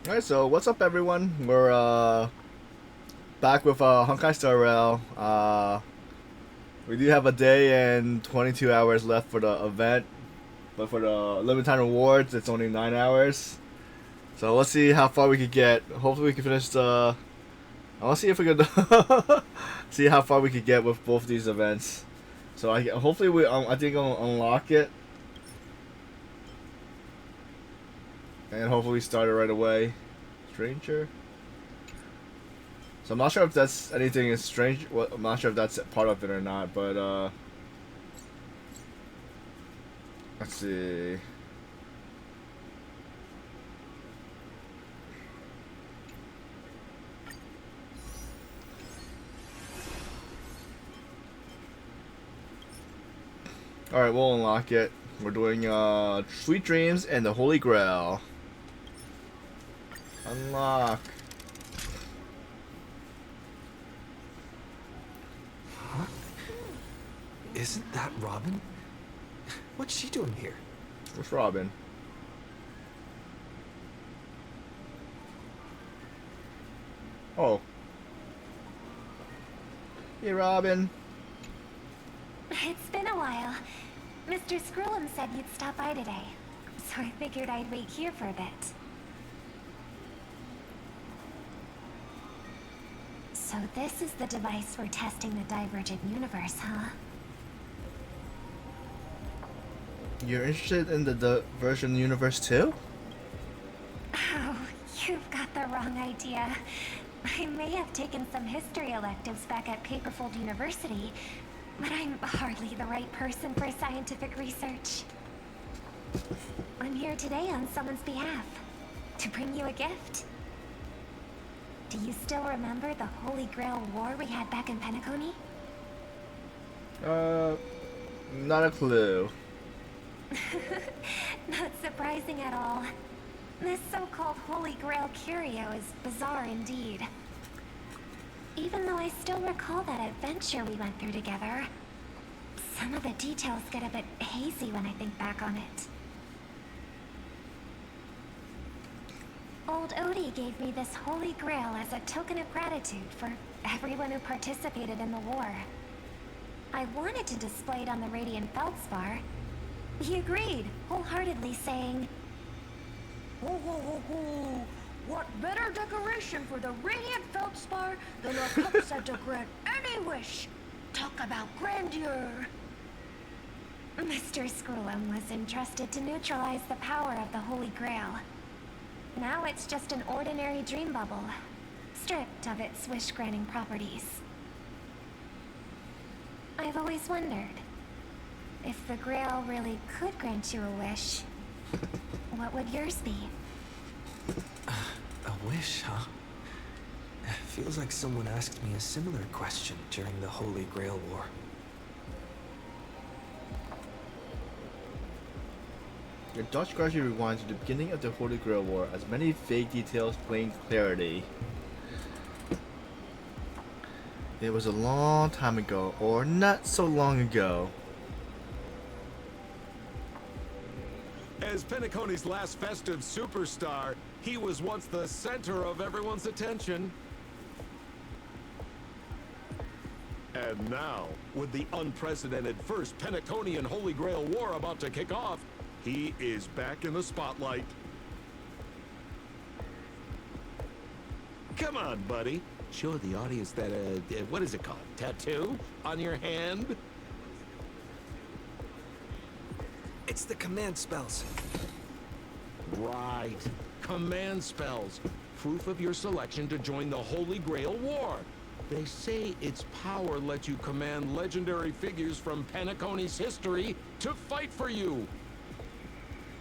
Alright, so what's up everyone? We're back with Honkai Star Rail. We do have a day and 22 hours left for the event, but for the limited time rewards, it's only 9 hours. So let's see how far we could get. Hopefully we can finish the... I want to see if we can see how far we could get with both these events. So hopefully I think I'll unlock it. And hopefully we start it right away. Stranger? So I'm not sure if that's anything is strange. Well, I'm not sure if that's part of it or not, but let's see. All right, we'll unlock it. We're doing Sweet Dreams and the Holy Grail. Unlock. Huh? Isn't that Robin? What's she doing here? Where's Robin? Oh. Hey, Robin. It's been a while. Mr. Scrollum said you'd stop by today, so I figured I'd wait here for a bit. So this is the device for testing the divergent universe, huh? You're interested in the divergent universe too? Oh, you've got the wrong idea. I may have taken some history electives back at Paperfold University, but I'm hardly the right person for scientific research. I'm here today on someone's behalf, to bring you a gift. Do you still remember the Holy Grail War we had back in Penacony? Not a clue. Not surprising at all. This so-called Holy Grail curio is bizarre indeed. Even though I still recall that adventure we went through together, some of the details get a bit hazy when I think back on it. Old Odie gave me this Holy Grail as a token of gratitude for everyone who participated in the war. I wanted to display it on the Radiant Feldspar. He agreed, wholeheartedly saying, Ho ho ho ho! What better decoration for the Radiant Feldspar than a cup set to grant any wish? Talk about grandeur! Mr. Scrollum was entrusted to neutralize the power of the Holy Grail. Now it's just an ordinary dream bubble, stripped of its wish-granting properties. I've always wondered, if the Grail really could grant you a wish, what would yours be? A wish, huh? Feels like someone asked me a similar question during the Holy Grail War. Your Dutch gradually rewinds to the beginning of the Holy Grail War, as many vague details plain clarity. It was a long time ago, or not so long ago. As Penacony's last festive superstar, he was once the center of everyone's attention. And now, with the unprecedented first Penaconian Holy Grail War about to kick off, he is back in the spotlight. Come on, buddy. Show the audience that, what is it called? Tattoo? On your hand? It's the command spells. Right. Command spells. Proof of your selection to join the Holy Grail War. They say its power lets you command legendary figures from Penacony's history to fight for you.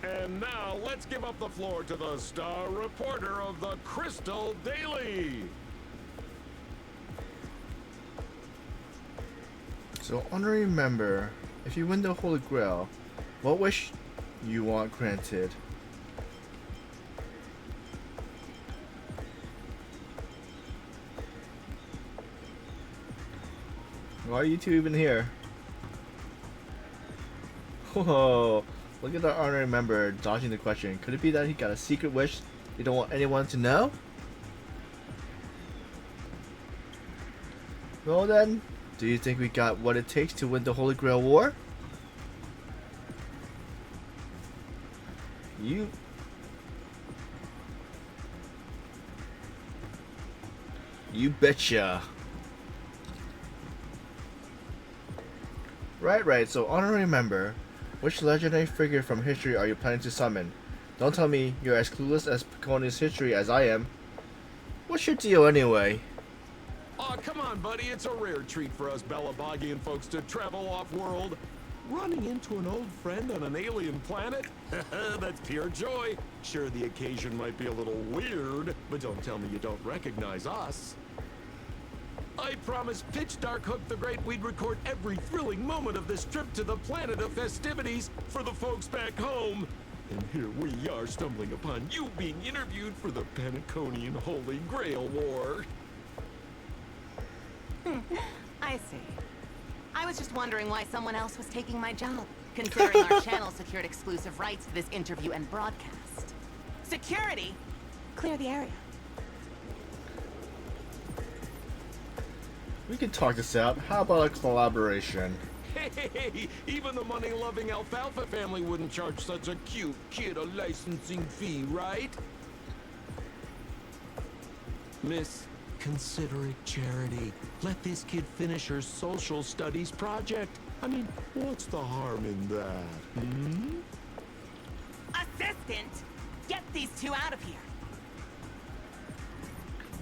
And now, let's give up the floor to the star reporter of the Crystal Daily. So, honorary member, if you win the Holy Grail, what wish you want granted? Why are you two even here? Whoa, look at the honorary member dodging the question. Could it be that he got a secret wish You don't want anyone to know? Well then, do you think we got what it takes to win the Holy Grail War? You betcha. Right, so honorary member, which legendary figure from history are you planning to summon? Don't tell me you're as clueless as Peconi's history as I am. What's your deal anyway? Aw, come on, buddy. It's a rare treat for us Belabagian folks to travel off-world. Running into an old friend on an alien planet? That's pure joy. Sure, the occasion might be a little weird, but don't tell me you don't recognize us. I promised Pitch Dark Hook the Great we'd record every thrilling moment of this trip to the planet of festivities for the folks back home. And here we are stumbling upon you being interviewed for the Penaconian Holy Grail War. I see. I was just wondering why someone else was taking my job, considering our channel secured exclusive rights to this interview and broadcast. Security! Clear the area. We can talk this out. How about a collaboration? Hey, even the money-loving Alfalfa family wouldn't charge such a cute kid a licensing fee, right? Miss, consider it charity. Let this kid finish her social studies project. I mean, what's the harm in that, hmm? Assistant! Get these two out of here!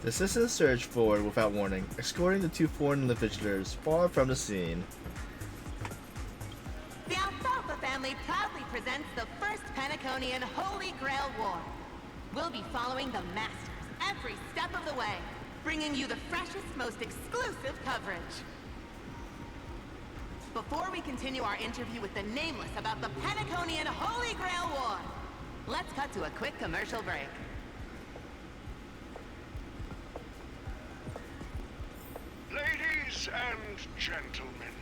The assistant surged forward without warning, escorting the two foreign visitors far from the scene. The Alfalfa family proudly presents the first Penaconian Holy Grail War. We'll be following the masters every step of the way, bringing you the freshest, most exclusive coverage. Before we continue our interview with the Nameless about the Penaconian Holy Grail War, let's cut to a quick commercial break. Ladies and gentlemen,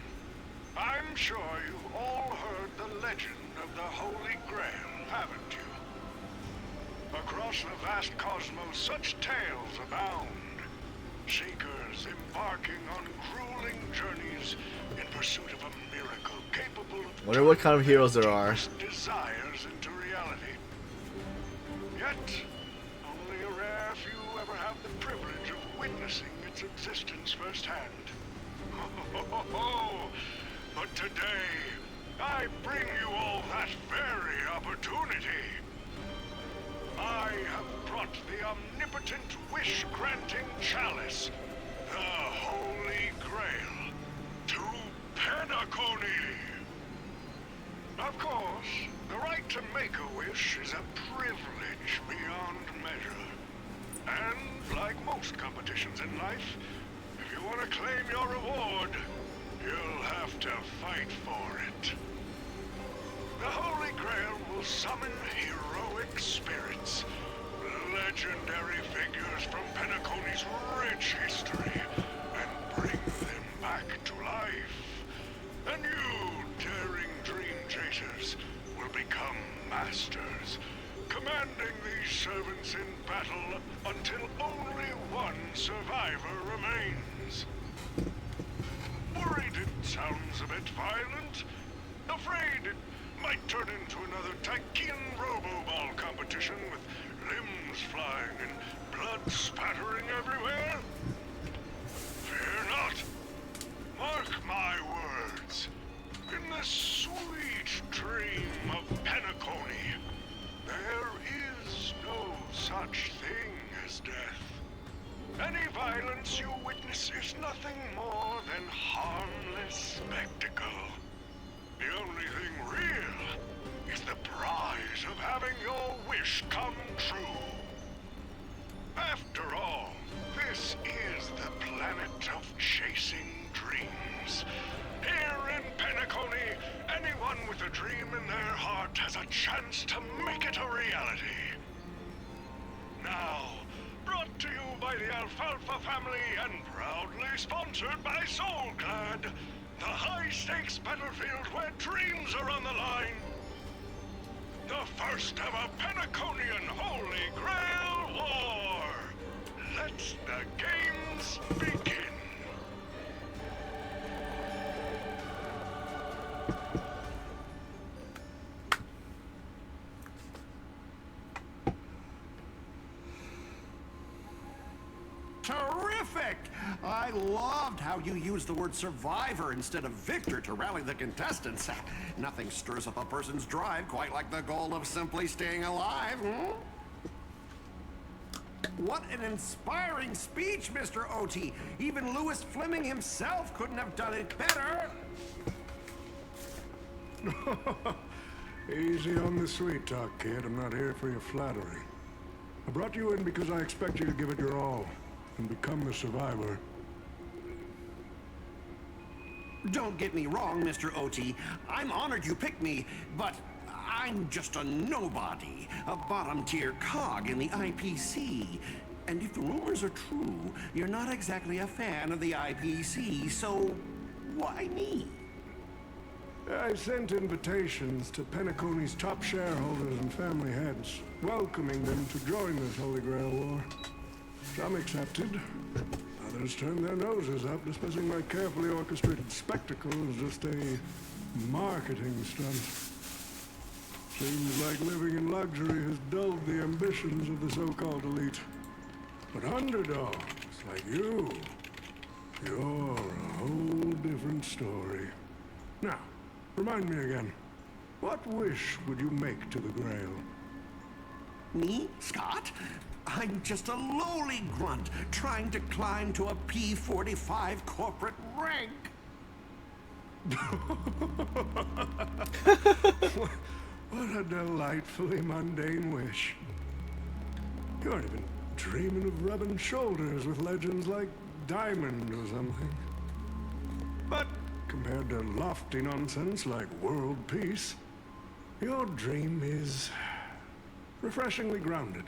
I'm sure you've all heard the legend of the Holy Grail, haven't you? Across the vast cosmos, such tales abound. Seekers embarking on grueling journeys in pursuit of a miracle capable of Wonder what kind of heroes there are. desires into reality. Yet, only a rare few ever have the privilege of witnessing its existence firsthand. But today, I bring you all that very opportunity. I have brought the omnipotent wish-granting chalice, the Holy Grail, to Penacony. Of course, the right to make a wish is a privilege beyond measure. And like most competitions in life, if you want to claim your reward, you'll have to fight for it. The Holy Grail will summon heroic spirits, legendary figures from Penacony's rich history, and bring them back to life. And you, daring dream chasers, will become masters, commanding these servants in battle until only one survivor remains. Worried it sounds a bit violent? Afraid it might turn into another Tychean Robo-Ball competition with limbs flying and blood spattering everywhere? Fear not. Mark my words. In the sweet dream of Penacony, there is no such thing as death. Any violence you witness is nothing more than harmless spectacle. The only thing real is the prize of having your wish come true. After all, this is the planet of chasing dreams. Here in Penacony, anyone with a dream in their heart has a chance to make it a reality. Now, brought to you by the Alfalfa family and proudly sponsored by Soulclad, the high-stakes battlefield where dreams are on the line. the first ever Penaconian Holy Grail War. Let the games begin. Terrific! I loved how you used the word survivor instead of victor to rally the contestants. Nothing stirs up a person's drive quite like the goal of simply staying alive, hmm? What an inspiring speech, Mr. OT. Even Louis Fleming himself couldn't have done it better. Easy on the sweet talk, kid. I'm not here for your flattery. I brought you in because I expect you to give it your all and become the survivor. Don't get me wrong, Mr. OT. I'm honored you picked me, but I'm just a nobody, a bottom-tier cog in the IPC. And if the rumors are true, you're not exactly a fan of the IPC, so why me? I sent invitations to Penacony's top shareholders and family heads, welcoming them to join this Holy Grail War. Some accepted. Others turned their noses up, dismissing my carefully orchestrated spectacle as just a marketing stunt. Seems like living in luxury has dulled the ambitions of the so-called elite. But underdogs like you, you're a whole different story. Now, remind me again, what wish would you make to the Grail? Me, Scott? I'm just a lowly grunt trying to climb to a P45 corporate rank. What a delightfully mundane wish. You aren't even dreaming of rubbing shoulders with legends like Diamond or something. But compared to lofty nonsense like world peace, your dream is refreshingly grounded.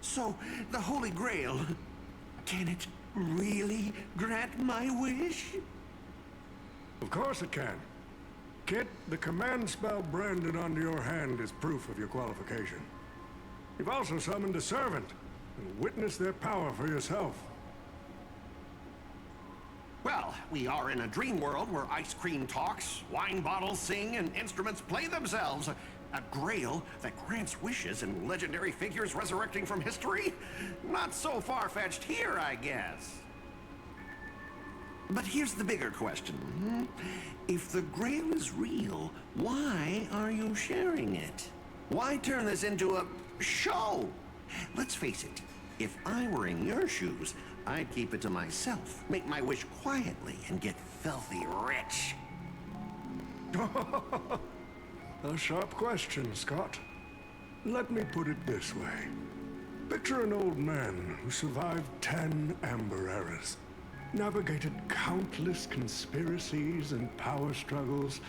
So, the Holy Grail, can it really grant my wish? Of course it can. Kit, the command spell branded onto your hand is proof of your qualification. You've also summoned a servant and witnessed their power for yourself. Well, we are in a dream world where ice cream talks, wine bottles sing, and instruments play themselves. A grail that grants wishes and legendary figures resurrecting from history? Not so far-fetched here, I guess. But here's the bigger question. If the Grail is real, why are you sharing it? Why turn this into a show? Let's face it, if I were in your shoes, I'd keep it to myself, make my wish quietly, and get filthy rich. A sharp question, Scott. Let me put it this way. Picture an old man who survived 10 Amber Eras, navigated countless conspiracies and power struggles,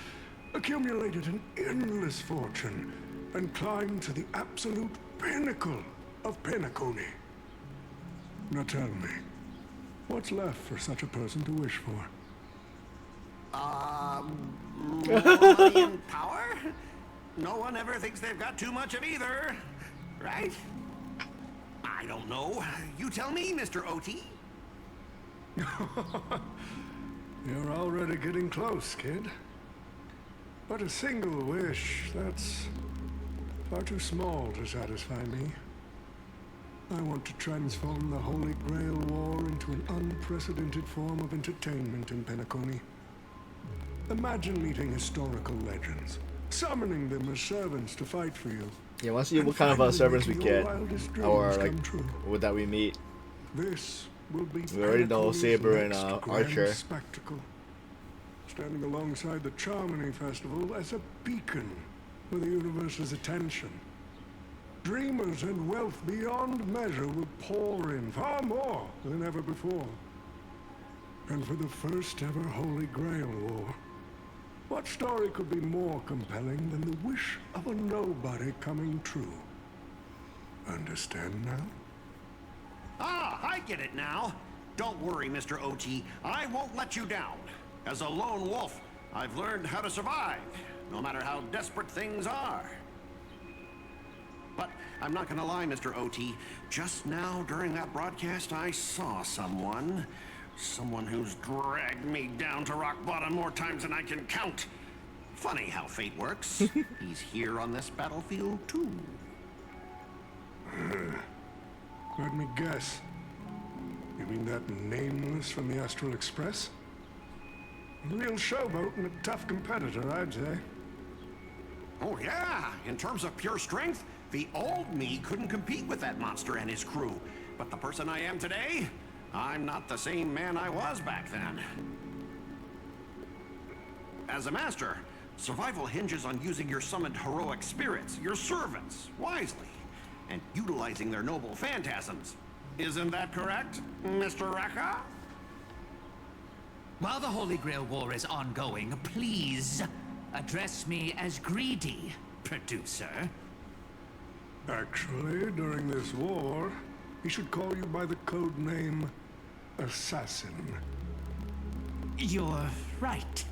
accumulated an endless fortune, and climbed to the absolute pinnacle of Penacony. Now tell me, what's left for such a person to wish for? More money and power? No one ever thinks they've got too much of either, right? I don't know. You tell me, Mr. OT. You're already getting close, kid. But a single wish, that's far too small to satisfy me. I want to transform the Holy Grail War into an unprecedented form of entertainment in Penacony. Imagine meeting historical legends, summoning them as servants to fight for you. Yeah, let's see what kind of servants we get, or like what that we meet. This will be We already know Penacony's Saber and next grand Archer. spectacle, standing alongside the Charmony Festival as a beacon for the universe's attention. Dreamers and wealth beyond measure will pour in, far more than ever before. And for the first ever Holy Grail War, what story could be more compelling than the wish of a nobody coming true? Understand now? Ah, I get it now. Don't worry, Mr. OT. I won't let you down. As a lone wolf, I've learned how to survive, no matter how desperate things are. I'm not gonna lie, Mr. OT. Just now, during that broadcast, I saw someone. Someone who's dragged me down to rock bottom more times than I can count. Funny how fate works. He's here on this battlefield, too. Let me guess. You mean that nameless from the Astral Express? A real showboat and a tough competitor, I'd say. Oh yeah, in terms of pure strength, the old me couldn't compete with that monster and his crew. But the person I am today, I'm not the same man I was back then. As a master, survival hinges on using your summoned heroic spirits, your servants, wisely, and utilizing their noble phantasms. Isn't that correct, Mr. Rekka? While the Holy Grail War is ongoing, please address me as greedy, producer. Actually, during this war, he should call you by the code name Assassin. You're right.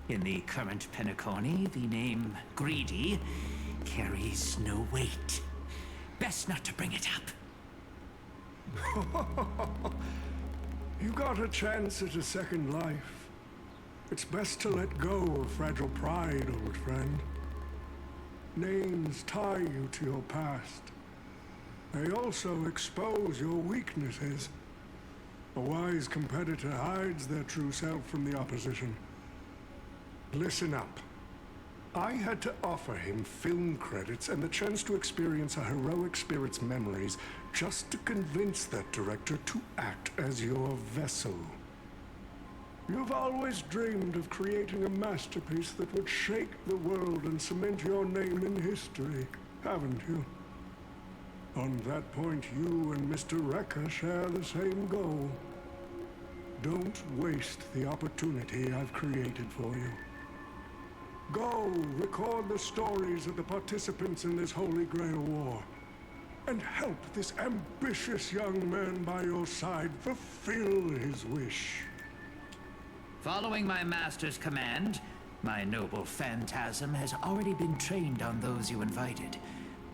In the current Penacony, the name Greedy carries no weight. Best not to bring it up. You got a chance at a second life. It's best to let go of fragile pride, old friend. Names tie you to your past. They also expose your weaknesses. A wise competitor hides their true self from the opposition. Listen up. I had to offer him film credits and the chance to experience a heroic spirit's memories just to convince that director to act as your vessel. You've always dreamed of creating a masterpiece that would shake the world and cement your name in history, haven't you? On that point, you and Mr. Rekka share the same goal. Don't waste the opportunity I've created for you. Go, record the stories of the participants in this Holy Grail War, and help this ambitious young man by your side fulfill his wish. Following my master's command, my noble phantasm has already been trained on those you invited.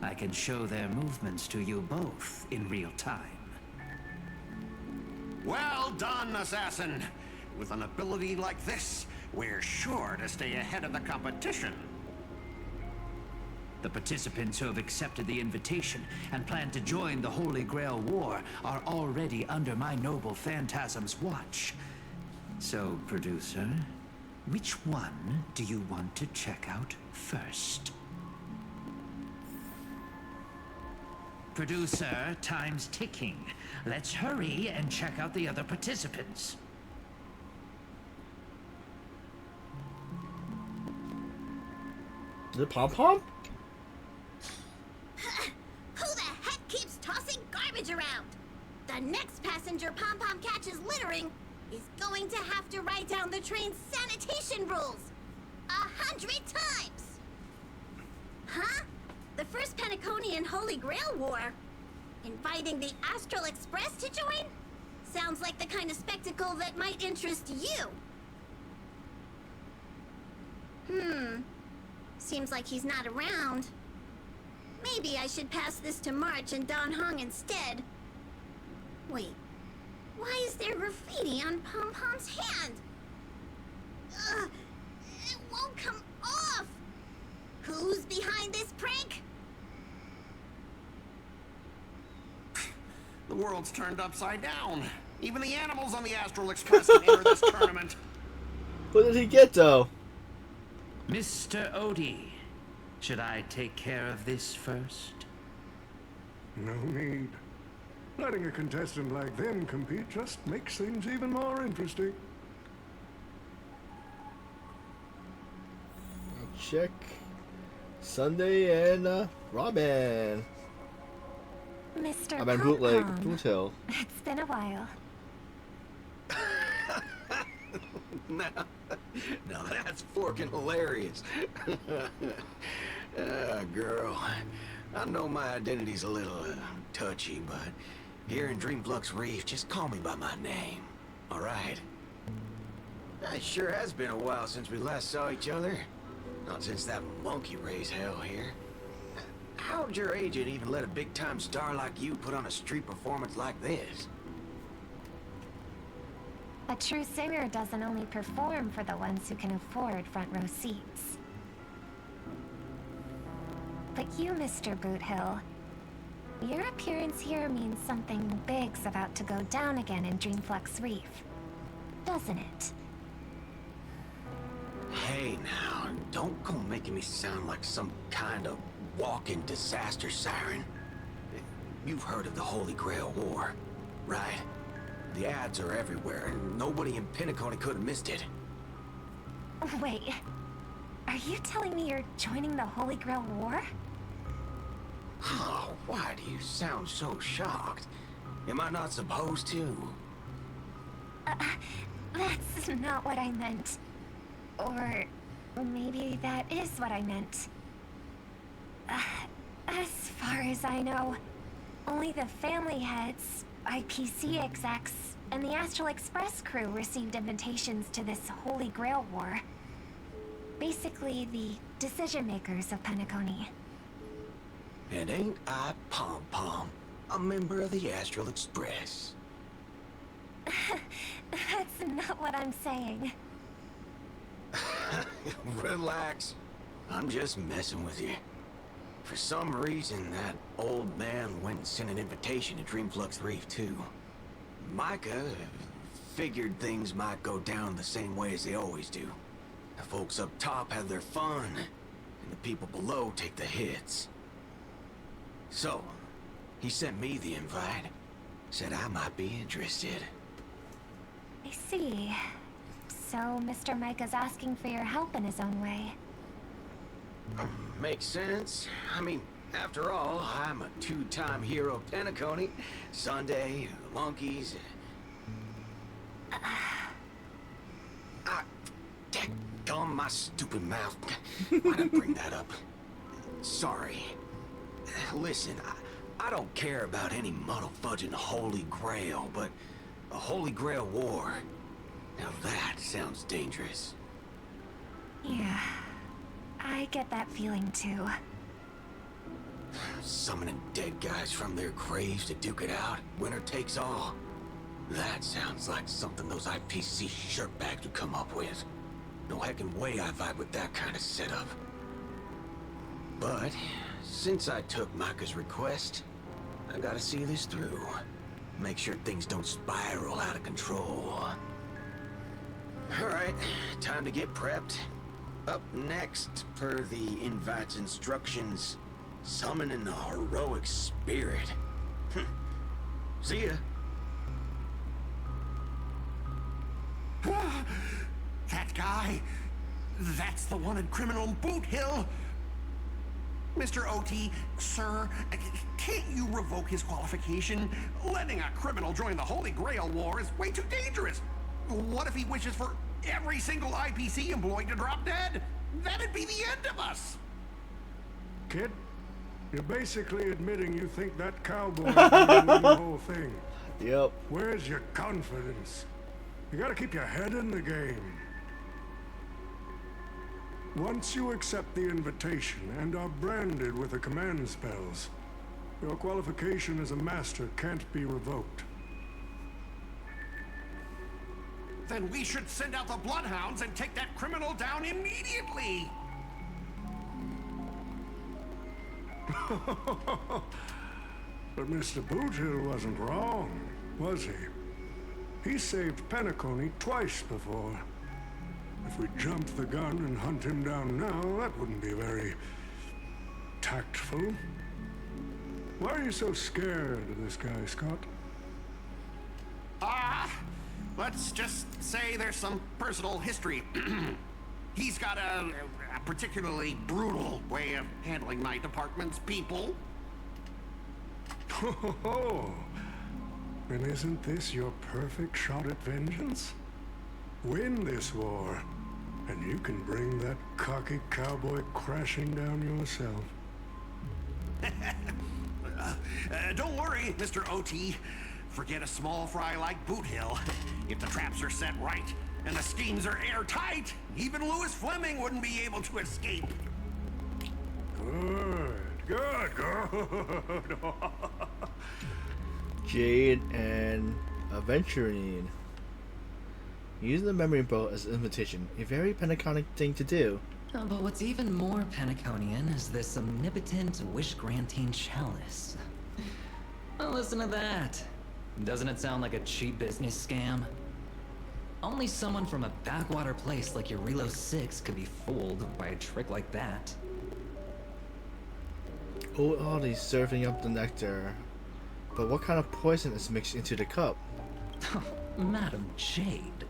I can show their movements to you both in real time. Well done, Assassin. With an ability like this, we're sure to stay ahead of the competition. The participants who have accepted the invitation and plan to join the Holy Grail War are already under my noble phantasm's watch. So, producer, which one do you want to check out first? Producer, time's ticking. Let's hurry and check out the other participants. Is it Pom Pom? Who the heck keeps tossing garbage around? The next passenger Pom Pom catches littering is going to have to write down the train's sanitation rules 100 times. Huh? The first Penaconian Holy Grail War? Inviting the Astral Express to join? Sounds like the kind of spectacle that might interest you. Seems like he's not around. Maybe I should pass this to March and Don Hong instead. Wait, why is there graffiti on Pom Pom's hand? Ugh, it won't come off. Who's behind this prank? The world's turned upside down. Even the animals on the Astral Express can enter this tournament. What did he get, though? Mr. Odie, should I take care of this first? No need. Letting a contestant like them compete just makes things even more interesting. Check Sunday and Robin. Mr. I mean, bootleg, Pom-Pom, Boothill. it's been a while. No, that's forking hilarious. Girl, I know my identity's a little touchy, but here in Dreamflux Reef, just call me by my name, all right? It sure has been a while since we last saw each other. Not since that monkey raised hell here. how'd your agent even let a big-time star like you put on a street performance like this? A true singer doesn't only perform for the ones who can afford front row seats. But you, Mr. Boothill, your appearance here means something big's about to go down again in Dreamflux Reef, doesn't it? Hey now, don't go making me sound like some kind of walking disaster siren. You've heard of the Holy Grail War, right? The ads are everywhere, and nobody in Penacony could have missed it. Wait, are you telling me you're joining the Holy Grail War? Oh, why do you sound so shocked? Am I not supposed to? That's not what I meant. Or maybe that is what I meant. As far as I know, only the family heads, IPC execs, and the Astral Express crew received invitations to this Holy Grail War. Basically, the decision makers of Penacony. And ain't I Pom Pom, a member of the Astral Express? That's not what I'm saying. Relax. I'm just messing with you. For some reason, that old man went and sent an invitation to Dreamflux Reef, too. Micah figured things might go down the same way as they always do. The folks up top have their fun, and the people below take the hits. So, he sent me the invite. Said I might be interested. I see. So, Mr. Micah's asking for your help in his own way. Makes sense. I mean, after all, I'm a two-time hero of Penacony. Sunday, the monkeys. Dadgum my stupid mouth. Why'd I bring that up? Sorry. Listen, I don't care about any muddle-fudging Holy Grail, but a Holy Grail War. Now that sounds dangerous. Yeah, I get that feeling too. Summoning dead guys from their graves to duke it out. Winner takes all. That sounds like something those IPC shirtbags would come up with. No heckin' way I vibe with that kind of setup. But since I took Micah's request, I gotta see this through. Make sure things don't spiral out of control. Alright, time to get prepped. Up next, per the invite's instructions, summoning the heroic spirit. See ya. That guy, that's the one in Criminal Boot Hill. Mr. OT, sir, can't you revoke his qualification? Letting a criminal join the Holy Grail War is way too dangerous. What if he wishes for every single IPC employee to drop dead? That'd be the end of us. Kid, you're basically admitting you think that cowboy can win the whole thing. Yep. Where's your confidence? You gotta keep your head in the game. Once you accept the invitation and are branded with the command spells, your qualification as a master can't be revoked. Then we should send out the bloodhounds and take that criminal down immediately. But Mr. Boothill wasn't wrong, was he? He saved Penacony twice before. If we jumped the gun and hunt him down now, that wouldn't be very tactful. Why are you so scared of this guy, Scott? Let's just say there's some personal history. He's got a particularly brutal way of handling my department's people. Oh, then isn't this your perfect shot at vengeance? Win this war, and you can bring that cocky cowboy crashing down yourself. Don't worry, Mr. OT. Forget a small fry like Boothill. If the traps are set right and the schemes are airtight, even Louis Fleming wouldn't be able to escape. Good. Good, good. Jade and Aventurine. Using the memory bow as an invitation, a very Pentaconic thing to do. But what's even more Pentaconian is this omnipotent wish-granting chalice. Well, listen to that. Doesn't it sound like a cheap business scam? Only someone from a backwater place like Eurilo 6 could be fooled by a trick like that. Old Audie's serving up the nectar. But what kind of poison is mixed into the cup? Madam Jade.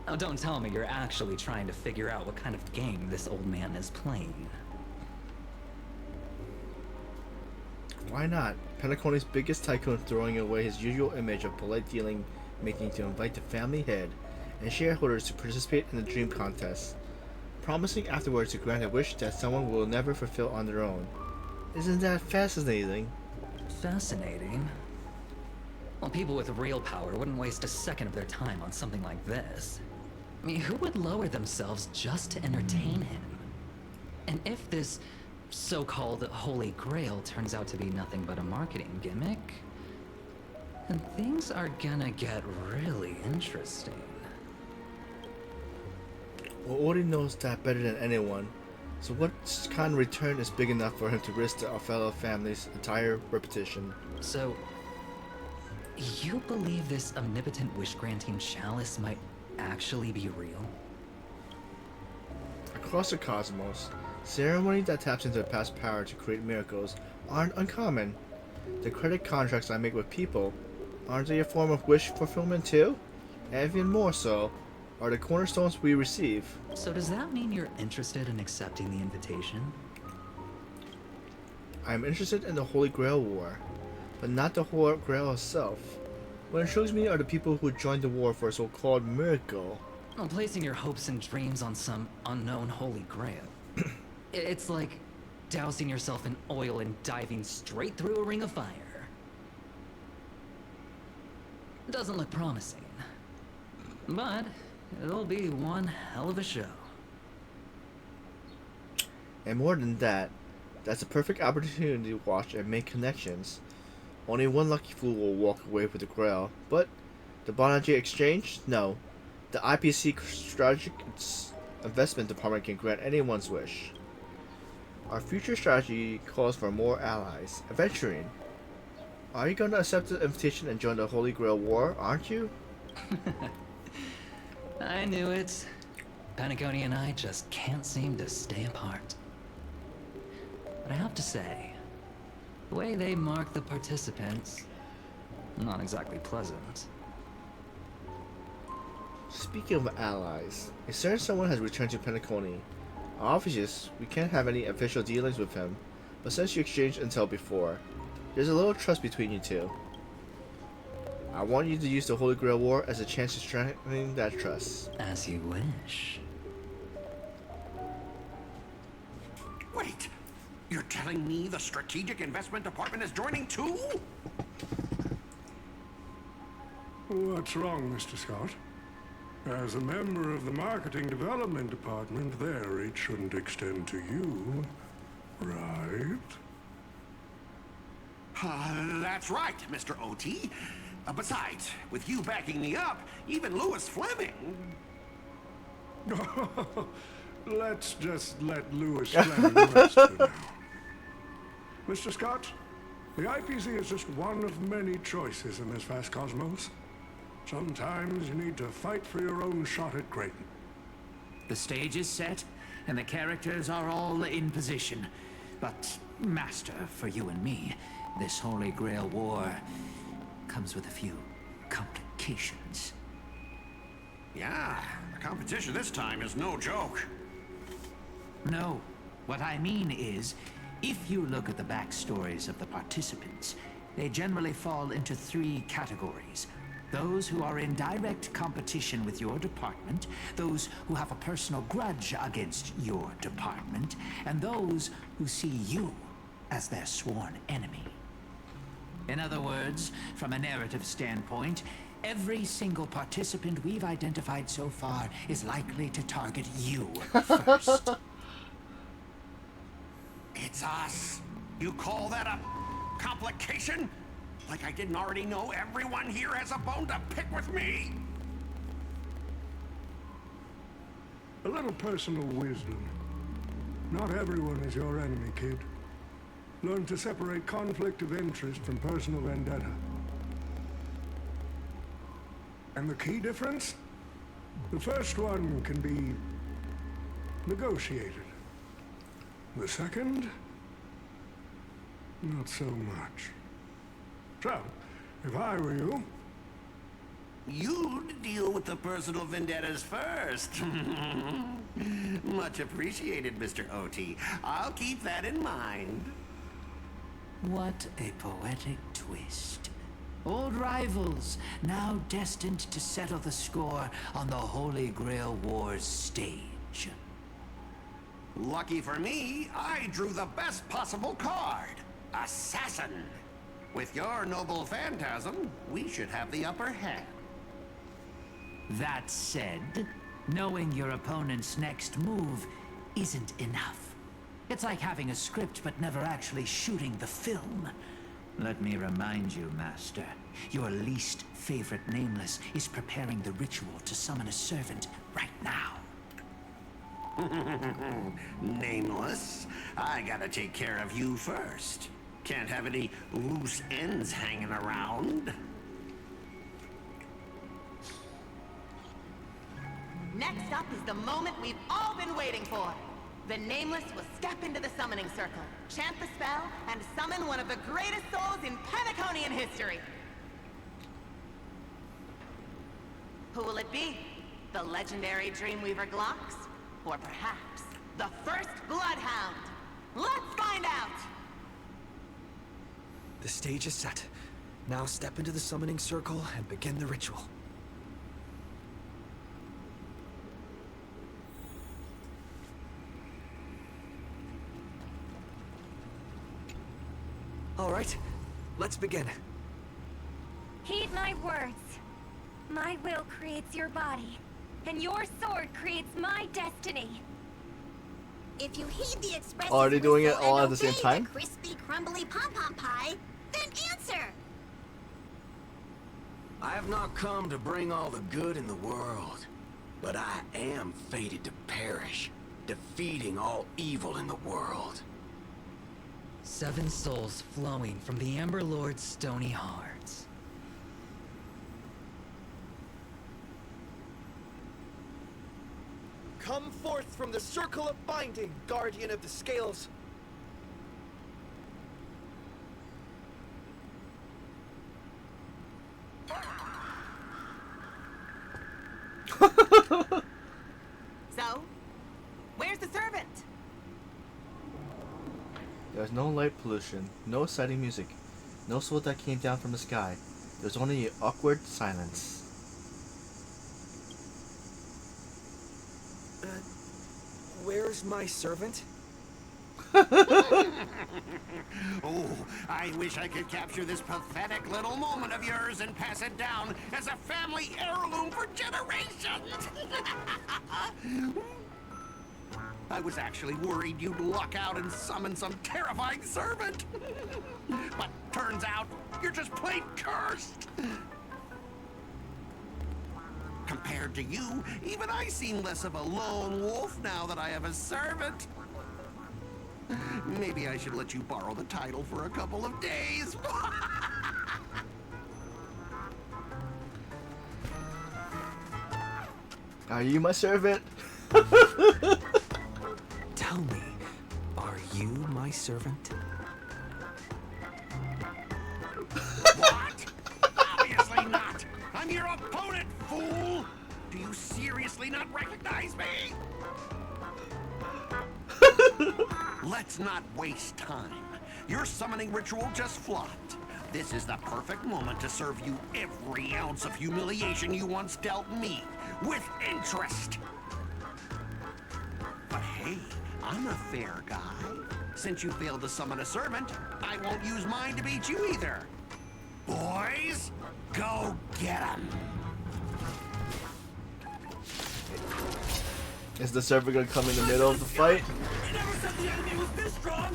Now don't tell me you're actually trying to figure out what kind of game this old man is playing. Why not? Pentaconi's biggest tycoon throwing away his usual image of polite dealing making to invite the family head and shareholders to participate in the dream contest, promising afterwards to grant a wish that someone will never fulfill on their own. Isn't that fascinating? Fascinating? Well, people with real power wouldn't waste a second of their time on something like this. I mean, who would lower themselves just to entertain him? And if this so-called Holy Grail turns out to be nothing but a marketing gimmick, then things are gonna get really interesting. Well, Audie knows that better than anyone, so what kind of return is big enough for him to risk the Othello family's entire reputation? So, you believe this omnipotent wish-granting chalice might actually be real? Across the cosmos, ceremonies that taps into the past power to create miracles aren't uncommon. The credit contracts I make with people, aren't they a form of wish fulfillment too? And even more so, are the cornerstones we receive. So does that mean you're interested in accepting the invitation? I'm interested in the Holy Grail War, but not the Holy Grail itself. What intrigues me are the people who joined the war for a so-called miracle. Well, placing your hopes and dreams on some unknown Holy Grail. It's like dousing yourself in oil and diving straight through a ring of fire. Doesn't look promising, but it'll be one hell of a show. And more than that, that's a perfect opportunity to watch and make connections. Only one lucky fool will walk away with the Grail, but the Bonajay Exchange? No. The IPC Strategic Investment Department can grant anyone's wish. Our future strategy calls for more allies. Aventurine, are you going to accept the invitation and join the Holy Grail War, aren't you? I knew it. Pentaconi and I just can't seem to stay apart. But I have to say, the way they mark the participants, not exactly pleasant. Speaking of allies, a certain someone has returned to Pentaconi. Obviously, we can't have any official dealings with him, but since you exchanged intel before, there's a little trust between you two. I want you to use the Holy Grail War as a chance to strengthen that trust. As you wish. Wait, you're telling me the Strategic Investment Department is joining too? What's wrong, Mr. Scott? As a member of the Marketing Development Department, their reach shouldn't extend to you, right? That's right, Mr. OT. Besides, with you backing me up, even Louis Fleming... Let's just let Louis Fleming rest for now. Mr. Scott, the IPC is just one of many choices in this vast cosmos. Sometimes you need to fight for your own shot at greatness. The stage is set, and the characters are all in position. But, Master, for you and me, this Holy Grail War comes with a few complications. Yeah, the competition this time is no joke. No, what I mean is, if you look at the backstories of the participants, they generally fall into 3 categories. Those who are in direct competition with your department, those who have a personal grudge against your department, and those who see you as their sworn enemy. In other words, from a narrative standpoint, every single participant we've identified so far is likely to target you first. It's us. You call that a complication? Like I didn't already know everyone here has a bone to pick with me? A little personal wisdom. Not everyone is your enemy, kid. Learn to separate conflict of interest from personal vendetta. And the key difference? The first one can be negotiated. The second, not so much. So, if I were you... You'd deal with the personal vendettas first. Much appreciated, Mr. OT. I'll keep that in mind. What a poetic twist. Old rivals, now destined to settle the score on the Holy Grail Wars stage. Lucky for me, I drew the best possible card. Assassin. With your noble phantasm, we should have the upper hand. That said, knowing your opponent's next move isn't enough. It's like having a script but never actually shooting the film. Let me remind you, Master, your least favorite Nameless is preparing the ritual to summon a servant right now. Nameless, I gotta take care of you first. Can't have any loose ends hanging around. Next up is the moment we've all been waiting for. The Nameless will step into the summoning circle, chant the spell, and summon one of the greatest souls in Penaconian history. Who will it be? The legendary Dreamweaver Glocks? Or perhaps the first Bloodhound? Let's find out! The stage is set. Now step into the summoning circle and begin the ritual. All right, let's begin. Heed my words. My will creates your body, and your sword creates my destiny. If you heed the express Are they doing it all at the same time? Crispy, crumbly pom-pom pie, then answer. I have not come to bring all the good in the world, but I am fated to perish, defeating all evil in the world. 7 souls flowing from the Amber Lord's stony hearts. Come forth from the circle of binding, guardian of the scales. So, where's the servant? There's no light pollution, no exciting music, no soul that came down from the sky. There's only awkward silence. Where's my servant? Oh, I wish I could capture this pathetic little moment of yours and pass it down as a family heirloom for generations. I was actually worried you'd luck out and summon some terrifying servant. But turns out, you're just plain cursed. Compared to you, even I seem less of a lone wolf now that I have a servant. Maybe I should let you borrow the title for a couple of days. Are you my servant? Tell me, are you my servant? What? Obviously not. I'm your opponent, fool. Do you seriously not recognize me? Let's not waste time. Your summoning ritual just flopped. This is the perfect moment to serve you every ounce of humiliation you once dealt me, with interest. But hey, I'm a fair guy. Since you failed to summon a servant, I won't use mine to beat you either. Boys, go get him. Is the servant gonna come in the middle of the fight? I never said the enemy was this strong!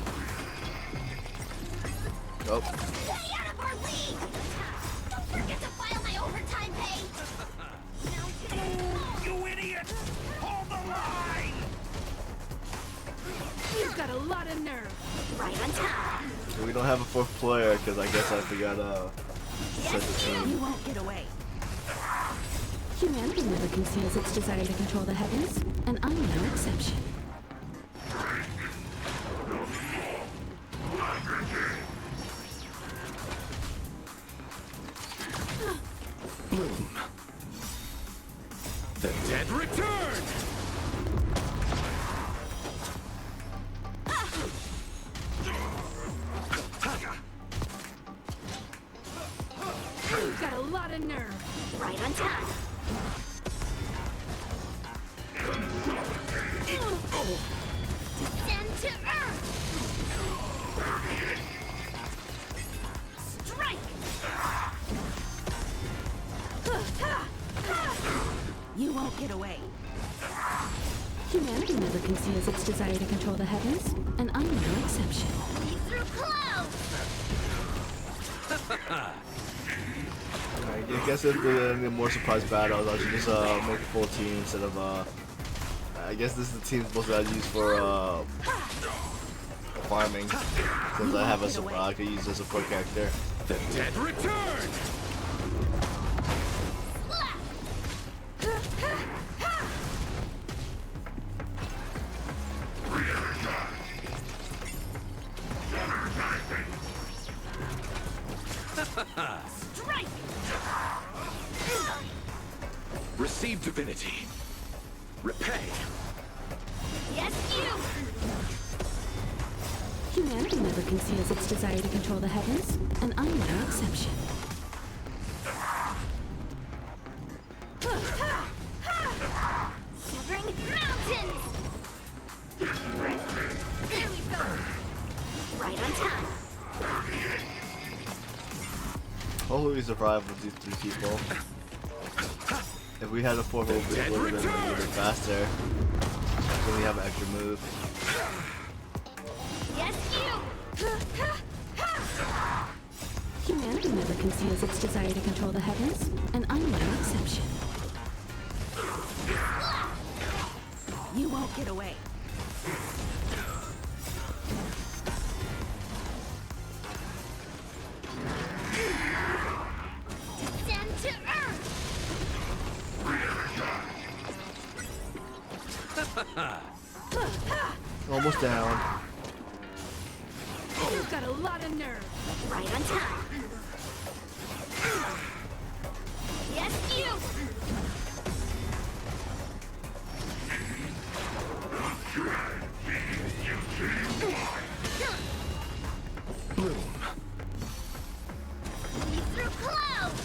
Oh. Stay out of our league! Don't forget to file my overtime pay! You idiot! Hold the line! You've got a lot of nerve. Right on time. We don't have a fourth player because I guess I forgot set the team. You won't get away. Humanity never conceals its desire to control the heavens, and I'm no exception. Bloom. The dead return! You've got a lot of nerve. Right on time. Descend to earth! Strike! You won't get away. Humanity never conceals its desire to control the heavens, and I'm no exception. Be through clouds! I guess if there are any more surprise battles, I should just make a full team instead of I guess this is the team supposed to use for farming, since I have I could use a support character. The dead return! Strike! Receive divinity. Repay. Yes, you! Humanity never conceals its desire to control the heavens, and I'm no exception. Severing mountains! There we go! Right on time. Hopefully we survive with these three people. If we had a fourth, it would have been a little bit faster. Then we have an extra move. Yes, you! Humanity never conceals its desire to control the heavens, and I'm no exception. You won't get away. Descend to earth! Almost down. You've got a lot of nerve. Right on time. Yes, you! Bloom. Be through clouds!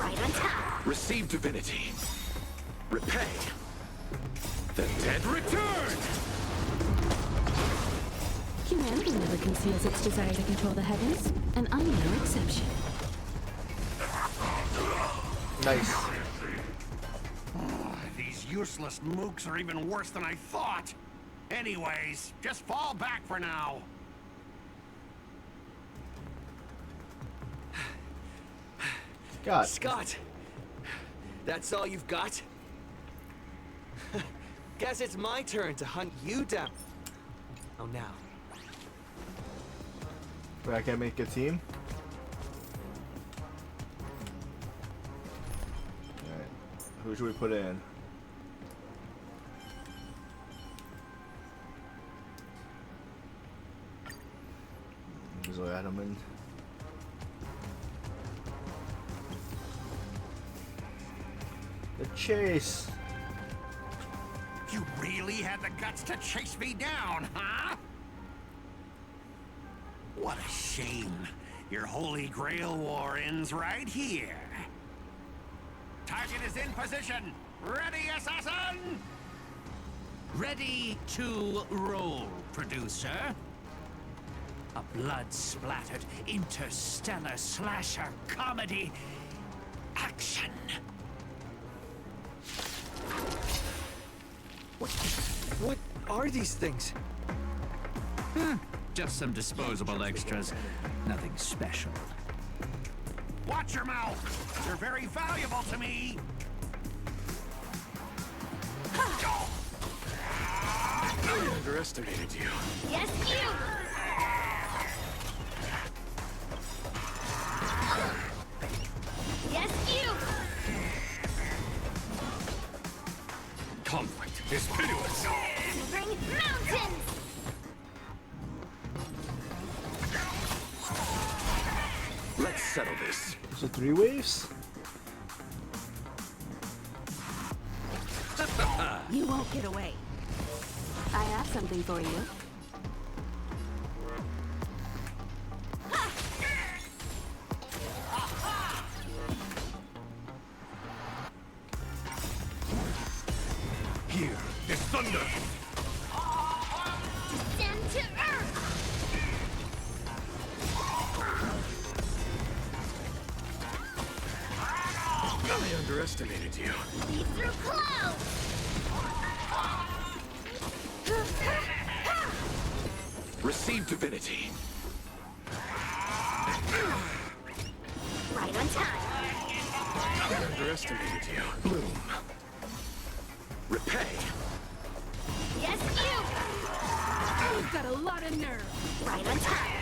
Right on time. Receive divinity. Repay. The dead return! Humanity never conceals its desire to control the heavens, and I'm no exception. Nice. These useless mooks are even worse than I thought. Anyways, just fall back for now. God. Scott! That's all you've got? Guess it's my turn to hunt you down. Oh, now. Wait, I can't make a team? Alright. Who should we put in? Zoe Adamman. The chase! You really had the guts to chase me down, huh? What a shame. Your Holy Grail War ends right here. Target is in position. Ready, assassin? Ready to roll, producer. A blood-splattered interstellar slasher comedy. Action. What are these things? Just some disposable extras. Nothing special. Watch your mouth! You're very valuable to me! I underestimated you. Yes, you! Yes, you! Conflict is pitiless. Bring mountains! Let's settle this. Is it 3 waves? You won't get away. I have something for you. Here is thunder. Descend to earth! I underestimated you. Lead through clouds! Receive divinity. Right on time. I underestimated you. Bloom. Repay. Yes, you! You've got a lot of nerve. Right on time.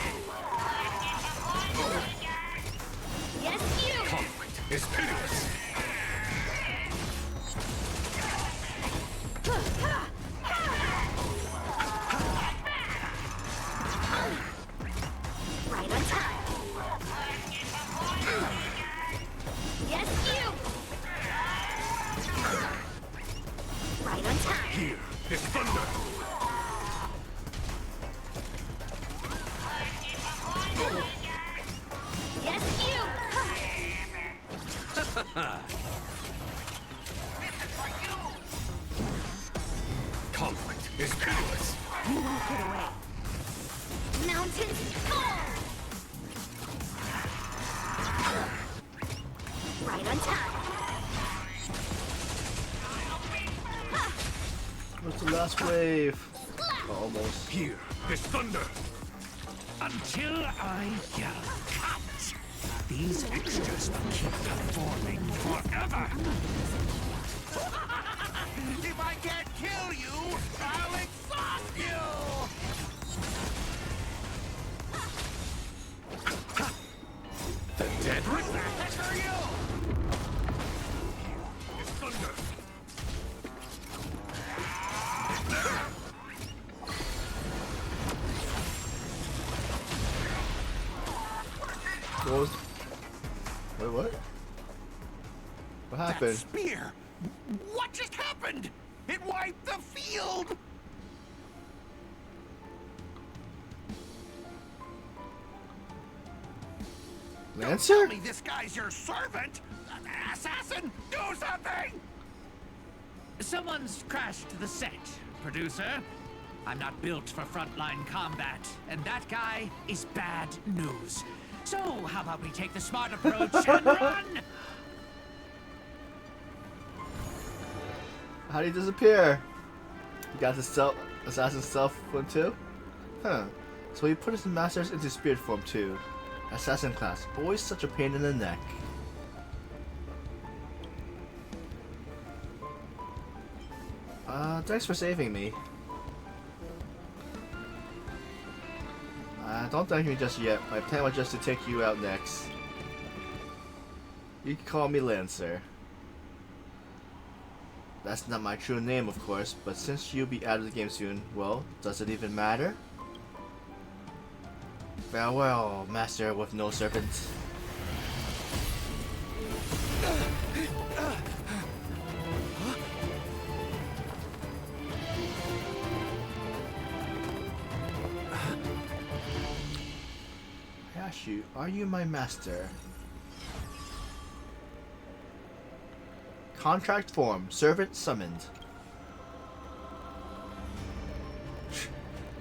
Yes, you! Conflict is pitiless. Right on time. Yes, you! Right on time. Here is thunder. Yes, you! Conflict is pitiless. You won't get away. Mountains fall! Right on time. What's the last wave? Almost. Here is thunder. Until I yell cut. These extras will keep performing forever. If I can't kill you, I'll exhaust you! The dead What the heck are you? is thunder. What was... Wait, what? What That happened? spear! What just happened? It wiped the field! Lancer? Tell me this guy's your servant! Assassin, do something! Someone's crashed the set, producer. I'm not built for frontline combat, and that guy is bad news. So, how about we take the smart approach and run? How did he disappear? He got his assassin self one too? Huh. So he put his masters into spirit form too. Assassin class. Always such a pain in the neck. Thanks for saving me. Don't thank me just yet. My plan was just to take you out next. You can call me Lancer. That's not my true name, of course, but since you'll be out of the game soon, well, does it even matter? Farewell, master with no servant. I ask you, are you my master? Contract form, servant summoned.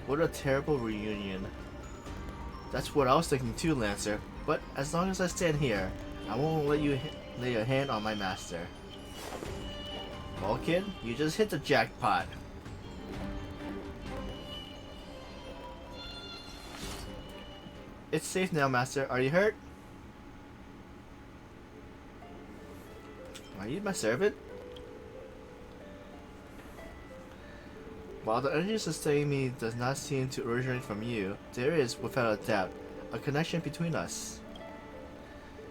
What a terrible reunion. That's what I was thinking too, Lancer. But as long as I stand here, I won't let you lay a hand on my master. Well, kid, you just hit the jackpot. It's safe now, Master. Are you hurt? Are you my servant? While the energy sustaining me does not seem to originate from you, there is, without a doubt, a connection between us.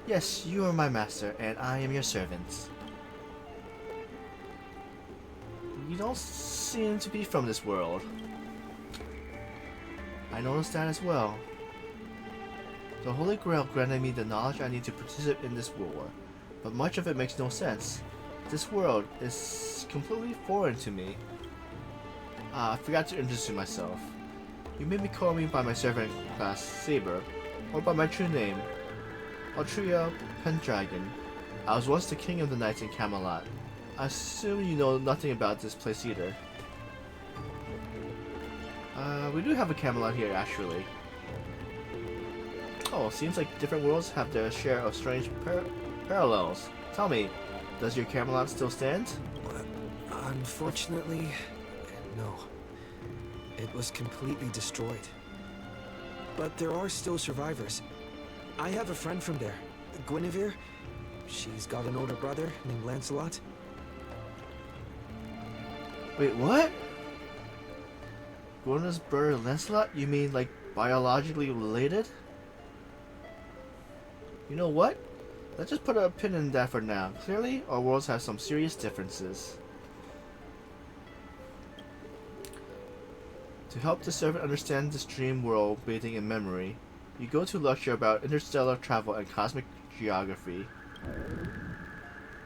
Yes, you are my master, and I am your servant. You don't seem to be from this world. I noticed that as well. The Holy Grail granted me the knowledge I need to participate in this war, but much of it makes no sense. This world is completely foreign to me. I forgot to introduce myself. You may be calling me by my servant class Saber, or by my true name, Altria Pendragon. I was once the king of the knights in Camelot. I assume you know nothing about this place either. We do have a Camelot here, actually. Oh, seems like different worlds have their share of strange parallels. Tell me, does your Camelot still stand? Unfortunately, no. It was completely destroyed. But there are still survivors. I have a friend from there, Guinevere. She's got an older brother named Lancelot. Wait, what? Guinevere's brother Lancelot? You mean like biologically related? You know what? Let's just put a pin in that for now. Clearly, our worlds have some serious differences. To help the servant understand this dream world bathing in memory, you go to lecture about interstellar travel and cosmic geography.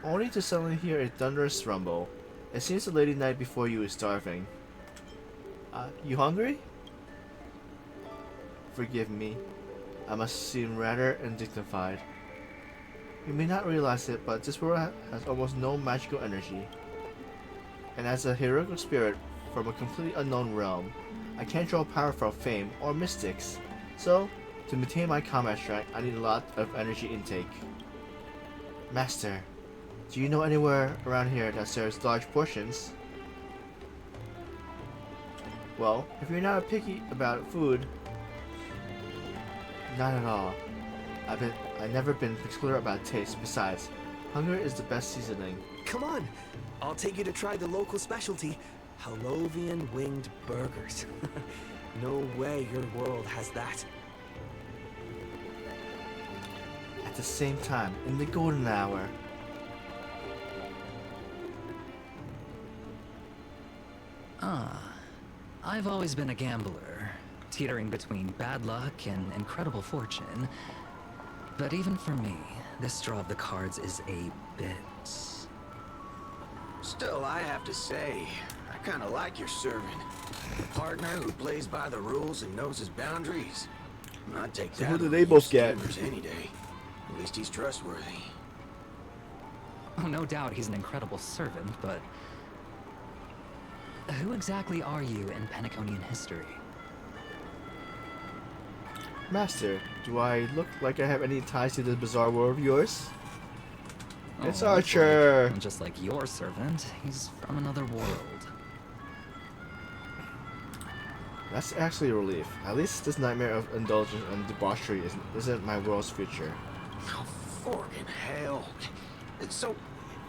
Only to suddenly hear a thunderous rumble. It seems the lady knight before you is starving. You hungry? Forgive me. I must seem rather undignified. You may not realize it, but this world has almost no magical energy. And as a heroic spirit from a completely unknown realm, I can't draw power from fame or mystics. So, to maintain my combat strength, I need a lot of energy intake. Master, do you know anywhere around here that serves large portions? Well, if you're not picky about food, not at all. I've never been particular about taste. Besides, hunger is the best seasoning. Come on, I'll take you to try the local specialty, Halovian winged burgers. No way your world has that. At the same time, in the golden hour. I've always been a gambler, teetering between bad luck and incredible fortune. But even for me, this draw of the cards is a bit... Still, I have to say, I kind of like your servant. A partner who plays by the rules and knows his boundaries. I'd take that. So who do they both get? Any day. At least he's trustworthy. Oh, no doubt he's an incredible servant, but... who exactly are you in Penaconian history? Master, do I look like I have any ties to this bizarre world of yours? It's Archer! And just like your servant, he's from another world. That's actually a relief. At least this nightmare of indulgence and debauchery isn't my world's future. Oh, forking hell. So,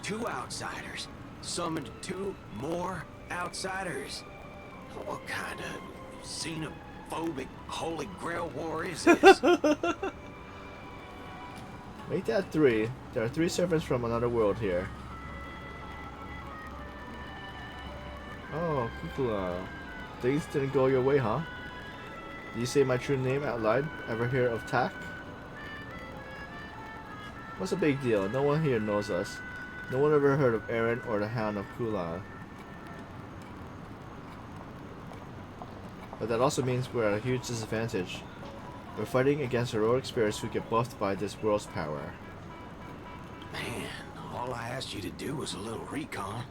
2 outsiders summoned 2 more outsiders. What kind of xenophobic Holy Grail war is this? Make that 3. There are 3 servants from another world here. Oh, Kukula. Things didn't go your way, huh? Did you say my true name out loud? Ever hear of Tak? What's the big deal? No one here knows us. No one ever heard of Aaron or the Hound of Kula. But that also means we're at a huge disadvantage. We're fighting against heroic spirits who get buffed by this world's power. Man, all I asked you to do was a little recon.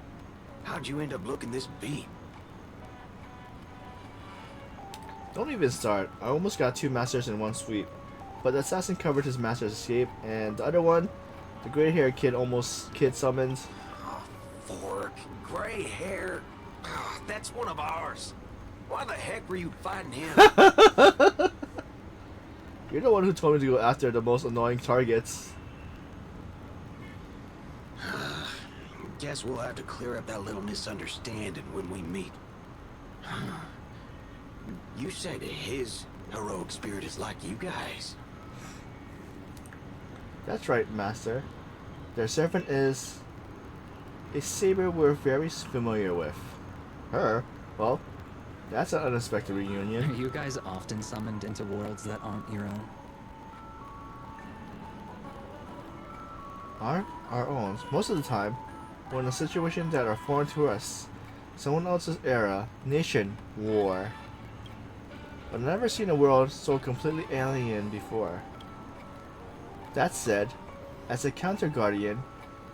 How'd you end up looking this beat? Don't even start. I almost got 2 masters in one sweep. But the assassin covered his master's escape, and the other one, the gray-haired kid summoned. Oh, fork, gray hair. Oh, that's one of ours. Why the heck were you fighting him? You're the one who told me to go after the most annoying targets. Guess we'll have to clear up that little misunderstanding when we meet. You said his heroic spirit is like you guys. That's right, Master. Their servant is a saber we're very familiar with. Her? Well, that's an unexpected Are reunion. you guys often summoned into worlds that aren't your own? Aren't our own. Most of the time, we're in a situation that are foreign to us. Someone else's era, nation, war. But I've never seen a world so completely alien before. That said, as a counter guardian,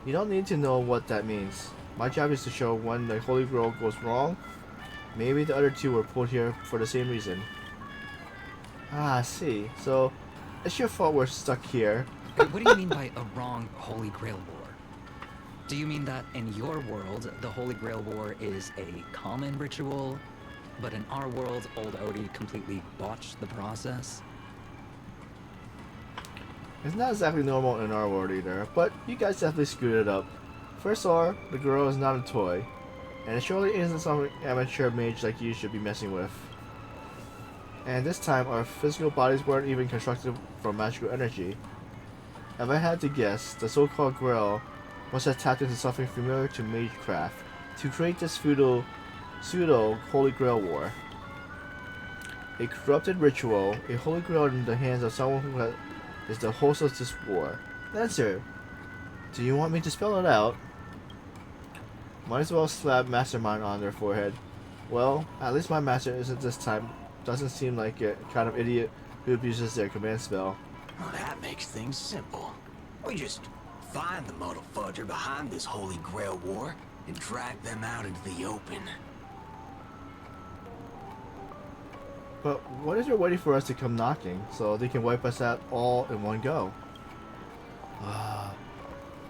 you don't need to know what that means. My job is to show when the Holy Grail goes wrong. Maybe the other two were pulled here for the same reason. Ah, I see. So, it's your fault we're stuck here. What do you mean by a wrong Holy Grail War? Do you mean that in your world, the Holy Grail War is a common ritual, but in our world, old Odie completely botched the process? It's not exactly normal in our world either, but you guys definitely screwed it up. First of all, the girl is not a toy, and it surely isn't something amateur mage like you should be messing with. And this time, our physical bodies weren't even constructed from magical energy. If I had to guess, the so-called Grail must have tapped into something familiar to magecraft to create this pseudo Holy Grail War. A corrupted ritual, a Holy Grail in the hands of someone who is the host of this war. Answer. Do you want me to spell it out? Might as well slap Mastermind on their forehead. Well, at least my master isn't this time. Doesn't seem like a kind of idiot who abuses their command spell. Well, that makes things simple. We just find the muddle fudger behind this Holy Grail War and drag them out into the open. But what if they're waiting for us to come knocking so they can wipe us out all in one go?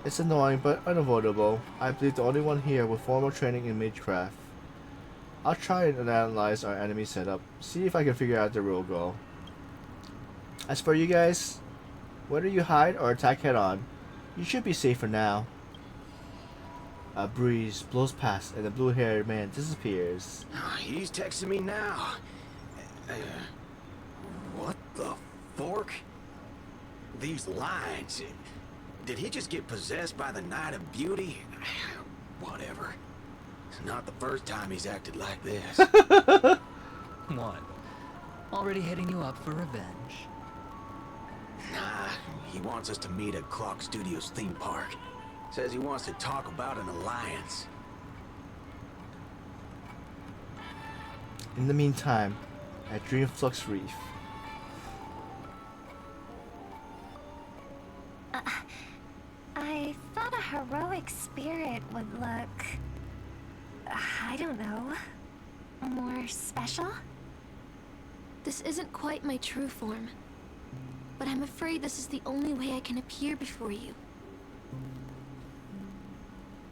It's annoying but unavoidable. I believe the only one here with formal training in magecraft. I'll try and analyze our enemy setup, see if I can figure out the real goal. As for you guys, whether you hide or attack head on, you should be safe for now. A breeze blows past and the blue-haired man disappears. He's texting me now. What the fork? These lines. Did he just get possessed by the Night of Beauty? Whatever. It's not the first time he's acted like this. What? Already hitting you up for revenge? Nah, he wants us to meet at Clock Studios theme park. Says he wants to talk about an alliance. In the meantime, at Dreamflux Reef. I thought a heroic spirit would look... I don't know... more special? This isn't quite my true form, but I'm afraid this is the only way I can appear before you.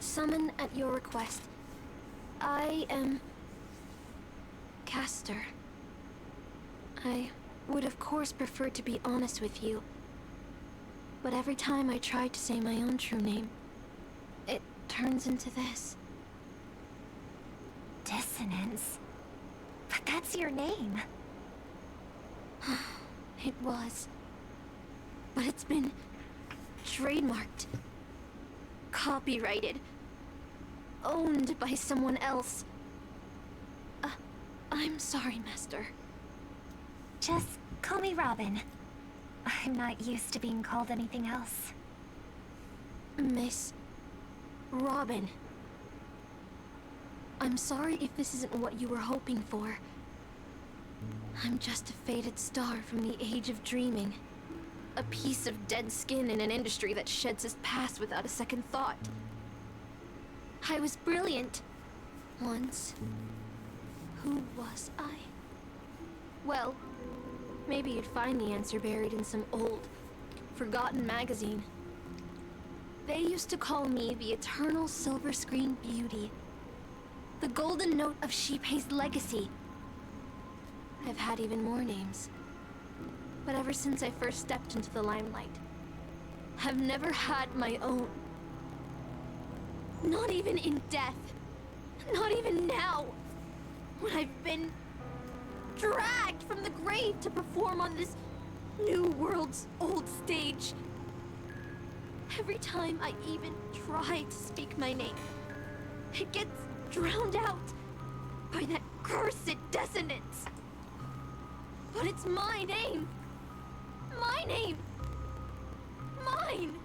Summon at your request. I am... Caster. I would of course prefer to be honest with you, but every time I try to say my own true name, it turns into this. Dissonance? But that's your name. It was. But it's been trademarked, copyrighted, owned by someone else. I'm sorry, Master. Just call me Robin. I'm not used to being called anything else. Miss Robin. I'm sorry if this isn't what you were hoping for. I'm just a faded star from the age of dreaming. A piece of dead skin in an industry that sheds its past without a second thought. I was brilliant. Once. Who was I? Well, maybe you'd find the answer buried in some old, forgotten magazine. They used to call me the Eternal Silver Screen Beauty. The Golden Note of Sheepay's legacy. I've had even more names. but ever since I first stepped into the limelight, I've never had my own. Not even in death. Not even now, when I've been dragged from the grave to perform on this new world's old stage. Every time I even try to speak my name, it gets drowned out by that cursed dissonance. But it's my name. My name. Mine.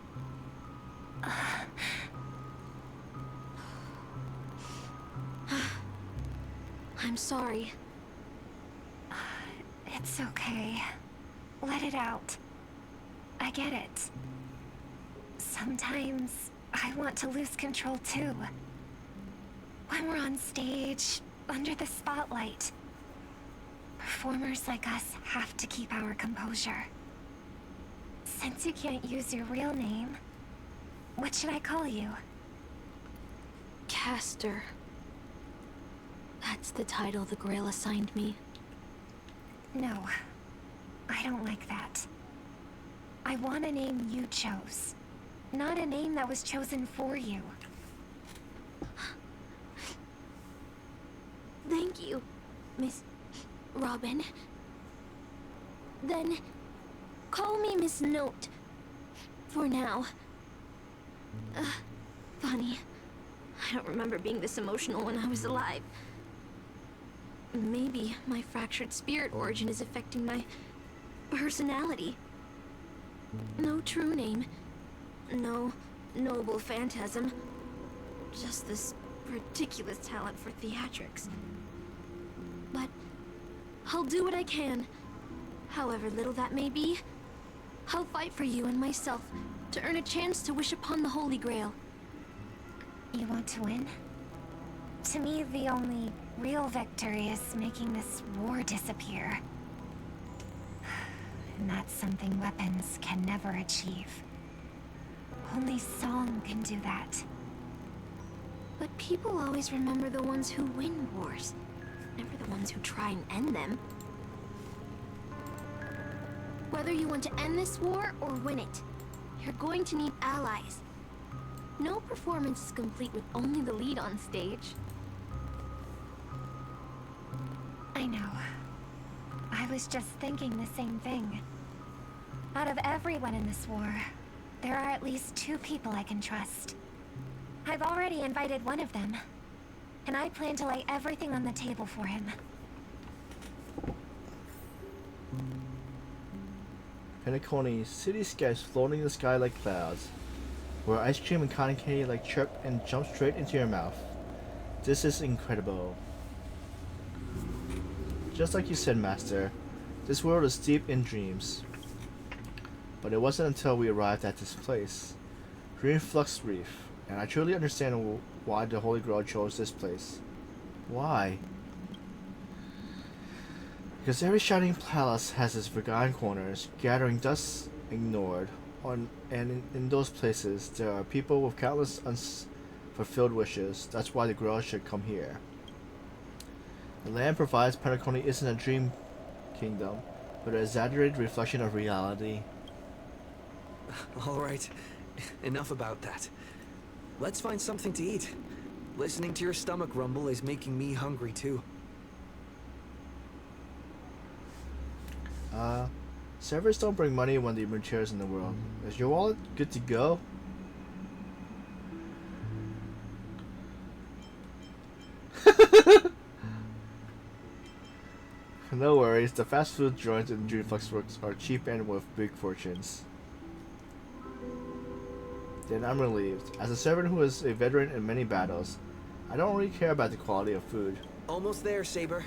I'm sorry. It's okay. Let it out. I get it. Sometimes I want to lose control too. When we're on stage, under the spotlight, performers like us have to keep our composure. Since you can't use your real name, what should I call you? Caster. That's the title the Grail assigned me. No, I don't like that. I want a name you chose, not a name that was chosen for you. Thank you, Miss Robin. Then, call me Miss Note. For now. Funny. I don't remember being this emotional when I was alive. Maybe my fractured spirit origin is affecting my personality. No true name. No noble phantasm. Just this ridiculous talent for theatrics. But I'll do what I can. However little that may be, I'll fight for you and myself to earn a chance to wish upon the Holy Grail. You want to win? To me, the only real victory is making this war disappear. And that's something weapons can never achieve. Only song can do that. But people always remember the ones who win wars, never the ones who try and end them. Whether you want to end this war or win it, you're going to need allies. No performance is complete with only the lead on stage. I know. I was just thinking the same thing. Out of everyone in this war, there are at least 2 people I can trust. I've already invited one of them, and I plan to lay everything on the table for him. Penacony, cityscapes floating in the sky like clouds, where ice cream and cotton candy like chirp and jump straight into your mouth. This is incredible. Just like you said, Master, this world is deep in dreams. But it wasn't until we arrived at this place, Dreamflux Reef, and I truly understand why the Holy Grail chose this place. Why? Because every shining palace has its forgotten corners, gathering dust ignored. And in those places, there are people with countless unfulfilled wishes. That's why the Grail should come here. The land provides Penacony isn't a dream kingdom, but an exaggerated reflection of reality. Alright, enough about that. Let's find something to eat. Listening to your stomach rumble is making me hungry too. Servers don't bring money when they bring chairs in the world. Is your wallet good to go? No worries, the fast food joints in Dreamflux Works are cheap and with big fortunes. Then I'm relieved. As a servant who is a veteran in many battles, I don't really care about the quality of food. Almost there, Saber.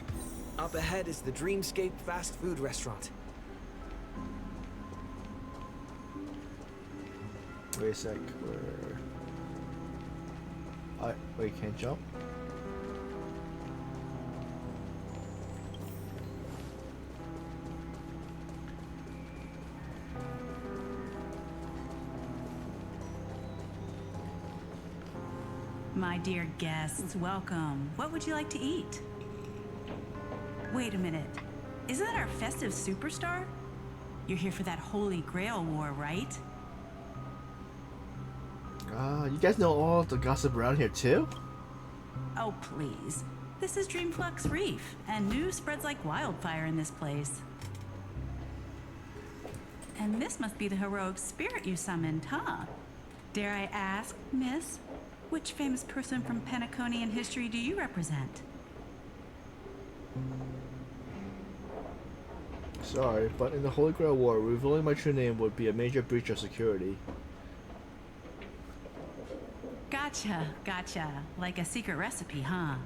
Up ahead is the Dreamscape fast food restaurant. Wait a sec, where... wait, can't jump? My dear guests, welcome. What would you like to eat? Wait a minute. Isn't that our festive superstar? You're here for that Holy Grail War, right? You guys know all the gossip around here too? Oh, please. This is Dreamflux Reef, and news spreads like wildfire in this place. And this must be the heroic spirit you summoned, huh? Dare I ask, miss, which famous person from Penaconian history do you represent? Sorry, but in the Holy Grail War, revealing my true name would be a major breach of security. Gotcha. Like a secret recipe, huh?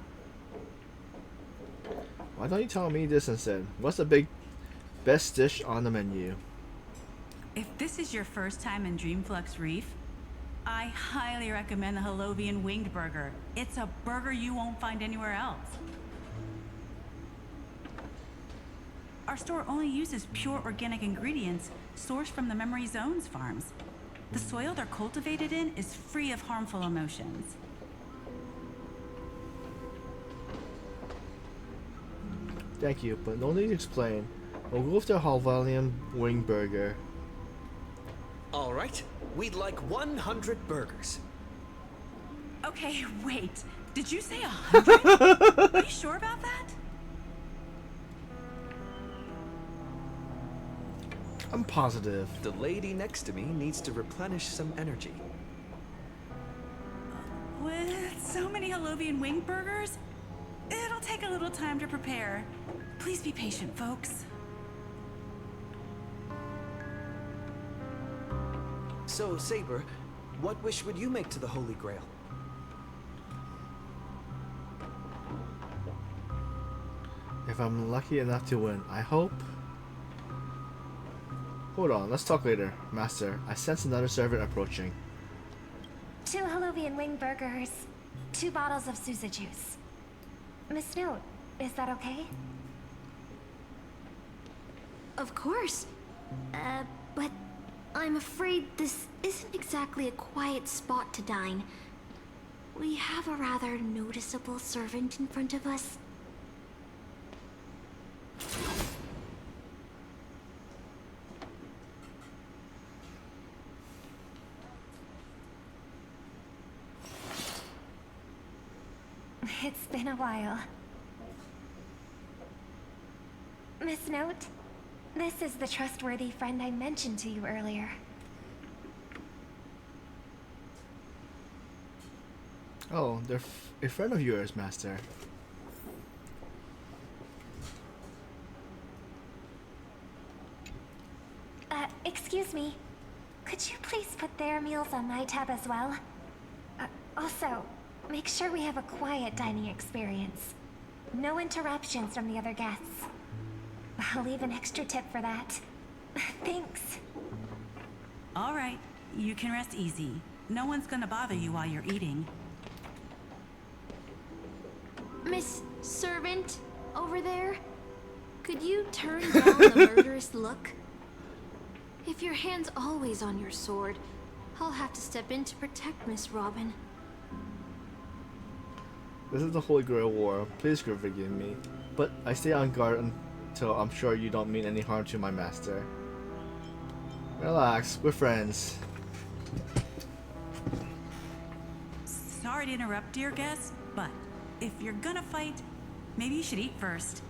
Why don't you tell me this instead? What's the best dish on the menu? If this is your first time in Dreamflux Reef, I highly recommend the Holovian Winged Burger. It's a burger you won't find anywhere else. Our store only uses pure organic ingredients sourced from the Memory Zones farms. The soil they're cultivated in is free of harmful emotions. Thank you, but no need to explain. We'll go with the Halvalian Wing Burger. All right, we'd like 100 burgers. Okay, wait. Did you say 100? Are you sure about that? I'm positive. The lady next to me needs to replenish some energy. With so many Holovian Wing Burgers, it'll take a little time to prepare. Please be patient, folks. So, Saber, what wish would you make to the Holy Grail? If I'm lucky enough to win, I hope. Hold on, let's talk later. Master, I sense another servant approaching. 2 Holovian Wing Burgers, 2 bottles of Sousa juice. Miss Note, is that okay? Of course. But I'm afraid this isn't exactly a quiet spot to dine. We have a rather noticeable servant in front of us. It's been a while. Miss Note, this is the trustworthy friend I mentioned to you earlier. Oh, they're a friend of yours, Master. Excuse me. Could you please put their meals on my tab as well? Also, make sure we have a quiet dining experience. No interruptions from the other guests. I'll leave an extra tip for that. Thanks. All right, you can rest easy. No one's gonna bother you while you're eating. Miss Servant, over there? Could you turn down the murderous look? If your hand's always on your sword, I'll have to step in to protect Miss Robin. This is the Holy Grail War. Please forgive me. But I stay on guard until I'm sure you don't mean any harm to my master. Relax, we're friends. Sorry to interrupt, dear guest, but if you're gonna fight, maybe you should eat first.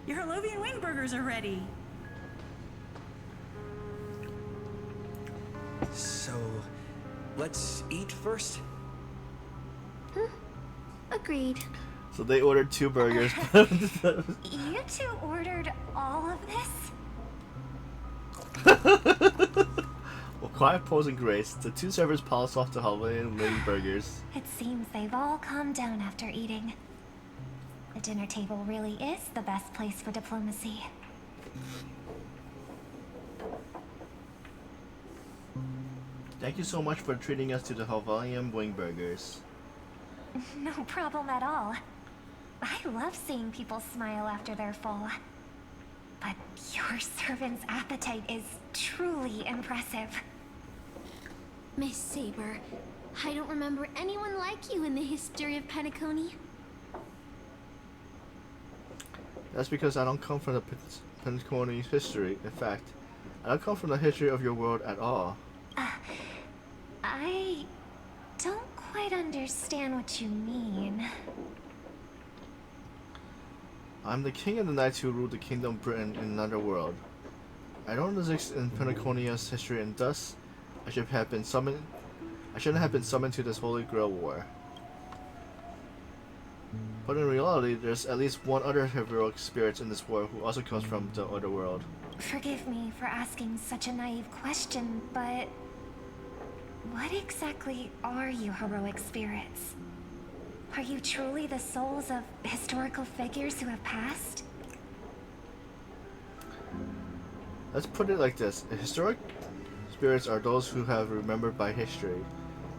Your Holovian Wing Burgers are ready. So, let's eat first? Agreed. So they ordered 2 burgers. You 2 ordered all of this? With quiet pose and grace, the 2 servers polish off the Hawaiian Wing Burgers. It seems they've all calmed down after eating. The dinner table really is the best place for diplomacy. Thank you so much for treating us to the Hawaiian Wing Burgers. No problem at all. I love seeing people smile after they're full. But your servant's appetite is truly impressive. Miss Saber, I don't remember anyone like you in the history of Penacony. That's because I don't come from the Penacony history. In fact, I don't come from the history of your world at all. I don't quite understand what you mean. I'm the king of the knights who ruled the kingdom of Britain in another world. I don't exist in Penaconia's history, and thus I shouldn't have been summoned to this Holy Grail War. But in reality, there's at least one other heroic spirit in this war who also comes from the other world. Forgive me for asking such a naive question, but what exactly are you heroic spirits? Are you truly the souls of historical figures who have passed? Let's put it like this. Historic spirits are those who have remembered by history.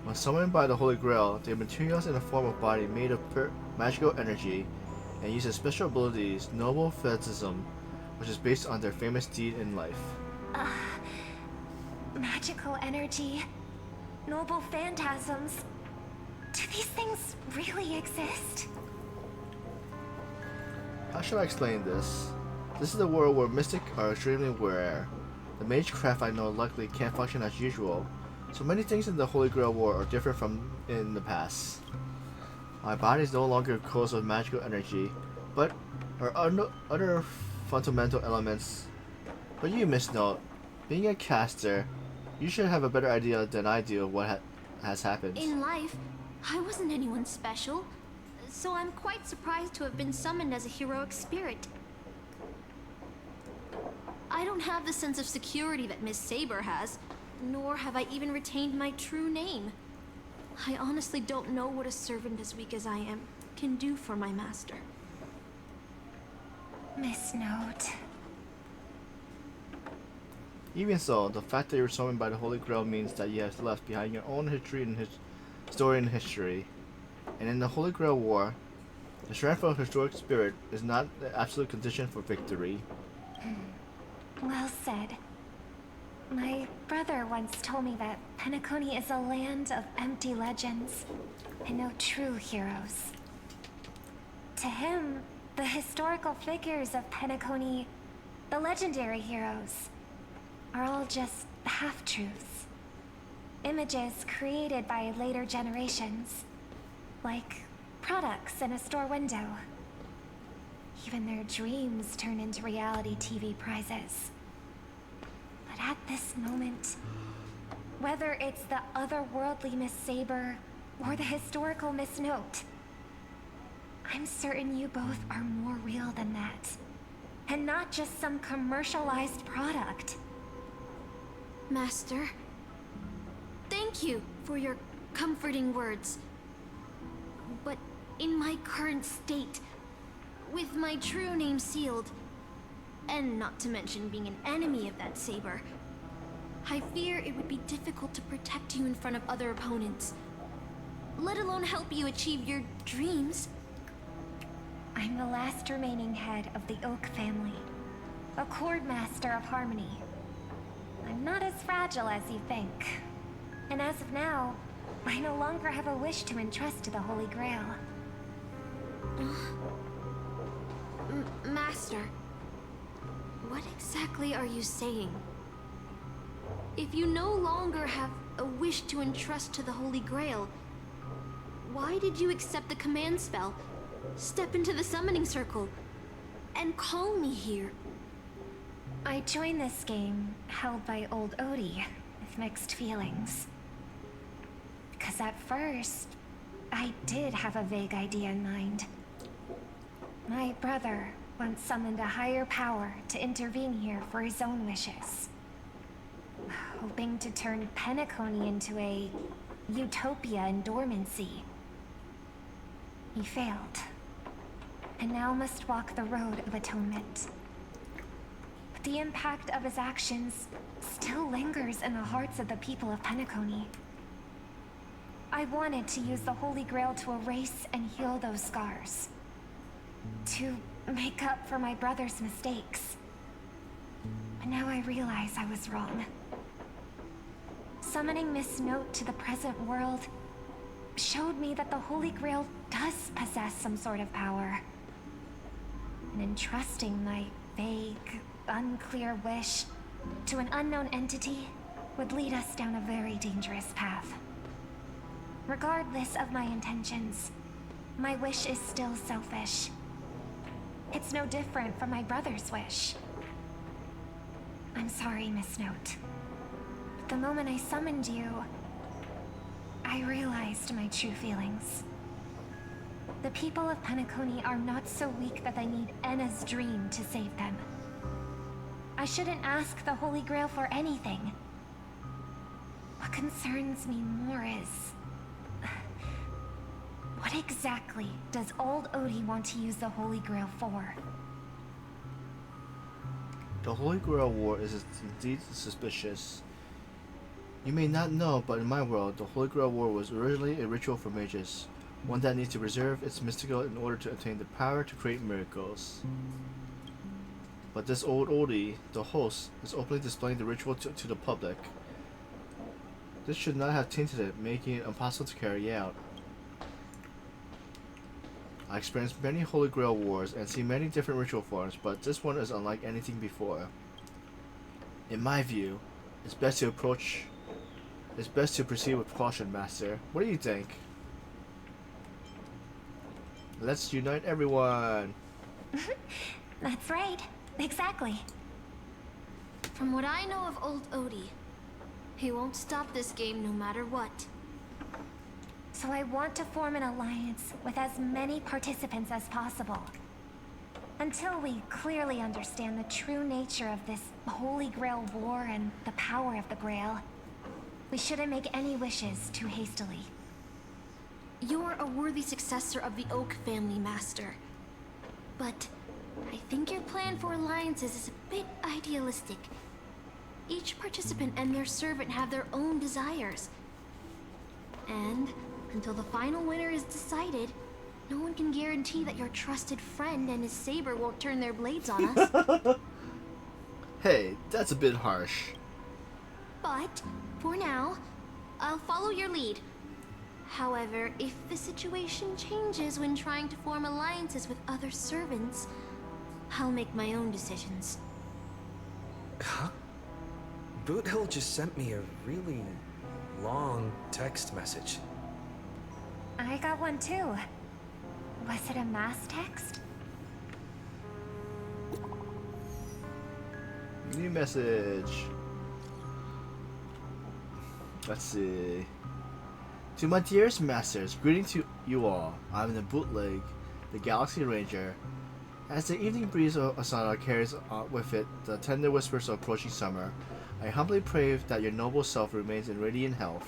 When summoned by the Holy Grail, they materialize in a form of body made of magical energy and uses special abilities, noble fetishism, which is based on their famous deed in life. Magical energy, noble phantasms. Do these things really exist? How should I explain this? This is a world where mystics are extremely rare. The magecraft I know luckily can't function as usual, so many things in the Holy Grail War are different from in the past. My body is no longer composed of magical energy, but are other fundamental elements. But you misnote, being a caster, you should have a better idea than I do of what has happened. In life, I wasn't anyone special, so I'm quite surprised to have been summoned as a heroic spirit. I don't have the sense of security that Miss Saber has, nor have I even retained my true name. I honestly don't know what a servant as weak as I am can do for my master. Miss Note. Even so, the fact that you're summoned by the Holy Grail means that you have left behind your own history and story and history. And in the Holy Grail War, the strength of a historic spirit is not the absolute condition for victory. Well said. My brother once told me that Penacony is a land of empty legends and no true heroes. To him, the historical figures of Penacony, the legendary heroes, are all just half-truths. Images created by later generations, like products in a store window. Even their dreams turn into reality TV prizes. But at this moment, whether it's the otherworldly Miss Saber or the historical Miss Note, I'm certain you both are more real than that. And not just some commercialized product. Master, thank you for your comforting words. But in my current state, with my true name sealed, and not to mention being an enemy of that saber, I fear it would be difficult to protect you in front of other opponents, let alone help you achieve your dreams. I'm the last remaining head of the Oak family, a Chord Master of Harmony. I'm not as fragile as you think. And as of now, I no longer have a wish to entrust to the Holy Grail. Master, what exactly are you saying? If you no longer have a wish to entrust to the Holy Grail, why did you accept the command spell, step into the summoning circle, and call me here? I joined this game held by old Odie with mixed feelings. Because at first, I did have a vague idea in mind. My brother once summoned a higher power to intervene here for his own wishes, hoping to turn Penacony into a utopia in dormancy. He failed, and now must walk the road of atonement. But the impact of his actions still lingers in the hearts of the people of Penacony. I wanted to use the Holy Grail to erase and heal those scars, to make up for my brother's mistakes. But now I realize I was wrong. Summoning Miss Note to the present world showed me that the Holy Grail does possess some sort of power. And entrusting my vague, unclear wish to an unknown entity would lead us down a very dangerous path. Regardless of my intentions, my wish is still selfish. It's no different from my brother's wish. I'm sorry, Miss Note. But the moment I summoned you, I realized my true feelings. The people of Penacony are not so weak that they need Enna's dream to save them. I shouldn't ask the Holy Grail for anything. What concerns me more is... what exactly does old Odie want to use the Holy Grail for? The Holy Grail War is indeed suspicious. You may not know, but in my world, the Holy Grail War was originally a ritual for mages, one that needs to preserve its mystical in order to attain the power to create miracles. But this old Odie, the host, is openly displaying the ritual to the public. This should not have tainted it, making it impossible to carry out. I experienced many Holy Grail wars and seen many different ritual forms, but this one is unlike anything before. In my view, it's best to proceed with caution, Master. What do you think? Let's unite everyone! That's right. Exactly. From what I know of old Odie, he won't stop this game no matter what. So I want to form an alliance with as many participants as possible. Until we clearly understand the true nature of this Holy Grail War and the power of the Grail, we shouldn't make any wishes too hastily. You're a worthy successor of the Oak family, Master. But I think your plan for alliances is a bit idealistic. Each participant and their servant have their own desires. And until the final winner is decided, no one can guarantee that your trusted friend and his saber won't turn their blades on us. Hey, that's a bit harsh. But, for now, I'll follow your lead. However, if the situation changes when trying to form alliances with other servants, I'll make my own decisions. Huh? Boothill just sent me a really long text message. I got one too. Was it a mass text? New message. Let's see. To my dearest masters, greeting to you all. I'm the bootleg, the Galaxy Ranger. As the evening breeze of Asana carries with it the tender whispers of approaching summer, I humbly pray that your noble self remains in radiant health,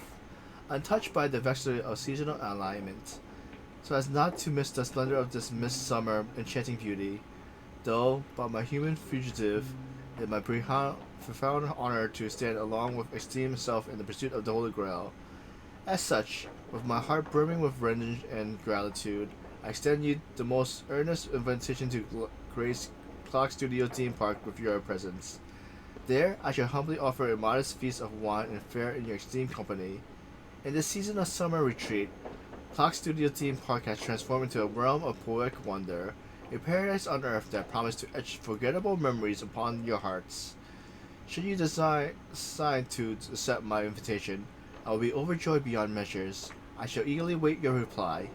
untouched by the vexity of seasonal alignment, so as not to miss the splendor of this midsummer enchanting beauty. Though, but my human fugitive, it is my profound honor to stand along with esteemed self in the pursuit of the Holy Grail. As such, with my heart brimming with revenge and gratitude, I extend you the most earnest invitation to grace Clock Studio Theme Park with your presence. There, I shall humbly offer a modest feast of wine and fare in your esteemed company. In this season of summer retreat, Clock Studio Theme Park has transformed into a realm of poetic wonder, a paradise on earth that promises to etch forgettable memories upon your hearts. Should you decide to accept my invitation, I will be overjoyed beyond measures. I shall eagerly wait your reply.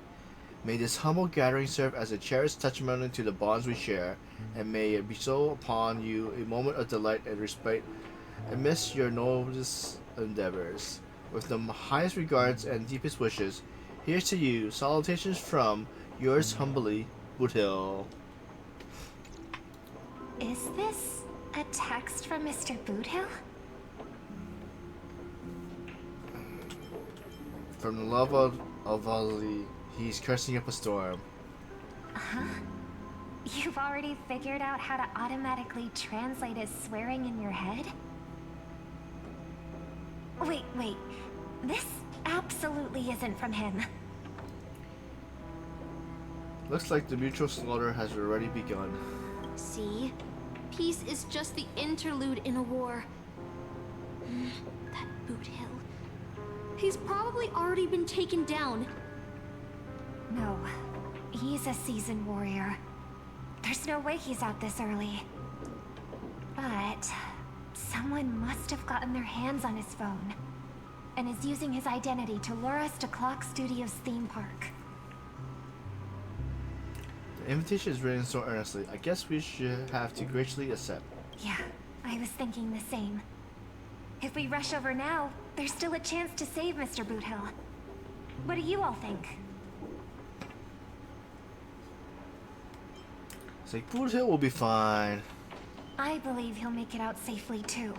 May this humble gathering serve as a cherished testimony to the bonds we share, and may it bestow upon you a moment of delight and respite amidst your noblest endeavors. With the highest regards and deepest wishes, here's to you. Salutations from yours humbly, Boothill. Is this a text from Mr. Boothill? From the love of Vali, he's cursing up a storm. Huh? You've already figured out how to automatically translate his swearing in your head? Wait. This absolutely isn't from him. Looks like the mutual slaughter has already begun. See? Peace is just the interlude in a war. That Boothill. He's probably already been taken down. No, he's a seasoned warrior. There's no way he's out this early. But Someone must have gotten their hands on his phone and is using his identity to lure us to Clock Studios theme park. The invitation is written so earnestly. I guess we should have to graciously accept. Yeah, I was thinking the same. If we rush over now, there's still a chance to save Mr. Boothill. What do you all think? It's like, Boothill will be fine. I believe he'll make it out safely too.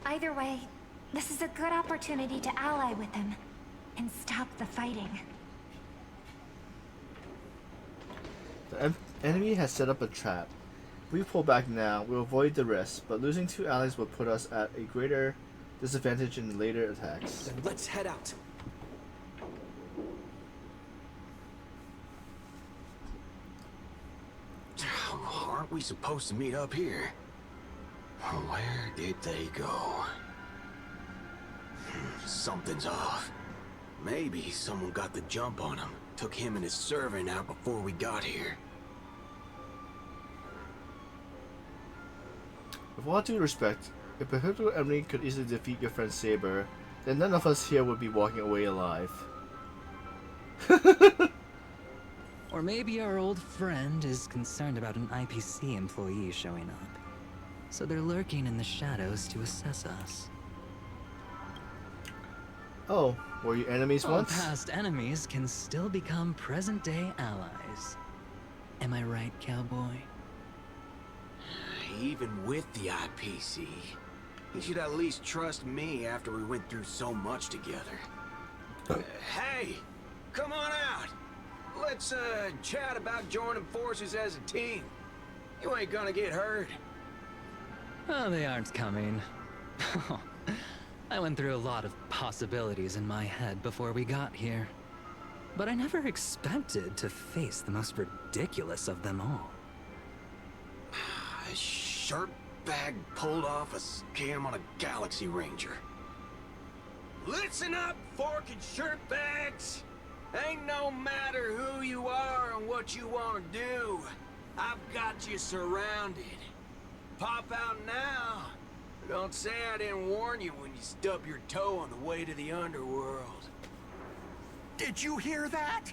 Either way, this is a good opportunity to ally with him and stop the fighting. The enemy has set up a trap. If we pull back now, we'll avoid the risk, but losing 2 allies will put us at a greater disadvantage in later attacks. Then let's head out. Aren't we supposed to meet up here? Where did they go? Something's off. Maybe someone got the jump on him. Took him and his servant out before we got here. With all due respect, if a particular enemy could easily defeat your friend Saber, then none of us here would be walking away alive. Or maybe our old friend is concerned about an IPC employee showing up. So they're lurking in the shadows to assess us. Oh, were you enemies All once? past enemies can still become present-day allies. Am I right, cowboy? Even with the IPC, he should at least trust me after we went through so much together. Hey, come on out. Let's chat about joining forces as a team. You ain't gonna get hurt. Oh, they aren't coming. I went through a lot of possibilities in my head before we got here. But I never expected to face the most ridiculous of them all. A shirtbag pulled off a scam on a Galaxy Ranger. Listen up, fork and shirtbags! Ain't no matter who you are and what you want to do. I've got you surrounded. Pop out now. Don't say I didn't warn you when you stub your toe on the way to the underworld. Did you hear that?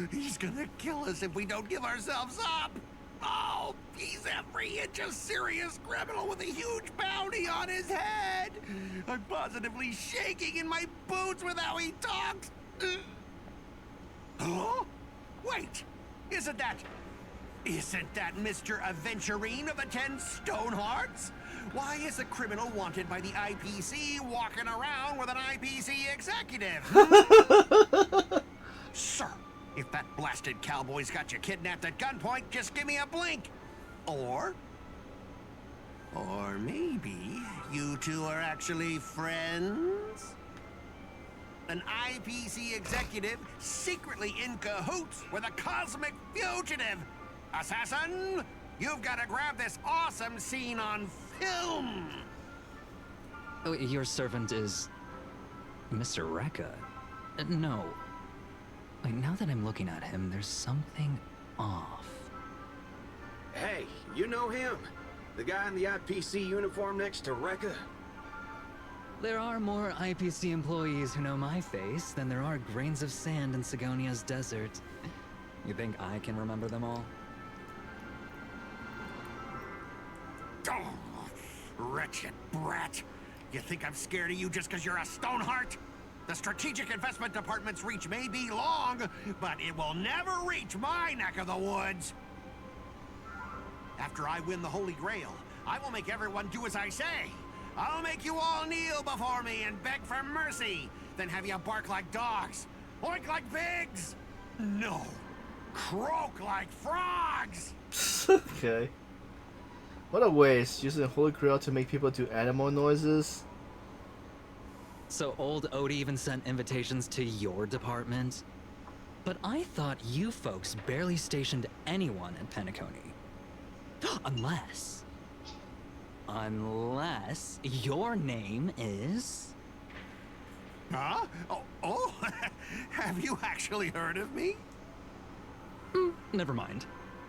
He's gonna kill us if we don't give ourselves up. Oh, he's every inch a serious criminal with a huge bounty on his head. I'm positively shaking in my boots with how he talks. Huh? Wait, isn't that Mr. Aventurine of the 10 Stonehearts? Why is a criminal wanted by the IPC walking around with an IPC executive? Sir, if that blasted cowboy's got you kidnapped at gunpoint, just give me a blink. Or maybe you two are actually friends? An IPC executive secretly in cahoots with a cosmic fugitive. Assassin, you've got to grab this awesome scene on film. Oh, your servant is... Mr. Rekka? No. Wait, now that I'm looking at him, there's something off. Hey, you know him? The guy in the IPC uniform next to Rekka? There are more IPC employees who know my face than there are grains of sand in Sigonia's desert. You think I can remember them all? Oh, wretched brat. You think I'm scared of you just because you're a Stoneheart? The Strategic Investment Department's reach may be long, but it will never reach my neck of the woods. After I win the Holy Grail, I will make everyone do as I say. I'll make you all kneel before me and beg for mercy, then have you bark like dogs, oink like pigs. No, croak like frogs. Okay. What a waste, using Holy Grail to make people do animal noises. So old Odie even sent invitations to your department? But I thought you folks barely stationed anyone at Penacony. Unless your name is... Huh? Oh, have you actually heard of me? Never mind.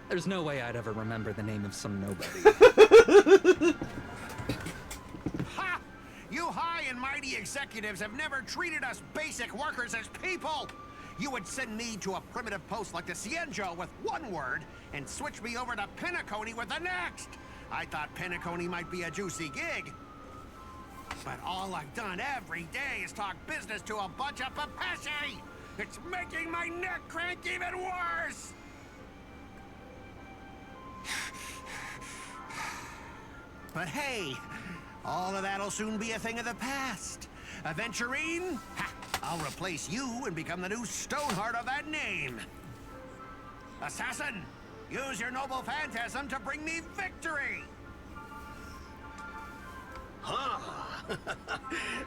There's no way I'd ever remember the name of some nobody. and mighty executives have never treated us basic workers as people. You would send me to a primitive post like the Cienjo with one word and switch me over to Penacony with the next. I thought Penacony might be a juicy gig. But all I've done every day is talk business to a bunch of papashi. It's making my neck crank even worse. But hey, all of that'll soon be a thing of the past. Aventurine, I'll replace you and become the new Stoneheart of that name. Assassin, use your noble phantasm to bring me victory. Huh?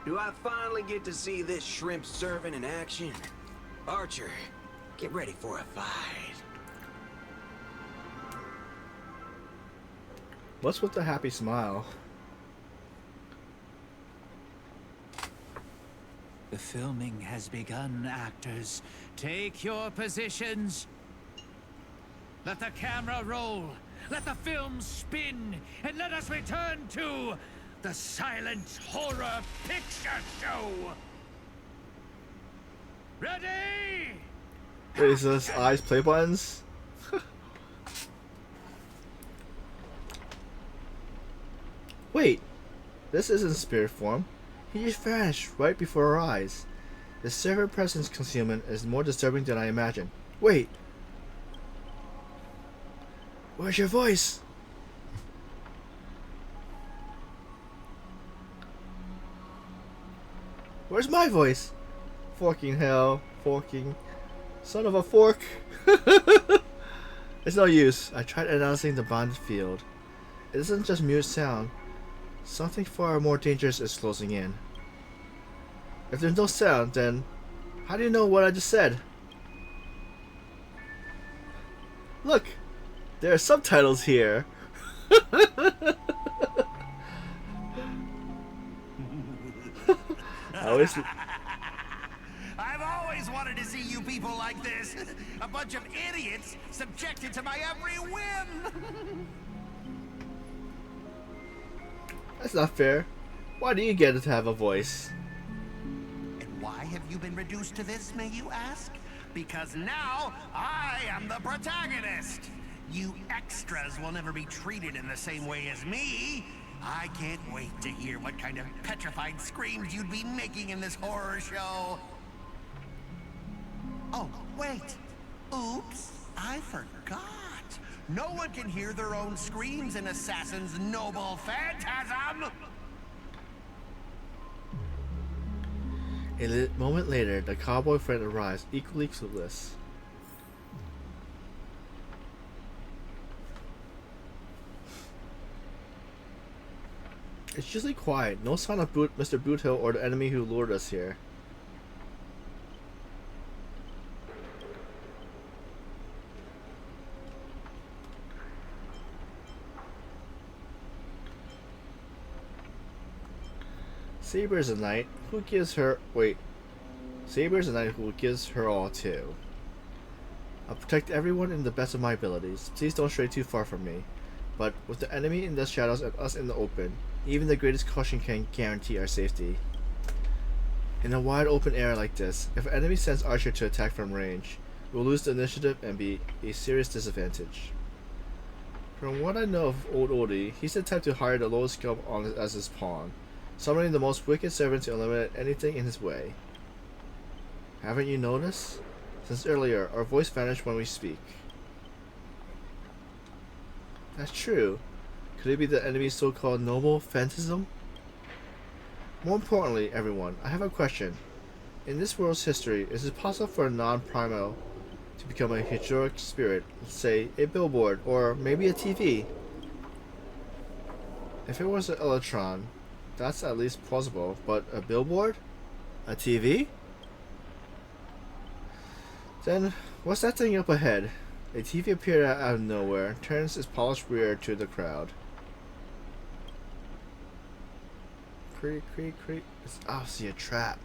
Do I finally get to see this shrimp servant in action? Archer, get ready for a fight. What's with the happy smile? The filming has begun, actors. Take your positions. Let the camera roll. Let the film spin. And let us return to the silent horror picture show. Ready? Wait, is this eyes play buttons? Wait, this isn't spirit form. He just vanished right before our eyes. The server presence concealment is more disturbing than I imagined. Wait! Where's your voice? Where's my voice? Forking hell. Forking. Son of a fork. It's no use. I tried announcing the bond field. It isn't just mute sound. Something far more dangerous is closing in. If there's no sound, then how do you know what I just said? Look! There are subtitles here! I've always wanted to see you people like this. A bunch of idiots subjected to my every whim. That's not fair. Why do you get to have a voice? And why have you been reduced to this, may you ask? Because now I am the protagonist. You extras will never be treated in the same way as me. I can't wait to hear what kind of petrified screams you'd be making in this horror show. Oh, wait. Oops, I forgot. No one can hear their own screams in Assassin's noble phantasm! A moment later, the cowboy friend arrives, equally clueless. It's usually quiet, no sign of Mr. Boothill or the enemy who lured us here. Saber's a knight who gives her Saber's a knight who gives her all too. I'll protect everyone in the best of my abilities. Please don't stray too far from me. But with the enemy in the shadows and us in the open, even the greatest caution can guarantee our safety. In a wide open area like this, if an enemy sends Archer to attack from range, we'll lose the initiative and be a serious disadvantage. From what I know of Old Odie, he's the type to hire the lowest scum as his pawn, summoning the most wicked servant to eliminate anything in his way. Haven't you noticed? Since earlier, our voice vanished when we speak. That's true. Could it be the enemy's so-called noble phantasm? More importantly, everyone, I have a question. In this world's history, is it possible for a non-primal to become a heroic spirit, say a billboard, or maybe a TV? If it was an Electron, that's at least plausible, but a billboard? A TV? Then, what's that thing up ahead? A TV appeared out of nowhere, turns its polished rear to the crowd. Creak, creak, creak. It's obviously a trap.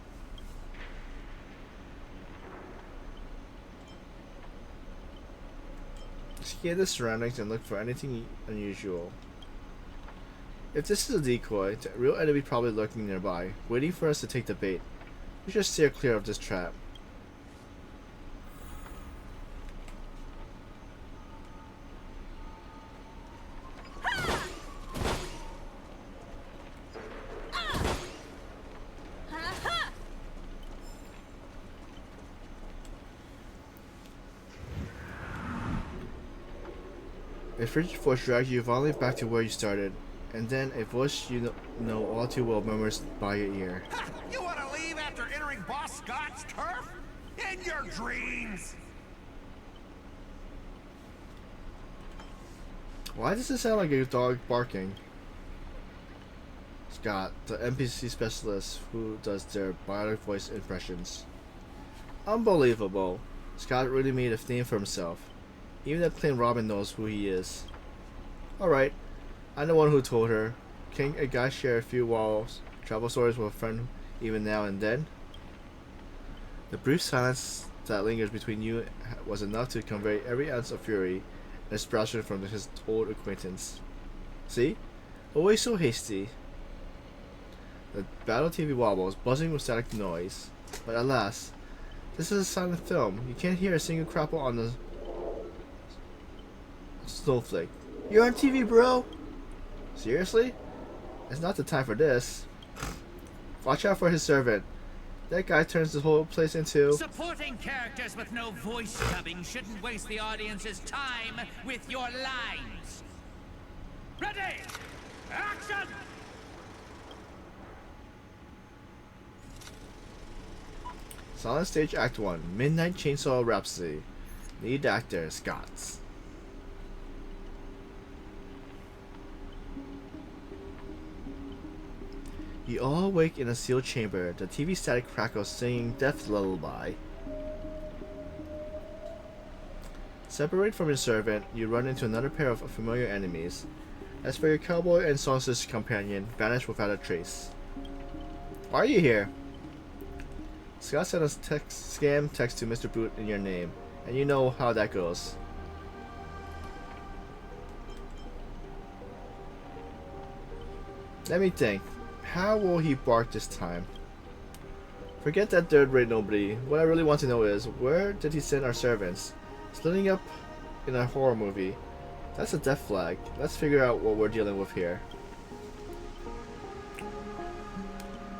Scan the surroundings and look for anything unusual. If this is a decoy, the real enemy probably lurking nearby, waiting for us to take the bait. We should steer clear of this trap. A frigid force drags you violently back to where you started, and then a voice you know all too well murmurs by your ear. You want to leave after entering Boss Scott's turf? In your dreams! Why does it sound like a dog barking? Scott, the NPC specialist who does their biotic voice impressions. Unbelievable. Scott really made a name for himself. Even the plain Robin knows who he is. Alright, I'm the one who told her. Can a guy share a few walls, travel stories with a friend even now and then? The brief silence that lingers between you was enough to convey every ounce of fury and expression from his old acquaintance. See? Always so hasty. The battle TV wobbles, buzzing with static noise. But alas, this is a silent film. You can't hear a single crapple on the snowflake. You're on TV, bro? Seriously? It's not the time for this. Watch out for his servant. That guy turns the whole place into... Supporting characters with no voice dubbing shouldn't waste the audience's time with your lines. Ready! Action! Silent Stage Act 1. Midnight Chainsaw Rhapsody. Lead actor, Scott. You all awake in a sealed chamber, the TV static crackles singing Death Lullaby. Separate from your servant, you run into another pair of familiar enemies. As for your cowboy and songstress companion, vanish without a trace. Why are you here? Scott sent a scam text to Mr. Boot in your name, and you know how that goes. Let me think. How will he bark this time? Forget that third-rate nobody. What I really want to know is, where did he send our servants? Splitting up in a horror movie. That's a death flag. Let's figure out what we're dealing with here.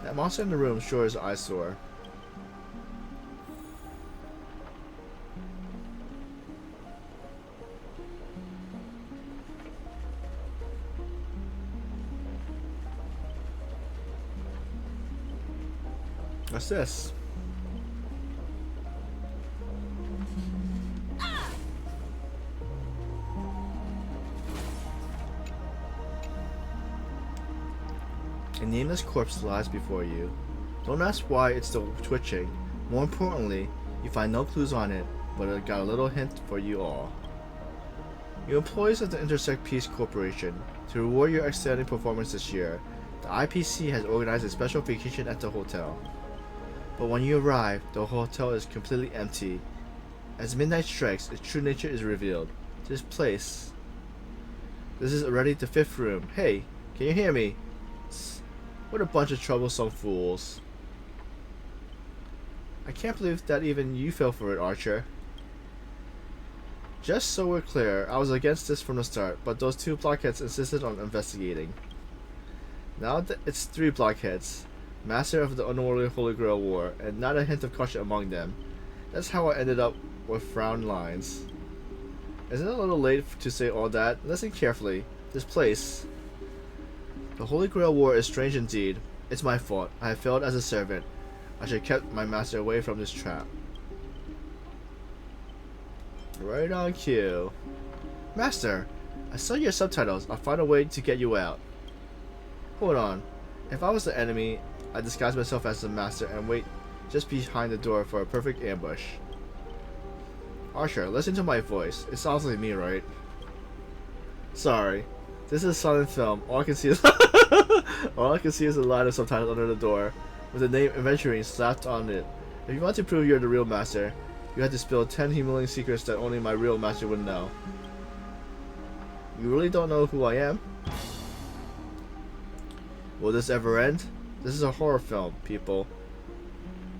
That monster in the room sure is eyesore. What's this? A nameless corpse lies before you. Don't ask why it's still twitching. More importantly, you find no clues on it, but it got a little hint for you all. You're employees of the Intersect Peace Corporation. To reward your outstanding performance this year, the IPC has organized a special vacation at the hotel. But when you arrive, the hotel is completely empty. As midnight strikes, its true nature is revealed. This is already the 5th room. Hey, can you hear me? What a bunch of troublesome fools. I can't believe that even you fell for it, Archer. Just so we're clear, I was against this from the start, but those 2 blockheads insisted on investigating. Now it's 3 blockheads. Master of the unworldly Holy Grail War, and not a hint of caution among them. That's how I ended up with frown lines. Isn't it a little late to say all that? Listen carefully. This place. The Holy Grail War is strange indeed. It's my fault. I have failed as a servant. I should have kept my master away from this trap. Right on cue. Master, I saw your subtitles. I'll find a way to get you out. Hold on. If I was the enemy, I disguise myself as the master and wait just behind the door for a perfect ambush. Archer, listen to my voice. It's obviously me, right? Sorry. This is a silent film. All I can see is a line of subtitles under the door, with the name Adventuring slapped on it. If you want to prove you're the real master, you have to spill 10 humiliating secrets that only my real master would know. You really don't know who I am? Will this ever end? This is a horror film, people.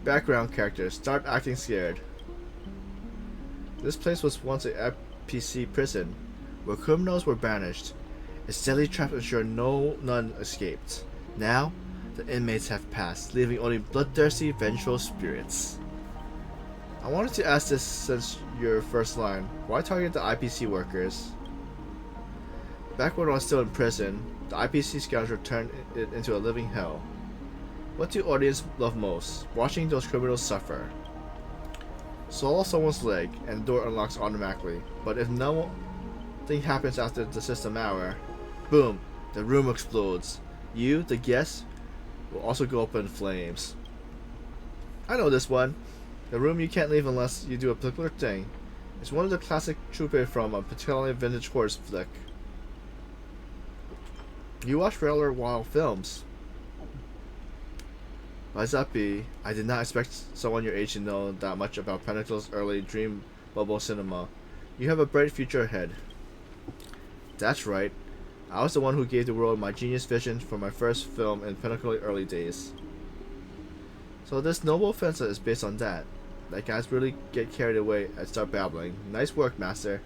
Background characters, start acting scared. This place was once a FPC prison, where criminals were banished. Its deadly traps ensured none escaped. Now, the inmates have passed, leaving only bloodthirsty, vengeful spirits. I wanted to ask this since your first line. Why target the IPC workers? Back when I was still in prison, the IPC scoundrel turned it into a living hell. What do audience love most? Watching those criminals suffer. Swallow someone's leg and the door unlocks automatically, but if nothing happens after the system hour, boom, the room explodes. You, the guest, will also go up in flames. I know this one. The room you can't leave unless you do a particular thing. It's one of the classic tropes from a particularly vintage horror flick. You watch Railroad Wild films. Why's that be? I did not expect someone your age to know that much about Pinnacle's early dream bubble cinema. You have a bright future ahead. That's right. I was the one who gave the world my genius vision for my first film in Pinnacle's early days. So this noble offensive is based on that. That guys really get carried away and start babbling. Nice work, Master.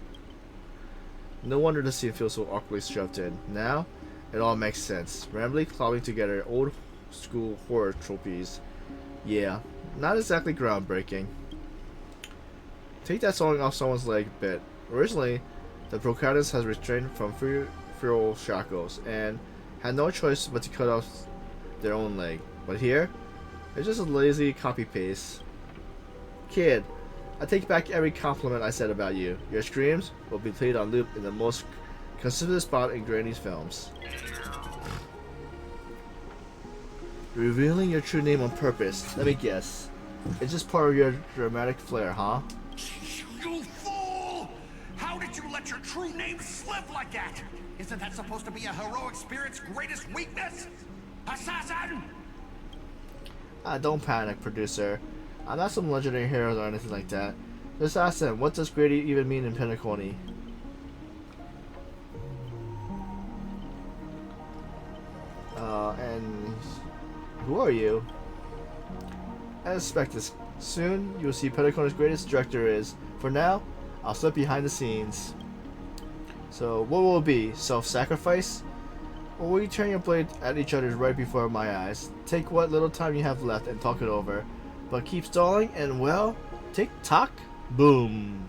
No wonder the scene feels so awkwardly shoved in. Now, it all makes sense. Randomly clobbing together old school horror tropes. Yeah, not exactly groundbreaking. Take that sawing off someone's leg bit. Originally, the protagonist has restrained from feral shackles and had no choice but to cut off their own leg. But here, it's just a lazy copy paste. Kid, I take back every compliment I said about you. Your screams will be played on loop in the most consistent spot in Granny's films. Revealing your true name on purpose. Let me guess. It's just part of your dramatic flair, huh? You fool! How did you let your true name slip like that? Isn't that supposed to be a heroic spirit's greatest weakness? Assassin! Don't panic, producer. I'm not some legendary hero or anything like that. Just ask them, what does Grady even mean in Penacony? And who are you? I expect this. Soon, you will see Penacony's greatest director is. For now, I'll slip behind the scenes. So, what will it be? Self-sacrifice? Or will you turn your blade at each other right before my eyes? Take what little time you have left and talk it over. But keep stalling and, well, tick-tock, boom.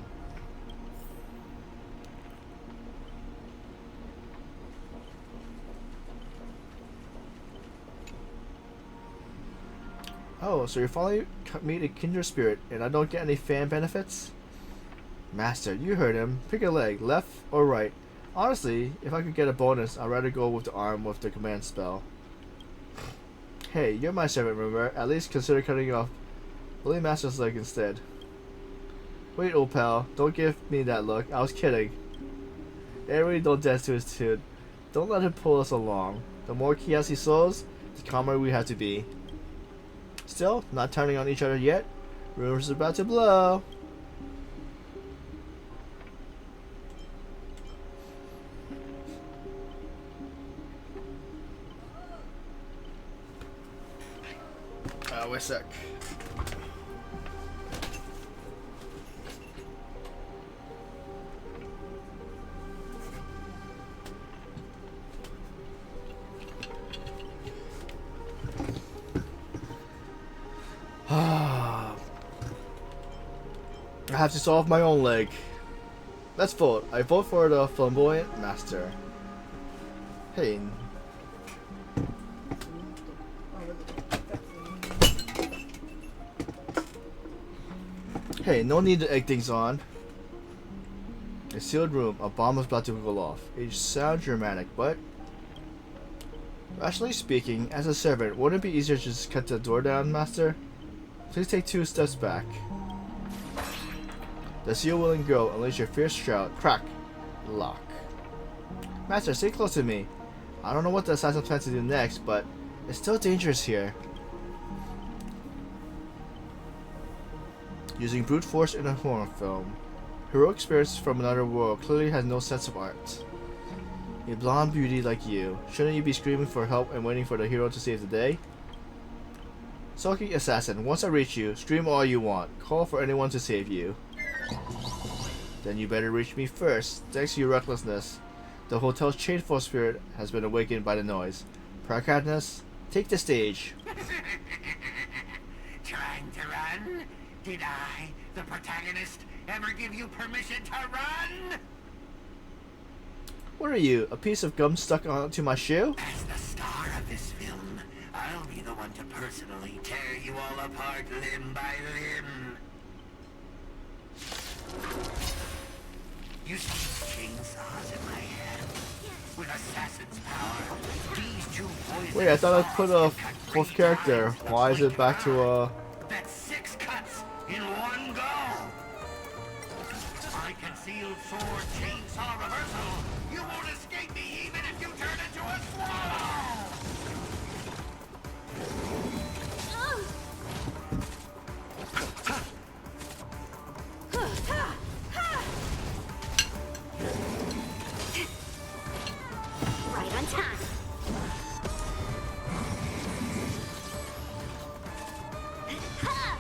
Oh, so you're finally meet a kindred spirit, and I don't get any fan benefits? Master, you heard him. Pick a leg, left or right. Honestly, if I could get a bonus, I'd rather go with the arm with the command spell. Hey, you're my servant, remember? At least consider cutting off Willie Master's leg instead. Wait, old pal, don't give me that look. I was kidding. Everybody don't dance to his tune. Don't let him pull us along. The more chaos he sows, the calmer we have to be. Still, not turning on each other yet. Rumors about to blow. Wait a sec. I have to solve my own leg. Let's vote. I vote for the flamboyant master. Hey. Hey, no need to egg things on. A sealed room. A bomb is about to go off. It sounds dramatic, but rationally speaking, as a servant, wouldn't it be easier to just cut the door down, master? Please take 2 steps back. The seal will go unleash your fierce shroud. Crack. Lock. Master, stay close to me. I don't know what the assassin plans to do next, but it's still dangerous here. Using brute force in a horror film. Heroic spirits from another world clearly has no sense of art. A blonde beauty like you. Shouldn't you be screaming for help and waiting for the hero to save the day? Sulky assassin, once I reach you, scream all you want. Call for anyone to save you. Then you better reach me first. Thanks to your recklessness, the hotel's changeful spirit has been awakened by the noise. Prakash, take the stage. Trying to run? Did I, the protagonist, ever give you permission to run? What are you, a piece of gum stuck onto my shoe? As the star of this film, I'll be the one to personally tear you all apart limb by limb. You see chainsaws in my hand? With assassin's power, these two poison Wait, I thought I put a fourth character. Why is it back to That's 6 cuts in one go. My concealed sword chainsaw reversal. You won't escape me even if you turn into a swallow. Right on time. Ha!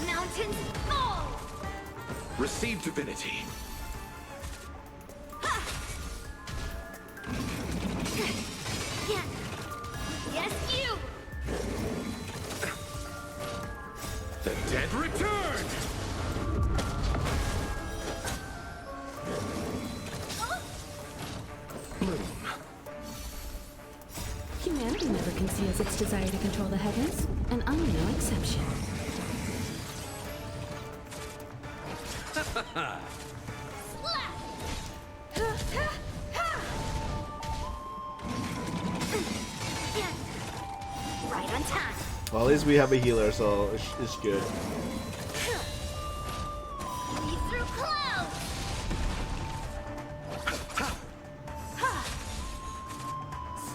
Mountains fall! Receive divinity. Yeah. Yes, you! The dead return! Bloom. Humanity never conceals its desire to control the heavens, and I'm no exception. Right on time. Well, at least we have a healer, so it's good. Lead through clouds!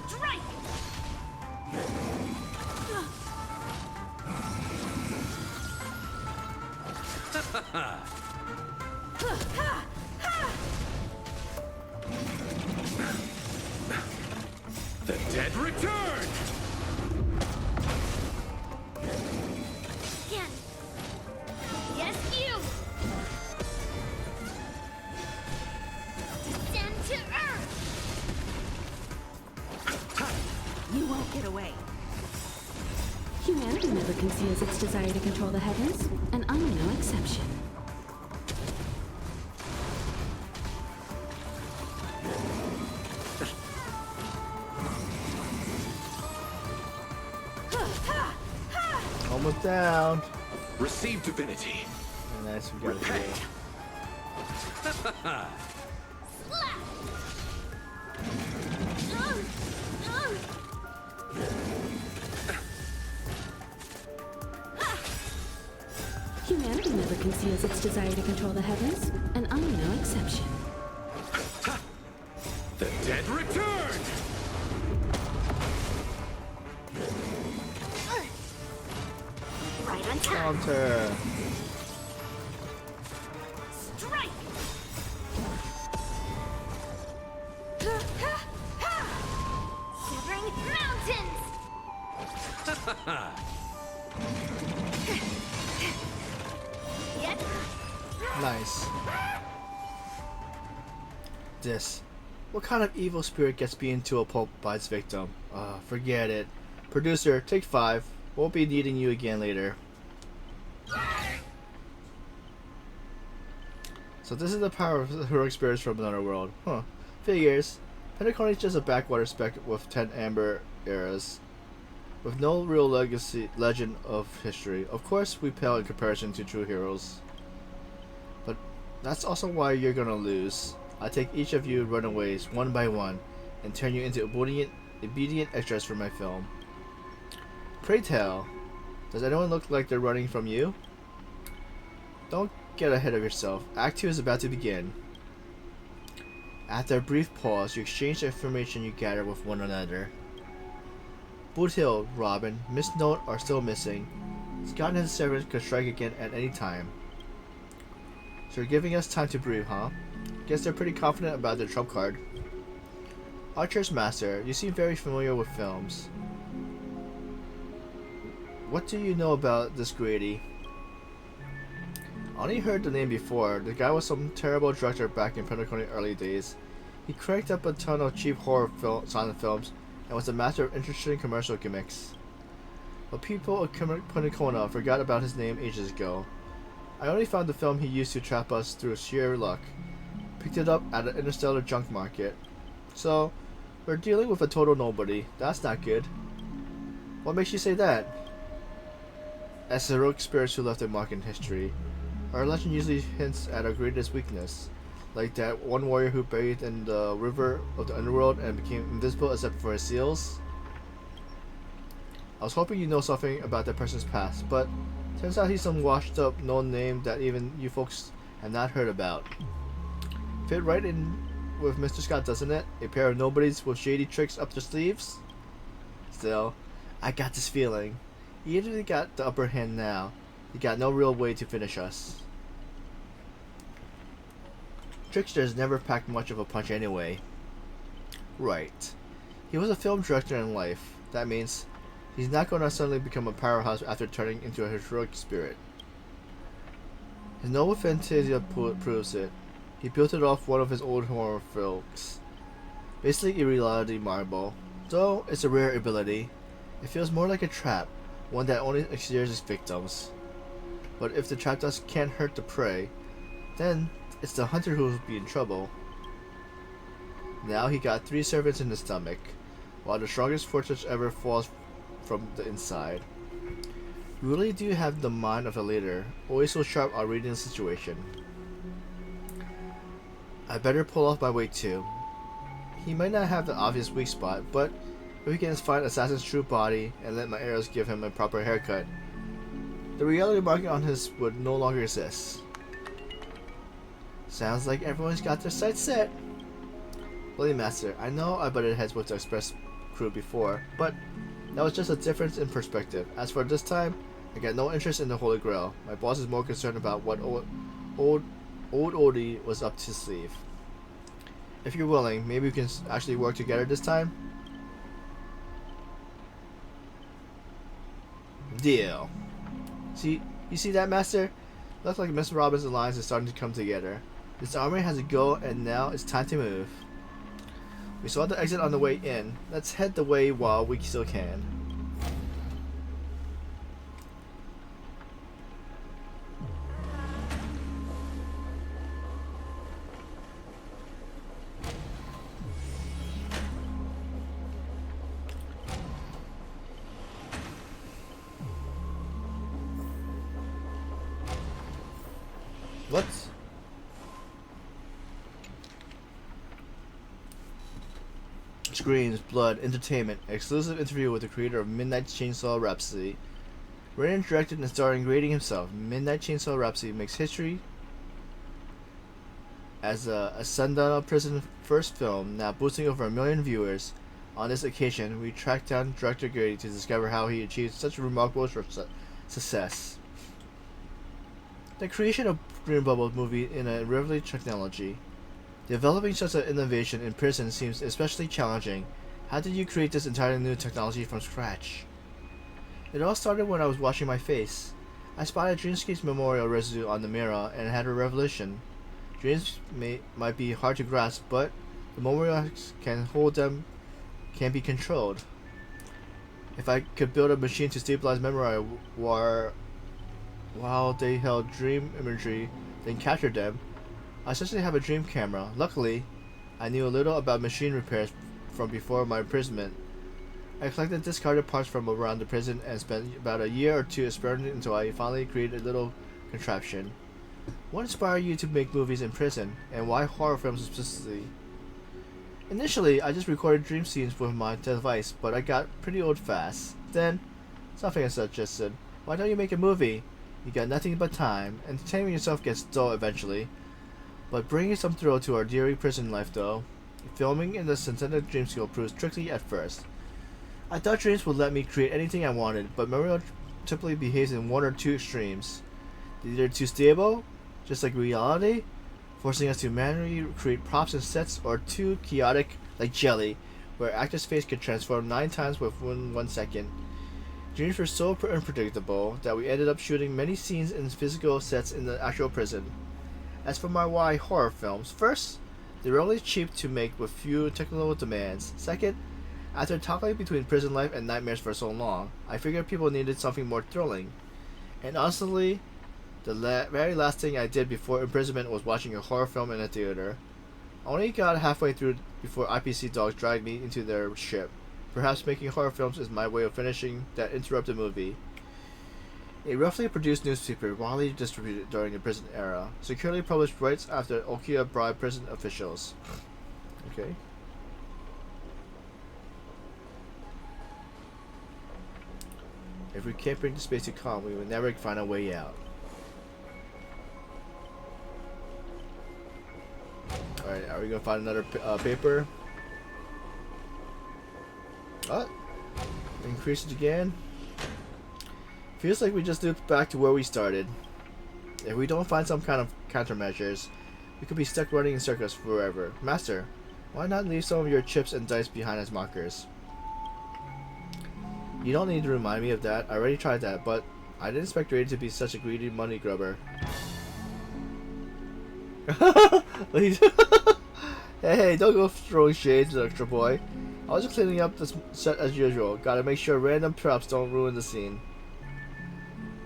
Strike! The dead return! Again. Yes, you! Descend to earth! You won't get away. Humanity never conceals its desire to control the heavens, and I'm no exception. Almost down. Receive divinity. And nice, we got a heal. Humanity never conceals its desire to control the heavens, and I'm no exception. The dead return! Right on time. Counter. Strike! Severing mountains! Yep. Nice. This. What kind of evil spirit gets beaten to a pulp by its victim? Forget it. Producer, take 5. Won't be needing you again later. So this is the power of the heroic spirits from another world. Huh. Figures. Pentacon is just a backwater speck with 10 amber eras. With no real legend of history. Of course, we pale in comparison to true heroes. But that's also why you're gonna lose. I take each of you runaways one by one and turn you into obedient extras for my film. Pray tell, does anyone look like they're running from you? Don't get ahead of yourself. Act 2 is about to begin. After a brief pause, you exchange the information you gather with one another. Boot Hill, Robin, Miss Note are still missing. Scott and his servants could strike again at any time. So you're giving us time to breathe, huh? Guess they're pretty confident about their trump card. Archer's Master, you seem very familiar with films. What do you know about this Grady? I only heard the name before. The guy was some terrible director back in Pentaconi early days. He cranked up a ton of cheap horror silent films and was a master of interesting commercial gimmicks. But people of Pentacona forgot about his name ages ago. I only found the film he used to trap us through sheer luck. Picked it up at an interstellar junk market. So, we're dealing with a total nobody. That's not good. What makes you say that? As heroic spirits who left a mark in history, our legend usually hints at our greatest weakness, like that one warrior who bathed in the river of the underworld and became invisible except for his seals. I was hoping you know something about that person's past, but turns out he's some washed up no-name that even you folks have not heard about. Fit right in with Mr. Scott, doesn't it? A pair of nobodies with shady tricks up their sleeves? Still, I got this feeling. Even if he got the upper hand now, he got no real way to finish us. Tricksters never packed much of a punch anyway. Right. He was a film director in life. That means he's not going to suddenly become a powerhouse after turning into a heroic spirit. His noble fantasia proves it. He built it off one of his old horror films. Basically a reality marble. Though it's a rare ability, it feels more like a trap, one that only ensnares its victims. But if the trap dust can't hurt the prey, then it's the hunter who will be in trouble. Now he got 3 servants in his stomach, while the strongest fortress ever falls from the inside. You really do have the mind of a leader, always so sharp on reading the situation. I better pull off my weight too. He might not have the obvious weak spot, but if he can find Assassin's true body and let my arrows give him a proper haircut, the reality marking on his would no longer exist. Sounds like everyone's got their sights set. Bloody Master, I know I butted heads with the Express crew before, but that was just a difference in perspective. As for this time, I got no interest in the Holy Grail. My boss is more concerned about what old Odie was up his sleeve. If you're willing, maybe we can actually work together this time? Deal. You see that, Master? Looks like Mr. Robbins' alliance is starting to come together. This army has to go, and now it's time to move. We saw the exit on the way in. Let's head the way while we still can. What? Screams, blood, entertainment. Exclusive interview with the creator of Midnight Chainsaw Rhapsody. Written, directed, and starring Grady himself, Midnight Chainsaw Rhapsody makes history as a Sundance Prison first film, now boosting over 1 million viewers. On this occasion, we tracked down director Grady to discover how he achieved such a remarkable success. The creation of Green Bubble movie in a revolutionary technology. Developing such an innovation in prison seems especially challenging. How did you create this entirely new technology from scratch? It all started when I was washing my face. I spotted Dreamscape's memorial residue on the mirror and had a revelation. Dreams might be hard to grasp, but the memorials can be controlled. If I could build a machine to stabilize memory while they held dream imagery, then captured them, I essentially have a dream camera. Luckily, I knew a little about machine repairs from before my imprisonment. I collected discarded parts from around the prison and spent about a year or 2 experimenting until I finally created a little contraption. What inspired you to make movies in prison, and why horror films specifically? Initially, I just recorded dream scenes with my device, but I got pretty old fast. Then, something suggested, why don't you make a movie? You got nothing but time. Entertaining yourself gets dull eventually. But bringing some thrill to our dreary prison life though. Filming in the synthetic dream school proved tricky at first. I thought dreams would let me create anything I wanted, but Mario typically behaves in 1 or 2 extremes. Either too stable, just like reality, forcing us to manually create props and sets, or too chaotic, like jelly, where actor's face could transform 9 times within 1 second. Dreams were so unpredictable that we ended up shooting many scenes in physical sets in the actual prison. As for my why horror films, first, they were only cheap to make with few technical demands. Second, after toggling between prison life and nightmares for so long, I figured people needed something more thrilling. And honestly, the very last thing I did before imprisonment was watching a horror film in a theater. I only got halfway through before IPC dogs dragged me into their ship. Perhaps making horror films is my way of finishing that interrupted movie. A roughly produced newspaper widely distributed during the prison era, securely published right after Okia bribed prison officials. Okay. If we can't bring the space to calm, we will never find a way out. Alright, are we gonna find another paper? What? Increase it again? Feels like we just looped back to where we started. If we don't find some kind of countermeasures, we could be stuck running in circles forever. Master, why not leave some of your chips and dice behind as markers? You don't need to remind me of that. I already tried that, but I didn't expect Ray to be such a greedy money grubber. Hey, don't go throwing shades, extra boy. I was just cleaning up the set as usual. Gotta make sure random traps don't ruin the scene.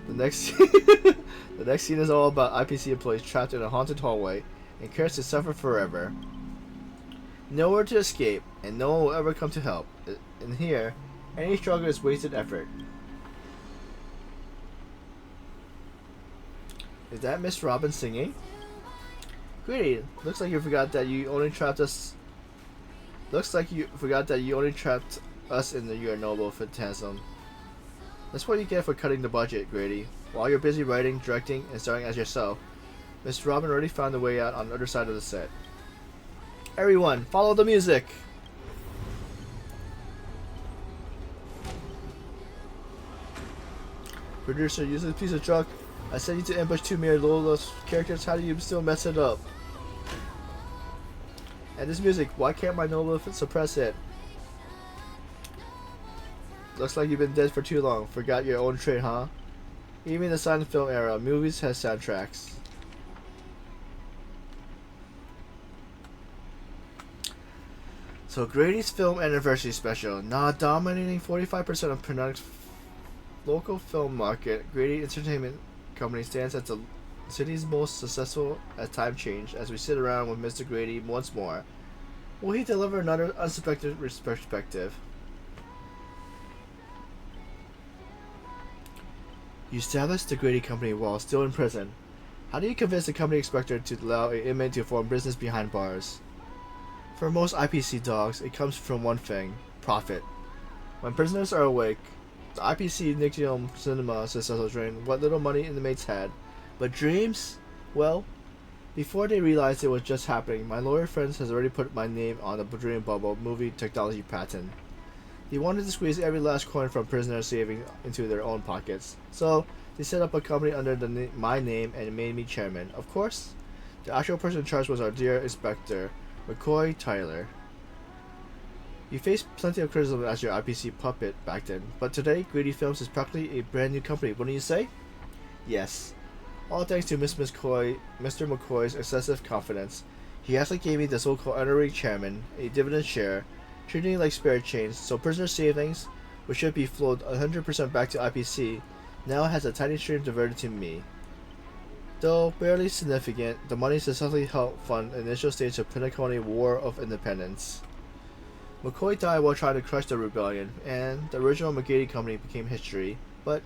The next scene is all about IPC employees trapped in a haunted hallway and cursed to suffer forever. Nowhere to escape, and no one will ever come to help. In here, any struggle is wasted effort. Is that Miss Robin singing? Greedy, looks like you forgot that you only trapped us. Looks like you forgot that you only trapped us in your noble phantasm. That's what you get for cutting the budget, Grady. While you're busy writing, directing, and starring as yourself, Miss Robin already found a way out on the other side of the set. Everyone, follow the music! Producer, use this piece of truck. I sent you to ambush 2 mere Lola's characters. How do you still mess it up? And this music, why can't my noble suppress it? Looks like you've been dead for too long. Forgot your own trade, huh? Even in the silent film era, movies have soundtracks. So Grady's film anniversary special, now dominating 45% of pronounced local film market. Grady Entertainment Company stands as the city's most successful at time change. As we sit around with Mr. Grady once more, will he deliver another unsuspected perspective? You established the Grady Company while still in prison. How do you convince the company inspector to allow an inmate to form business behind bars? For most IPC dogs, it comes from one thing: profit. When prisoners are awake, the IPC Nickelodeon Cinema successful drain what little money inmates had. But dreams? Well, before they realized it was just happening, my lawyer friends has already put my name on the Dream Bubble movie technology patent. They wanted to squeeze every last coin from prisoners' savings into their own pockets, so they set up a company under my name and made me chairman. Of course, the actual person in charge was our dear inspector, McCoy Tyler. You faced plenty of criticism as your IPC puppet back then, but today, Greedy Films is practically a brand new company, wouldn't you say? Yes. All thanks to Mr. McCoy's excessive confidence. He actually gave me the so-called honorary chairman, a dividend share, treating it like spare change, so prisoner savings, which should be flowed 100% back to IPC, now has a tiny stream diverted to me. Though barely significant, the money successfully helped fund the initial stage of Penacony War of Independence. McCoy died while trying to crush the rebellion, and the original McGrady Company became history, but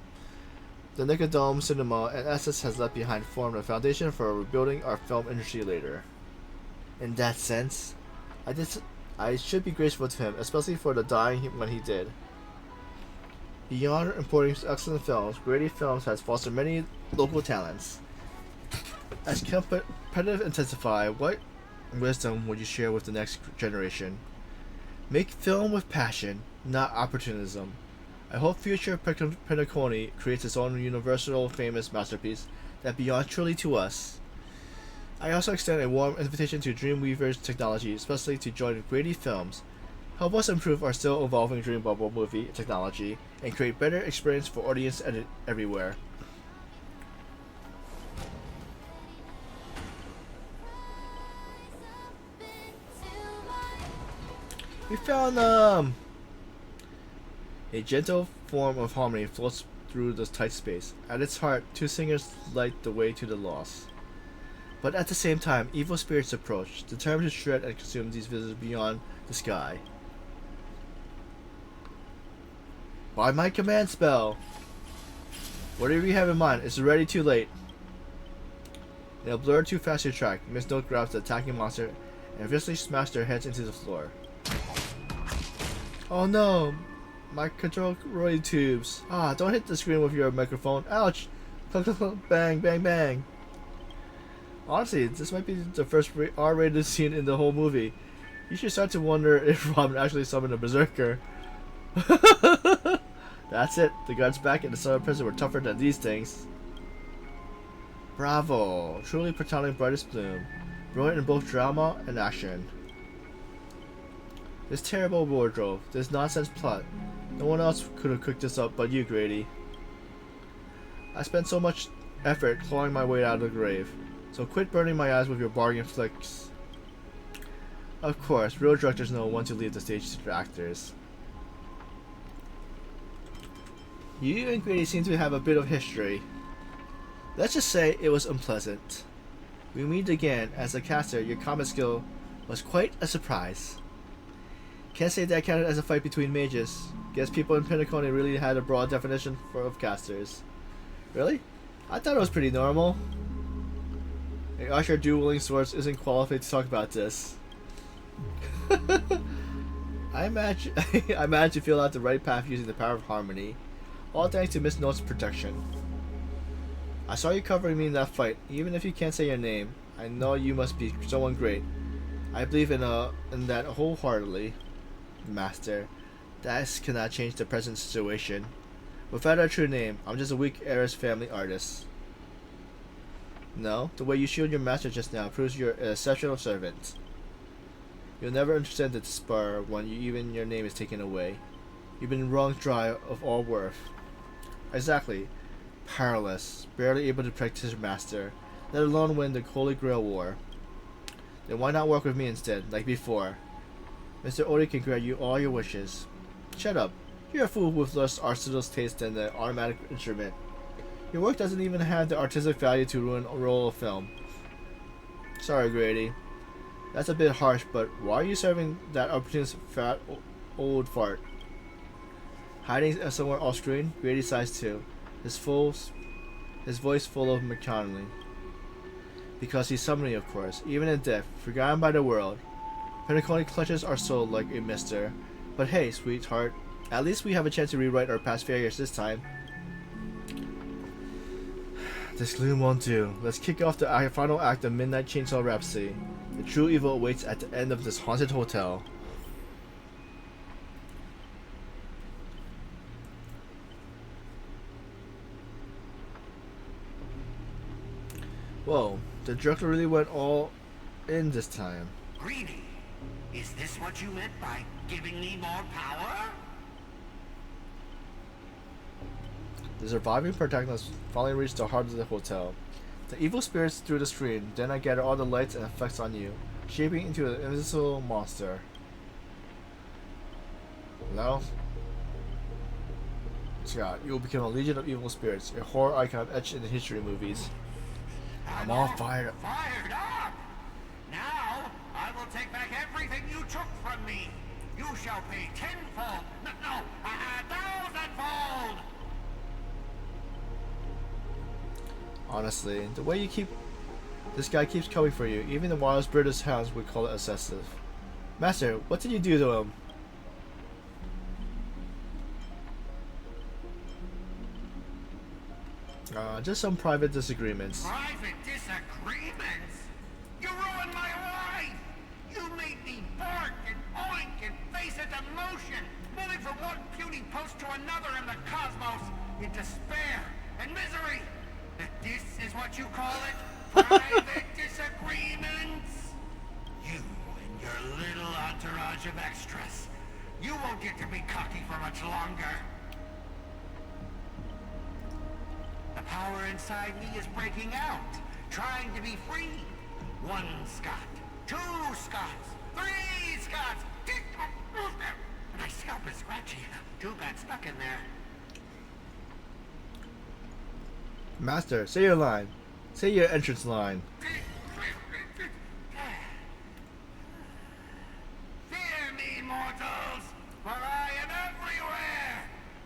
the Nickelodeon Cinema and assets has left behind formed a foundation for rebuilding our film industry later. In that sense, I should be grateful to him, especially for the dying when he did. Beyond importing excellent films, Grady Films has fostered many local talents. As competitive intensify, what wisdom would you share with the next generation? Make film with passion, not opportunism. I hope future Penacony creates its own universal famous masterpiece that belongs truly to us. I also extend a warm invitation to Dreamweaver's technology, especially to join Grady Films. Help us improve our still evolving Dream Bubble movie technology and create better experience for audience everywhere. We found a gentle form of harmony floats through this tight space. At its heart, two singers light the way to the lost. But at the same time, evil spirits approach, determined to shred and consume these visitors beyond the sky. By my command spell! Whatever you have in mind, it's already too late. In a blur too fast to track, Miss Note grabs the attacking monster and viciously smashes their heads into the floor. Oh no! My control rolling tubes. Ah, don't hit the screen with your microphone. Ouch! Click, click, click, bang, bang, bang. Honestly, this might be the first R-rated scene in the whole movie. You should start to wonder if Robin actually summoned a berserker. That's it. The guards back in the summer prison were tougher than these things. Bravo! Truly Platonic brightest bloom. Brilliant in both drama and action. This terrible wardrobe, this nonsense plot. No one else could have cooked this up but you, Grady. I spent so much effort clawing my way out of the grave. So quit burning my eyes with your bargain flicks. Of course, real directors know when to leave the stage to their actors. You and Grady seem to have a bit of history. Let's just say it was unpleasant. We meet again. As a caster, your combat skill was quite a surprise. Can't say that counted as a fight between mages. Guess people in Penacony really had a broad definition of casters. Really? I thought it was pretty normal. A usher dueling swords isn't qualified to talk about this. I managed to feel out the right path using the power of harmony. All thanks to Miss Note's protection. I saw you covering me in that fight. Even if you can't say your name, I know you must be someone great. I believe in that wholeheartedly, Master. That cannot change the present situation. Without a true name, I'm just a weak heiress family artist. No, the way you shield your master just now proves you're an exceptional servant. You'll never understand the despair when even your name is taken away. You've been wrung dry of all worth. Exactly. Powerless, barely able to protect his master, let alone win the Holy Grail War. Then why not work with me instead, like before? Mr. Odi can grant you all your wishes. Shut up. You're a fool with less arsenal's taste than the automatic instrument. Your work doesn't even have the artistic value to ruin a roll of film. Sorry, Grady. That's a bit harsh, but why are you serving that opportunist fat old fart? Hiding somewhere off screen, Grady sighs too, his voice full of melancholy. Because he's summoning, of course, even in death, forgotten by the world. Penacony clutches our soul like a mister. But hey, sweetheart, at least we have a chance to rewrite our past failures this time. This gloom won't do. Let's kick off the final act of Midnight Chainsaw Rhapsody. The true evil awaits at the end of this haunted hotel. Whoa, the director really went all in this time. Greedy, is this what you meant by giving me more power? The surviving protagonist finally reached the heart of the hotel. The evil spirits through the screen, then I gather all the lights and effects on you, shaping into an invisible monster. Now, Scott, you will become a legion of evil spirits, a horror icon etched in the history movies. I'm all fired up. Fired up! Now, I will take back everything you took from me. You shall pay tenfold, no, 1,000-fold! Honestly, the way this guy keeps coming for you, even the wildest British hounds would call it excessive. Master, what did you do to him? Just some private disagreements. Private disagreements? You ruined my life! You made me bark and oink and face a demotion, moving from one puny post to another in the cosmos, in despair and misery. This is what you call it? Private disagreements? You and your little entourage of extras. You won't get to be cocky for much longer. The power inside me is breaking out, trying to be free. 1 Scot, 2 Scots, 3 Scots. My scalp is scratchy. 2 got stuck in there. Master, say your line. Say your entrance line. Fear me, mortals, for I am everywhere.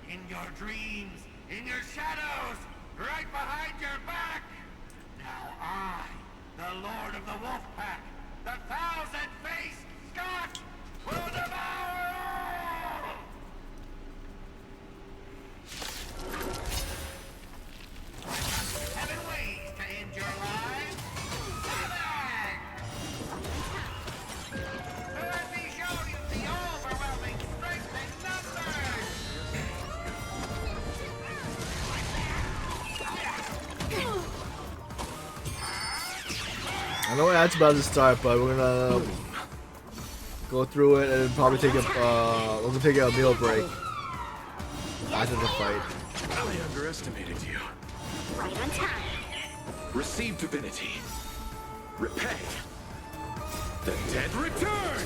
In your dreams, in your shadows, right behind your back. Now I, the Lord of the Wolf Pack, the 1,000-faced Scot, will devour all! I've got 7 ways to end your lives. 7! Let me show you the overwhelming strength in numbers! I know it's about to start, but we're gonna go through it and probably take a we're gonna take a meal break after the fight. I underestimated you. Right on time. Receive divinity. Repay. The dead return!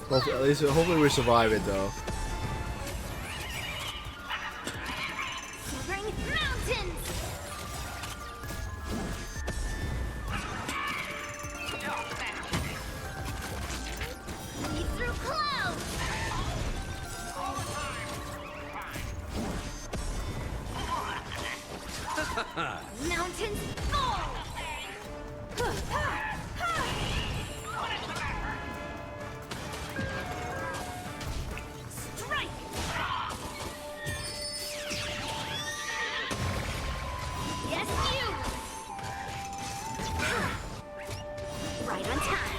Hopefully we survive it though. Bring mountains! Lead through clouds! Mountains fall! Strike! Yes, you! Right on time.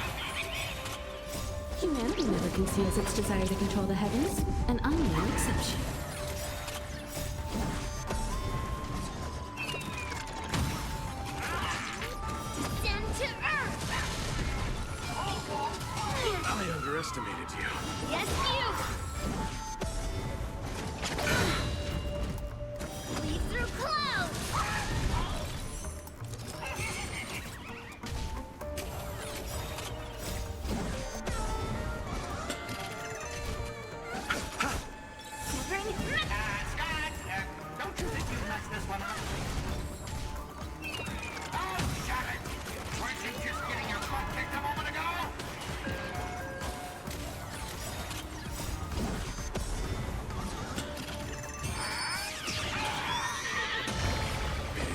Humanity never conceals its desire to control the heavens, and I'm no exception. Descend to Earth! I underestimated you. Yes, you! Lead through clouds! Bring Scott, don't you think you messed this one up? Oh, shut it! Weren't you just getting your butt kicked a moment ago?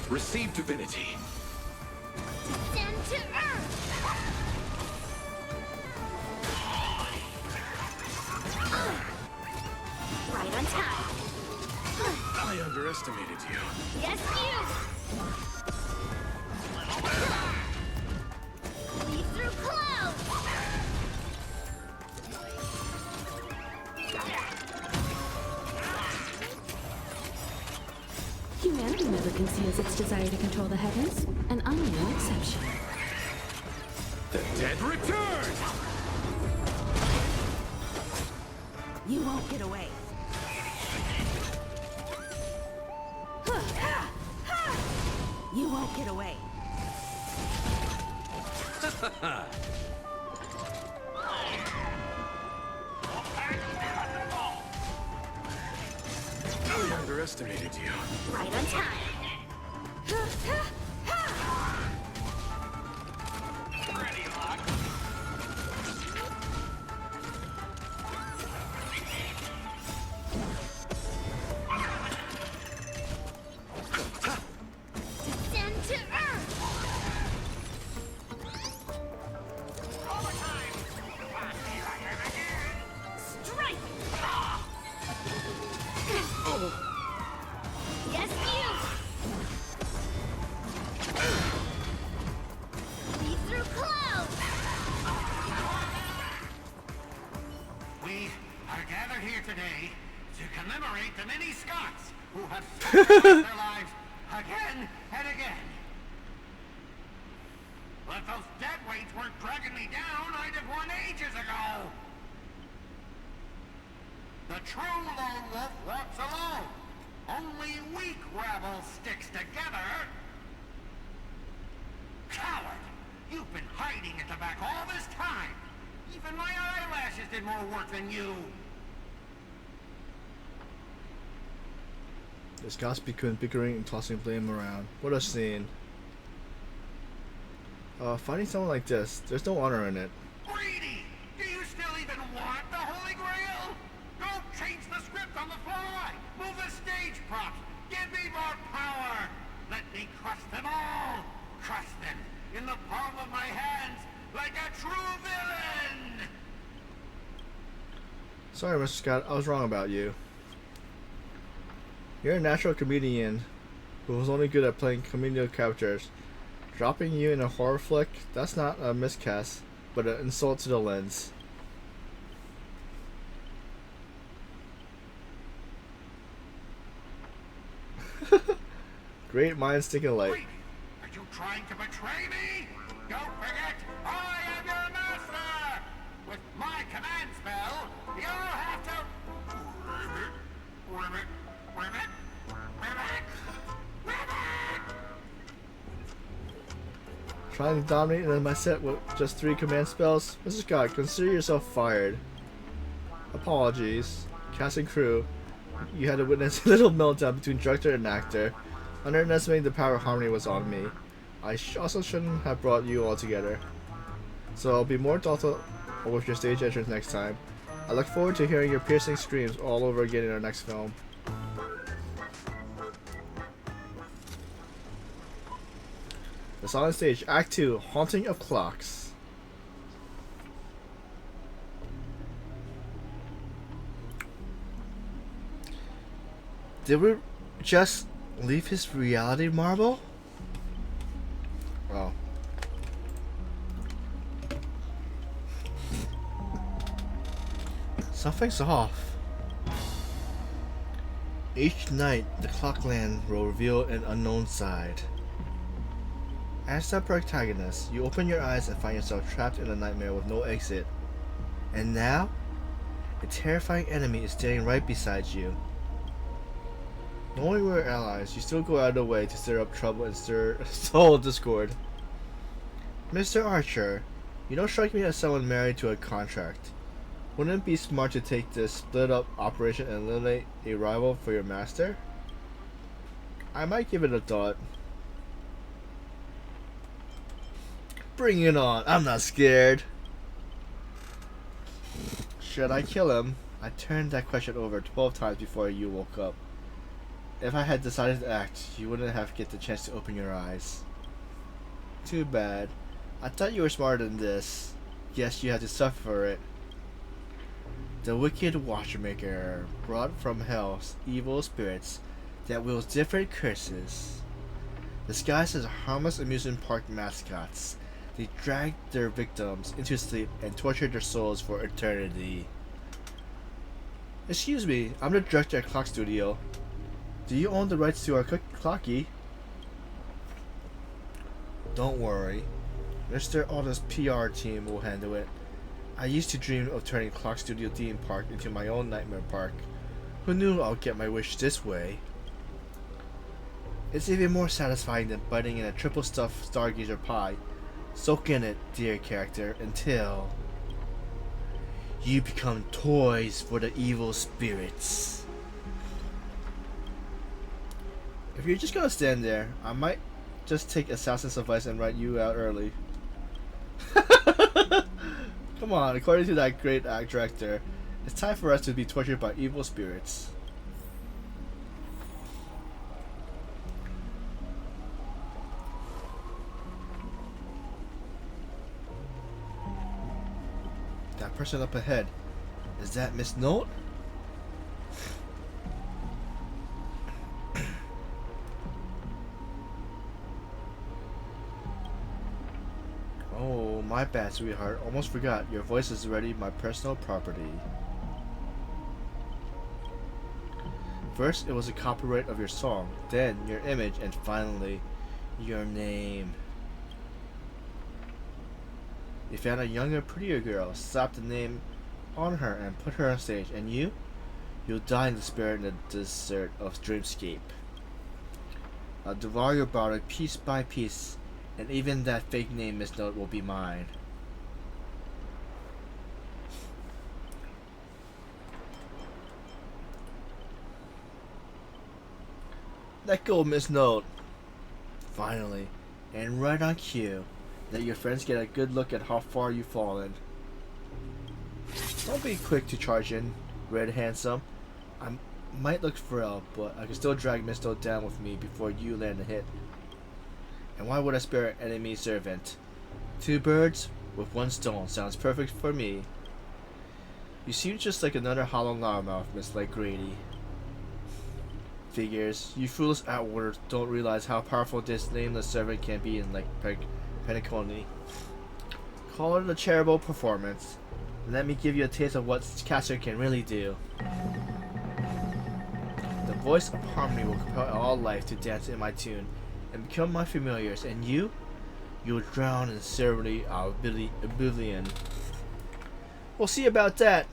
Receive divinity. Descend to Earth! Right on time. I underestimated you. Yes, you! Lead through clouds! Humanity never conceals its desire to control the heavens, and I'm no exception. The dead return! You won't get away. You won't get away. I underestimated you. Right on time. Descend to Earth! Strike! Yes, you! Lead through clouds! We are gathered here today to commemorate the many Scots who have sacrificed their lives again and again. But if those dead weights weren't dragging me down, I'd have won ages ago. The true lone wolf walks alone. Only weak rabble sticks together. Coward! You've been hiding at the back all this time. Even my eyelashes did more work than you. There's gossip between bickering and tossing blame around. What a scene. Finding someone like this, there's no honor in it. Greedy! Do you still even want the Holy Grail? Go change the script on the fly! Move the stage props! Give me more power! Let me crush them all! Crush them in the palm of my hands like a true villain! Sorry, Mr. Scott, I was wrong about you. You're a natural comedian who was only good at playing comedic characters. Dropping you in a horror flick, that's not a miscast, but an insult to the lens. Great minds think alike. Wait! Are you trying to betray me? Don't forget, I am your master! With my command spell, you'll have to... Ribbit, ribbit, ribbit, ribbit! Trying to dominate in my set with just 3 command spells? Mr. Scott, consider yourself fired. Apologies. Cast and crew, you had to witness a little meltdown between director and actor. Underestimating the power of harmony was on me. I also shouldn't have brought you all together. So I'll be more thoughtful with your stage entrance next time. I look forward to hearing your piercing screams all over again in our next film. The Silent Stage, Act 2, Haunting of Clocks. Did we just leave his reality marble? Oh. Something's off. Each night, the Clockland will reveal an unknown side. As the protagonist, you open your eyes and find yourself trapped in a nightmare with no exit. And now, a terrifying enemy is standing right beside you. Knowing we're allies, you still go out of the way to stir up trouble and sow discord. Mr. Archer, you don't strike me as someone married to a contract. Wouldn't it be smart to take this split-up operation and eliminate a rival for your master? I might give it a thought. Bring it on, I'm not scared. Should I kill him? I turned that question over 12 times before you woke up. If I had decided to act, you wouldn't have get the chance to open your eyes. Too bad. I thought you were smarter than this. Guess you had to suffer for it. The wicked watchmaker brought from hell evil spirits that wields different curses. Disguised as harmless amusement park mascots, they drag their victims into sleep and torture their souls for eternity. Excuse me, I'm the director at Clock Studio. Do you own the rights to our clocky? Don't worry. Mr. Alden's PR team will handle it. I used to dream of turning Clock Studio theme park into my own nightmare park. Who knew I'll get my wish this way? It's even more satisfying than biting in a triple stuffed Stargazer pie. Soak in it, dear character, until you become toys for the evil spirits. If you're just gonna stand there, I might just take Assassin's advice and write you out early. Come on, according to that great director, it's time for us to be tortured by evil spirits. That person up ahead, is that Miss Note? Oh, my bad, sweetheart. Almost forgot. Your voice is already my personal property. First, it was a copyright of your song, then your image, and finally, your name. You found a younger, prettier girl, slapped the name on her, and put her on stage, and you? You'll die in despair in the desert of Dreamscape. I'll devour your body piece by piece, and even that fake name misnote will be mine. Let go, Miss Note. Finally, and right on cue, let your friends get a good look at how far you've fallen. Don't be quick to charge in, Red Handsome. I might look frail, but I can still drag Miss Note down with me before you land a hit. And why would I spare an enemy servant? 2 birds with 1 stone sounds perfect for me. You seem just like another hollow loudmouth, Miss Light Grady. Figures, you foolish outwarders don't realize how powerful this nameless servant can be in Penacony. Call it a charitable performance, and let me give you a taste of what Catcher can really do. The voice of harmony will compel all life to dance in my tune, and become my familiars, and you? You will drown in ceremony of oblivion. We'll see about that.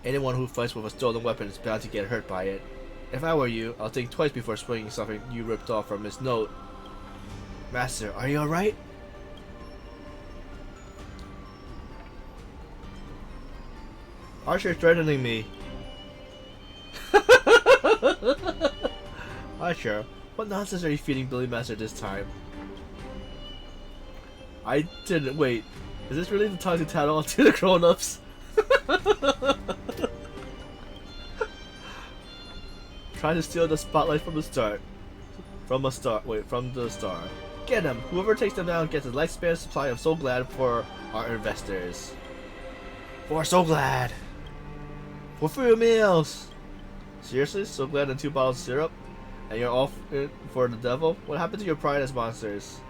Anyone who fights with a stolen weapon is bound to get hurt by it. If I were you, I'll think twice before swinging something you ripped off from Miss Note. Master, are you alright? Archer threatening me. Archer, what nonsense are you feeding Billy Master this time? I didn't. Wait, is this really the time to tattle to the grown-ups? Trying to steal the spotlight from the start. From the star. Get him! Whoever takes them down gets a lifespan supply of So Glad for our investors. For So Glad! For free meals! Seriously? So Glad and 2 bottles of syrup? And you're all for the devil? What happened to your pride as monsters?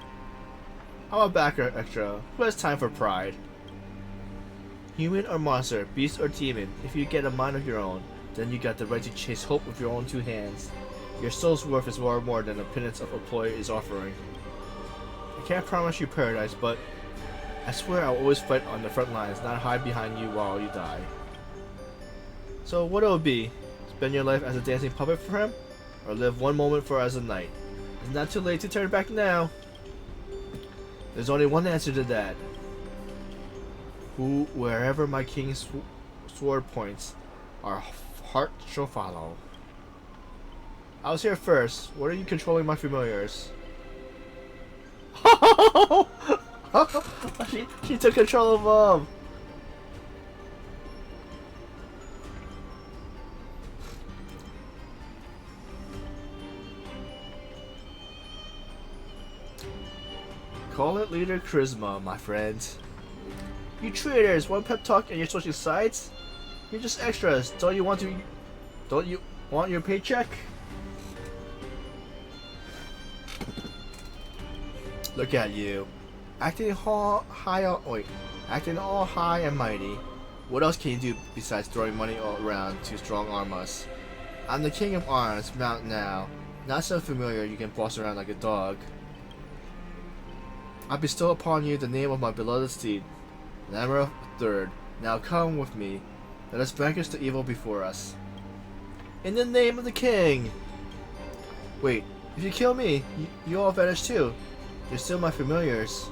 I'm a backer extra. Who has time for pride? Human or monster, beast or demon, if you get a mind of your own, then you got the right to chase hope with your own 2 hands. Your soul's worth is more than a pittance of employer is offering. I can't promise you paradise, but I swear I'll always fight on the front lines, not hide behind you while you die. So what it will be? Spend your life as a dancing puppet for him? Or live one moment for as a knight? It's not too late to turn back now. There's only one answer to that. Wherever my king's sword points, our heart shall follow. I was here first. What are you controlling my familiars? she took control of them. Call it leader charisma, my friends. You traitors! One pep talk and you're switching sides? You're just extras. Don't you want your paycheck? Look at you, acting all high and mighty. What else can you do besides throwing money all around to strong arm us? I'm the king of arms. Mount now. Not so familiar you can boss around like a dog. I bestow upon you the name of my beloved steed, Lamra III. Now come with me. Let us vanquish the evil before us. In the name of the king! Wait, if you kill me, you all vanish too. You're still my familiars.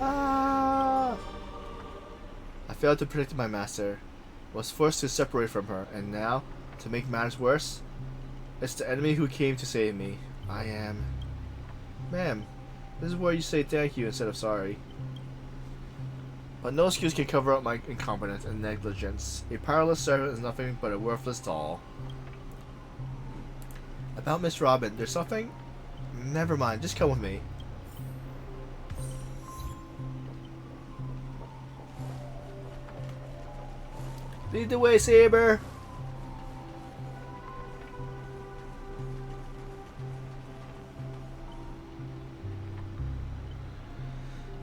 Ah! I failed to protect my master. Was forced to separate from her, and now, to make matters worse, it's the enemy who came to save me. I am... Ma'am, this is where you say thank you instead of sorry. But no excuse can cover up my incompetence and negligence. A powerless servant is nothing but a worthless doll. About Miss Robin, there's something? Never mind, just come with me. Lead the way, Saber!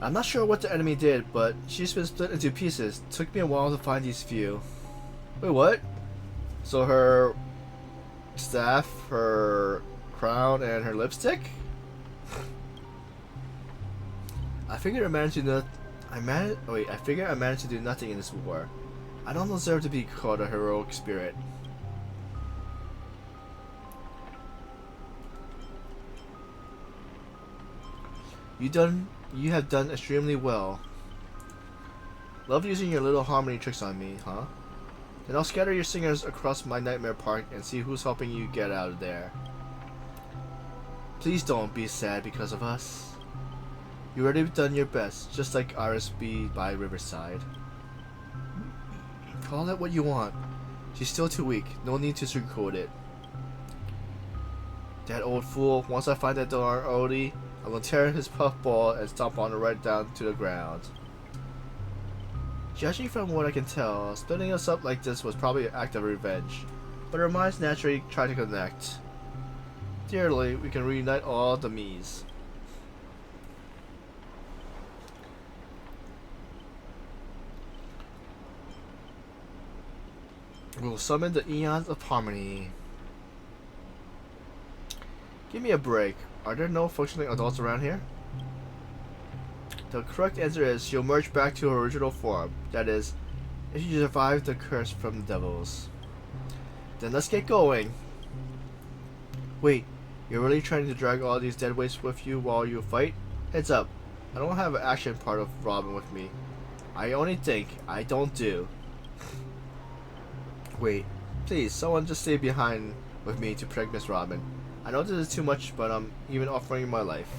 I'm not sure what the enemy did, but she's been split into pieces. Took me a while to find these few. Wait, what? So her staff, her crown, and her lipstick? I figured I managed to do I figured I managed to do nothing in this war. I don't deserve to be called a heroic spirit. You have done extremely well. Love using your little harmony tricks on me, huh? Then I'll scatter your singers across my nightmare park and see who's helping you get out of there. Please don't be sad because of us. You already done your best, just like Iris B by Riverside. Call it what you want. She's still too weak. No need to sugarcoat it. That old fool. Once I find that darn Odie, I'm gonna tear his puffball and stomp on it right down to the ground. Judging from what I can tell, splitting us up like this was probably an act of revenge, but our minds naturally try to connect. Dearly, we can reunite all the me's. We'll summon the eons of harmony. Give me a break. Are there no functioning adults around here? The correct answer is she'll merge back to her original form. That is, if you survive the curse from the devils. Then let's get going. Wait, you're really trying to drag all these dead weights with you while you fight? Heads up, I don't have an action part of Robin with me. I only think, I don't do. Wait, please, someone just stay behind with me to protect Miss Robin. I know this is too much, but I'm even offering my life.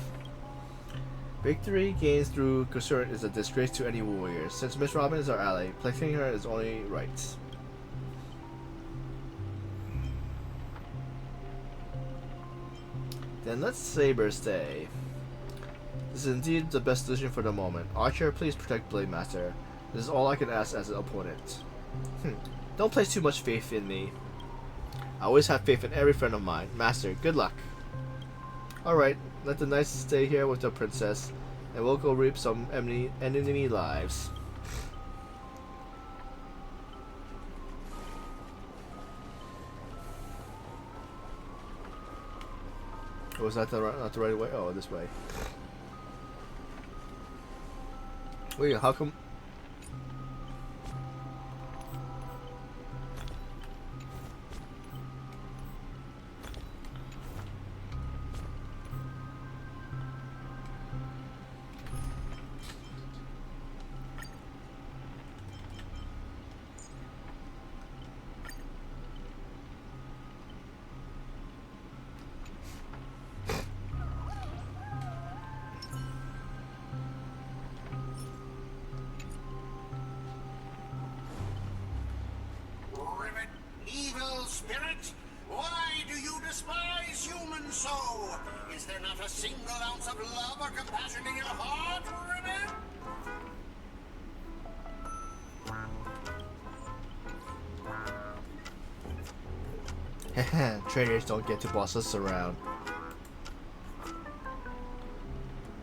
Victory gained through Gusurt is a disgrace to any warrior. Since Miss Robin is our ally, protecting her is only right. Then let's Saber stay. This is indeed the best solution for the moment. Archer, please protect Blade Master. This is all I can ask as an opponent. Don't place too much faith in me. I always have faith in every friend of mine. Master, good luck. Alright, let the knights stay here with the princess, and we'll go reap some enemy lives. Oh, was that not the right way? Oh, this way. Wait, how come... Evil spirit, why do you despise humans so? Is there not a single ounce of love or compassion in your heart, Ribbit? Traitors don't get to boss us around.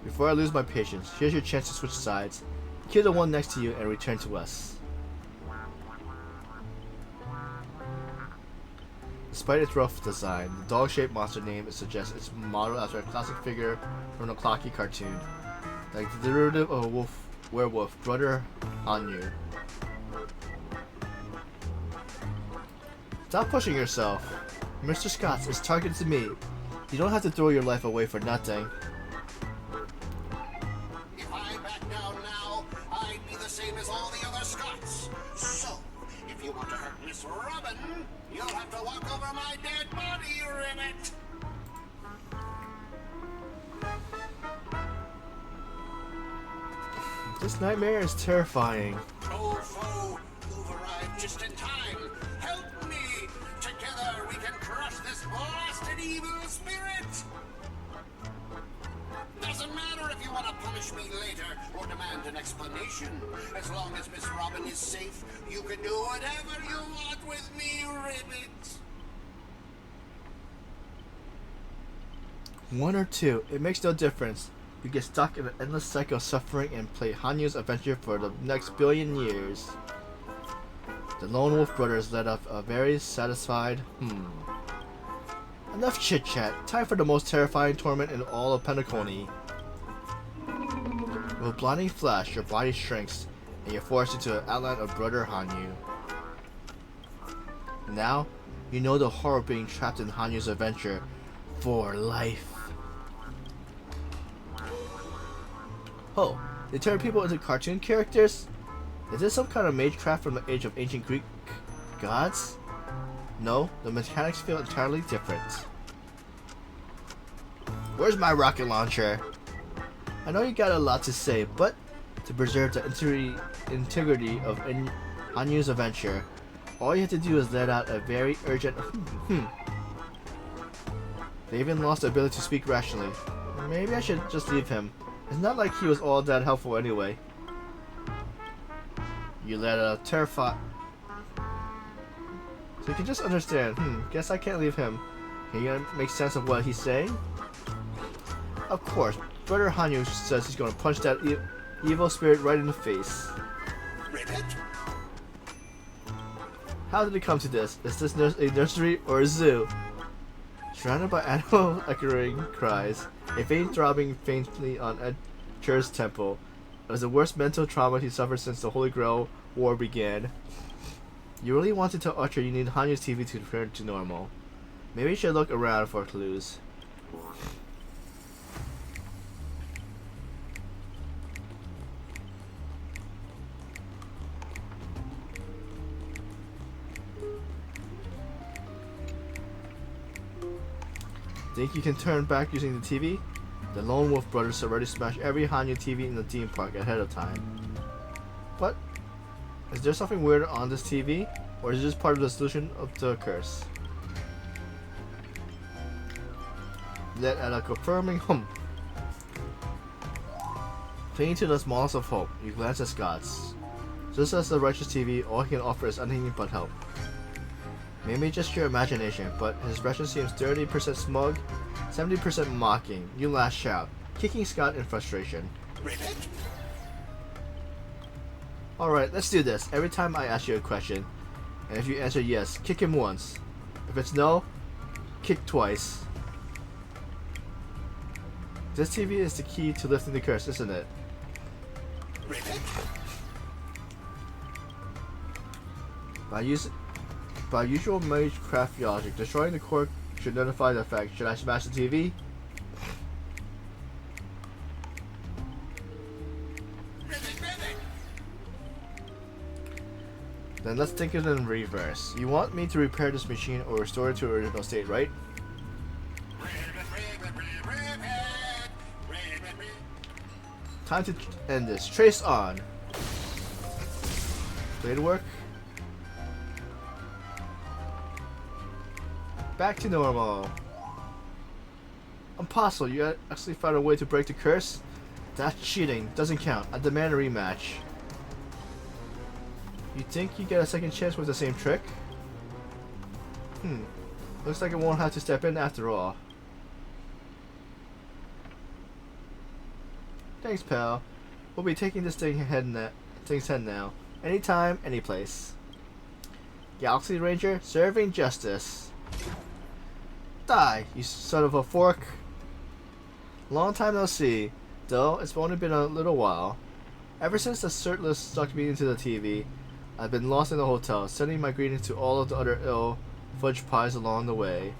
Before I lose my patience, here's your chance to switch sides. Kill the one next to you and return to us. Despite its rough design, the dog-shaped monster name suggests it's modeled after a classic figure from the Clocky cartoon, like the derivative of a werewolf, Brother Hanyu. Stop pushing yourself. Mr. Scott's is targeted to me. You don't have to throw your life away for nothing. If I back down now, I'd be the same as all the other Scots. So, if you want to hurt Miss Robin, you'll have to walk over my dead body, Ribbit. This nightmare is terrifying. Oh, foe, you've arrived just in time. Help me! Together we can crush this blasted evil spirit! Doesn't matter if you want to punish me later or demand an explanation. As long as Miss Robin is safe, you can do whatever you want with me, Ribbit. One or two, it makes no difference. You get stuck in an endless cycle of suffering and play Hanyu's adventure for the next billion years. The Lone Wolf brothers let off a very satisfied Enough chit-chat. Time for the most terrifying torment in all of Penacony. With a blinding flash, your body shrinks, and you're forced into an outline of Brother Hanyu. Now, you know the horror of being trapped in Hanyu's adventure for life. Oh, they turn people into cartoon characters? Is this some kind of magecraft from the age of ancient Greek gods? No, the mechanics feel entirely different. Where's my rocket launcher? I know you got a lot to say, but to preserve the integrity of Hanyu's adventure, all you have to do is let out a very urgent They even lost the ability to speak rationally. Maybe I should just leave him. It's not like he was all that helpful anyway. You let a terrify. So you can just understand. Guess I can't leave him. Can you make sense of what he's saying? Of course, Brother Hanyu says he's going to punch that evil spirit right in the face. How did it come to this? Is this a nursery or a zoo? Surrounded by animal echoing cries, a faint throbbing faintly on Edger's temple. It was the worst mental trauma he suffered since the Holy Grail War began. You really want to tell Archer you need Hanyu's TV to return to normal. Maybe you should look around for clues. Think you can turn back using the TV? The Lone Wolf brothers already smashed every Hanyu TV in the theme park ahead of time. But is there something weird on this TV? Or is it just part of the solution of the curse? Yet at a confirming clinging to the smallest of hope, you glance at Scott's. Just as the righteous TV, all he can offer is anything but help. Maybe just your imagination, but his expression seems 30% smug, 70% mocking. You lash out, kicking Scott in frustration. Alright, let's do this. Every time I ask you a question, and if you answer yes, kick him once. If it's no, kick twice. This TV is the key to lifting the curse, isn't it? By usual magecraft logic, destroying the core should notify the effect. Should I smash the TV? Then let's think it in reverse. You want me to repair this machine or restore it to its original state, right? Time to end this. Trace on. Blade work. Back to normal. Impossible. You actually found a way to break the curse? That's cheating. Doesn't count. I demand a rematch. You think you get a second chance with the same trick? Looks like I won't have to step in after all. Thanks, pal. We'll be taking this thing's head now. Anytime, anyplace. Galaxy Ranger, serving justice. Die, you son of a fork. Long time no see, though it's only been a little while. Ever since the Certless sucked me into the TV, I've been lost in the hotel, sending my greetings to all of the other ill fudge pies along the way.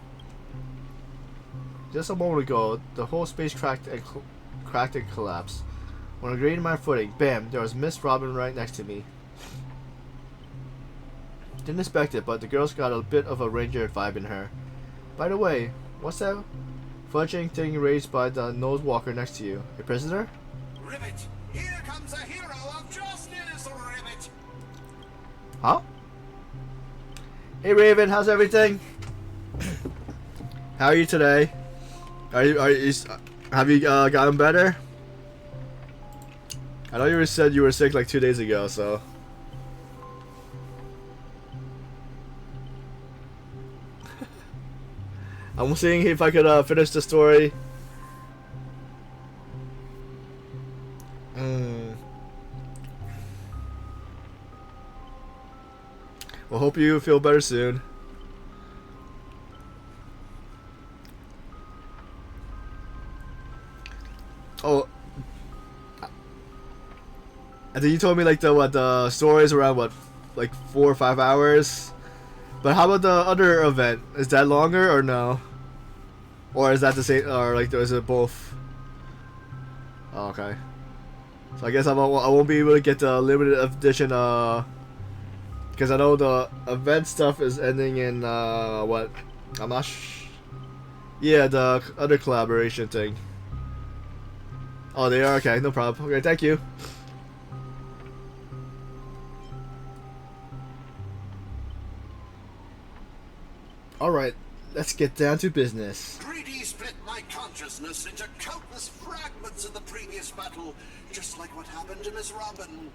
Just a moment ago, the whole space cracked and collapsed. When I regained my footing, bam, there was Miss Robin right next to me. Didn't expect it, but the girl's got a bit of a ranger vibe in her. By the way, what's that fudging thing raised by the nose walker next to you? A prisoner? Ribbit! Here comes a hero of justice, Ribbit! Huh? Hey Raven, how's everything? How are you today? Have you gotten better? I know you said you were sick like 2 days ago, so. I'm seeing if I could finish the story. you feel better soon. Oh, I think you told me like the story is around what, like 4 or 5 hours. But how about the other event? Is that longer or no? Or is that the same? Or like is it both? Oh, okay. So I guess I won't be able to get the limited edition. Because I know the event stuff is ending in what? I'm not. Yeah, the other collaboration thing. Oh, they are? Okay, no problem. Okay, thank you. Alright, let's get down to business. 3D split my consciousness into countless fragments in the previous battle, just like what happened to Miss Robin.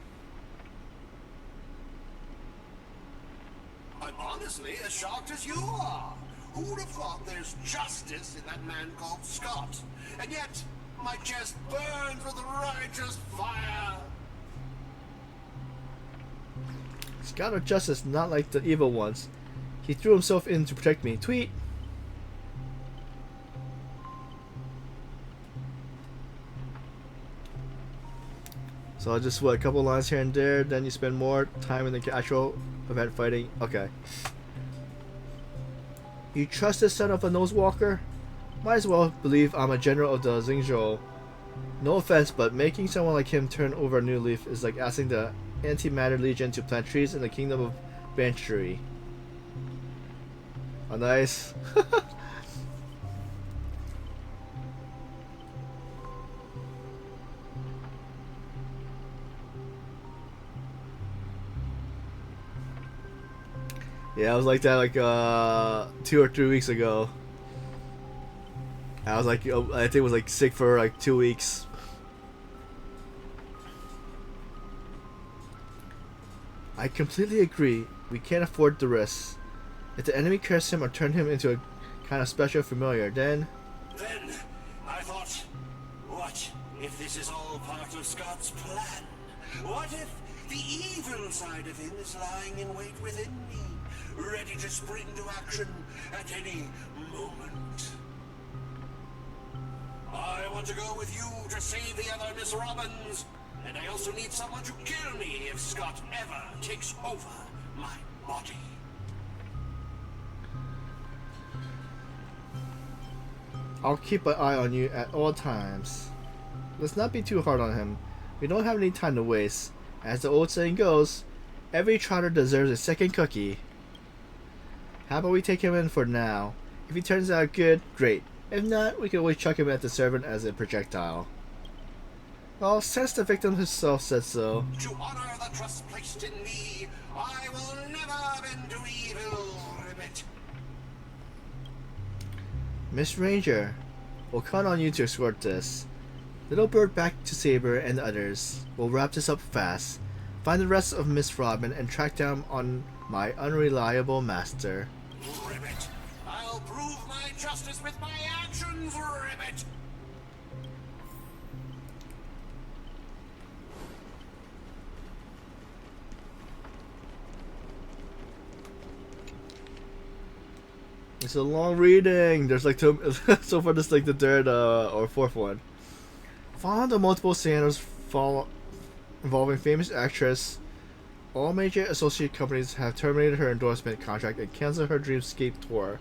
I'm honestly as shocked as you are. Who'd have thought there's justice in that man called Scott? And yet, my chest burns with righteous fire. Scott of Justice, not like the evil ones. He threw himself in to protect me. Tweet! So I'll just, what, a couple lines here and there, then you spend more time in the actual event fighting. Okay. You trust this son of a nosewalker? Might as well believe I'm a general of the Xingzhou. No offense, but making someone like him turn over a new leaf is like asking the Antimatter Legion to plant trees in the kingdom of Banchery. Oh, nice. Yeah, I was like that like 2 or 3 weeks ago. I was like, I think it was like sick for like 2 weeks. I completely agree. We can't afford the risk. If the enemy cursed him or turned him into a kind of special familiar, then I thought, what if this is all part of Scott's plan? What if the evil side of him is lying in wait within me, ready to spring to action at any moment? I want to go with you to save the other Miss Robins, and I also need someone to kill me if Scott ever takes over my body. I'll keep an eye on you at all times. Let's not be too hard on him. We don't have any time to waste. As the old saying goes, every trotter deserves a second cookie. How about we take him in for now? If he turns out good, great. If not, we can always chuck him at the servant as a projectile. Well, since the victim himself said so. To honor the trust placed in me, I will never bend to evil, Ribbit. Miss Ranger, we'll count on you to escort this. Little Bird back to Saber and the others. We'll wrap this up fast. Find the rest of Miss Robin and track down on my unreliable master. Ribbit, I'll prove my justice with my actions, Ribbit. It's a long reading. There's like two, so far this is like the third or fourth one. Following the multiple scandals involving famous actress, all major associate companies have terminated her endorsement contract and canceled her Dreamscape tour.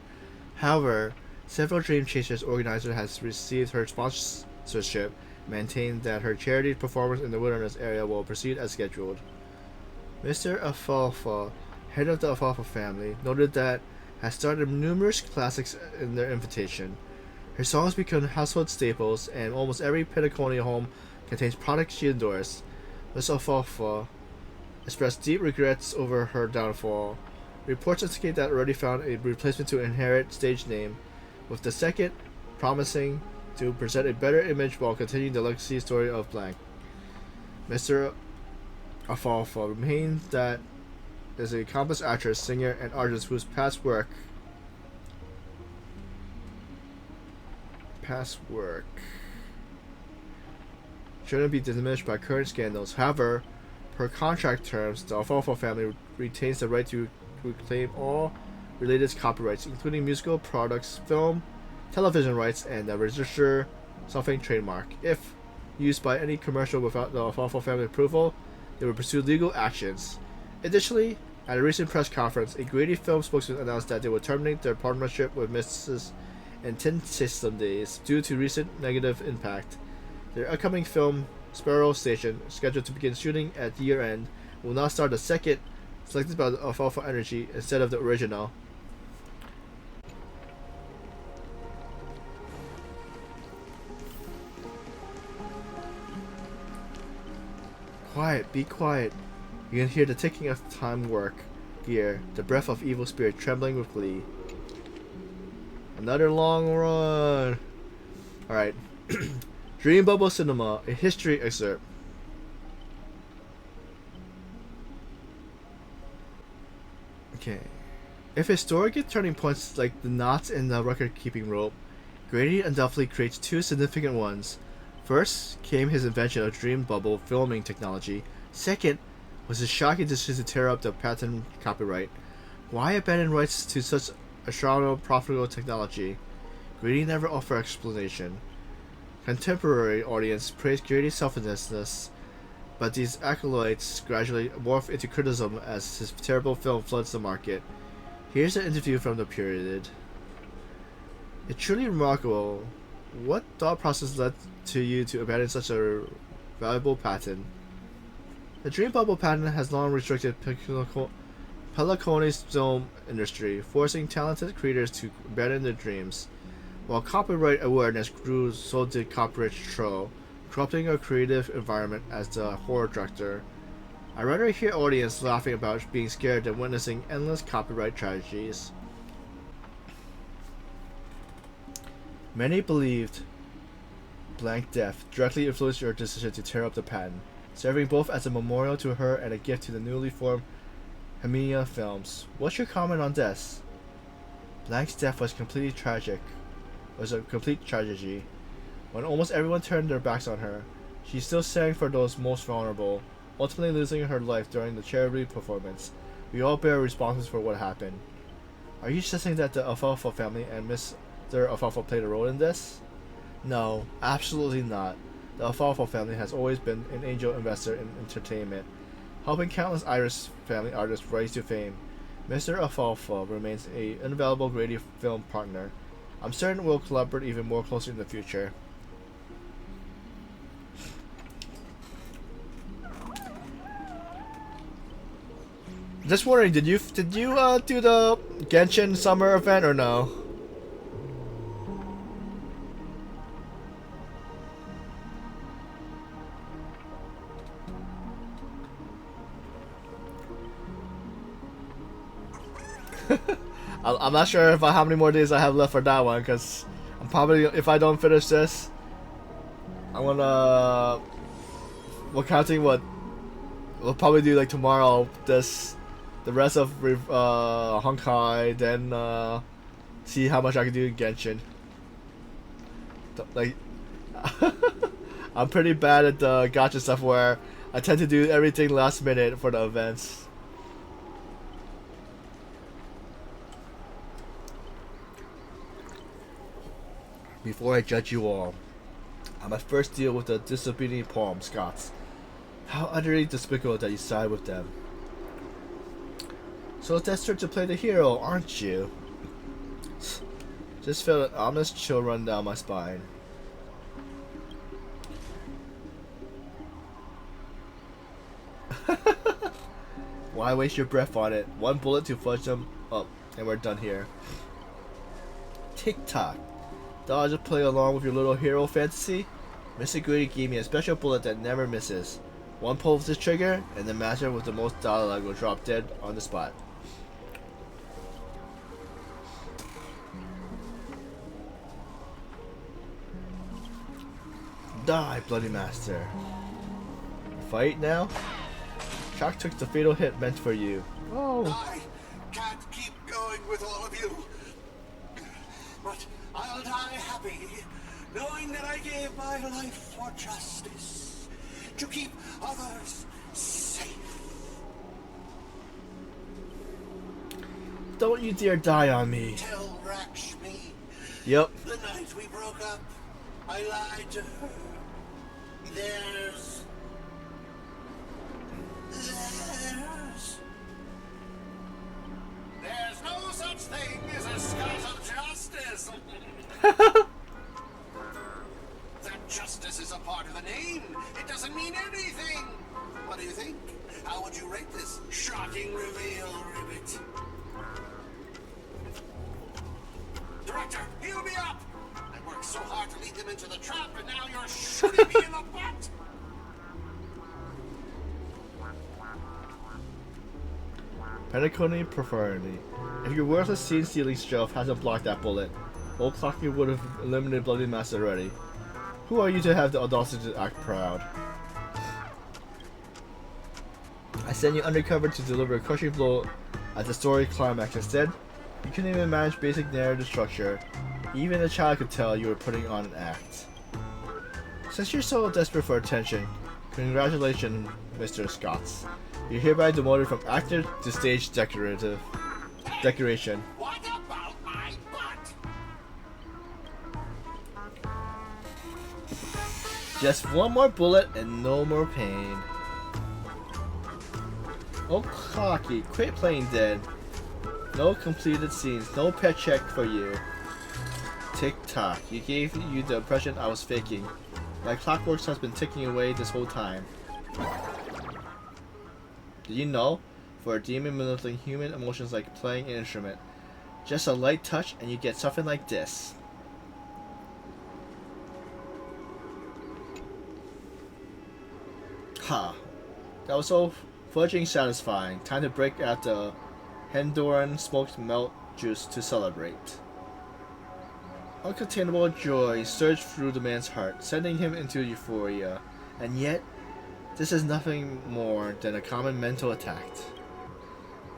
However, several Dream Chasers organizers has received her sponsorship, maintained that her charity performance in the wilderness area will proceed as scheduled. Mr. Alfalfa, head of the Alfalfa family, noted that has started numerous classics in their invitation. Her songs become household staples, and almost every Patagonia home contains products she endorsed. Ms. Alfalfa expressed deep regrets over her downfall. Reports indicate that already found a replacement to inherit stage name, with the second promising to present a better image while continuing the legacy story of blank. Mr. Alfalfa remains that is an accomplished actress, singer, and artist whose past work shouldn't be diminished by current scandals. However, per contract terms, the Alfalfa family retains the right to reclaim all related copyrights, including musical products, film, television rights, and register something trademark. If used by any commercial without the Alfalfa family approval, they will pursue legal actions. Additionally, at a recent press conference, a Grady film spokesman announced that they would terminate their partnership with Mrs. and 10 System Days due to recent negative impact. Their upcoming film, Sparrow Station, scheduled to begin shooting at year-end, will now start the second, selected by Alfalfa Energy instead of the original. Quiet, be quiet. You can hear the ticking of time work gear, the breath of evil spirit trembling with glee. Another long run. Alright. Dream Bubble Cinema, a history excerpt. Okay. If historic turning points like the knots in the record-keeping rope, Grady undoubtedly creates two significant ones. First came his invention of dream bubble filming technology. Second was his shocking decision to tear up the patent copyright. Why abandon rights to such astronomical profitable technology? Grady never offered explanation. Contemporary audience praised Grady's selflessness, but these accolades gradually morph into criticism as his terrible film floods the market. Here's an interview from the period. It's truly remarkable. What thought process led to you to abandon such a valuable patent? The Dream Bubble patent has long restricted Peliconi's film industry, forcing talented creators to abandon their dreams. While copyright awareness grew, so did copyright control, corrupting a creative environment as the horror director. I'd rather hear audience laughing about being scared than witnessing endless copyright tragedies. Many believed Blank Death directly influenced your decision to tear up the patent, serving both as a memorial to her and a gift to the newly formed Heminia Films. What's your comment on this? Blank's death was a complete tragedy. When almost everyone turned their backs on her, she still sang for those most vulnerable, ultimately losing her life during the charity performance. We all bear responsibility for what happened. Are you suggesting that the Alfalfa family and Mr. Alfalfa played a role in this? No, absolutely not. The Alfalfa family has always been an angel investor in entertainment, helping countless Irish family artists rise to fame. Mr. Alfalfa remains an invaluable Grady film partner. I'm certain we'll collaborate even more closely in the future. Just wondering, did you do the Genshin summer event or no? I'm not sure if how many more days I have left for that one, because I'm probably, if I don't finish this, I'm gonna, we're counting what, we'll probably do like tomorrow, the rest of Honkai, then see how much I can do in Genshin. Like, I'm pretty bad at the gacha stuff where I tend to do everything last minute for the events. Before I judge you all, I must first deal with the disobedient Palm Scots. How utterly despicable that you side with them. So desperate to play the hero, aren't you? Just felt an ominous chill run down my spine. Why waste your breath on it? One bullet to flush them up, and we're done here. Tick-tock. Thought I'd just play along with your little hero fantasy? Mr. Grady gave me a special bullet that never misses. One pull of this trigger, and the master with the most dialogue will drop dead on the spot. Die, bloody master. Fight now? Shock took the fatal hit meant for you. Oh. I can't keep going with all of you. But I'll die happy, knowing that I gave my life for justice, to keep others safe. Don't you dare die on me. Tell Rakshmi. Yep. The night we broke up, I lied to her. There's no such thing as a Scot of justice. That justice is a part of the name. It doesn't mean anything. What do you think? How would you rate this shocking reveal, Ribbit? Director, heal me up! I worked so hard to lead them into the trap, and now you're shooting me in the butt! Penacony preferably. If your worthless scene-stealing shelf hasn't blocked that bullet, old Clocky would have eliminated Bloody Master already. Who are you to have the audacity to act proud? I sent you undercover to deliver a crushing blow at the story climax. Instead, you couldn't even manage basic narrative structure. Even a child could tell you were putting on an act. Since you're so desperate for attention, congratulations, Mr. Scotts. You're hereby demoted from actor to stage decoration. What about my butt? Just one more bullet and no more pain. Oh, Clocky, quit playing dead. No completed scenes, no pet check for you. Tick tock, you gave you the impression I was faking. My clockworks has been ticking away this whole time. Did you know? For a demon manipulating human emotions like playing an instrument. Just a light touch and you get something like this. Ha! That was so fudging satisfying. Time to break out the Hendoran smoked melt juice to celebrate. Uncontainable joy surged through the man's heart, sending him into euphoria. And yet, this is nothing more than a common mental attack.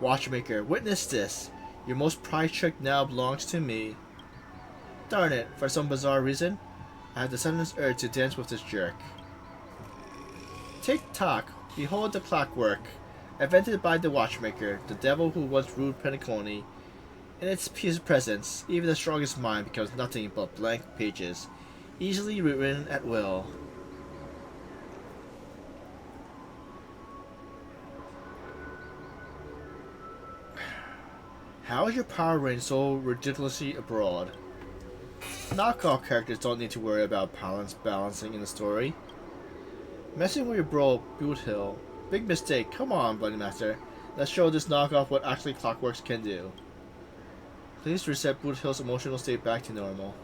Watchmaker, witness this. Your most prized trick now belongs to me. Darn it, for some bizarre reason, I have the suddenest urge to dance with this jerk. Tick-tock, behold the clockwork, invented by the watchmaker, the devil who once ruled Penacony. In its presence, even the strongest mind becomes nothing but blank pages, easily rewritten at will. How is your power range so ridiculously abroad? Knockoff characters don't need to worry about balancing in the story. Messing with your bro, Boot Hill. Big mistake. Come on, Bloody Master. Let's show this knockoff what actually Clockworks can do. Please reset Boot Hill's emotional state back to normal.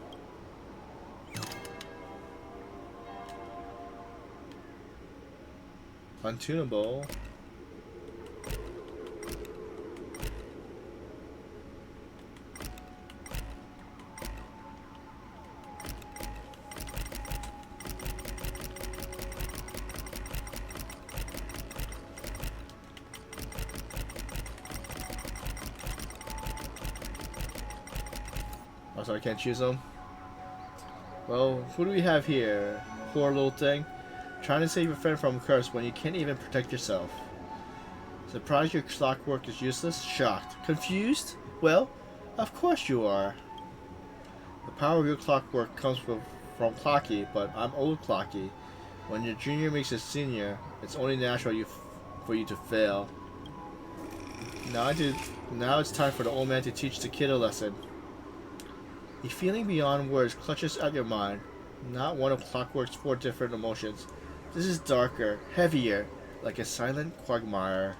Untunable. Oh, so I can't choose them? Well, who do we have here? Poor little thing. Trying to save your friend from a curse when you can't even protect yourself. Surprised your clockwork is useless? Shocked. Confused? Well, of course you are. The power of your clockwork comes from Clocky, but I'm old Clocky. When your junior makes a senior, it's only natural for you to fail. Now it's time for the old man to teach the kid a lesson. A feeling beyond words clutches at your mind. Not one of Clockwork's 4 different emotions. This is darker, heavier, like a silent quagmire.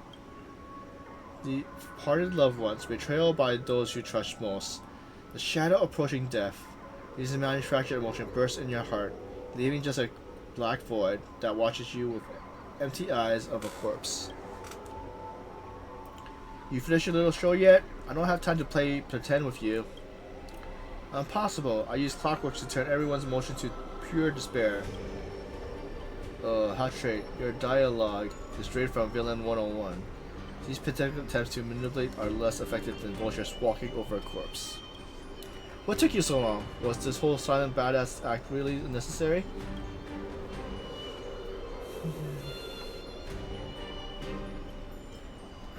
The parted loved ones, betrayal by those you trust most. The shadow approaching death. These manufactured emotions burst in your heart, leaving just a black void that watches you with empty eyes of a corpse. You finished your little show yet? I don't have time to play pretend with you. Impossible. I use clockworks to turn everyone's emotion to pure despair. Hot trait. Your dialogue is straight from Villain 101. These pathetic attempts to manipulate are less effective than vultures walking over a corpse. What took you so long? Was this whole silent badass act really necessary?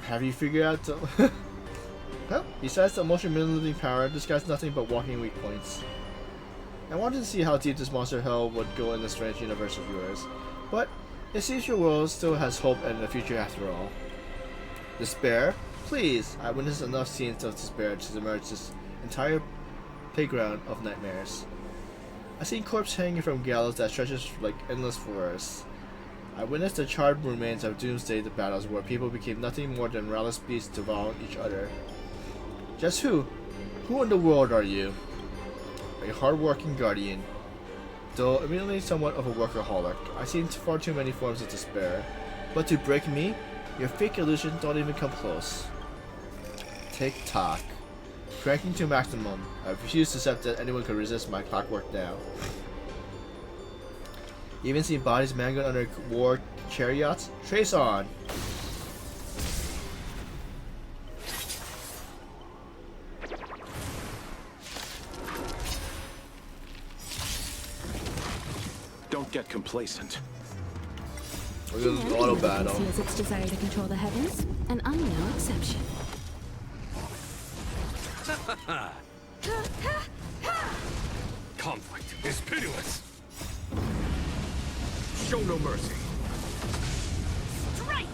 Have you figured out Well, besides the emotion-manipulating power, this guy's nothing but walking weak points. I wanted to see how deep this monster hell would go in this strange universe of yours, but it seems your world still has hope and a future after all. Despair? Please! I witnessed enough scenes of despair to emerge this entire playground of nightmares. I seen corpses hanging from gallows that stretches like endless forests. I witnessed the charred remains of doomsday battles where people became nothing more than ruthless beasts devouring each other. Just who in the world are you? A hard-working guardian, though immediately somewhat of a workaholic. I've seen far too many forms of despair, but to break me, your fake illusions don't even come close. Tick-tock. Cranking to maximum. I refuse to accept that anyone could resist my clockwork now. Even seen bodies mangled under war chariots? Trace on! Don't get complacent. We're going to auto battle. Conceals its desire to control the heavens, and I'm no exception. Conflict is pitiless. Show no mercy. Strike!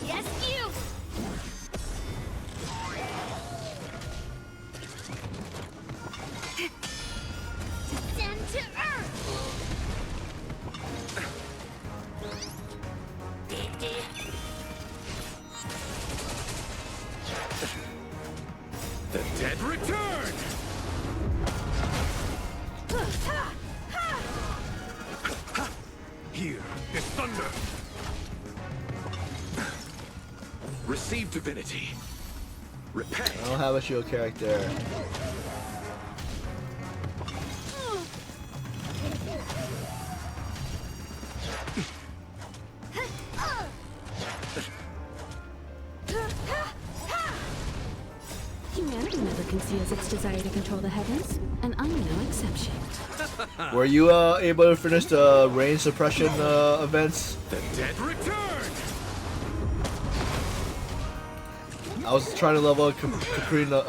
Yes, you! Descend to earth! The dead return! Here is thunder. Receive divinity. Repay. I don't have a shield character. Humanity never conceals its desire to control the heavens, and I'm no exception. Were you able to finish the range suppression events? The dead return. I was trying to level up Caprina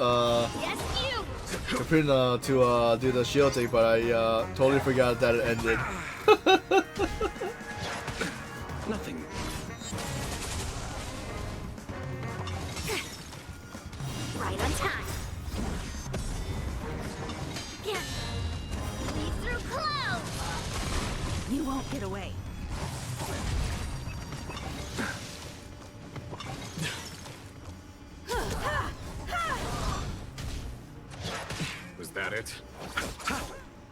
to do the shield thing, but I totally forgot that it ended. Nothing. Right on time. Yeah. Lead through clouds. You won't get away. Was that it?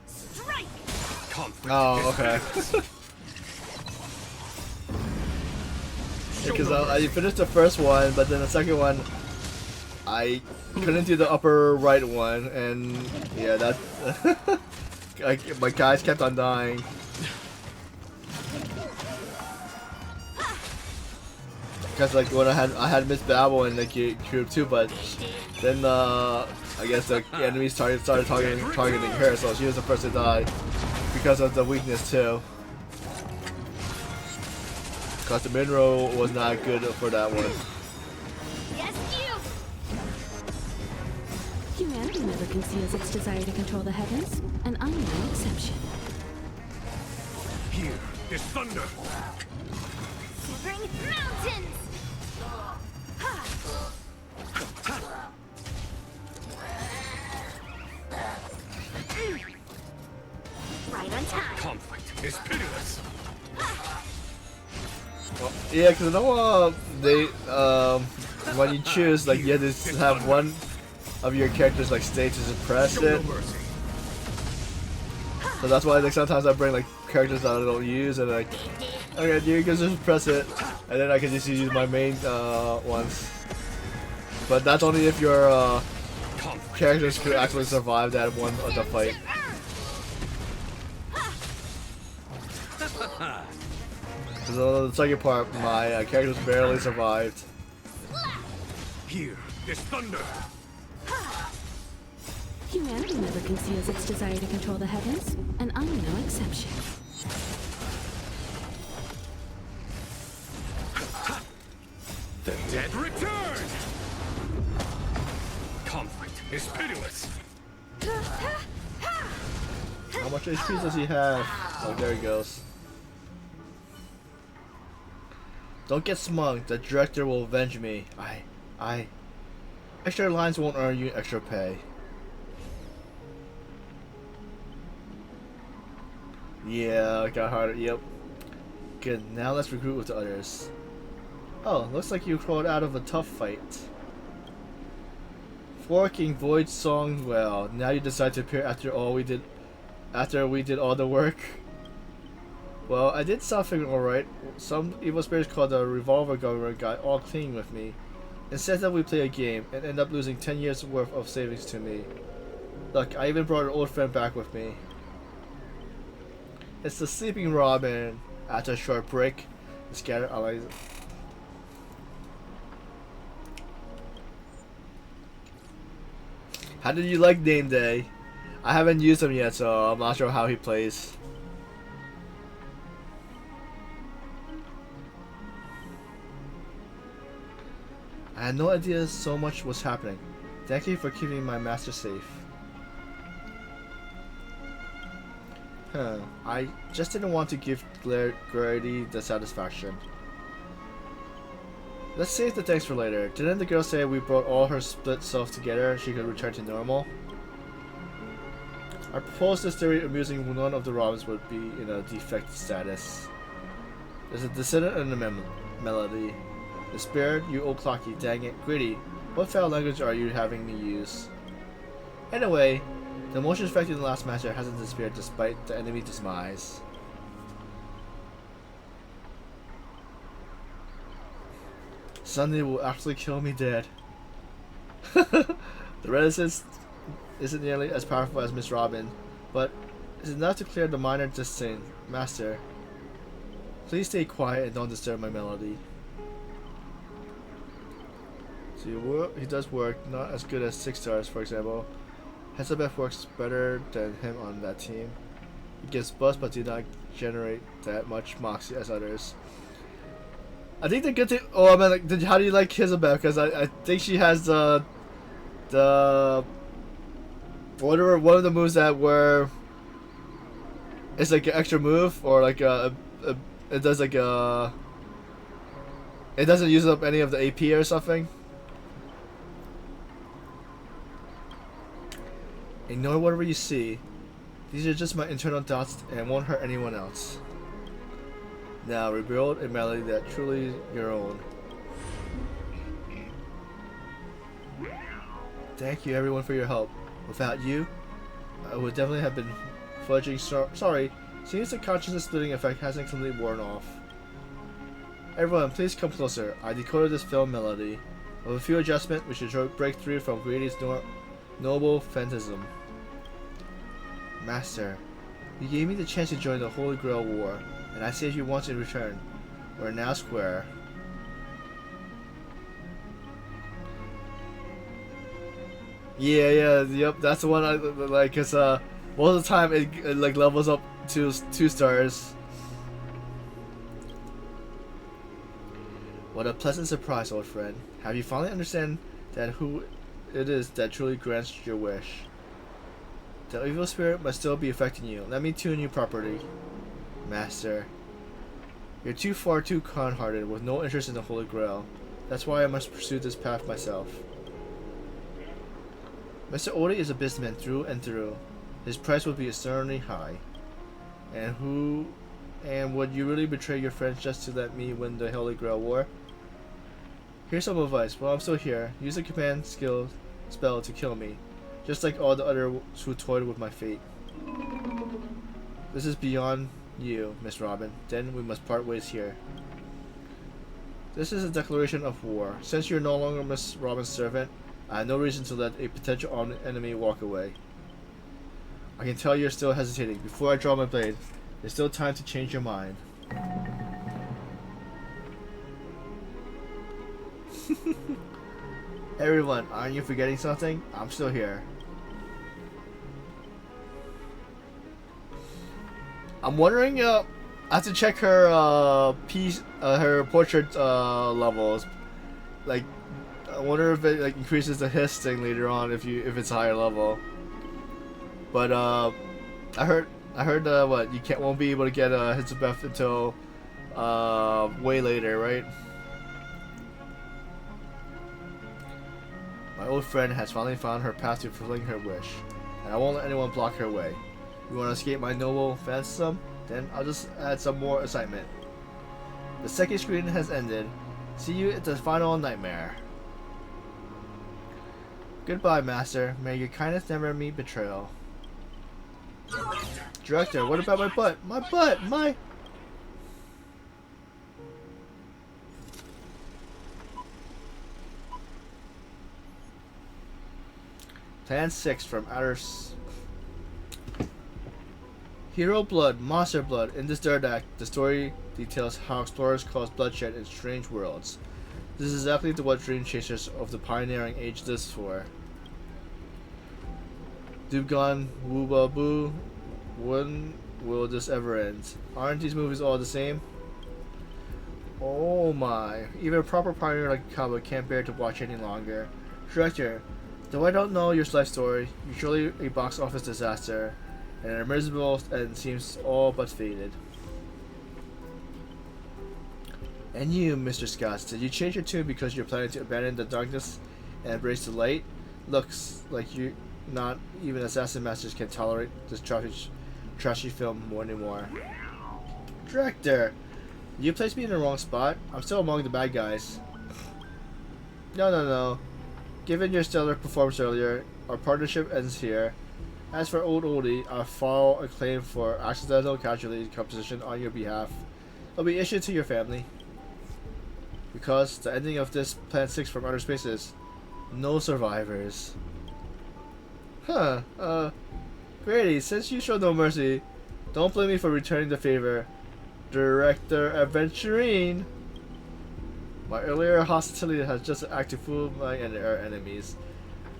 Strike! Conflict. Oh, okay. Because I finished the first one, but then the second one, I couldn't do the upper right one, and yeah, that my guys kept on dying. Because like when I had Miss Babel in the group too, but then I guess the enemies started targeting her, so she was the first to die because of the weakness too. Because the mineral was not good for that one. Yes, you! Humanity never conceals its desire to control the heavens, and I'm no exception. Here is thunder. Shivering mountains! Right on time. Conflict is pitiless. Well, yeah, because I know they when you choose, like you have to have one of your characters like stay to suppress it. So that's why like sometimes I bring like characters that I don't use and like, okay, you can just press it, and then I can just use my main ones. But that's only if your characters could actually survive that one of the fight. Because the second part, my characters barely survived. Here is thunder. Humanity never conceals its desire to control the heavens, and I'm no exception. is pitiless. How much HP does he have? Oh, there he goes. Don't get smug. The director will avenge me. Extra lines won't earn you extra pay. Yeah, got harder. Yep. Good. Now let's recruit with the others. Oh, looks like you crawled out of a tough fight. Forking Void Song. Well, now you decide to appear after we did all the work. Well, I did something alright. Some evil spirits called the Revolver Government got all clean with me. Instead that we play a game and end up losing 10 years worth of savings to me. Look, I even brought an old friend back with me. It's the Sleeping Robin. After a short break, the scattered allies. How did you like Name Day? I haven't used him yet, so I'm not sure how he plays. I had no idea so much was happening. Thank you for keeping my master safe. I just didn't want to give Grady the satisfaction. Let's save the thanks for later. Didn't the girl say we brought all her split self together she could return to normal? I proposed this theory amusing none of the Robins would be in a defected status. There's a dissonant in the melody. The spirit, you old clocky, dang it. Gritty, what foul language are you having me use? Anyway, the motion effect in the last matchup hasn't disappeared despite the enemy demise. Sunday will actually kill me dead. The reticence isn't nearly as powerful as Miss Robin, but it's enough to clear the minor disdain. Master, please stay quiet and don't disturb my melody. So he does work, not as good as 6 stars, for example. Hezebeth works better than him on that team. He gives buzz but do not generate that much moxie as others. I think the good thing. Oh, I mean, like, how do you like Hezebeth? Because I think she has the whatever one of the moves that where it's like an extra move or like it does like it doesn't use up any of the AP or something. Ignore whatever you see. These are just my internal thoughts and won't hurt anyone else. Now rebuild a melody that truly your own. Thank you everyone for your help. Without you, I would definitely have been fudging. Sorry, seems the consciousness splitting effect hasn't completely worn off. Everyone, please come closer. I decoded this film melody. With a few adjustments, we should break through from Grady's noble phantasm. Master, you gave me the chance to join the Holy Grail War, and I saved you once in return. We're now square. Yep, that's the one I like, cause most of the time it like levels up to 2 stars. What a pleasant surprise, old friend. Have you finally understand that who it is that truly grants your wish? The evil spirit must still be affecting you. Let me tune you properly. Master, you're too kind-hearted with no interest in the Holy Grail. That's why I must pursue this path myself. Mr. Odi is a businessman through and through. His price would be extremely high. And would you really betray your friends just to let me win the Holy Grail War? Here's some advice. While I'm still here, use a command spell to kill me, just like all the others who toyed with my fate. This is beyond you, Miss Robin. Then we must part ways here. This is a declaration of war. Since you're no longer Miss Robin's servant, I have no reason to let a potential enemy walk away. I can tell you're still hesitating. Before I draw my blade, there's still time to change your mind. Everyone, aren't you forgetting something? I'm still here. I'm wondering, I have to check her her portrait levels. Like, wonder if it like increases the hiss thing later on if it's higher level. But I heard what you won't be able to get hits of breath until way later, right? My old friend has finally found her path to fulfilling her wish, and I won't let anyone block her way. You want to escape my noble phantasm? Then I'll just add some more excitement. The second screen has ended. See you at the final nightmare. Goodbye, Master. May your kindness never meet betrayal. Director, what about my butt? My butt! My... Plan 6 from Outer... Hero Blood, Monster Blood. In this third act, the story details how explorers cause bloodshed in strange worlds. This is exactly what Dream Chasers of the Pioneering Age lives for. Dubgon, Woobaboo, when will this ever end? Aren't these movies all the same? Oh my, even a proper pioneer like Kaba can't bear to watch any longer. Director, though I don't know your life story, you're surely a box office disaster, and an miserable and seems all but faded. And you, Mr. Scott, did you change your tune because you're planning to abandon the darkness and embrace the light? Looks like you not even assassin masters can tolerate this trashy film more anymore. Director, you placed me in the wrong spot. I'm still among the bad guys. No. Given your stellar performance earlier, our partnership ends here. As for Old Oldie, I'll file a claim for accidental casualty composition on your behalf. It'll be issued to your family. Because the ending of this Plan 6 from Outer Space is no survivors. Huh, Grady, since you showed no mercy, don't blame me for returning the favor. Director Aventurine! My earlier hostility has just acted fool my our enemies.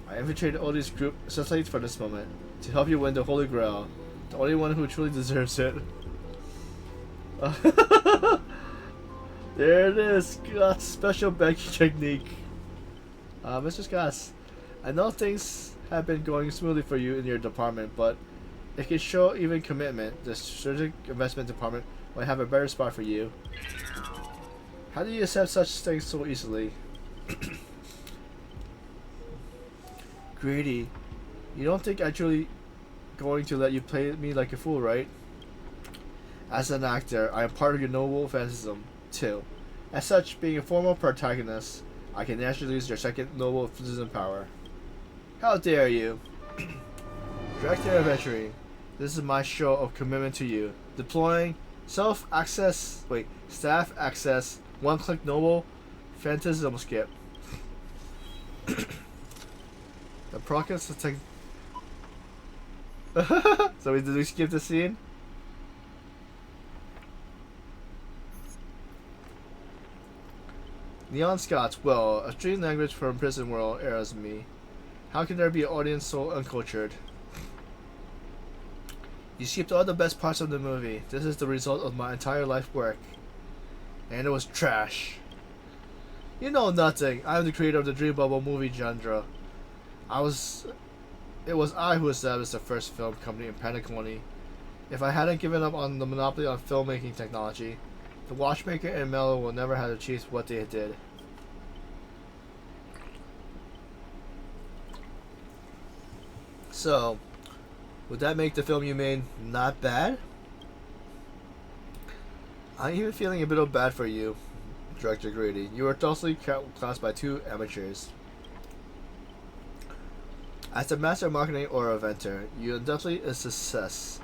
I infiltrated Oldie's group especially for this moment, to help you win the Holy Grail, the only one who truly deserves it. There it is, Scott's special banking technique. Mr. Scott, I know things have been going smoothly for you in your department, but if you show even commitment, the strategic investment department might have a better spot for you. How do you accept such things so easily? Grady, you don't think I'm actually going to let you play me like a fool, right? As an actor, I am part of your noble phantasm, too. As such, being a formal protagonist, I can naturally use your second noble phantasm power. How dare you? Director Adventuring, this is my show of commitment to you. Deploying staff access, one-click noble phantasm skip. The process to take. So did we skip the scene? Neon Scots, well, a strange language from prison world era's me. How can there be an audience so uncultured? You skipped all the best parts of the movie. This is the result of my entire life work. And it was trash. You know nothing. I'm the creator of the Dream Bubble movie genre. It was I who established the first film company in Panaconi. If I hadn't given up on the monopoly on filmmaking technology, the watchmaker and Mello will never have achieved what they did. So, would that make the film you made not bad? I'm even feeling a bit bad for you, Director Grady. You were thusly classed by two amateurs. As a master of marketing or inventor, you are definitely a success.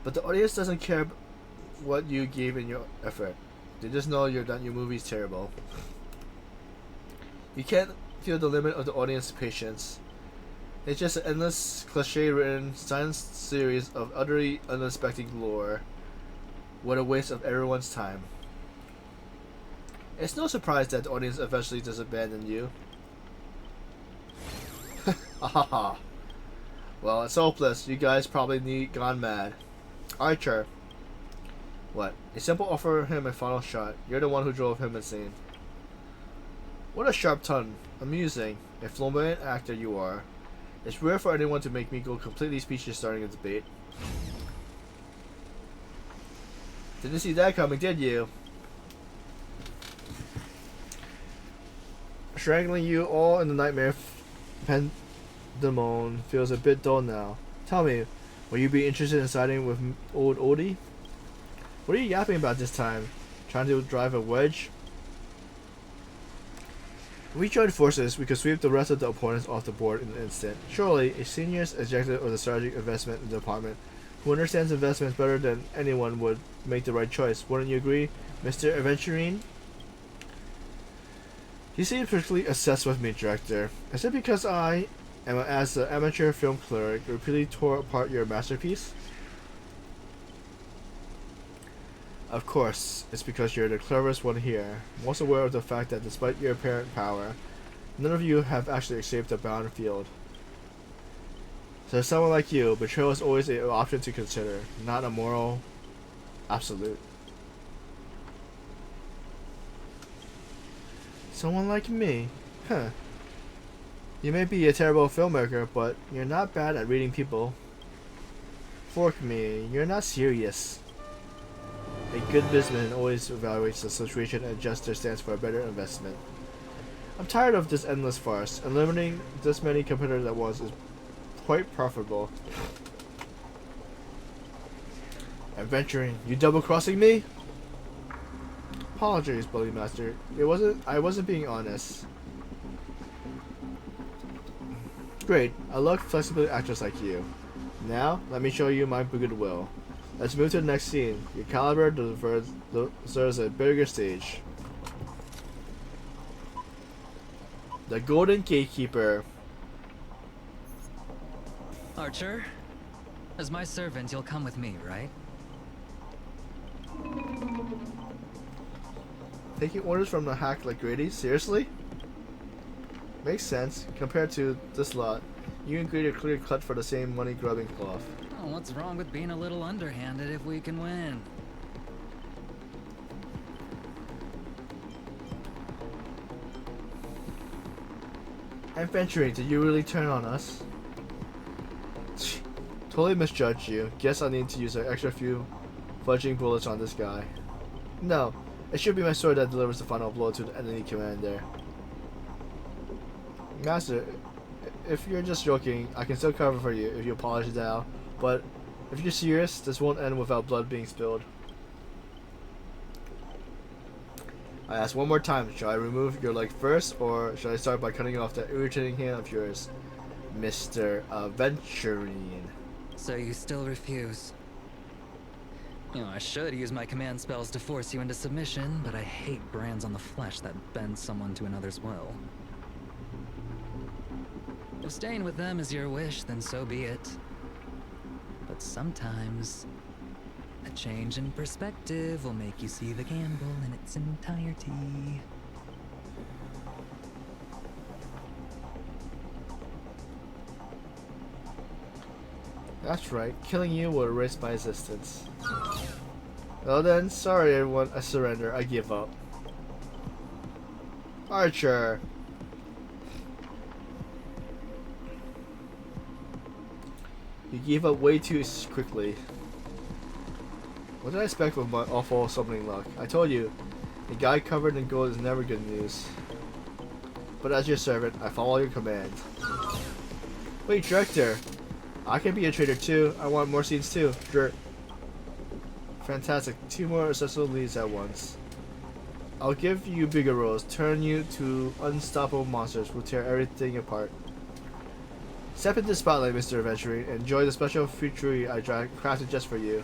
But the audience doesn't care what you gave in your effort. They just know that your movie's terrible. You can't feel the limit of the audience's patience. It's just an endless, cliche-written science series of utterly unexpected lore. What a waste of everyone's time. It's no surprise that the audience eventually does abandon you. Haha. Well, it's hopeless. You guys probably gone mad. Archer. What? A simple offer him a final shot. You're the one who drove him insane. What a sharp tongue. Amusing. A flamboyant actor you are. It's rare for anyone to make me go completely speechless starting a debate. Didn't see that coming, did you? Strangling you all in the nightmare pandemonium feels a bit dull now. Tell me, will you be interested in siding with old Odie? What are you yapping about this time? Trying to drive a wedge? If we join forces, we could sweep the rest of the opponents off the board in an instant. Surely, a senior executive of the strategic investment department who understands investments better than anyone would make the right choice. Wouldn't you agree, Mr. Aventurine? You seem particularly obsessed with me, Director. Is it because I, as the amateur film clerk, repeatedly tore apart your masterpiece? Of course, it's because you're the cleverest one here. I'm also aware of the fact that despite your apparent power, none of you have actually escaped the battlefield. So someone like you, betrayal is always an option to consider, not a moral absolute. Someone like me? Huh. You may be a terrible filmmaker, but you're not bad at reading people. Fork me, you're not serious. A good businessman always evaluates the situation and adjusts their stance for a better investment. I'm tired of this endless farce. Eliminating this many competitors at once is quite profitable. Adventuring, you double-crossing me? Apologies, Bully Master. I wasn't being honest. Great, I love flexible actors like you. Now, let me show you my goodwill. Let's move to the next scene. Your caliber deserves a bigger stage. The Golden Gatekeeper. Archer, as my servant, you'll come with me, right? Taking orders from the hack like Grady? Seriously? Makes sense. Compared to this lot, you and Grady are clear cut for the same money-grubbing cloth. Oh, what's wrong with being a little underhanded if we can win? Adventuring, did you really turn on us? Totally misjudged you. Guess I need to use an extra few fudging bullets on this guy. No, it should be my sword that delivers the final blow to the enemy commander. Master, if you're just joking, I can still cover for you if you apologize now. But if you're serious, this won't end without blood being spilled. I ask one more time, shall I remove your leg first, or shall I start by cutting off that irritating hand of yours, Mr. Aventurine? So you still refuse? You know, I should use my command spells to force you into submission, but I hate brands on the flesh that bend someone to another's will. If staying with them is your wish, then so be it. But sometimes, a change in perspective will make you see the gamble in its entirety. That's right, killing you will erase my existence. Well then, sorry everyone, I surrender, I give up. Archer! You gave up way too quickly. What did I expect with my awful summoning luck? I told you, a guy covered in gold is never good news. But as your servant, I follow your command. Wait, Director! I can be a traitor too. I want more scenes too. Fantastic. 2 more accessible leads at once. I'll give you bigger roles, turn you to unstoppable monsters who tear everything apart. Step into the spotlight, Mr. Adventuring, and enjoy the special feature I crafted just for you.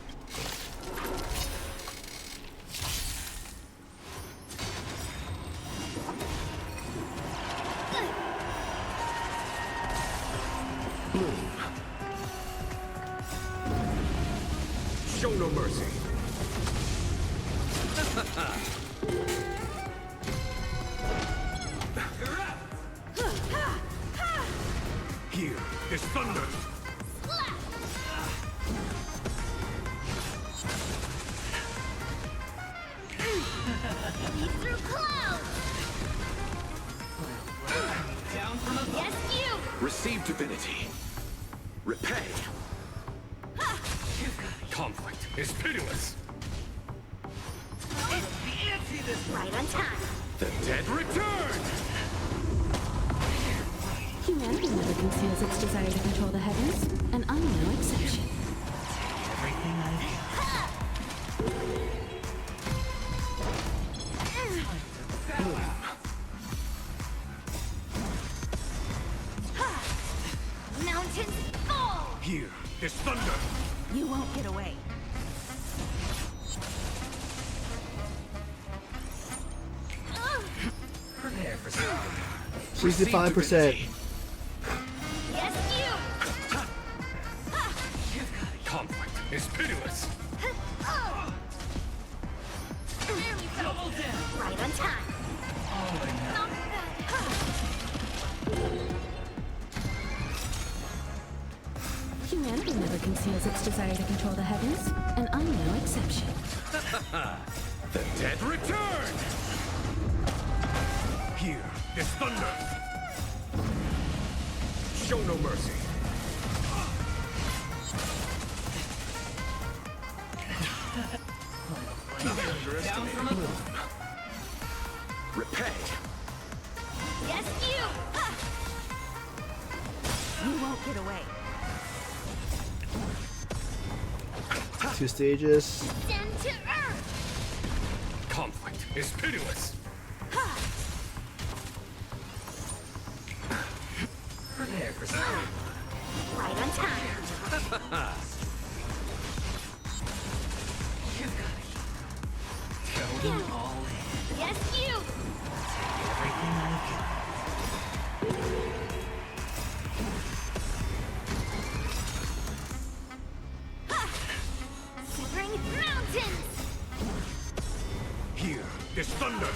Show no mercy. Here is thunder. He's through clouds! Receive divinity. Repay. Conflict is pitiless. Right on time. The dead return! Humanity never conceals its desire to control the heavens, and I'm no exception. Everything Mountains fall! Here is thunder. You won't get away. Prepare for something. 65%. Yes, you! Conflict is pitiless. Right on time. Humanity never conceals its desire to control the heavens, and I'm no exception. The dead return! Here is thunder. Show no mercy. Repay. Yes, you! You won't get away. 2 stages. Send to Earth! Conflict is pitiless. Prepare for something. Right on time. Going all in. Yes, you! Everything I've got. Severing mountains! Here is thunder.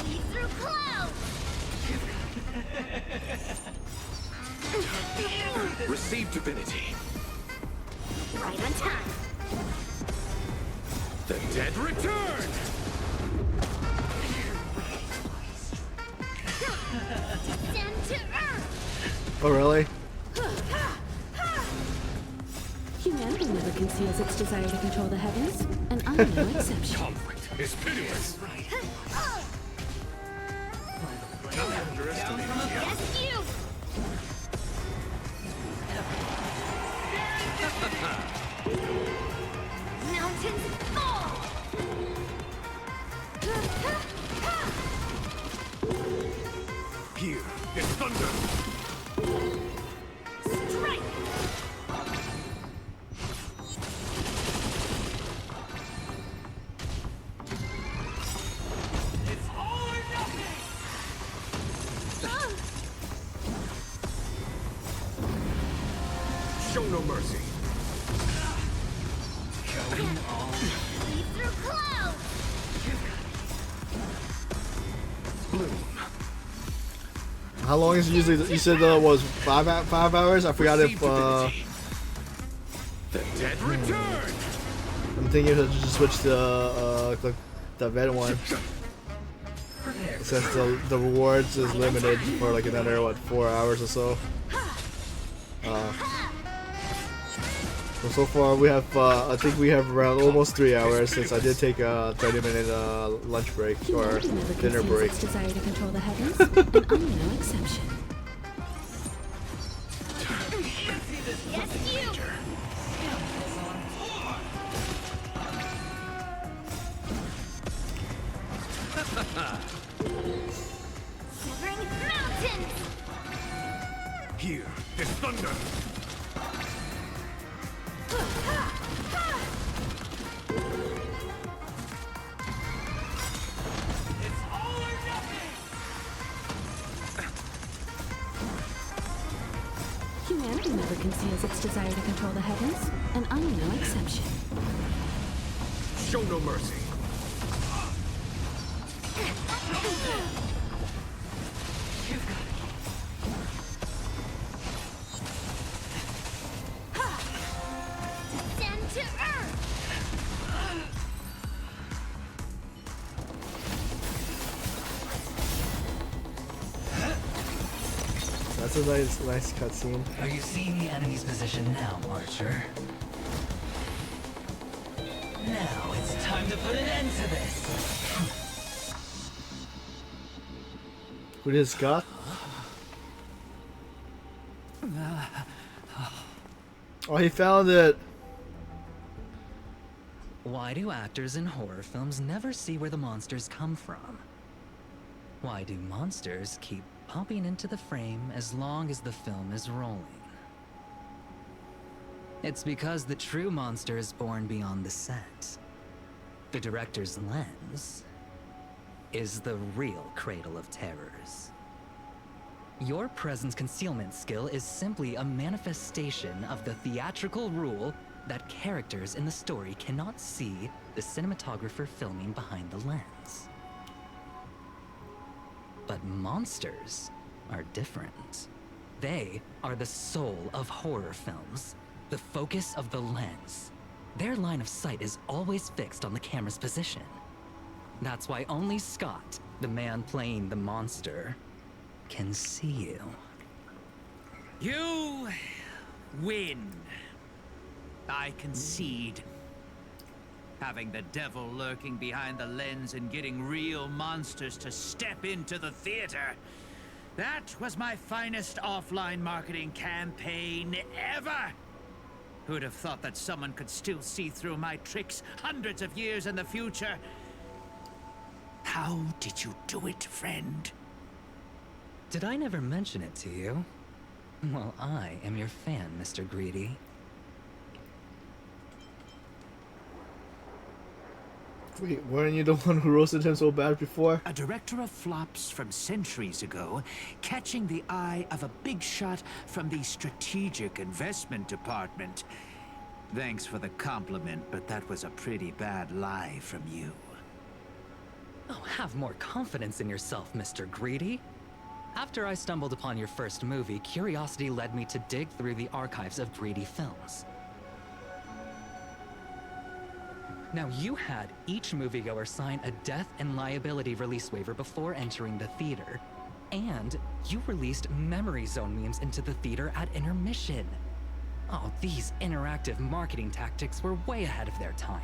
Lead through clouds! Receive divinity. Right on time. The dead return! Send to Earth! Oh, really? Humanity never conceals its desire to control the heavens, and I'm no exception. Conflict is pitiless. Yes, you! Mountains fall! Here is thunder. Strike! Show no mercy. Lead through clouds! Bloom. How long is it usually? You said was 5 hours? I forgot if The dead return. I'm thinking to just switch to the red one. Since the rewards is limited for like another 4 hours or so. So far we have I think we have around almost 3 hours since I did take a 30-minute lunch break or dinner break. Its desire to control the heavens, and I'm no exception. Yes, you! Severing mountains! Here is thunder. Humanity never conceals its desire to control the heavens, and I'm no exception. Show no mercy. Descend to Earth! That's a nice cutscene. Are you seeing the enemy's position now, Archer? Now it's time to put an end to this. Who did Scott? Oh, he found it. Why do actors in horror films never see where the monsters come from? Why do monsters keep popping into the frame as long as the film is rolling? It's because the true monster is born beyond the set. The director's lens is the real cradle of terrors. Your presence concealment skill is simply a manifestation of the theatrical rule that characters in the story cannot see the cinematographer filming behind the lens. But monsters are different. They are the soul of horror films, the focus of the lens. Their line of sight is always fixed on the camera's position. That's why only Scott, the man playing the monster, can see you. You win. I concede. Having the devil lurking behind the lens and getting real monsters to step into the theater. That was my finest offline marketing campaign ever. Who'd have thought that someone could still see through my tricks hundreds of years in the future? How did you do it, friend? Did I never mention it to you? Well, I am your fan, Mr. Greedy. Wait, weren't you the one who roasted him so bad before? A director of flops from centuries ago, catching the eye of a big shot from the strategic investment department. Thanks for the compliment, but that was a pretty bad lie from you. Oh, have more confidence in yourself, Mr. Greedy. After I stumbled upon your first movie, curiosity led me to dig through the archives of Greedy films. Now, you had each moviegoer sign a death and liability release waiver before entering the theater. And you released memory zone memes into the theater at intermission. Oh, these interactive marketing tactics were way ahead of their time.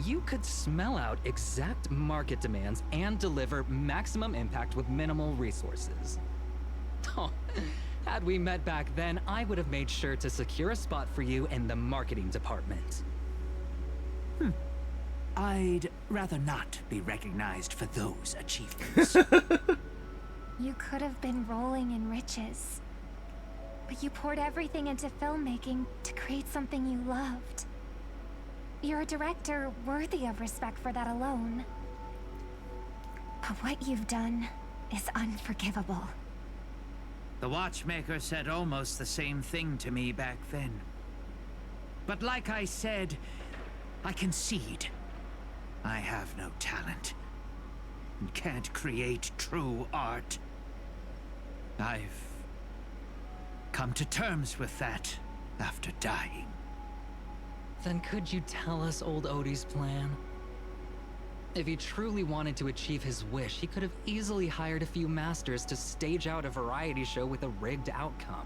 You could smell out exact market demands and deliver maximum impact with minimal resources. Oh, had we met back then, I would have made sure to secure a spot for you in the marketing department. I'd rather not be recognized for those achievements. You could have been rolling in riches. But you poured everything into filmmaking to create something you loved. You're a director worthy of respect for that alone. But what you've done is unforgivable. The watchmaker said almost the same thing to me back then. But like I said, I concede. I have no talent and can't create true art. I've come to terms with that after dying. Then could you tell us old Odie's plan? If he truly wanted to achieve his wish, he could have easily hired a few masters to stage out a variety show with a rigged outcome.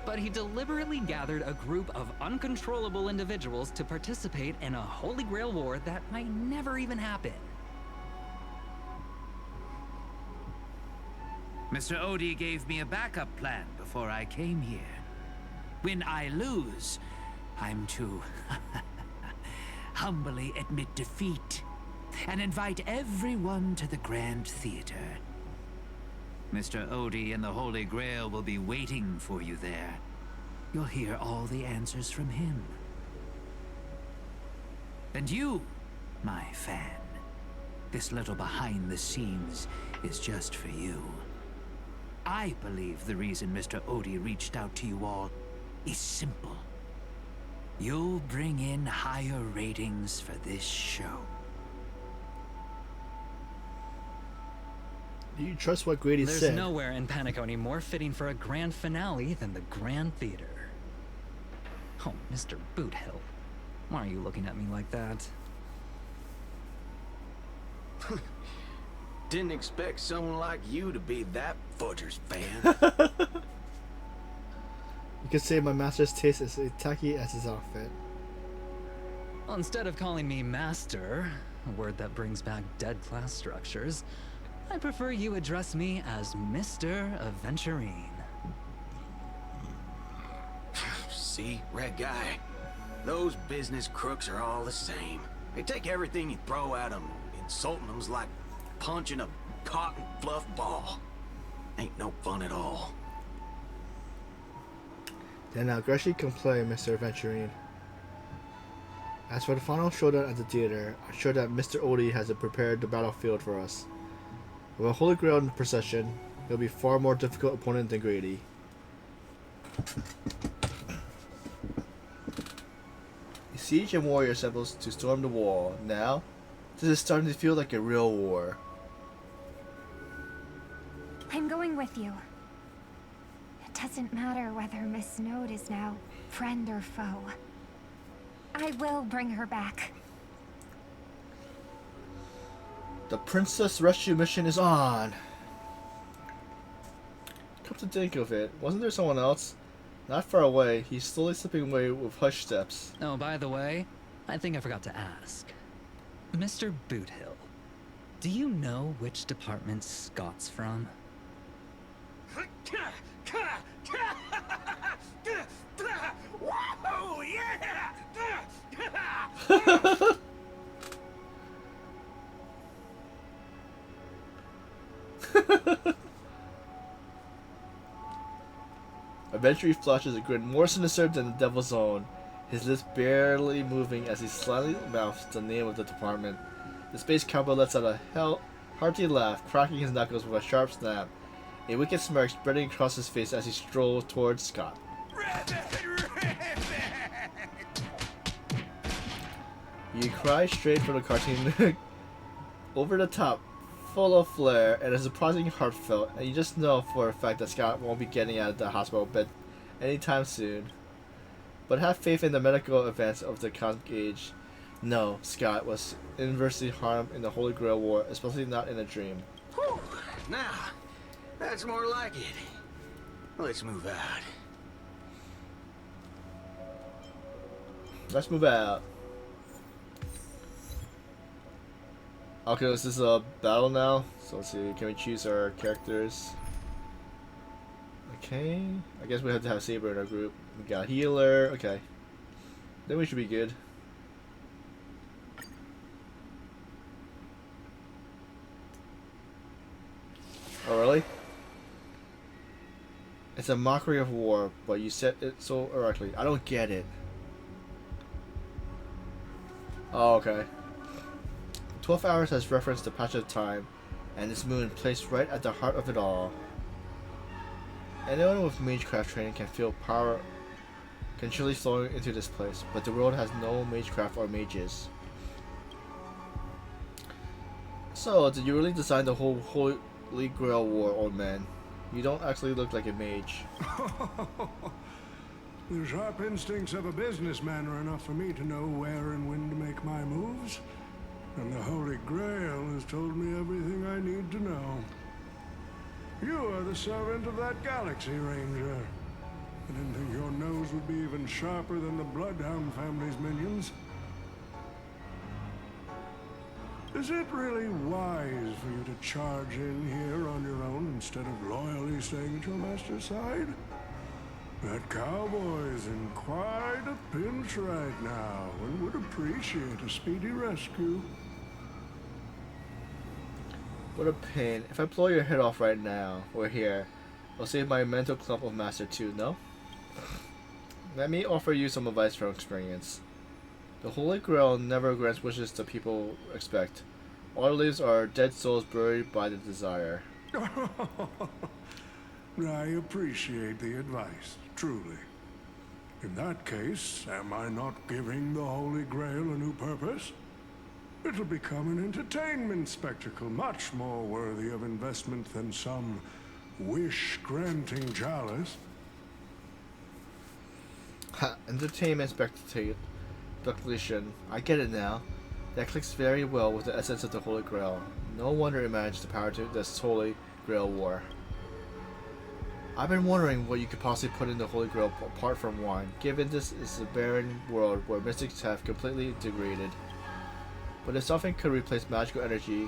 But he deliberately gathered a group of uncontrollable individuals to participate in a Holy Grail war that might never even happen. Mr. Odie gave me a backup plan before I came here. When I lose, I'm to humbly admit defeat and invite everyone to the Grand Theater. Mr. Odie and the Holy Grail will be waiting for you there. You'll hear all the answers from him. And you, my fan, this little behind the scenes is just for you. I believe the reason Mr. Odie reached out to you all is simple. You'll bring in higher ratings for this show. Do you trust what Grady There's said? nowhere in Penacony more fitting for a grand finale than the Grand Theater. Oh, Mr. Boothill, why are you looking at me like that? Didn't expect someone like you to be that Fudger's fan. You could say my master's taste is as tacky as his outfit. Instead of calling me master, a word that brings back dead class structures, I prefer you address me as Mr. Aventurine. See, Red Guy? Those business crooks are all the same. They take everything you throw at them. Insulting them's like punching a cotton fluff ball. Ain't no fun at all. Then now Gresham can play Mr. Aventurine. As for the final showdown at the theater, I'm sure that Mr. Odie has prepared the battlefield for us. With a Holy Grail in procession, he'll be far more difficult opponent than Grady. The siege and warrior assembles to storm the wall. Now, this is starting to feel like a real war. I'm going with you. It doesn't matter whether Miss Snowd is now friend or foe. I will bring her back. The princess rescue mission is on. Come to think of it, wasn't there someone else? Not far away, he's slowly slipping away with hushed steps. Oh, by the way, I think I forgot to ask. Mr. Boothill, do you know which department Scott's from? Whoa, yeah! Eventually flashes a grin more sinister than the Devil's Own, his lips barely moving as he slightly mouths the name of the department. The space cowboy lets out a hearty laugh, cracking his knuckles with a sharp snap, a wicked smirk spreading across his face as he strolls towards Scott. You cry straight from the cartoon, over the top, full of flair, and is surprisingly heartfelt, and you just know for a fact that Scott won't be getting out of the hospital bed anytime soon. But have faith in the medical advance of the cosmic age. No, Scott was inversely harmed in the Holy Grail War, especially not in a dream. Whew. Now, that's more like it. Let's move out. Let's move out. Okay, this is a battle now. So let's see, can we choose our characters? Okay, I guess we have to have Saber in our group. We got healer, okay. Then we should be good. Oh really? It's a mockery of war, but you said it so directly. I don't get it. Oh, okay. 12 hours has referenced the passage of time, and this moon placed right at the heart of it all. Anyone with magecraft training can feel power continually flowing into this place, but the world has no magecraft or mages. So, did you really design the whole Holy Grail War, old man? You don't actually look like a mage. The sharp instincts of a businessman are enough for me to know where and when to make my moves. And the Holy Grail has told me everything I need to know. You are the servant of that Galaxy Ranger. I didn't think your nose would be even sharper than the Bloodhound family's minions. Is it really wise for you to charge in here on your own instead of loyally staying at your master's side? That cowboy is in quite a pinch right now and would appreciate a speedy rescue. What a pain. If I blow your head off right now, or here, I'll save my mental clump of Master 2, no? Let me offer you some advice from experience. The Holy Grail never grants wishes the people expect. All it leaves are dead souls buried by the desire. I appreciate the advice, truly. In that case, am I not giving the Holy Grail a new purpose? It'll become an entertainment spectacle much more worthy of investment than some wish-granting chalice. Ha, entertainment speculation. I get it now. That clicks very well with the essence of the Holy Grail. No wonder it managed the power to this Holy Grail War. I've been wondering what you could possibly put in the Holy Grail apart from wine, given this is a barren world where mystics have completely degraded. But if something could replace magical energy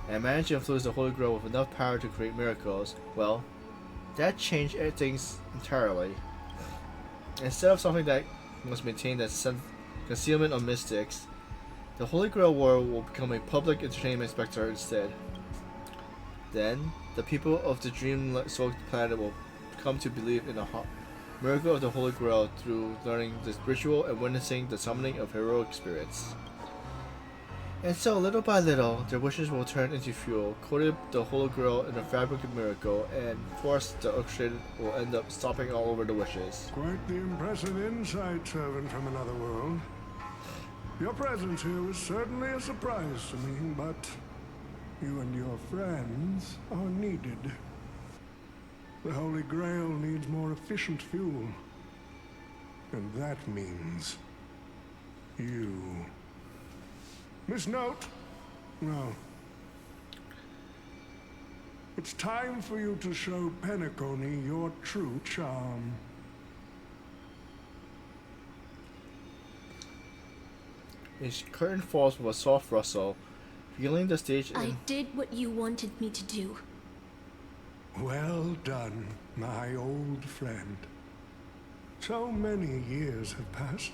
and manage to influence the Holy Grail with enough power to create miracles, well, that changed things entirely. Instead of something that must maintain the concealment of mystics, the Holy Grail War will become a public entertainment spectacle instead. Then, the people of the dream-soaked planet will come to believe in the miracle of the Holy Grail through learning this ritual and witnessing the summoning of heroic spirits. And so, little by little, their wishes will turn into fuel, coated the Holy Grail in a fabric of miracle, and force the orchestrated will end up stopping all over the wishes. Quite the impressive insight, servant from another world. Your presence here was certainly a surprise to me, but you and your friends are needed. The Holy Grail needs more efficient fuel. And that means you. Miss Note? No. It's time for you to show Penacony your true charm. His curtain falls with a soft rustle, revealing the stage. I did what you wanted me to do. Well done, my old friend. So many years have passed,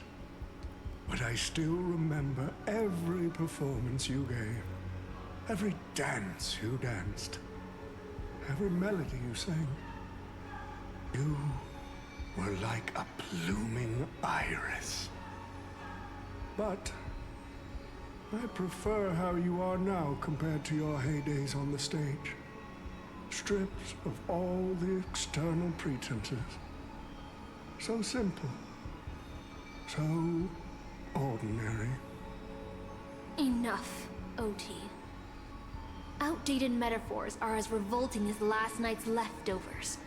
but I still remember every performance you gave, every dance you danced, every melody you sang. You were like a blooming iris. But I prefer how you are now compared to your heydays on the stage. Stripped of all the external pretenses. So simple. So ordinary. Enough, OT. Outdated metaphors are as revolting as last night's leftovers.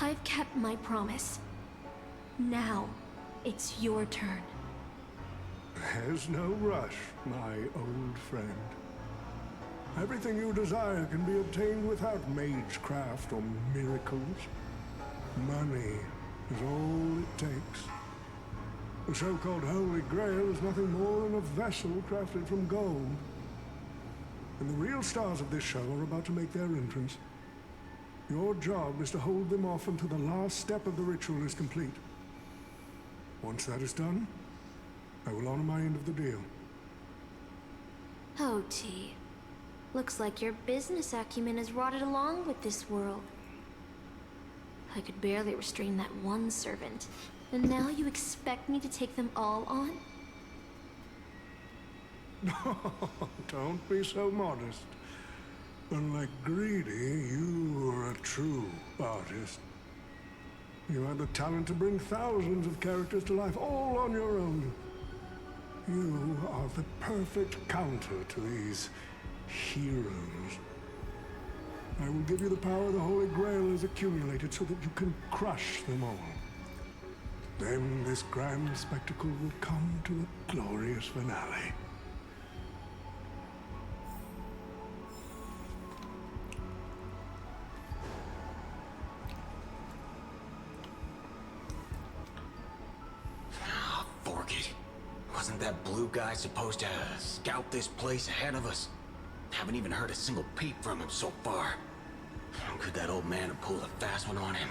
I've kept my promise. Now, it's your turn. There's no rush, my old friend. Everything you desire can be obtained without magecraft or miracles. Money is all it takes. The so-called Holy Grail is nothing more than a vessel crafted from gold. And the real stars of this show are about to make their entrance. Your job is to hold them off until the last step of the ritual is complete. Once that is done, I will honor my end of the deal. OT. Looks like your business acumen has rotted along with this world. I could barely restrain that one servant, and now you expect me to take them all on? Don't be so modest. Unlike Greedy, you are a true artist. You have the talent to bring thousands of characters to life all on your own. You are the perfect counter to these heroes. I will give you the power the Holy Grail has accumulated so that you can crush them all. Then this grand spectacle will come to a glorious finale. Fork it. Wasn't that blue guy supposed to scout this place ahead of us? Haven't even heard a single peep from him so far. Could that old man have pulled a fast one on him?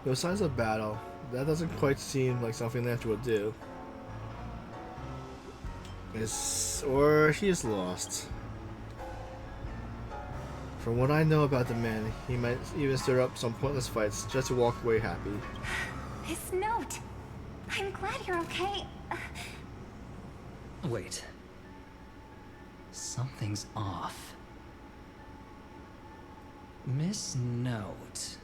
No signs of battle. That doesn't quite seem like something Lance would do. Or he is lost. From what I know about the man, he might even stir up some pointless fights just to walk away happy. This note. I'm glad you're okay. Wait. Something's off. Miss Note.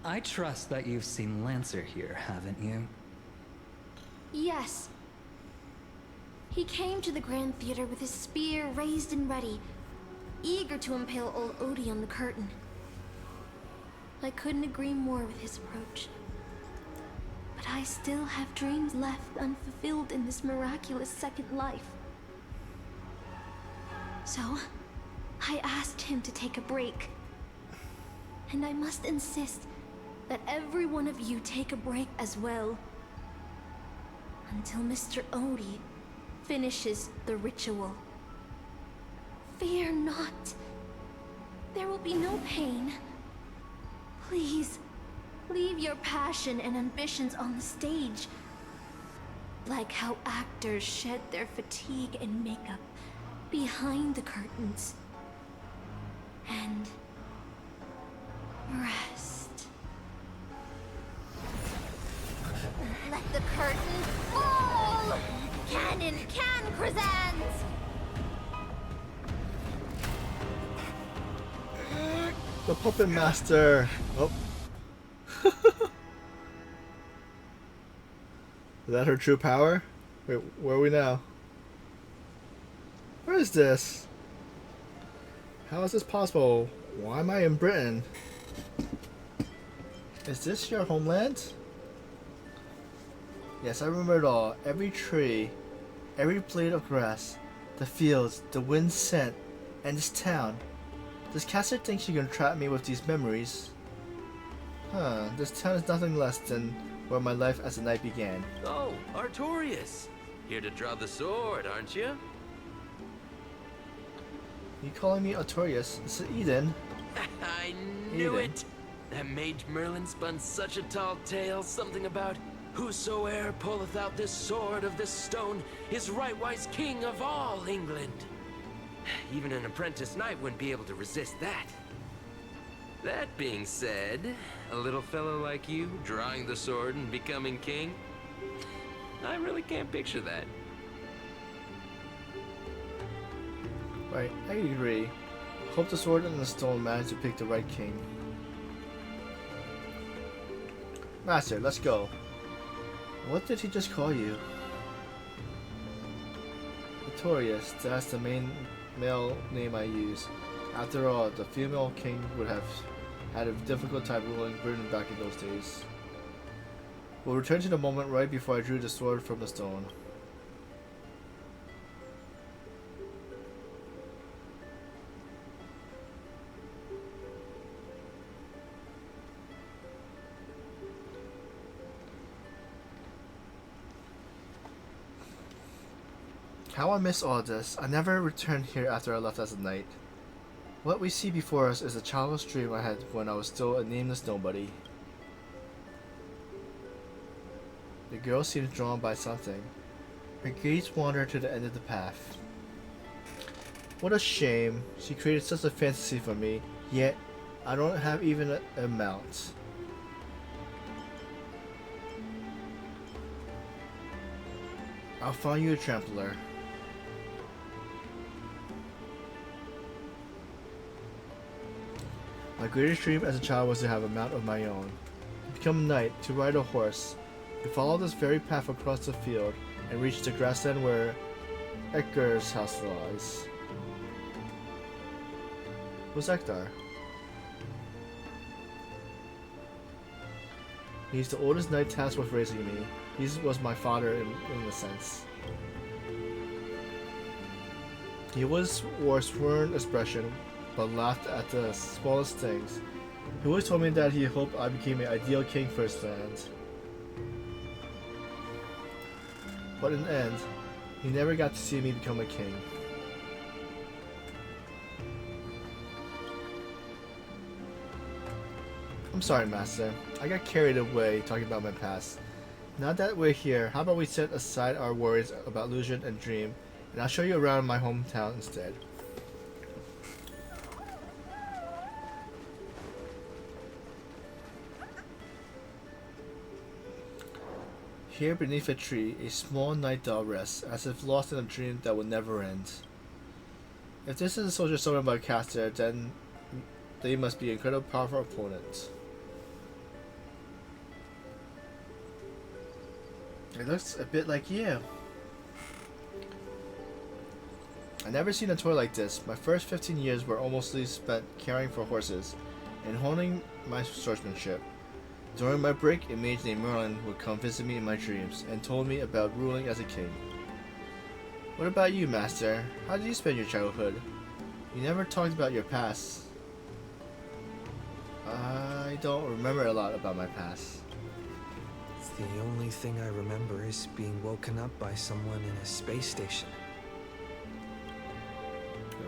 I trust that you've seen Lancer here, haven't you? Yes. He came to the Grand Theater with his spear raised and ready, eager to impale old Odie on the curtain. I couldn't agree more with his approach. But But I still have dreams left unfulfilled in this miraculous second life. So, I asked him to take a break. And I must insist that every one of you take a break as well. Until Mr. Odie finishes the ritual. Fear not. There will be no pain. Please, leave your passion and ambitions on the stage. Like how actors shed their fatigue and makeup behind the curtains. And rest. Let the curtain fall! Cannon can present! The Puppet Master! Oh. Is that her true power? Wait, where are we now? Where is this? How is this possible? Why am I in Britain? Is this your homeland? Yes, I remember it all. Every tree, every blade of grass, the fields, the wind scent, and this town. Does Caster think she can trap me with these memories? Huh, this town is nothing less than where my life as a knight began. Oh, Artorias. Here to draw the sword, aren't you? You calling me Artorias? This is Eden. I knew Eden. it! That mage Merlin spun such a tall tale, something about whosoe'er pulleth out this sword of this stone is rightwise king of all England. Even an apprentice knight wouldn't be able to resist that. That being said, a little fellow like you drawing the sword and becoming king, I really can't picture that. Right, I agree. Hope the sword and the stone manage to pick the right king. Master, let's go. What did he just call you? Notorious, that's the male name I use. After all, the female king would have had a difficult time ruling Britain back in those days. We'll return to the moment right before I drew the sword from the stone. How I miss all this. I never returned here after I left as a knight. What we see before us is a childless dream I had when I was still a nameless nobody. The girl seems drawn by something. Her gaze wander to the end of the path. What a shame. She created such a fantasy for me, yet I don't have even a mount. I'll find you a trampler. My greatest dream as a child was to have a mount of my own, to become a knight, to ride a horse, to follow this very path across the field, and reach the grassland where Edgar's house lies. Who's Ekdar? He's the oldest knight tasked with raising me. He was my father in a sense. He wore a sworn expression, but laughed at the smallest things. He always told me that he hoped I became an ideal king for his land. But in the end, he never got to see me become a king. I'm sorry, Master. I got carried away talking about my past. Now that we're here, how about we set aside our worries about illusion and dream, and I'll show you around my hometown instead. Here beneath a tree, a small night dog rests, as if lost in a dream that will never end. If this is a soldier summoned by Caster, then they must be an incredibly powerful opponent. It looks a bit like you. I've never seen a toy like this. My first 15 years were almost spent caring for horses and honing my swordsmanship. During my break, a mage named Merlin would come visit me in my dreams and told me about ruling as a king. What about you, Master? How did you spend your childhood? You never talked about your past. I don't remember a lot about my past. The only thing I remember is being woken up by someone in a space station.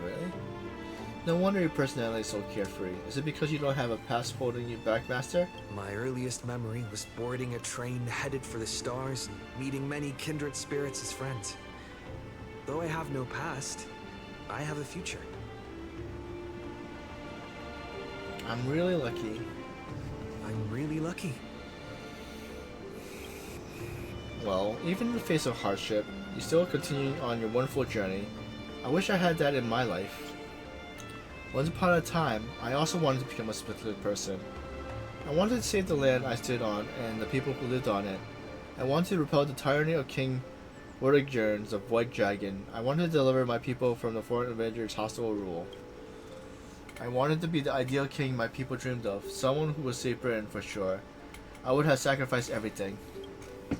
Really? No wonder your personality is so carefree. Is it because you don't have a past holding you back, Master? My earliest memory was boarding a train headed for the stars and meeting many kindred spirits as friends. Though I have no past, I have a future. I'm really lucky. I'm really lucky. Well, even in the face of hardship, you still continue on your wonderful journey. I wish I had that in my life. Once upon a time, I also wanted to become a spirited person. I wanted to save the land I stood on and the people who lived on it. I wanted to repel the tyranny of King Vortigern's of White Dragon. I wanted to deliver my people from the foreign invaders' hostile rule. I wanted to be the ideal king my people dreamed of, someone who would save Britain for sure. I would have sacrificed everything. The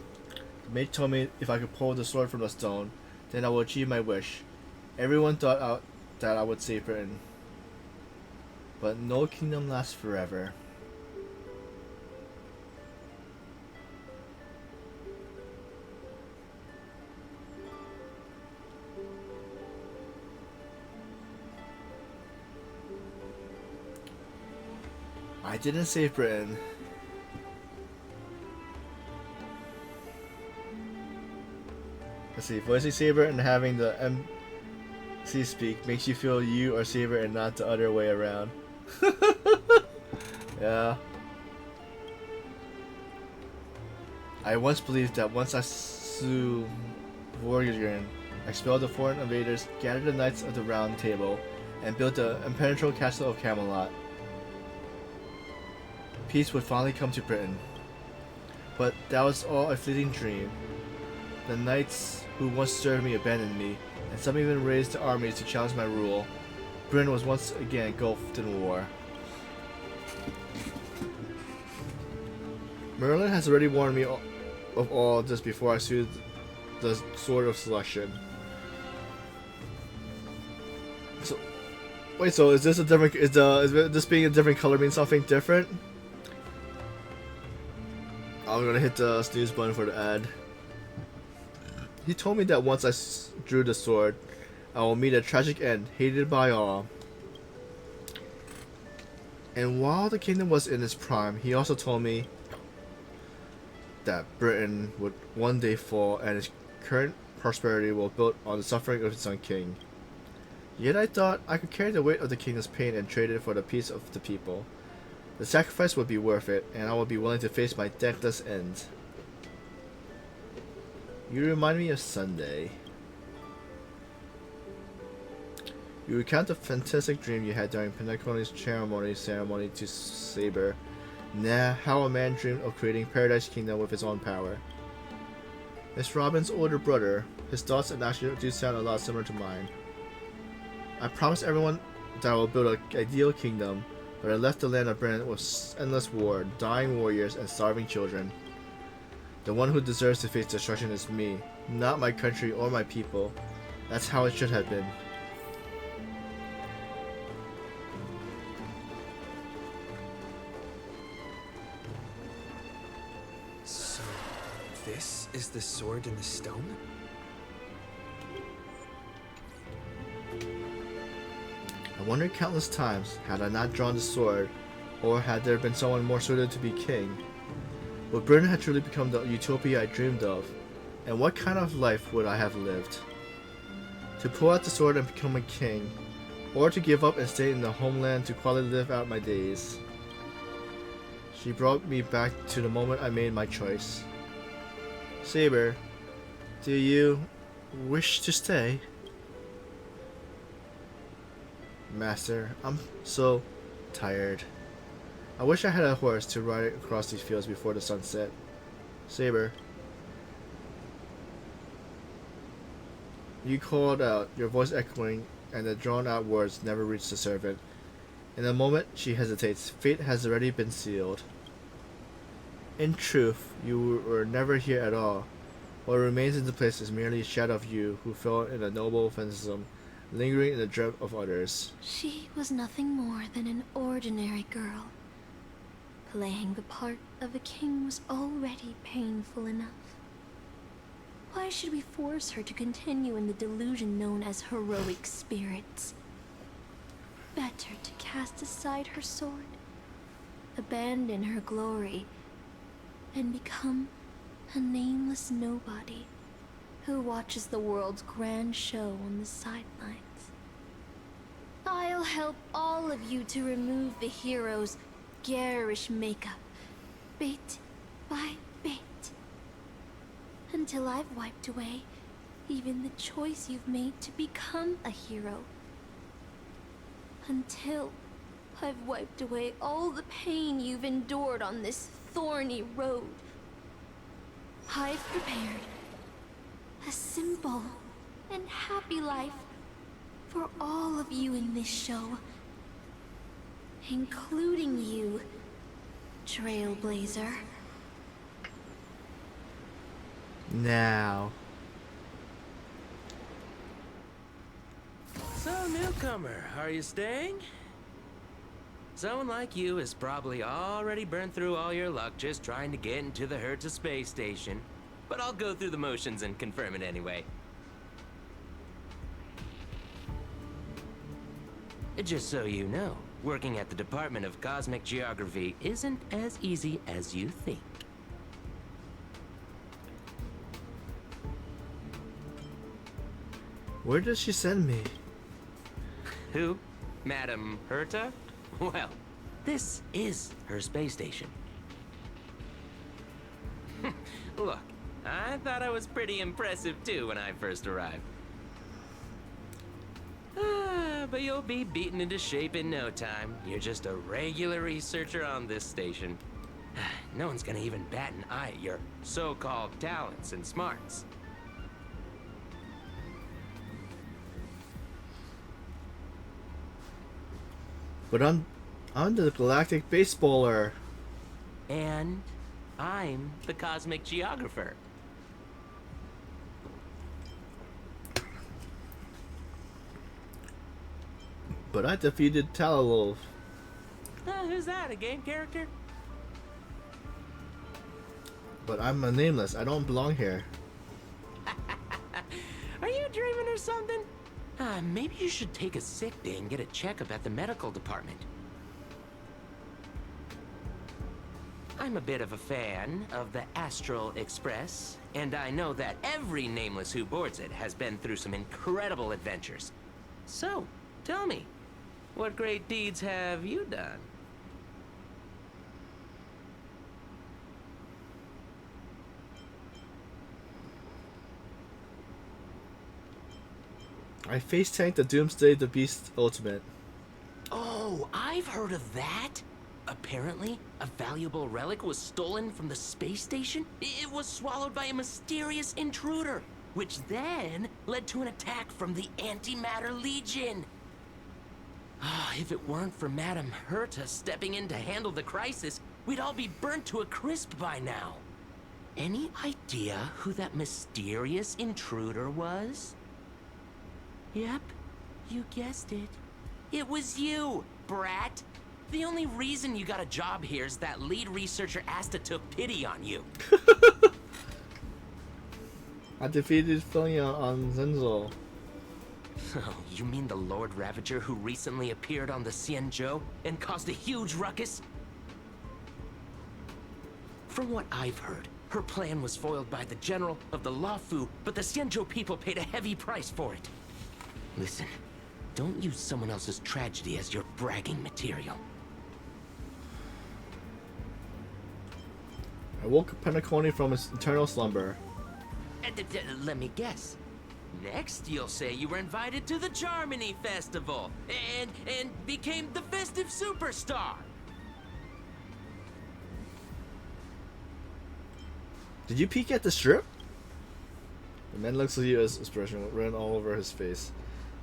mage told me if I could pull the sword from the stone, then I would achieve my wish. Everyone thought that I would save Britain. But no kingdom lasts forever. I didn't save Britain. Let's see, voicing Saber and having the MC speak makes you feel you are Saber and not the other way around. Yeah. I once believed that once I slew Vortigern, expelled the foreign invaders, gathered the Knights of the Round Table, and built the impenetrable castle of Camelot, peace would finally come to Britain. But that was all a fleeting dream. The knights who once served me abandoned me, and some even raised armies to challenge my rule. Britain was once again engulfed in war. Merlin has already warned me of all this before I sued the Sword of Selection. So, wait. So is this a different? Is this being a different color mean something different? I'm gonna hit the snooze button for the ad. He told me that once I drew the sword, I will meet a tragic end, hated by all. And while the kingdom was in its prime, he also told me that Britain would one day fall and its current prosperity will build on the suffering of its own king. Yet I thought I could carry the weight of the kingdom's pain and trade it for the peace of the people. The sacrifice would be worth it, and I would be willing to face my deathless end. You remind me of Sunday. You recount the fantastic dream you had during Penacony's ceremony to Saber. Nah, how a man dreamed of creating Paradise Kingdom with his own power. It's Robin's older brother. His thoughts and actions do sound a lot similar to mine. I promised everyone that I will build an ideal kingdom, but I left the land of Britain with endless war, dying warriors, and starving children. The one who deserves to face destruction is me, not my country or my people. That's how it should have been. So, this is the sword in the stone? I wondered countless times, had I not drawn the sword, or had there been someone more suited to be king, would Britain have truly become the utopia I dreamed of, and what kind of life would I have lived? To pull out the sword and become a king, or to give up and stay in the homeland to quietly live out my days. She brought me back to the moment I made my choice. Saber, do you wish to stay? Master, I'm so tired. I wish I had a horse to ride across these fields before the sun set. Saber. You called out, your voice echoing, and the drawn-out words never reached the servant. In a moment, she hesitates. Fate has already been sealed. In truth, you were never here at all. What remains in the place is merely a shadow of you who fell in a noble fantasm, lingering in the dread of others. She was nothing more than an ordinary girl. Playing the part of a king was already painful enough. Why should we force her to continue in the delusion known as heroic spirits? Better to cast aside her sword, abandon her glory, and become a nameless nobody who watches the world's grand show on the sidelines. I'll help all of you to remove the hero's garish makeup, bit by bit, until I've wiped away even the choice you've made to become a hero. Until I've wiped away all the pain you've endured on this thorny road. I've prepared a simple and happy life for all of you in this show, including you, Trailblazer. Now. So, newcomer, are you staying? Someone like you has probably already burned through all your luck just trying to get into the Herta space station. But I'll go through the motions and confirm it anyway. Just so you know, working at the Department of Cosmic Geography isn't as easy as you think. Where does she send me? Who? Madam Herta? Well, this is her space station. Look, I thought I was pretty impressive too when I first arrived. But you'll be beaten into shape in no time. You're just a regular researcher on this station. No one's gonna even bat an eye at your so-called talents and smarts. But I'm the galactic baseballer. And I'm the cosmic geographer. But I defeated Talalov. Who's that, a game character? But I'm a nameless. I don't belong here. Are you dreaming or something? Maybe you should take a sick day and get a checkup at the medical department. I'm a bit of a fan of the Astral Express, and I know that every nameless who boards it has been through some incredible adventures. So, tell me, what great deeds have you done? I face tanked the Doomsday the Beast Ultimate. Oh, I've heard of that. Apparently, a valuable relic was stolen from the space station. It was swallowed by a mysterious intruder, which then led to an attack from the Antimatter Legion. If it weren't for Madame Herta stepping in to handle the crisis, we'd all be burnt to a crisp by now. Any idea who that mysterious intruder was? Yep, you guessed it. It was you, brat. The only reason you got a job here is that lead researcher Asta took pity on you. I defeated Filia on Zenzo. Oh, you mean the Lord Ravager who recently appeared on the Xianzhou and caused a huge ruckus? From what I've heard, her plan was foiled by the general of the Luofu, but the Xianzhou people paid a heavy price for it. Listen, don't use someone else's tragedy as your bragging material. I woke Penacony from his eternal slumber. Let me guess. Next, you'll say you were invited to the Charmony Festival and became the festive superstar. Did you peek at the strip? The man looks at you as expression ran all over his face,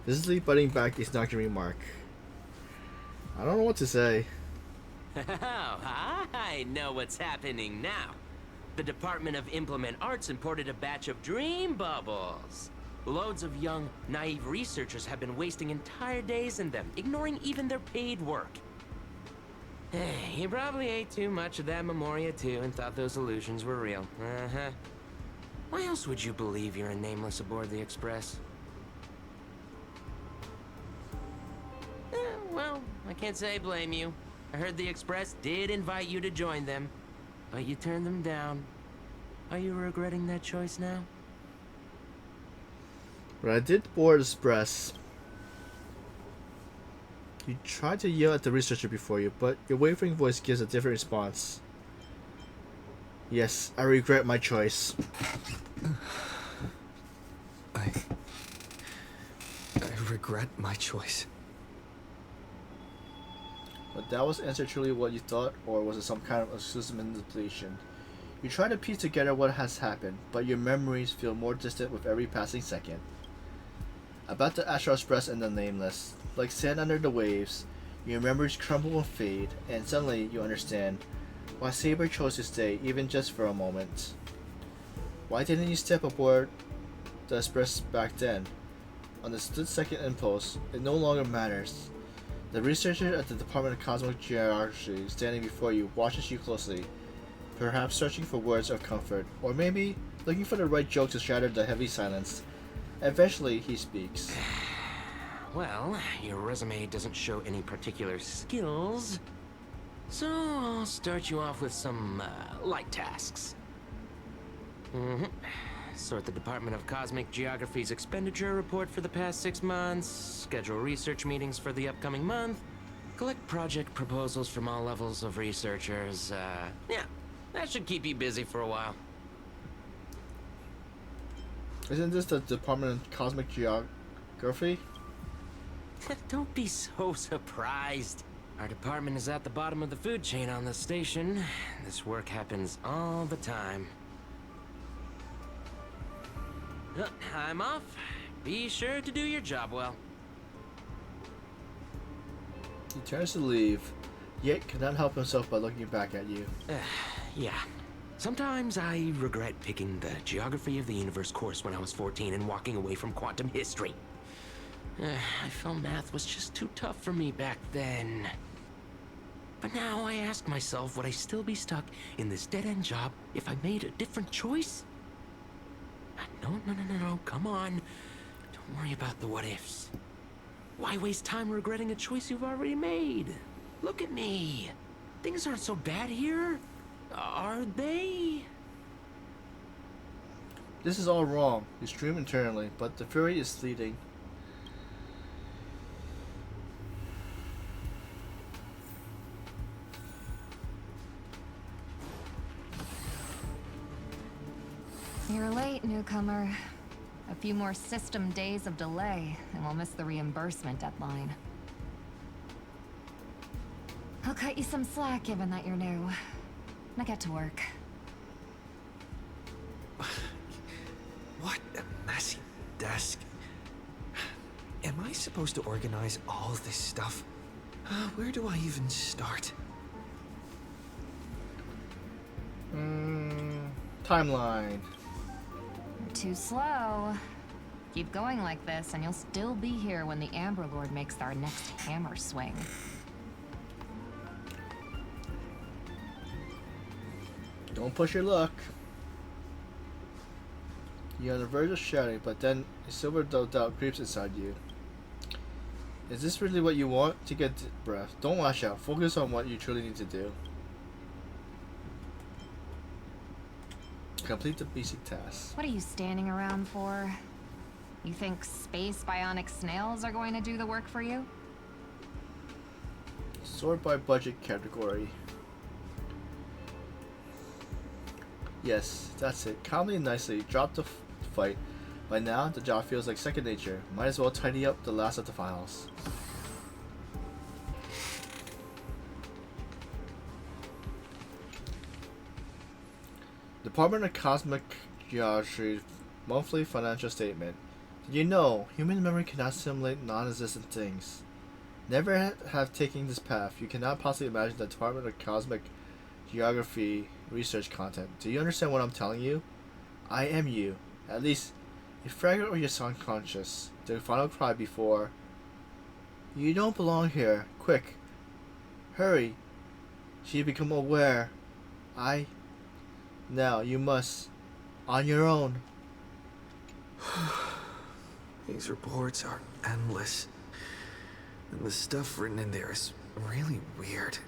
visibly butting back a snarky remark. I don't know what to say. Oh, I know what's happening now. The Department of Implement Arts imported a batch of dream bubbles. Loads of young, naive researchers have been wasting entire days in them, ignoring even their paid work. You probably ate too much of that Memoria too and thought those illusions were real. Uh-huh. Why else would you believe you're a nameless aboard the Express? Well, I can't say I blame you. I heard the Express did invite you to join them, but you turned them down. Are you regretting that choice now? When I did board Express, you tried to yell at the researcher before you, but your wavering voice gives a different response. Yes, I regret my choice. I regret my choice. But that was answer truly what you thought, or was it some kind of exclusive manipulation? You try to piece together what has happened, but your memories feel more distant with every passing second. About the Astral Express and the Nameless, like sand under the waves, your memories crumble and fade, and suddenly you understand why Saber chose to stay, even just for a moment. Why didn't you step aboard the Express back then? On the split-second impulse, it no longer matters. The researcher at the Department of Cosmic Geography standing before you watches you closely, perhaps searching for words of comfort, or maybe looking for the right joke to shatter the heavy silence. Eventually, he speaks. Well, your resume doesn't show any particular skills, so I'll start you off with some light tasks. Sort the Department of Cosmic Geography's expenditure report for the past 6 months, schedule research meetings for the upcoming month, collect project proposals from all levels of researchers. Yeah, that should keep you busy for a while. Isn't this the Department of Cosmic Geography? Don't be so surprised. Our department is at the bottom of the food chain on the station. This work happens all the time. I'm off. Be sure to do your job well. He turns to leave, yet cannot help himself by looking back at you. Yeah. Sometimes I regret picking the Geography of the Universe course when I was 14 and walking away from quantum history. I felt math was just too tough for me back then. But now I ask myself, would I still be stuck in this dead-end job if I made a different choice? No, come on. Don't worry about the what-ifs. Why waste time regretting a choice you've already made? Look at me. Things aren't so bad here, are they? This is all wrong. You scream internally, but the fury is fleeting. You're late, newcomer. A few more system days of delay, and we'll miss the reimbursement deadline. I'll cut you some slack, given that you're new. Now get to work. What a messy desk. Am I supposed to organize all this stuff? Where do I even start? Timeline. You're too slow. Keep going like this, and you'll still be here when the Amber Lord makes our next hammer swing. Don't push your luck. You're on the verge of shouting, but then a silver doubt creeps inside you. Is this really what you want? To get breath. Don't lash out. Focus on what you truly need to do. Complete the basic tasks. What are you standing around for? You think space bionic snails are going to do the work for you? Sort by budget category. Yes, that's it. Calmly and nicely, drop the fight. By now, the job feels like second nature. Might as well tidy up the last of the files. Department of Cosmic Geography monthly financial statement. Did you know human memory cannot simulate non-existent things? have taken this path. You cannot possibly imagine the Department of Cosmic Geography research content. Do you understand what I'm telling you? I am you. At least a fragment of your subconscious. The final cry before. You don't belong here. Quick. Hurry. She become aware. Now you must. On your own. These reports are endless. And the stuff written in there is really weird.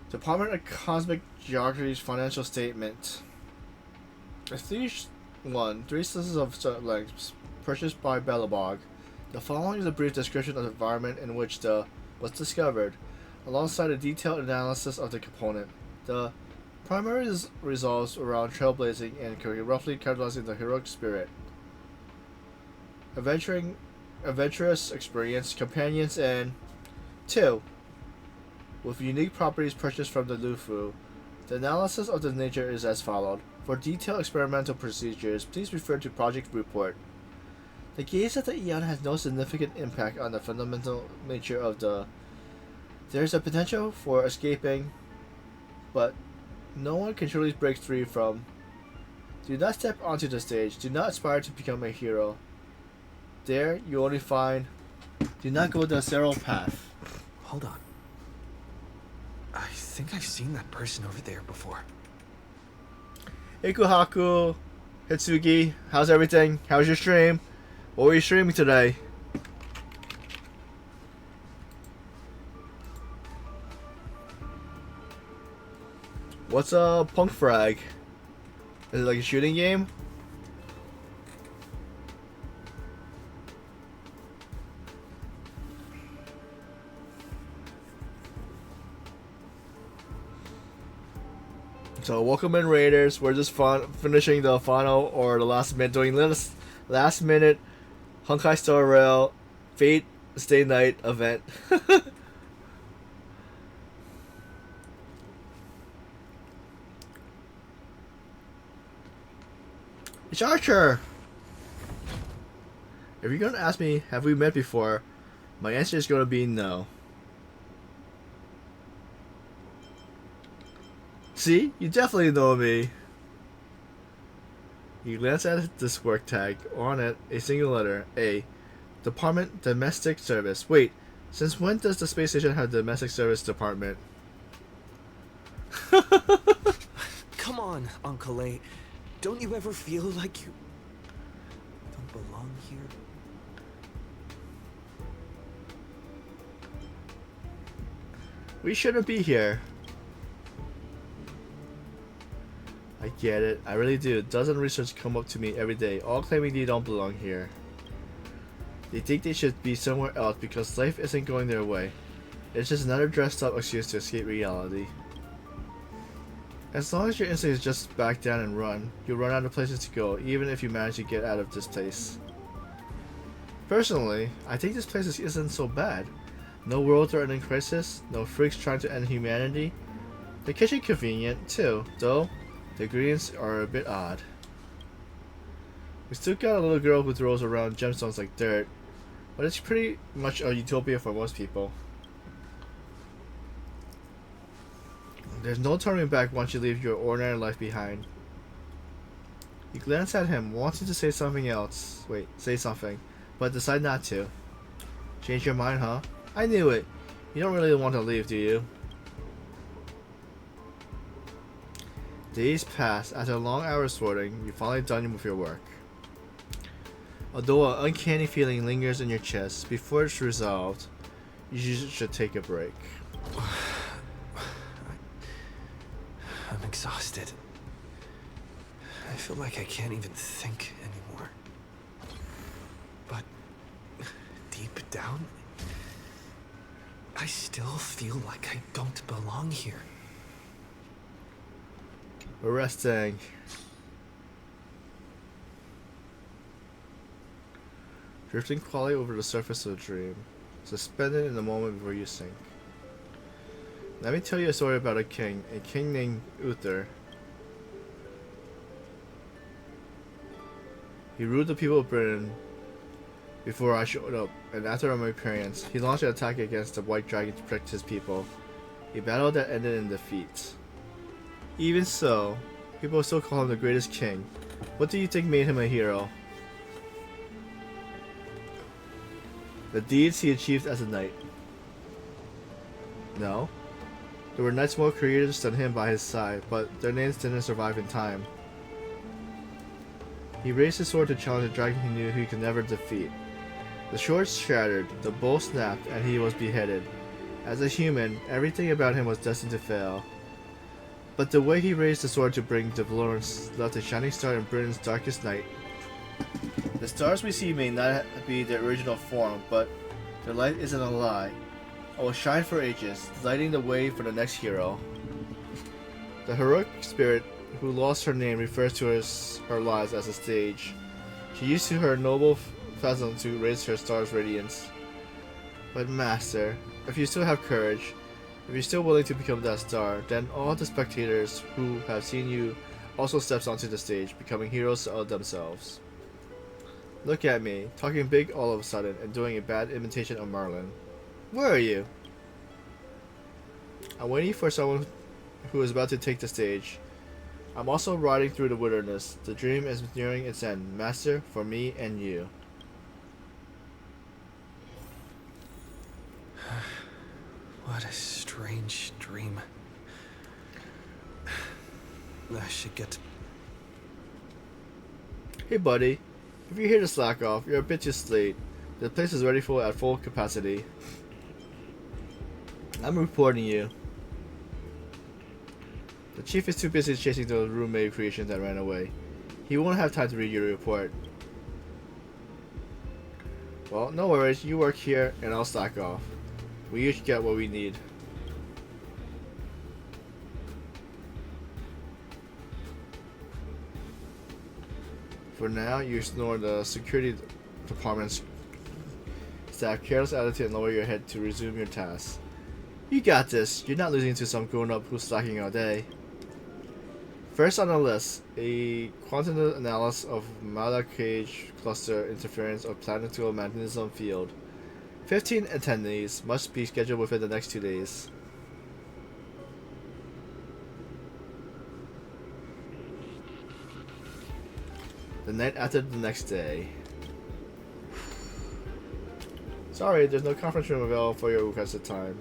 Department of Cosmic Geography's financial statement. Stage 1. 3 systems of lengths purchased by Bellabog. The following is a brief description of the environment in which the was discovered, alongside a detailed analysis of the component. The primary resolves around trailblazing and roughly characterizing the heroic spirit. Adventurous experience, companions, and 2. With unique properties purchased from the Lufu. The analysis of the nature is as followed. For detailed experimental procedures, please refer to Project Report. The gaze of the Eon has no significant impact on the fundamental nature of the... There is a potential for escaping, but no one can truly break free from... Do not step onto the stage. Do not aspire to become a hero. There, you only find... Do not go the Cyril path. Hold on. I think I've seen that person over there before. Ikuhaku, Hitsugi, how's everything? How's your stream? What were you streaming today? What's a punk frag? Is it like a shooting game? So welcome in Raiders. We're just finishing the final or the last minute, doing last minute Honkai Star Rail Fate Stay Night event. It's Archer. If you're gonna ask me, have we met before? My answer is gonna be no. See? You definitely know me. You glance at this work tag. On it, a single letter. A. Department Domestic Service. Wait, since when does the space station have a domestic service department? Come on, Uncle A. Don't you ever feel like you don't belong here? We shouldn't be here. I get it. I really do. Dozen researchers come up to me every day, all claiming they don't belong here. They think they should be somewhere else because life isn't going their way. It's just another dressed up excuse to escape reality. As long as your instinct is just back down and run, you'll run out of places to go, even if you manage to get out of this place. Personally, I think this place isn't so bad. No world-threatening crisis, no freaks trying to end humanity. The kitchen convenient, too, though the ingredients are a bit odd. We still got a little girl who throws around gemstones like dirt, but it's pretty much a utopia for most people. There's no turning back once you leave your ordinary life behind. You glance at him, wanting to say something else. Wait, say something, but decide not to. Change your mind, huh? I knew it. You don't really want to leave, do you? Days pass. After long hours sorting, you're finally done with your work. Although an uncanny feeling lingers in your chest, before it's resolved, you should take a break. I'm exhausted. I feel like I can't even think anymore. But deep down, I still feel like I don't belong here. We're resting. Drifting quietly over the surface of a dream, suspended in the moment before you sink. Let me tell you a story about a king named Uther. He ruled the people of Britain before I showed up, and after my appearance, he launched an attack against the White Dragon to protect his people. A battle that ended in defeat. Even so, people still call him the greatest king. What do you think made him a hero? The deeds he achieved as a knight. No. There were knights more courageous than him by his side, but their names didn't survive in time. He raised his sword to challenge a dragon he knew he could never defeat. The sword shattered, the bow snapped, and he was beheaded. As a human, everything about him was destined to fail. But the way he raised the sword to bring deliverance left a shining star in Britain's darkest night. The stars we see may not be their original form, but their light isn't a lie. It will shine for ages, lighting the way for the next hero. The heroic spirit who lost her name refers to her lives as a stage. She used to her noble phasm to raise her star's radiance. But Master, if you still have courage, if you're still willing to become that star, then all the spectators who have seen you also steps onto the stage, becoming heroes of themselves. Look at me, talking big all of a sudden and doing a bad imitation of Merlin. Where are you? I'm waiting for someone who is about to take the stage. I'm also riding through the wilderness. The dream is nearing its end, Master, for me and you. What a strange dream. I should get to... Hey buddy, if you're here to slack off, you're a bit too late. The place is ready for at full capacity. I'm reporting you. The chief is too busy chasing the roommate creation that ran away. He won't have time to read your report. Well, no worries, you work here and I'll slack off. We each get what we need. For now, you ignore the security department's staff careless attitude and lower your head to resume your tasks. You got this. You're not losing to some grown-up who's slacking all day. First on the list, a quantitative analysis of Mada Cage cluster interference of planetary magnetism field. 15 attendees must be scheduled within the next 2 days. The night after the next day. Sorry, there's no conference room available for your requested time.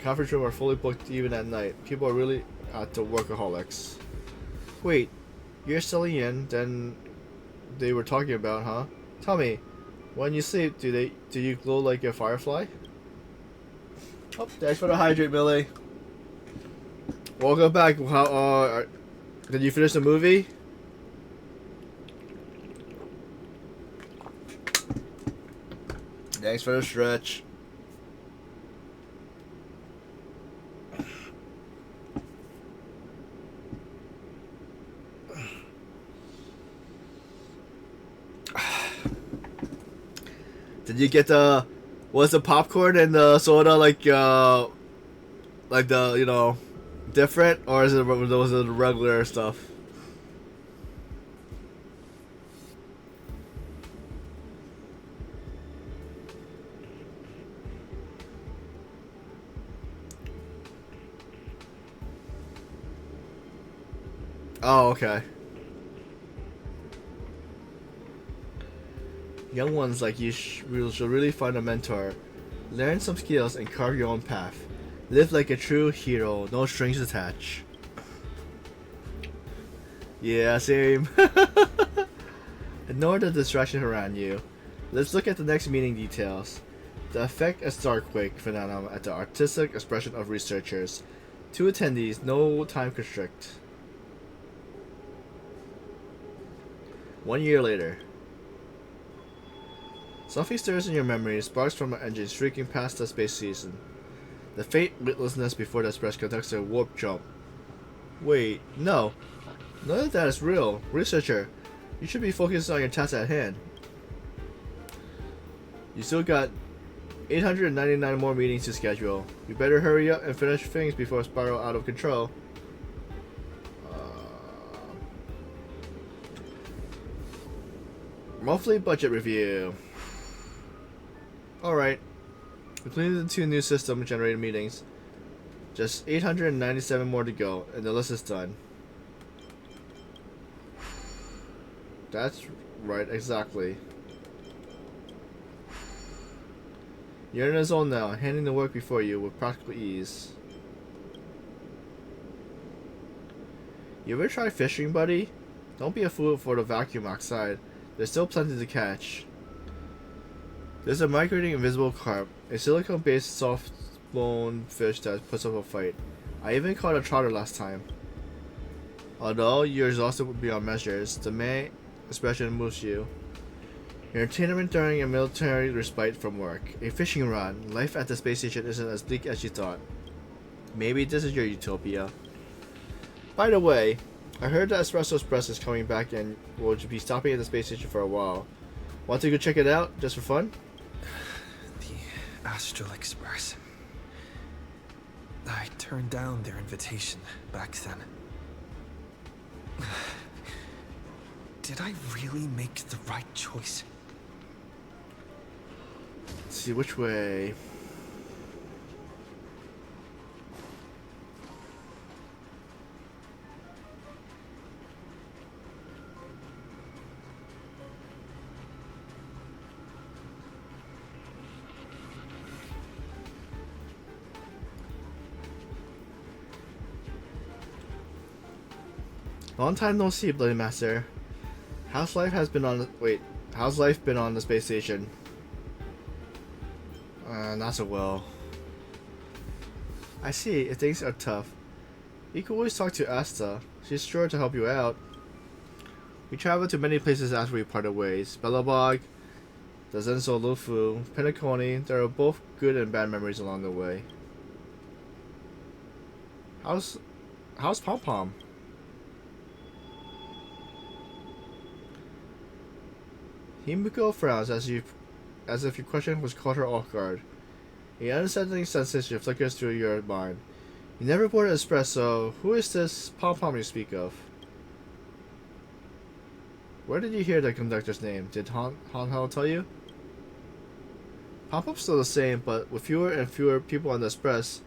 Conference room are fully booked even at night. People are really at the workaholics. Wait, you're still in? Then they were talking about, huh? Tell me, when you sleep, do you glow like a firefly? Oh, thanks for the hydrate, Millie. Welcome back. How did you finish the movie? Thanks for the stretch. Did you get the, was the popcorn and the soda like the, you know, different, or was it the regular stuff? Oh, okay. Young ones like you should really find a mentor. Learn some skills and carve your own path. Live like a true hero, no strings attached. Yeah, same. Ignore the distraction around you. Let's look at the next meeting details. The effect a starquake phenomenon at the artistic expression of researchers. 2 attendees, no time constrict. 1 year later. Something stirs in your memory, sparks from an engine streaking past the space season. The faint witlessness before the express conducts a warp jump. Wait, no. None of that is real. Researcher, you should be focused on your task at hand. You still got 899 more meetings to schedule. You better hurry up and finish things before it spiral out of control. Monthly budget review. Alright. Completed the 2 new system generated meetings. Just 897 more to go, and the list is done. That's right, exactly. You're in a zone now, handling the work before you with practical ease. You ever try fishing, buddy? Don't be a fool for the vacuum outside. There's still plenty to catch. There's a migrating invisible carp, a silicone-based soft-blown fish that puts up a fight. I even caught a trotter last time. Although you're exhausted beyond measures, the main expression moves you. Your entertainment during a military respite from work. A fishing rod. Life at the space station isn't as bleak as you thought. Maybe this is your utopia. By the way, I heard that Espresso Express is coming back and will be stopping at the space station for a while. Want to go check it out, just for fun? The Astral Express. I turned down their invitation back then. Did I really make the right choice? Let's see which way. Long time no see, Bloody Master. How's life been on the space station? Not so well. I see, if things are tough. You can always talk to Asta. She's sure to help you out. We traveled to many places after we parted ways. Bellabog, the Zenso Lufu, Penacony. There are both good and bad memories along the way. How's Pom Pom? Himiko frowns as if your question was caught her off guard. A unsettling sensation flickers through your mind. You never bought an espresso. Who is this Pom Pom you speak of? Where did you hear the conductor's name? Did Han Hao tell you? Pom Pom's still the same, but with fewer and fewer people on the express,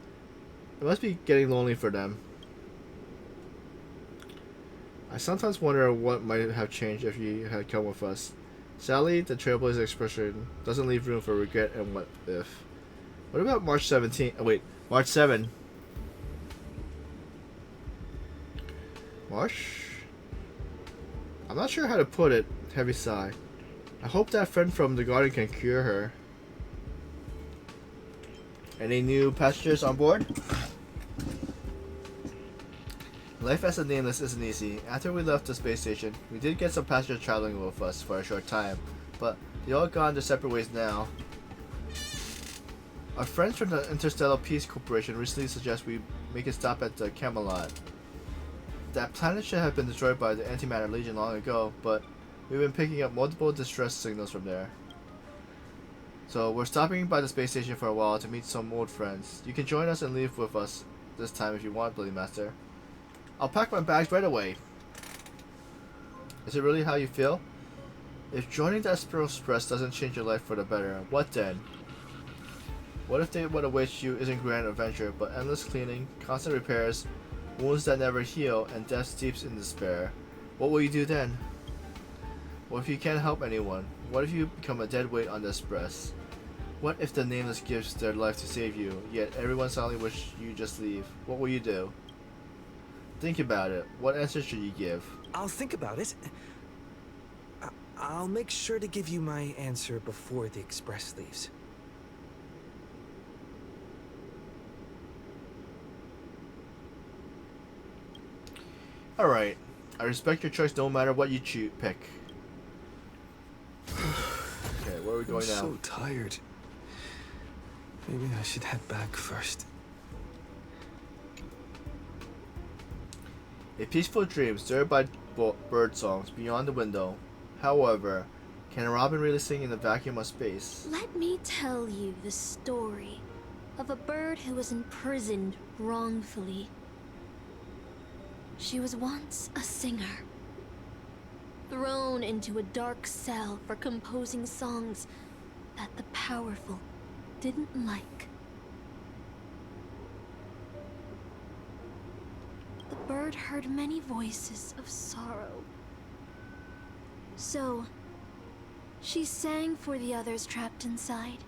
it must be getting lonely for them. I sometimes wonder what might have changed if you had come with us. Sadly, the Trailblazer expression doesn't leave room for regret and what if. What about March 17th? Oh wait, March 7. March? I'm not sure how to put it. Heavy sigh. I hope that friend from the garden can cure her. Any new passengers on board? Life as a nameless isn't easy. After we left the space station, we did get some passengers traveling with us for a short time, but they all gone their separate ways now. Our friends from the Interstellar Peace Corporation recently suggest we make a stop at the Camelot. That planet should have been destroyed by the Antimatter Legion long ago, but we've been picking up multiple distress signals from there. So we're stopping by the space station for a while to meet some old friends. You can join us and leave with us this time if you want, Bloody Master. I'll pack my bags right away. Is it really how you feel? If joining the Astral Express doesn't change your life for the better, what then? What if what awaits you isn't grand adventure, but endless cleaning, constant repairs, wounds that never heal, and death steeps in despair? What will you do then? What if you can't help anyone? What if you become a dead weight on the Express? What if the Nameless gives their life to save you, yet everyone silently wishes you just leave? What will you do? Think about it. What answer should you give? I'll think about it. I'll make sure to give you my answer before the express leaves. Alright. I respect your choice no matter what you pick. Okay, where are we going now? I'm so tired. Maybe I should head back first. A peaceful dream stirred by bird songs beyond the window. However, can a robin really sing in the vacuum of space? Let me tell you the story of a bird who was imprisoned wrongfully. She was once a singer. thrown into a dark cell for composing songs that the powerful didn't like. The bird heard many voices of sorrow. So, she sang for the others trapped inside,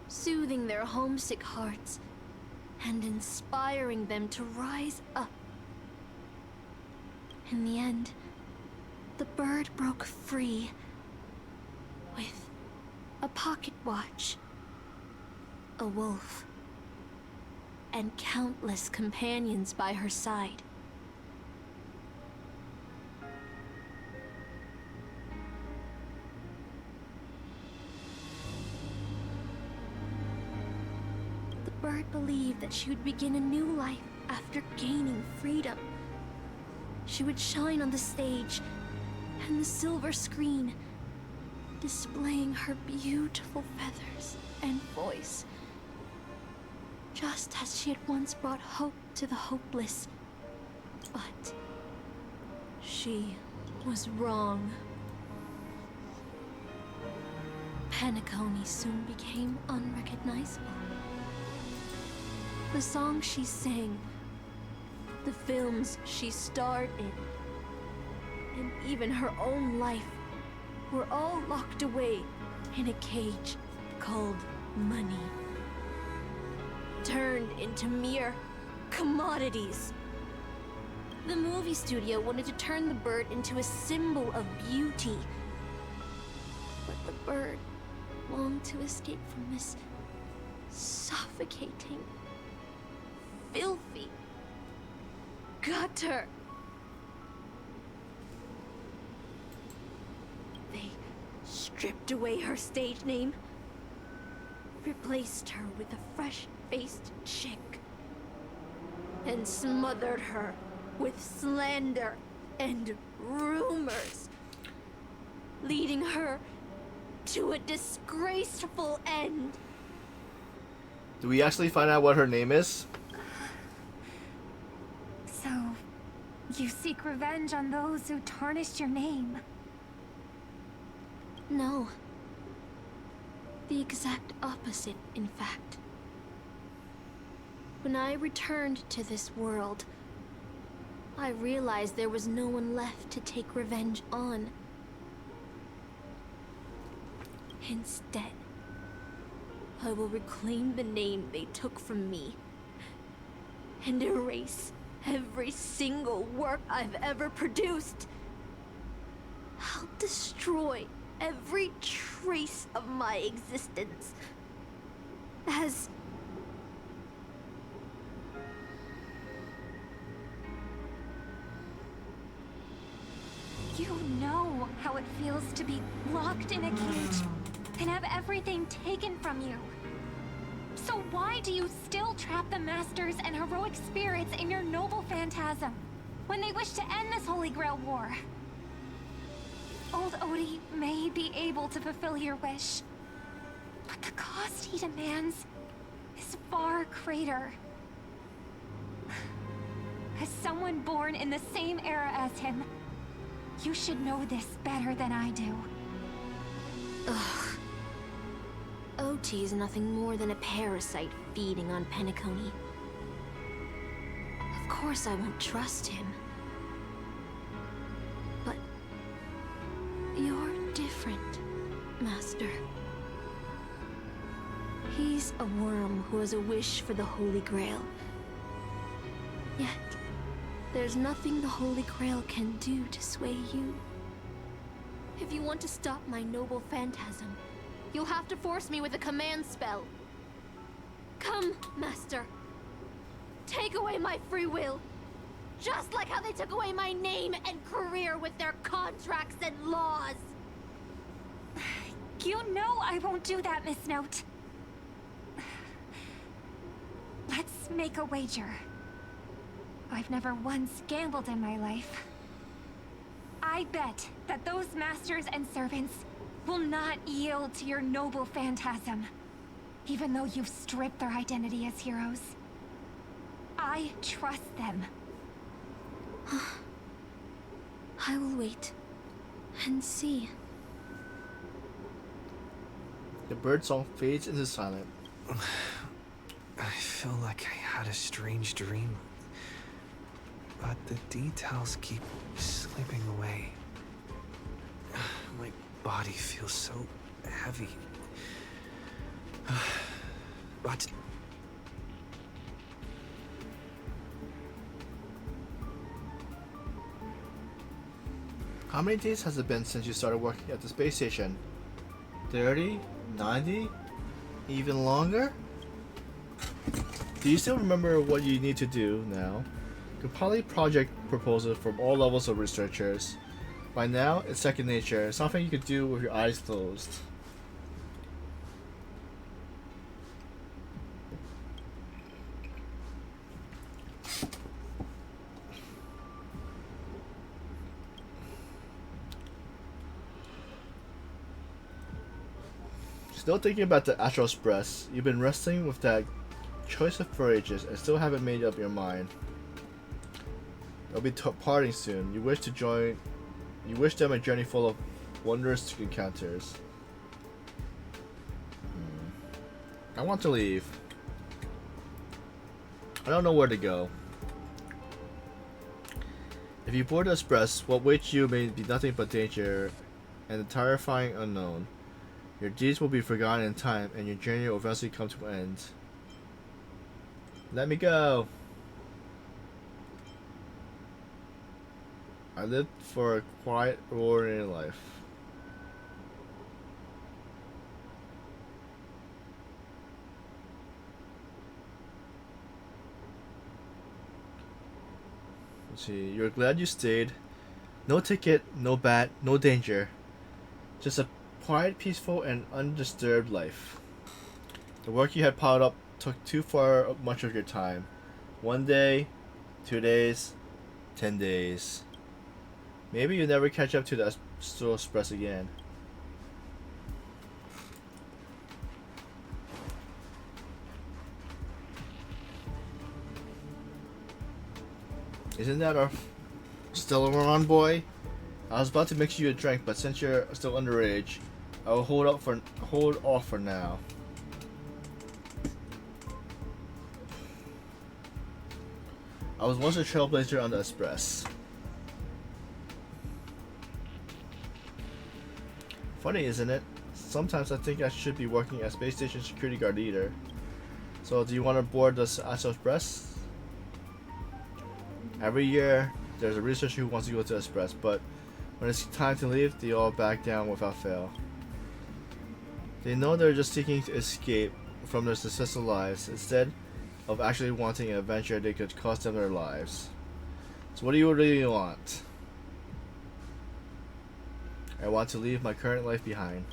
soothing their homesick hearts and inspiring them to rise up. In the end, the bird broke free with a pocket watch, a wolf, and countless companions by her side. The bird believed that she would begin a new life after gaining freedom. She would shine on the stage and the silver screen, displaying her beautiful feathers and voice, just as she had once brought hope to the hopeless. But she was wrong. Penacony soon became unrecognizable. The songs she sang, the films she starred in, and even her own life were all locked away in a cage called money, turned into mere commodities. The movie studio wanted to turn the bird into a symbol of beauty, but the bird longed to escape from this suffocating, filthy gutter. They stripped away her stage name, replaced her with a fresh-faced chick, and smothered her with slander and rumors, leading her to a disgraceful end. Do we actually find out what her name is? So, you seek revenge on those who tarnished your name? No. The exact opposite, in fact. When I returned to this world, I realized there was no one left to take revenge on. Instead, I will reclaim the name they took from me and erase every single work I've ever produced. I'll destroy every trace of my existence as you know how it feels to be locked in a cage and have everything taken from you. So why do you still trap the Masters and heroic spirits in your noble phantasm when they wish to end this Holy Grail war? Old Odie may be able to fulfill your wish, but the cost he demands is far greater. As someone born in the same era as him, you should know this better than I do. Ugh. OT is nothing more than a parasite feeding on Penacony. Of course I won't trust him. But you're different, Master. He's a worm who has a wish for the Holy Grail. Yet, there's nothing the Holy Grail can do to sway you. If you want to stop my noble phantasm, you'll have to force me with a command spell. Come, Master. Take away my free will. Just like how they took away my name and career with their contracts and laws. You know I won't do that, Miss Note. Let's make a wager. I've never once gambled in my life. I bet that those masters and servants will not yield to your noble phantasm, even though you've stripped their identity as heroes. I trust them. I will wait. and see. The bird song fades into silence. I feel like I had a strange dream, but the details keep slipping away. My body feels so heavy. But how many days has it been since you started working at the space station? 30? 90? Even longer? Do you still remember what you need to do now? Compile project proposals from all levels of researchers. By now, it's second nature, something you could do with your eyes closed. Still thinking about the Astral Express. You've been wrestling with that choice for ages and still haven't made up your mind. They'll be parting soon. You wish them a journey full of wondrous encounters. I want to leave. I don't know where to go. If you board the Express, what waits you may be nothing but danger and the terrifying unknown. Your deeds will be forgotten in time, and your journey will eventually come to an end. Let me go! I lived for a quiet, ordinary life. Let's see, you're glad you stayed. No ticket, no bat, no danger. Just a quiet, peaceful, and undisturbed life. The work you had piled up took too far much of your time. 1 day, 2 days, 10 days. Maybe you'll never catch up to the Astral Express again. Isn't that our Stellaron boy? I was about to mix you a drink, but since you're still underage, I will hold off for now. I was once a trailblazer on the Express. Funny, isn't it? Sometimes I think I should be working as space station security guard either. So, do you want to board the Astral Express? Every year, there's a researcher who wants to go to the Express, but when it's time to leave, they all back down without fail. They know they're just seeking to escape from their successful lives instead of actually wanting an adventure that could cost them their lives. So what do you really want? I want to leave my current life behind.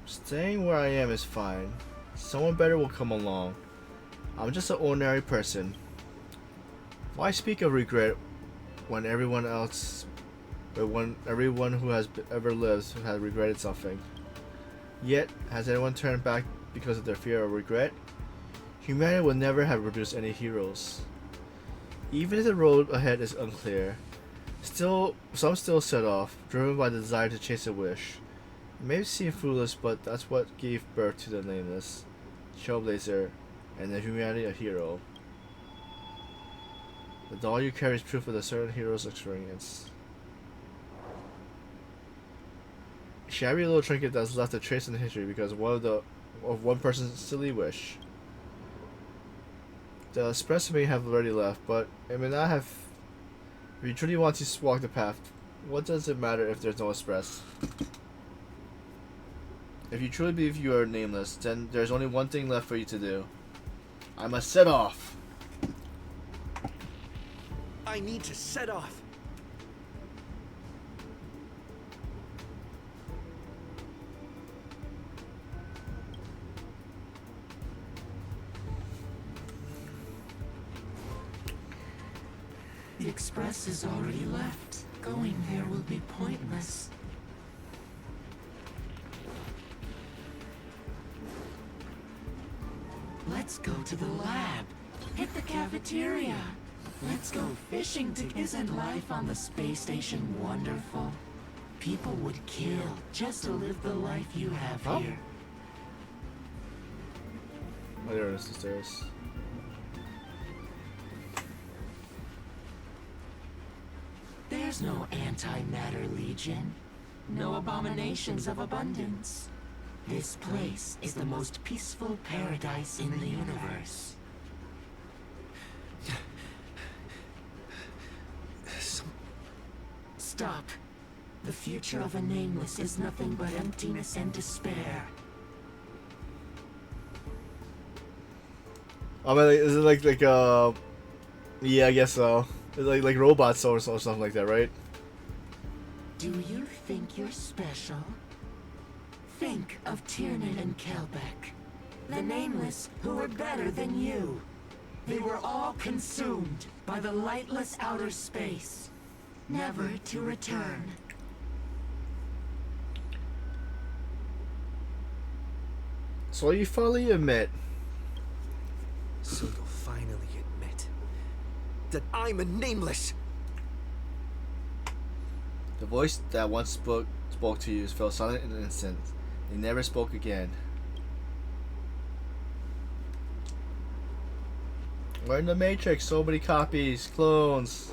Staying where I am is fine. Someone better will come along. I'm just an ordinary person. Why speak of regret when everyone who has ever lived has regretted something? Yet, has anyone turned back because of their fear of regret? Humanity would never have produced any heroes. Even if the road ahead is unclear, some still set off, driven by the desire to chase a wish. It may seem foolish, but that's what gave birth to the nameless, trailblazer, and the humanity a hero. The doll you carry is proof of a certain hero's experience. A shabby little trinket that's left a trace in history because of one person's silly wish. The Express may have already left, but it may not have. If you truly want to walk the path, what does it matter if there's no Express? If you truly believe you are nameless, then there's only one thing left for you to do. I must set off. I need to set off. The Express is already left. Going there will be pointless. Let's go to the lab. Hit the cafeteria. Let's go fishing together. Isn't life on the space station wonderful? People would kill just to live the life you have here. Oh, there it is, the stairs. There's no antimatter legion. No abominations of abundance. This place is the most peaceful paradise in the universe. Stop. The future of a nameless is nothing but emptiness and despair. I mean, is it like yeah, I guess so. It's like robots or something like that, right? Do you think you're special? Think of Tiernan and Kelbeck, the nameless who were better than you. They were all consumed by the lightless outer space, never to return. So you finally admit. So you'll finally admit that I'm a nameless. The voice that once spoke to you fell silent in an instant. He never spoke again. We're in the Matrix. So many copies, clones.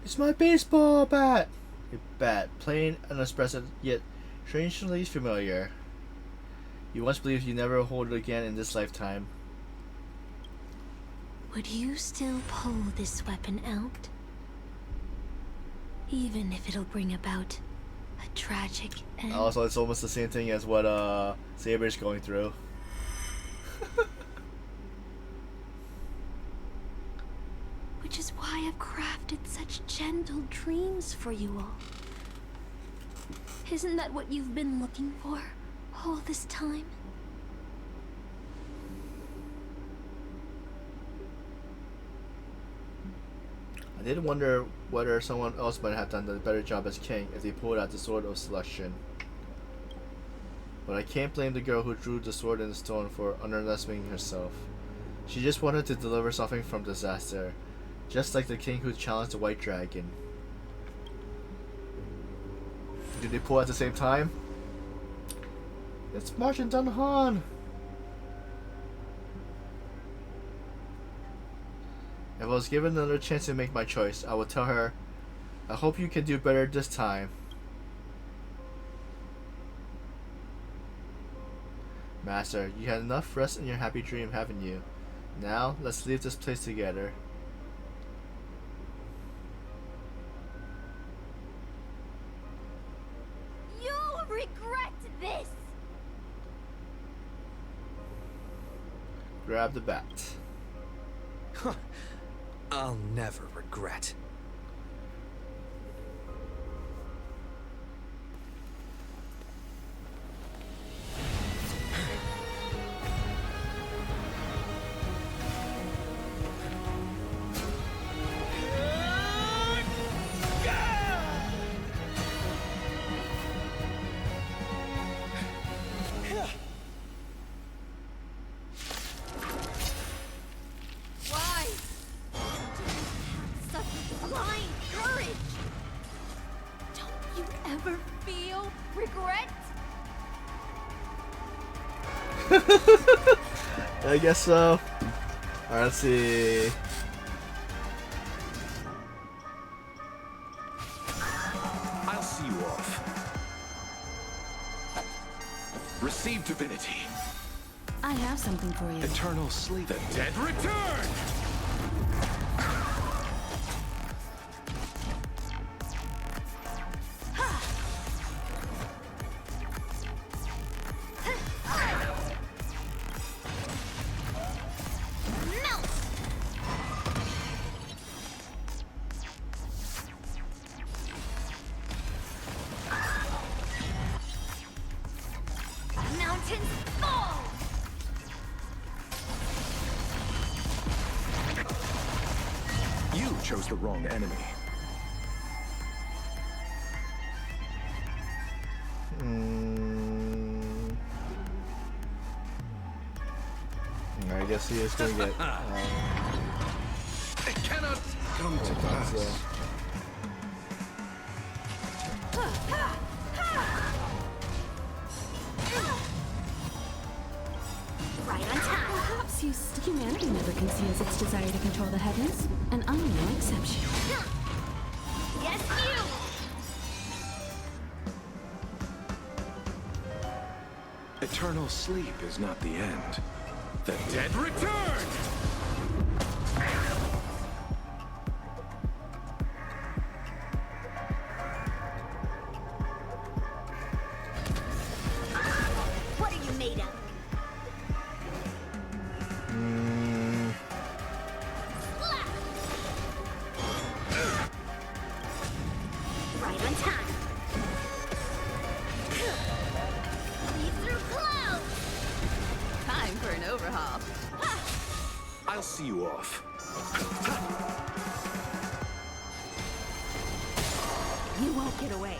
It's my baseball bat. A bat, plain, unexpressive, yet strangely familiar. You once believed you never hold it again in this lifetime. Would you still pull this weapon out? Even if it'll bring about a tragic end? Also, it's almost the same thing as what Saber's going through. Which is why I've crafted such gentle dreams for you all. Isn't that what you've been looking for all this time? I did wonder whether someone else might have done a better job as king if they pulled out the sword of selection. But I can't blame the girl who drew the sword in the stone for underestimating herself. She just wanted to deliver something from disaster, just like the king who challenged the white dragon. Did they pull at the same time? It's Martian Dunhan! If I was given another chance to make my choice, I would tell her, I hope you can do better this time. Master, you had enough rest in your happy dream, haven't you? Now, let's leave this place together. You'll regret this! Grab the bat. I'll never regret. Why? Such blind courage! Don't you ever feel regret? I guess so. Alright, let's see. I'll see you off. Receive divinity. I have something for you. Eternal sleep. The dead return! Mountains fall! chose the wrong enemy. I guess he is going to get. It cannot come to pass. Right on time. Perhaps humanity never conceals its desire to control the heavens, and I'm no exception. Yes, you! Eternal sleep is not the end. The dead return! What are you made of? Right on time. Leave through close. Time for an overhaul. I'll see you off. You won't get away.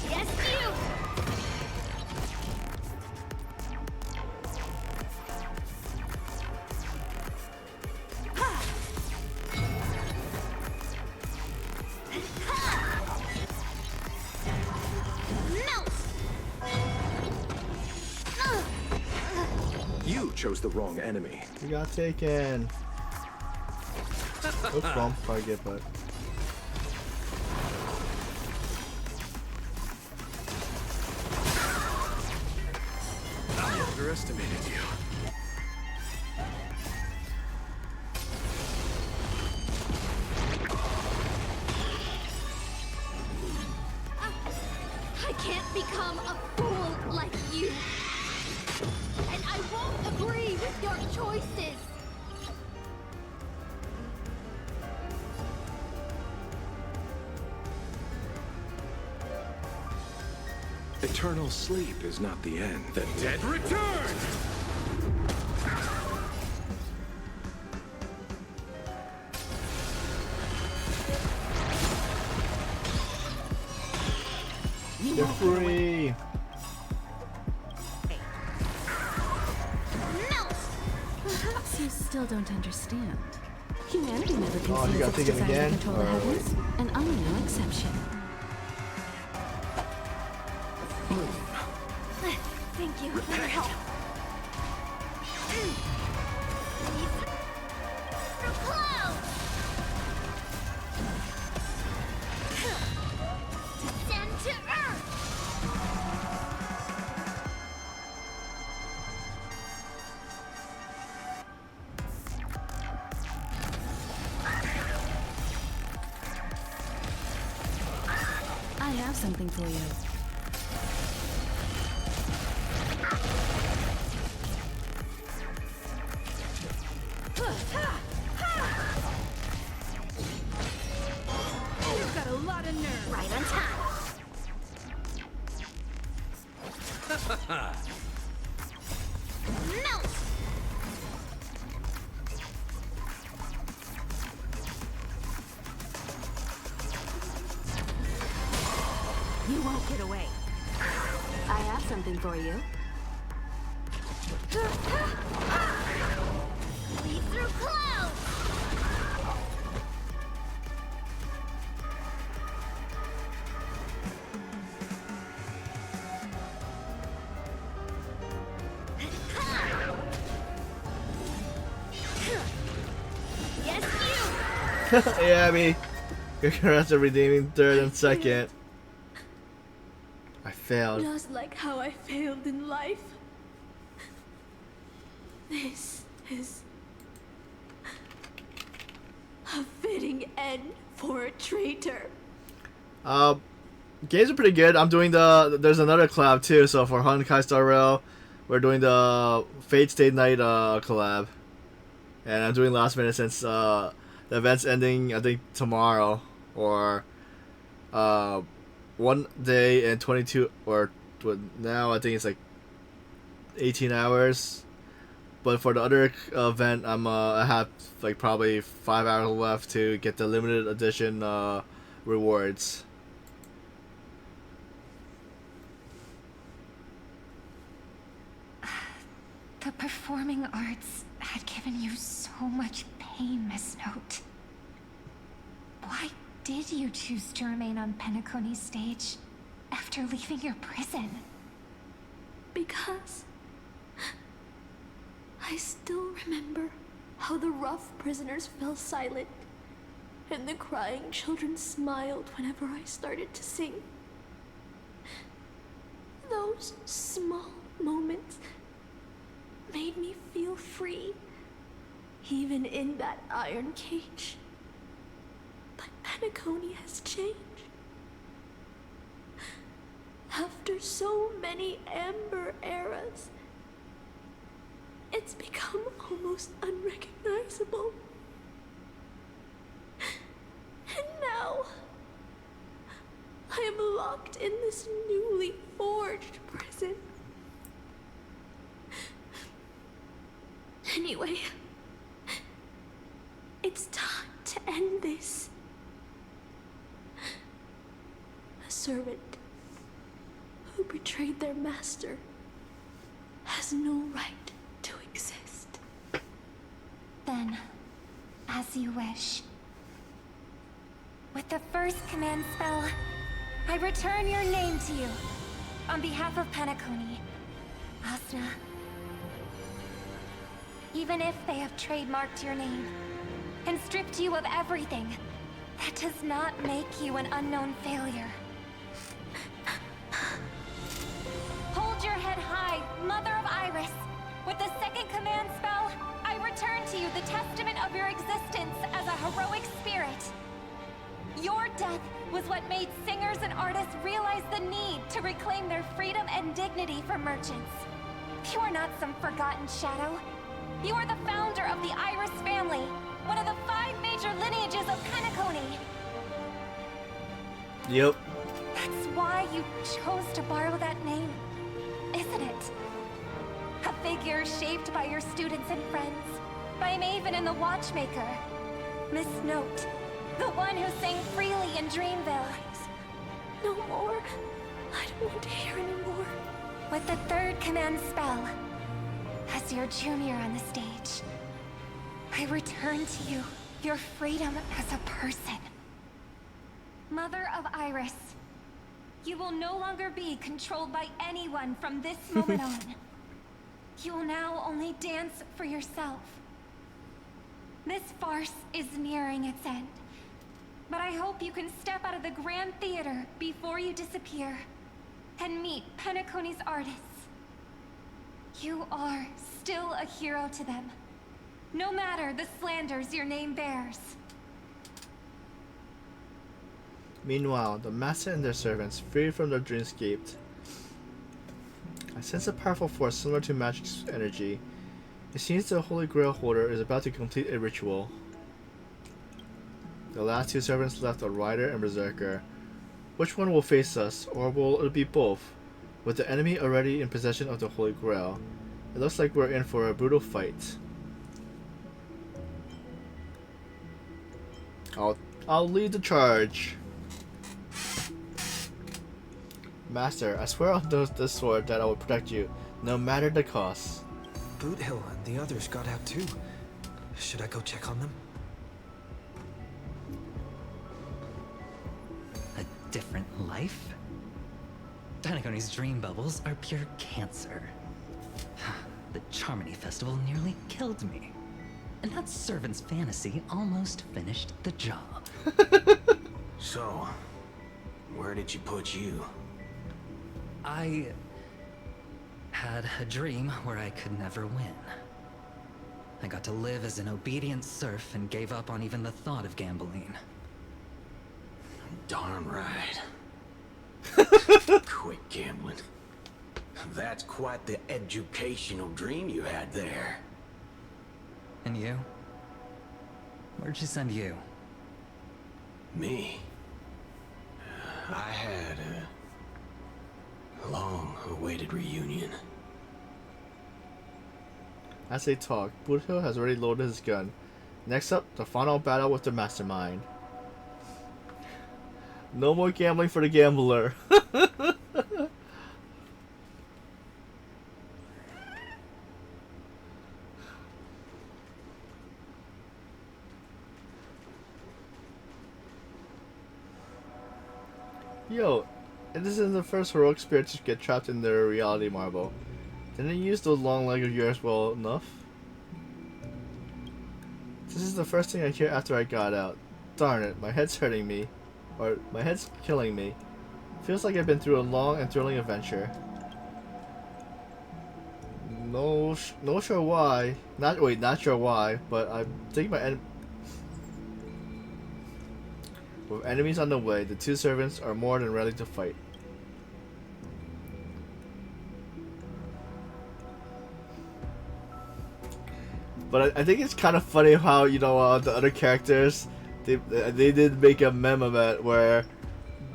Yes, you! Melt! You chose the wrong enemy. You got taken. Oops, wrong target, but. I underestimated you. I can't become a fool like you. And I won't agree with your choices. Eternal sleep is not the end. The dead return! You're free. Perhaps you still don't understand. Humanity never Oh, you conceals got its taken desire to again? control the Alright. heavens, and I'm no exception. Thank you for your help. Through close. Descend to earth. I have something for you. You've got a lot of nerve. Right on time. Melt. You won't get away. I have something for you. Leave through close. Yes, you. Yeah, Abby. You're gonna have to redeeming third and second. I failed. Just like how I failed in life. This is a fitting end for a traitor. Games are pretty good. I'm doing there's another collab too. So for Honkai Star Rail, we're doing the Fate Stay Night collab, and I'm doing last minute since the event's ending. I think tomorrow or 1 day and 22 or now I think it's like 18 hours. But for the other event, I have like probably 5 hours left to get the limited edition rewards. The performing arts had given you so much pain, Miss Note. Why did you choose to remain on Penacony's stage after leaving your prison? Because I still remember how the rough prisoners fell silent and the crying children smiled whenever I started to sing. Those small moments made me feel free, even in that iron cage. But Penacony has changed. After so many Amber eras, it's become almost unrecognizable. And now, I am locked in this newly forged prison. Anyway, it's time to end this. A servant who betrayed their master has no right to exist. Then, as you wish. With the first command spell, I return your name to you. On behalf of Penacony, Asna. Even if they have trademarked your name and stripped you of everything, that does not make you an unknown failure. Hold your head high, Mother of Iris. With the second command spell, I return to you the testament of your existence as a heroic spirit. Your death was what made singers and artists realize the need to reclaim their freedom and dignity for merchants. You are not some forgotten shadow. You are the founder of the Iris family, one of the 5 major lineages of Penacony. Yep. That's why you chose to borrow that name, isn't it? A figure shaped by your students and friends, by Maven and the Watchmaker. Miss Note, the one who sang freely in Dreamville. No more. I don't want to hear anymore. With the third command spell, as your junior on the stage, I return to you your freedom as a person. Mother of Iris, you will no longer be controlled by anyone from this moment on. You will now only dance for yourself. This farce is nearing its end, but I hope you can step out of the Grand Theater before you disappear and meet Penacony's artists. You are still a hero to them, no matter the slanders your name bears. Meanwhile, the master and their servants, freed from their dreamscape, I sense a powerful force similar to magic's energy. It seems the Holy Grail holder is about to complete a ritual. The last 2 servants left are Rider and Berserker. Which one will face us, or will it be both? With the enemy already in possession of the Holy Grail, it looks like we're in for a brutal fight. I'll lead the charge. Master, I swear on this sword that I will protect you, no matter the cost. Boothill and the others got out too. Should I go check on them? A different life? Penacony's dream bubbles are pure cancer. The Charmony Festival nearly killed me. And that servant's fantasy almost finished the job. So, where did you put you? I had a dream where I could never win. I got to live as an obedient serf and gave up on even the thought of gambling. Darn right. Quit gambling. That's quite the educational dream you had there. And you? Where'd she send you? Me? I had a long-awaited reunion. As they talk, Buddha has already loaded his gun. Next up, the final battle with the mastermind. No more gambling for the gambler. Yo, this isn't the first heroic spirit to get trapped in their reality marble. Didn't you use those long legs of yours well enough? This is the first thing I hear after I got out. Darn it, my head's hurting me. Or, my head's killing me. Feels like I've been through a long and thrilling adventure. No sure why. Not sure why, but I think with enemies on the way, the two servants are more than ready to fight. But I think it's kind of funny how, you know, the other characters, they did make a meme of it where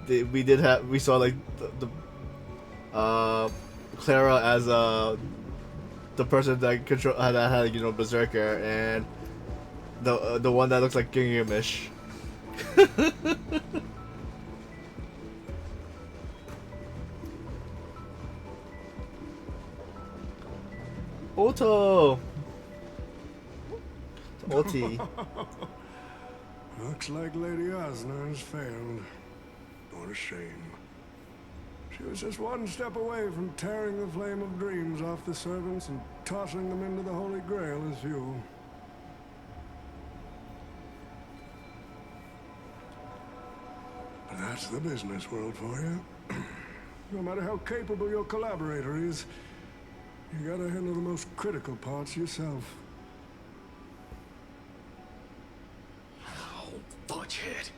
we saw like the Clara as the person that had you know, Berserker, and the one that looks like Gingamish. Otto! Oti. Looks like Lady Osnar's failed. What a shame. She was just one step away from tearing the flame of dreams off the servants and tossing them into the Holy Grail as fuel. But that's the business world for you. No matter how capable your collaborator is, you gotta handle the most critical parts yourself. Oh, Butchhead.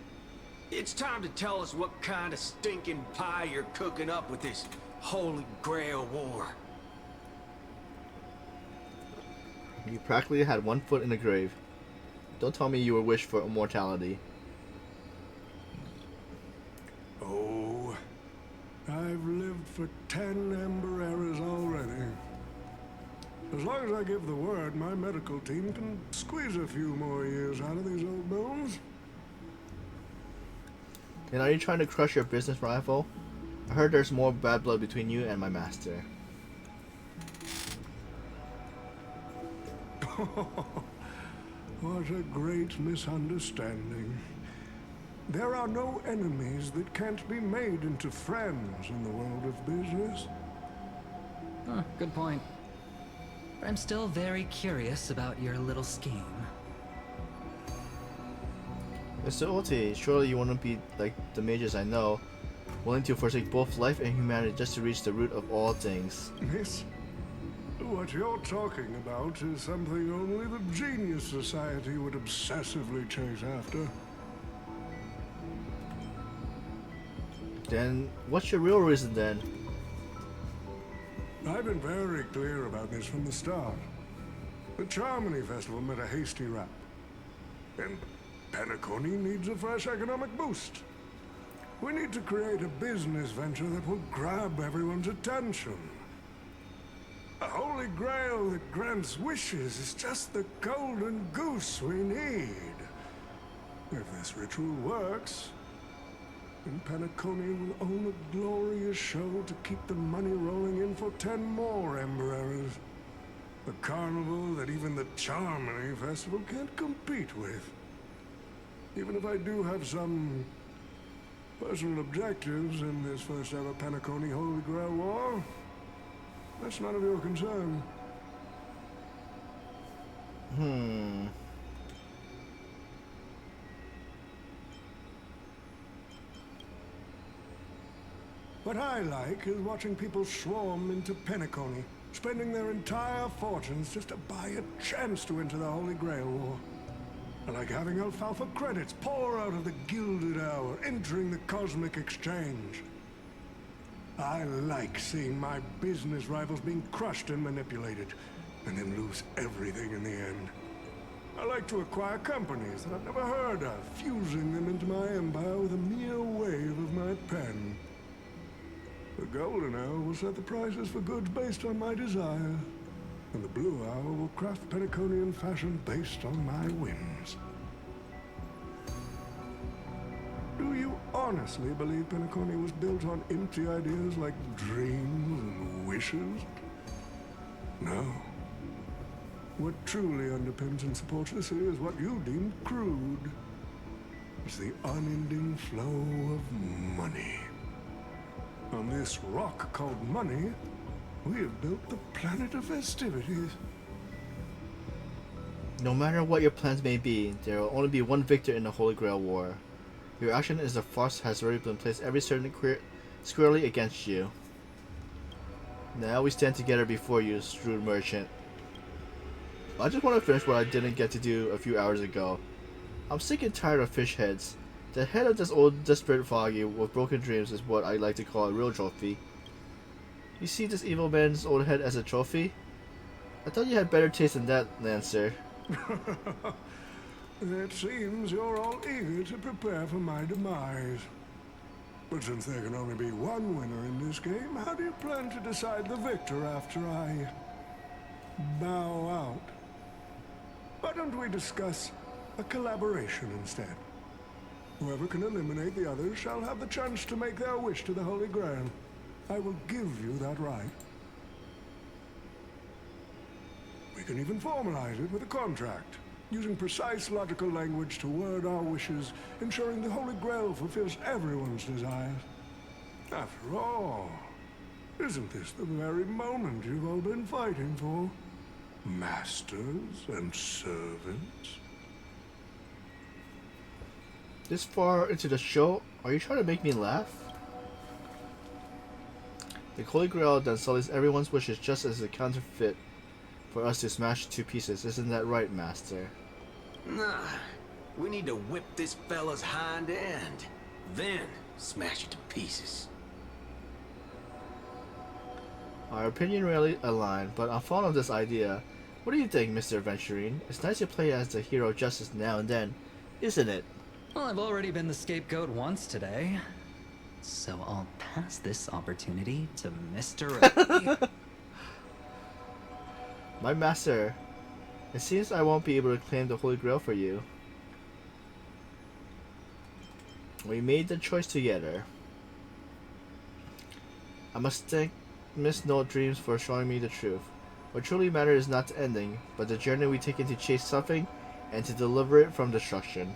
It's time to tell us what kind of stinking pie you're cooking up with this Holy Grail war. You practically had one foot in the grave. Don't tell me you were wished for immortality. Oh, I've lived for 10 Ember Eras already. As long as I give the word, my medical team can squeeze a few more years out of these old bones. And are you trying to crush your business rival? I heard there's more bad blood between you and my master. What a great misunderstanding. There are no enemies that can't be made into friends in the world of business. Huh, good point. But I'm still very curious about your little scheme. Mr. Oti, surely you wouldn't be like the mages I know, willing to forsake both life and humanity just to reach the root of all things. Miss, what you're talking about is something only the Genius Society would obsessively chase after. Then, what's your real reason then? I've been very clear about this from the start. The Charmony Festival met a hasty rap. And Penacony needs a fresh economic boost. We need to create a business venture that will grab everyone's attention. A Holy Grail that grants wishes is just the golden goose we need. If this ritual works, then Penacony will own a glorious show to keep the money rolling in for 10 more Ember Eras. A carnival that even the Charmony Festival can't compete with. Even if I do have some personal objectives in this first ever Penacony Holy Grail War, that's none of your concern. What I like is watching people swarm into Penacony, spending their entire fortunes just to buy a chance to enter the Holy Grail War. I like having alfalfa credits pour out of the Gilded Hour, entering the Cosmic Exchange. I like seeing my business rivals being crushed and manipulated, and then lose everything in the end. I like to acquire companies that I've never heard of, fusing them into my empire with a mere wave of my pen. The Golden Hour will set the prices for goods based on my desire, and the Blue Hour will will craft Penaconian fashion based on my whims. Do you honestly believe Penacony was built on empty ideas like dreams and wishes? No. What truly underpins and supports this is what you deem crude. It's the unending flow of money. On this rock called money, we have built the planet of festivities. No matter what your plans may be, there will only be one victor in the Holy Grail War. Your action as a farce has already been placed every certain squarely against you. Now we stand together before you, shrewd merchant. I just want to finish what I didn't get to do a few hours ago. I'm sick and tired of fish heads. The head of this old desperate foggy with broken dreams is what I like to call a real trophy. You see this evil man's old head as a trophy? I thought you had better taste than that, Lancer. It seems you're all eager to prepare for my demise. But since there can only be one winner in this game, how do you plan to decide the victor after I bow out? Why don't we discuss a collaboration instead? Whoever can eliminate the others shall have the chance to make their wish to the Holy Grail. I will give you that right. We can even formalize it with a contract, using precise logical language to word our wishes, ensuring the Holy Grail fulfills everyone's desires. After all, isn't this the very moment you've all been fighting for? Masters and servants? This far into the show, are you trying to make me laugh? The Holy Grail then sullies everyone's wishes just as a counterfeit for us to smash to pieces. Isn't that right, Master? Nah, we need to whip this fella's hind end, then smash it to pieces. Our opinion rarely align, but I'm fond of this idea. What do you think, Mr. Venturine? It's nice to play as the hero of justice now and then, isn't it? Well, I've already been the scapegoat once today, so I'll pass this opportunity to Mr. A. My master, it seems I won't be able to claim the Holy Grail for you. We made the choice together. I must thank Miss No Dreams for showing me the truth. What truly matters is not the ending, but the journey we take in to chase something and to deliver it from destruction.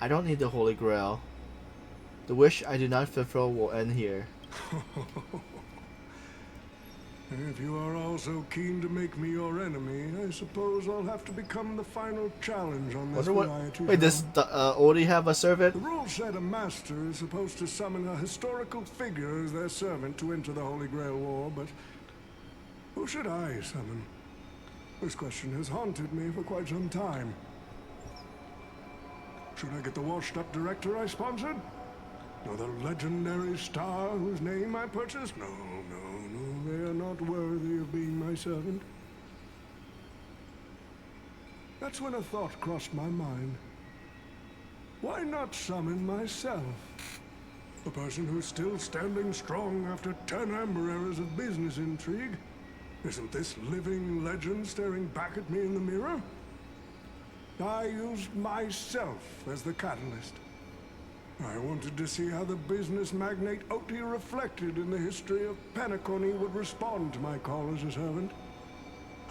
I don't need the Holy Grail. The wish I do not fulfill will end here. If you are all so keen to make me your enemy, I suppose I'll have to become the final challenge on this variety. Wait, does Odie have a servant? The rules said a master is supposed to summon a historical figure as their servant to enter the Holy Grail War, but who should I summon? This question has haunted me for quite some time. Should I get the washed-up director I sponsored? Or the legendary star whose name I purchased? No, they are not worthy of being my servant. That's when a thought crossed my mind. Why not summon myself? A person who's still standing strong after 10 amber eras of business intrigue? Isn't this living legend staring back at me in the mirror? I used myself as the catalyst. I wanted to see how the business magnate Oti reflected in the history of Penacony would respond to my call as a servant.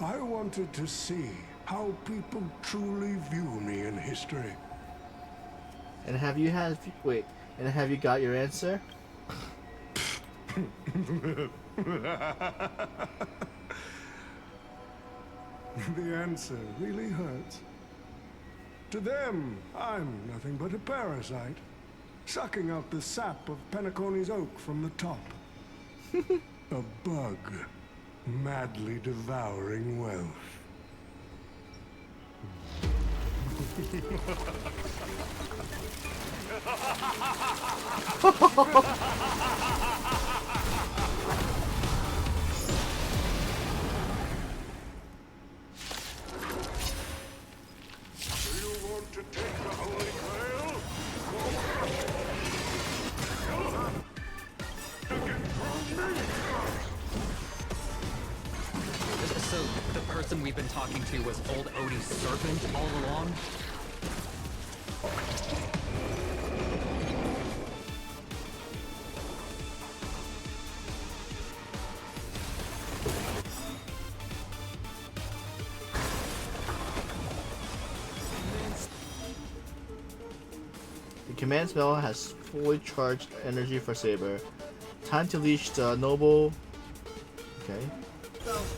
I wanted to see how people truly view me in history. And have you got your answer? The answer really hurts. To them, I'm nothing but a parasite, sucking out the sap of Penacony's oak from the top. A bug, madly devouring wealth. To take the Holy Grail? So, the person we've been talking to was old Odie's serpent all along? The command spell has fully charged energy for Saber. Time to leash the noble. Okay.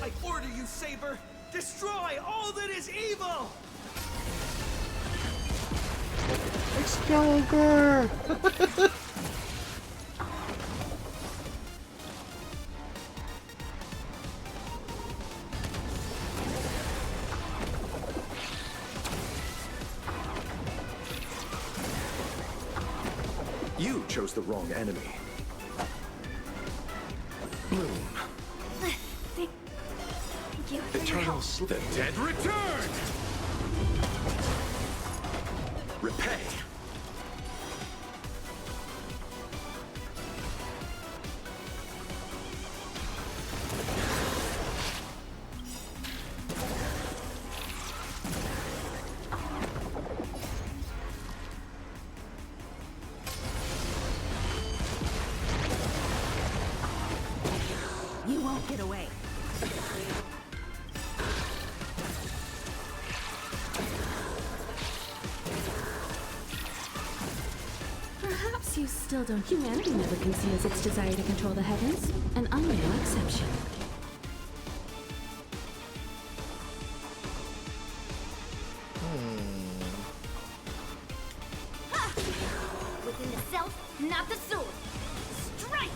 I order you, Saber! Destroy all that is evil! Excalibur! You chose the wrong enemy. Bloom. Thank you for your Eternal help. sleep. The dead return! Repay. You won't get away. Perhaps you still don't. Humanity never conceals its desire to control the heavens, and I'm no exception. Within the self, not the sword. Strike!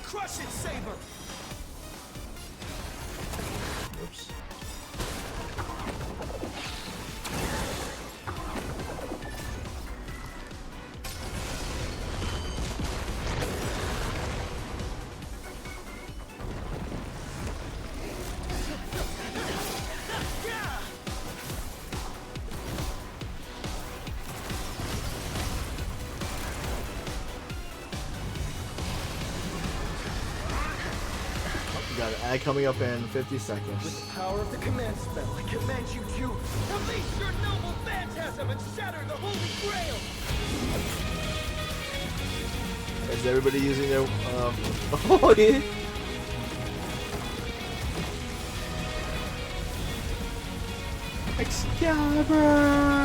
Crush it, Saber! Oops. Got an ad coming up in 50 seconds. With the power of the command spell, I command you to release your noble phantasm and shatter the Holy Grail! Is everybody using their oh yeah. Excalibur!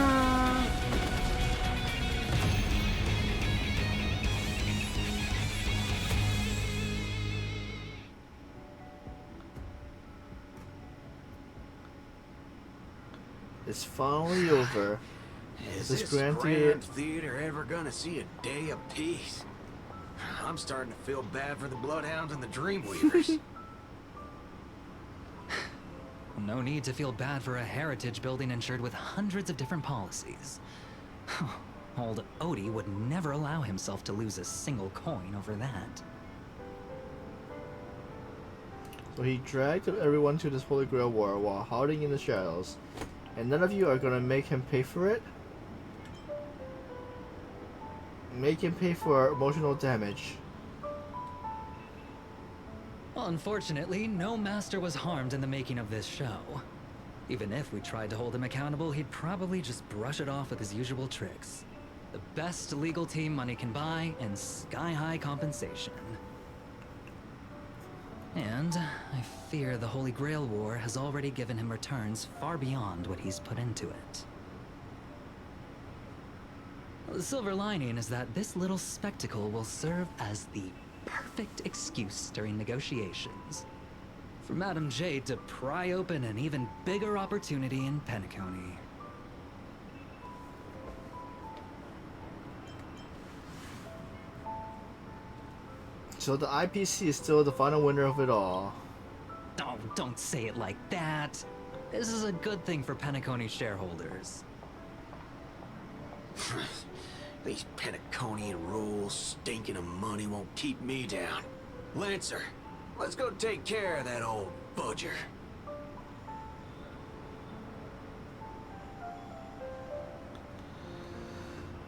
It's finally over. Is This this Grand Grand Theater ever gonna see a day of peace? I'm starting to feel bad for the Bloodhounds and the Dreamweavers. No need to feel bad for a heritage building insured with hundreds of different policies. Old Odie would never allow himself to lose a single coin over that. So he dragged everyone to this Holy Grail war while hiding in the shadows. And none of you are gonna make him pay for it? Make him pay for emotional damage. Unfortunately, no master was harmed in the making of this show. Even if we tried to hold him accountable, he'd probably just brush it off with his usual tricks. The best legal team money can buy, and sky-high compensation. And I fear the Holy Grail War has already given him returns far beyond what he's put into it. The silver lining is that this little spectacle will serve as the perfect excuse during negotiations for Madame Jade to pry open an even bigger opportunity in Penacony. So the IPC is still the final winner of it all. Oh, don't say it like that. This is a good thing for Penacony shareholders. These Penaconian rules, stinking of money won't keep me down. Lancer, Let's go take care of that old budger.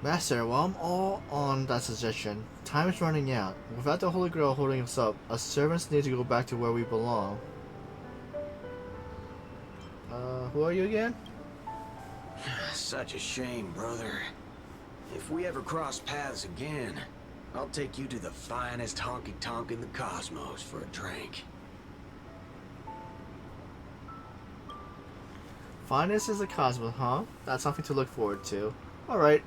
Master, while I'm all on that suggestion, time is running out. Without the Holy Grail holding us up, us servants need to go back to where we belong. Who are you again? Such a shame, brother. If we ever cross paths again, I'll take you to the finest honky-tonk in the cosmos for a drink. Finest is the cosmos, huh? That's something to look forward to. Alright.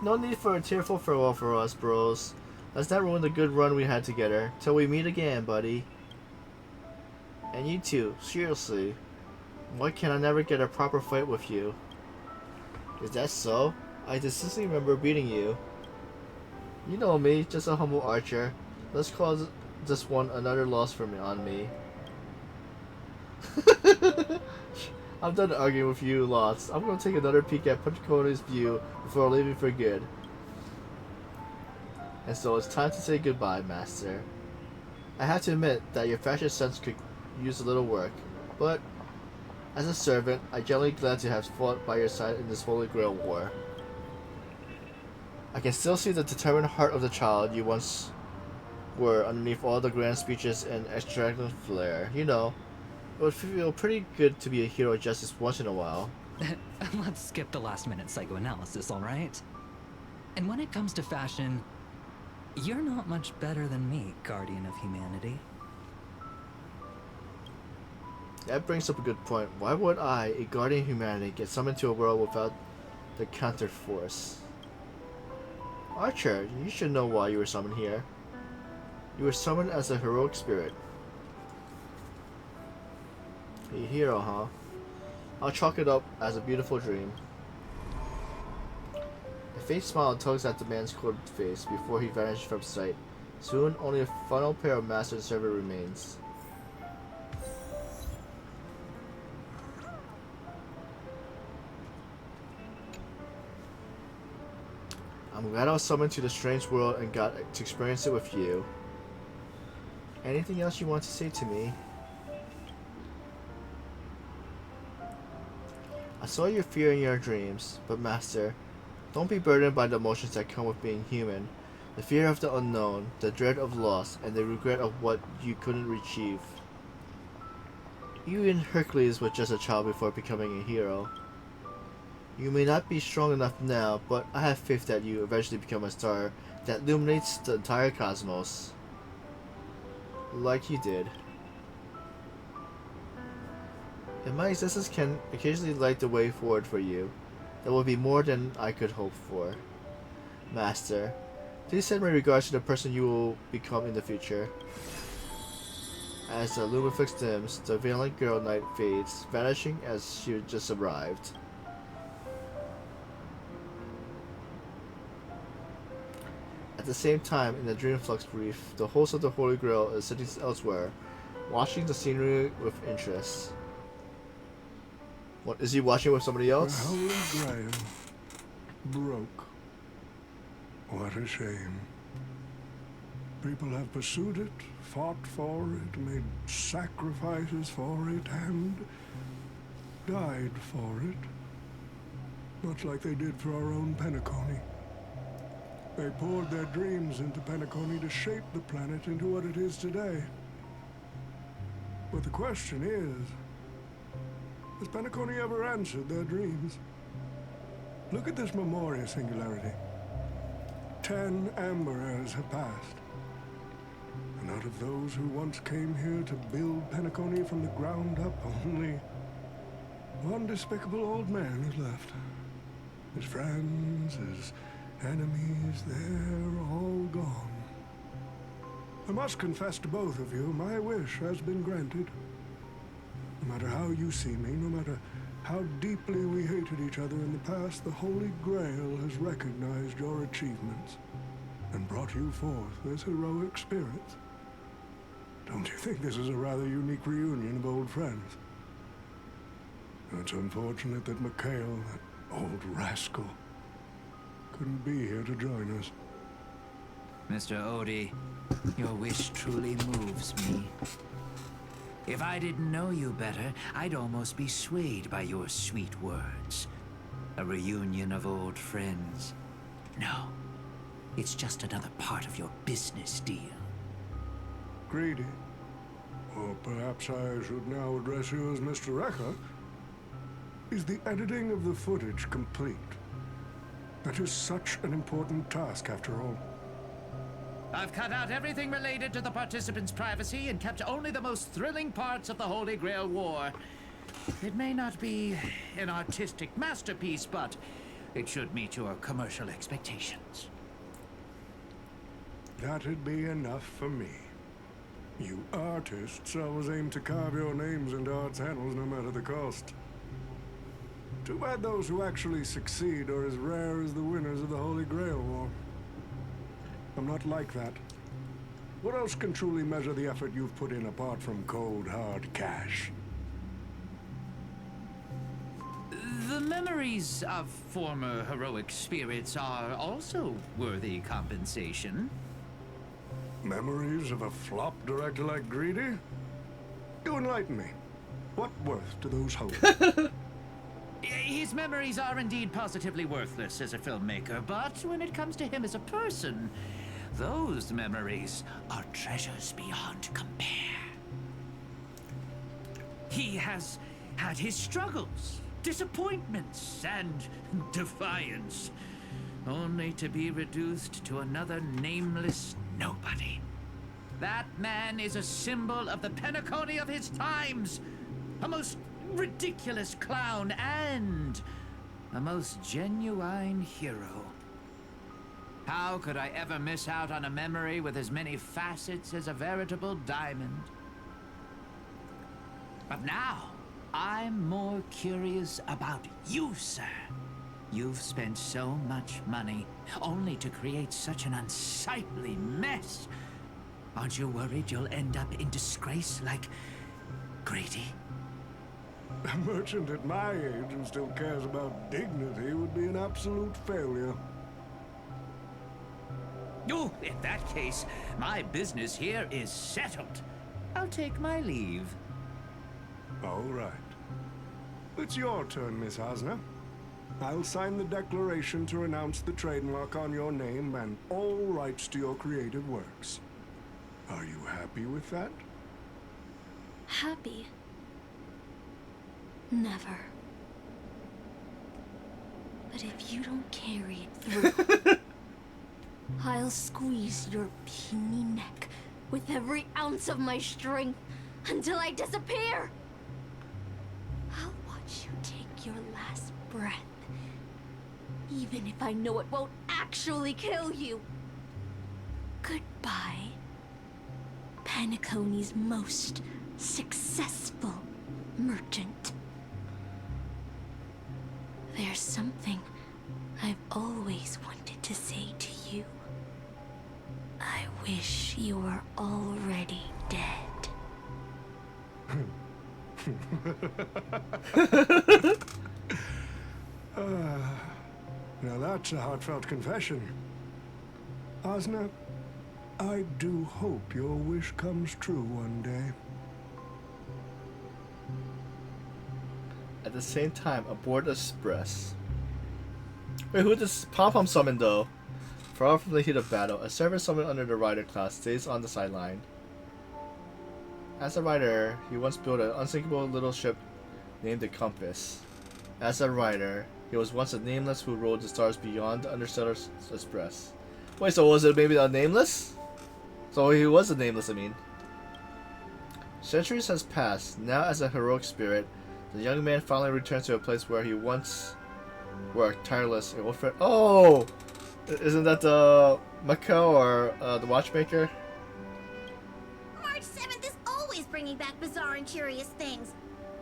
No need for a tearful farewell for us, bros. Let's not ruin the good run we had together. Till we meet again, buddy. And you too, seriously. Why can I never get a proper fight with you? Is that so? I distinctly remember beating you. You know me, just a humble archer. Let's call this one another loss for me on me. I'm done arguing with you lots. I'm gonna take another peek at Penacony's view before leaving for good. And so it's time to say goodbye, Master. I have to admit that your fashion sense could use a little work, but as a servant, I'm generally glad to have fought by your side in this Holy Grail war. I can still see the determined heart of the child you once were underneath all the grand speeches and extravagant flair. You know, it would feel pretty good to be a hero of justice once in a while. Let's skip the last-minute psychoanalysis, alright? And when it comes to fashion, you're not much better than me, Guardian of Humanity. That brings up a good point. Why would I, a guardian of humanity, get summoned to a world without the counter force? Archer, you should know why you were summoned here. You were summoned as a heroic spirit. A hero, huh? I'll chalk it up as a beautiful dream. A faint smile tugs at the man's cold face before he vanishes from sight. Soon, only a final pair of master and servant remains. I'm glad I was summoned to the strange world and got to experience it with you. Anything else you want to say to me? I saw your fear in your dreams, but Master, don't be burdened by the emotions that come with being human. The fear of the unknown, the dread of loss, and the regret of what you couldn't achieve. Even Hercules was just a child before becoming a hero. You may not be strong enough now, but I have faith that you eventually become a star that illuminates the entire cosmos. Like you did. If my existence can occasionally light the way forward for you, that will be more than I could hope for. Master, please send my regards to the person you will become in the future. As the lumifix dims, the valiant girl knight fades, vanishing as she just arrived. At the same time, in the Dreamflux Reef, the host of the Holy Grail is sitting elsewhere, watching the scenery with interest. What, is he watching with somebody else? The Holy Grail broke. What a shame. People have pursued it, fought for it, made sacrifices for it, and died for it. Much like they did for our own Penacony. They poured their dreams into Penacony to shape the planet into what it is today. But the question is, has Penacony ever answered their dreams? Look at this Memoria singularity. 10 Amber Eras have passed. And out of those who once came here to build Penacony from the ground up, only one despicable old man is left. His friends, his enemies, they're all gone. I must confess to both of you, my wish has been granted. No matter how you see me, no matter how deeply we hated each other in the past, the Holy Grail has recognized your achievements and brought you forth as heroic spirits. Don't you think this is a rather unique reunion of old friends? It's unfortunate that Mikhail, that old rascal, couldn't be here to join us. Mr. Odie, Your wish truly moves me. If I didn't know you better, I'd almost be swayed by your sweet words. A reunion of old friends. No, it's just another part of your business deal. Greedy. Or perhaps I should now address you as Mr. Recker. Is the editing of the footage complete? That is such an important task, after all. I've cut out everything related to the participants' privacy and kept only the most thrilling parts of the Holy Grail War. It may not be an artistic masterpiece, but it should meet your commercial expectations. That'd be enough for me. You artists always aim to carve your names into art's annals no matter the cost. Too bad those who actually succeed are as rare as the winners of the Holy Grail War. I'm not like that. What else can truly measure the effort you've put in apart from cold, hard cash? The memories of former heroic spirits are also worthy compensation. Memories of a flop director like Greedy? You enlighten me. What worth do those hold? His memories are indeed positively worthless as a filmmaker, but when it comes to him as a person, those memories are treasures beyond compare. He has had his struggles, disappointments, and defiance, only to be reduced to another nameless nobody. That man is a symbol of the Penacony of his times, a most ridiculous clown and a most genuine hero. How could I ever miss out on a memory with as many facets as a veritable diamond? But now, I'm more curious about you, sir. You've spent so much money, only to create such an unsightly mess. Aren't you worried you'll end up in disgrace like Grady? A merchant at my age who still cares about dignity would be an absolute failure. Oh, in that case, my business here is settled. I'll take my leave. All right. It's your turn, Miss Osner. I'll sign the declaration to renounce the trademark on your name and all rights to your creative works. Are you happy with that? Happy? Never. But if you don't carry it through, I'll squeeze your puny neck with every ounce of my strength until I disappear. I'll watch you take your last breath, even if I know it won't actually kill you. Goodbye, Penacony's most successful merchant. There's something I've always wanted to say to you. I wish you were already dead. Now that's a heartfelt confession. Osner, I do hope your wish comes true one day. At the same time, aboard Express. Wait, who does Pom-Pom summon though? Far from the heat of battle, a servant summoned under the rider class stays on the sideline. As a rider, he once built an unsinkable little ship named the Compass. As a rider, he was once a nameless who rode the stars beyond the Interstellar Express. Wait, so was it maybe a nameless? So he was a nameless, I mean. Centuries has passed. Now as a heroic spirit, the young man finally returns to a place where he once worked tireless and old friend. Oh! Isn't that the Mako or the watchmaker? March 7th is always bringing back bizarre and curious things.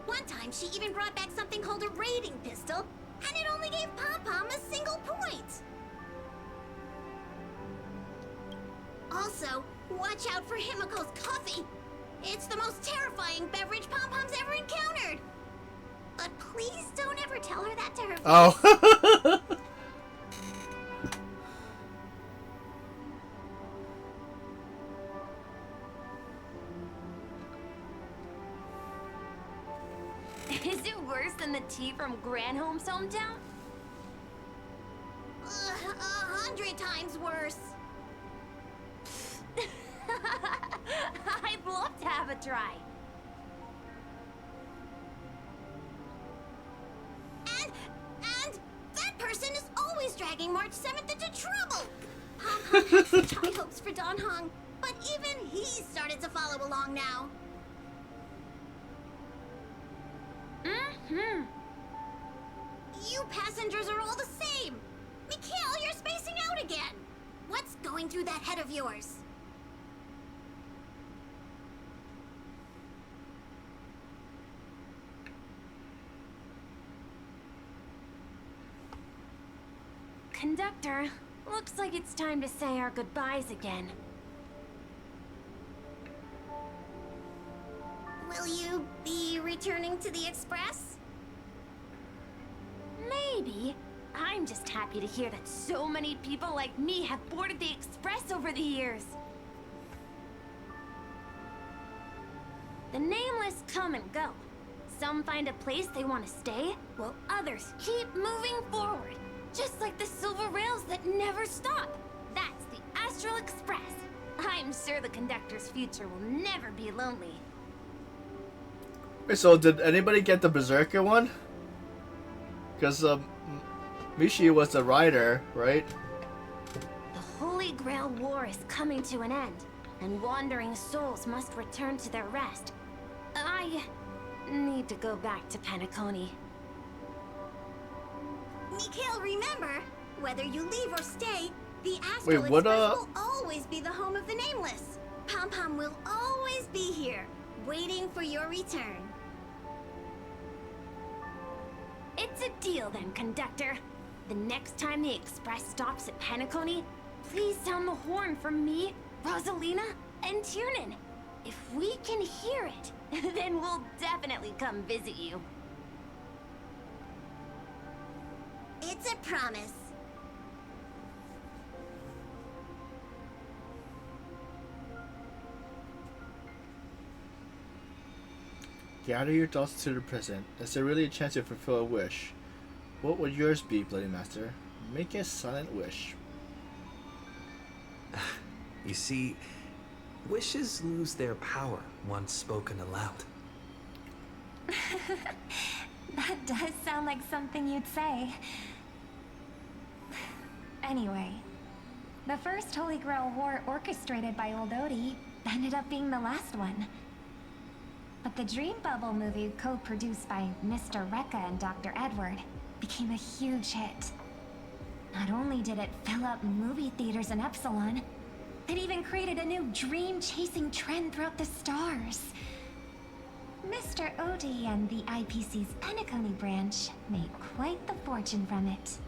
One time, she even brought back something called a raiding pistol, and it only gave Pom-Pom a single point. Also, watch out for Himiko's coffee. It's the most terrifying beverage Pom-Pom's ever encountered. But please don't ever tell her that to her face. Oh. Is it worse than the tea from Granholm's hometown? 100 times worse. I'd love to have a try. And that person is always dragging March 7th into trouble. Pom Pom had such high hopes for Don Hong, but even he started to follow along now. Mm-hmm. You passengers are all the same. Mikhail, you're spacing out again. What's going through that head of yours? Conductor, looks like it's time to say our goodbyes again. Will you be returning to the Express? Maybe. I'm just happy to hear that so many people like me have boarded the Express over the years. The nameless come and go. Some find a place they want to stay, while others keep moving forward. Just like the silver rails that never stop. That's the Astral Express. I'm sure the conductor's future will never be lonely. Wait, so did anybody get the Berserker one? Because Mishi was the rider, right? The Holy Grail War is coming to an end, and wandering souls must return to their rest. I need to go back to Penacony. Mikhail, remember, whether you leave or stay, the Astral Wait, what, Express will always be the home of the Nameless. Pom Pom will always be here, waiting for your return. It's a deal then, conductor. The next time the Express stops at Penacony, please sound the horn for me, Rosalina, and Tiernan. If we can hear it, then we'll definitely come visit you. It's a promise. Gather your thoughts to the present. Is there really a chance to fulfill a wish? What would yours be, Bloody Master? Make a silent wish. You see, wishes lose their power once spoken aloud. That does sound like something you'd say. Anyway, the first Holy Grail War orchestrated by Old Odie ended up being the last one. But the Dream Bubble movie, co-produced by Mr. Rekka and Dr. Edward, became a huge hit. Not only did it fill up movie theaters in Epsilon, it even created a new dream-chasing trend throughout the stars. Mr. Odie and the IPC's Penacony branch made quite the fortune from it.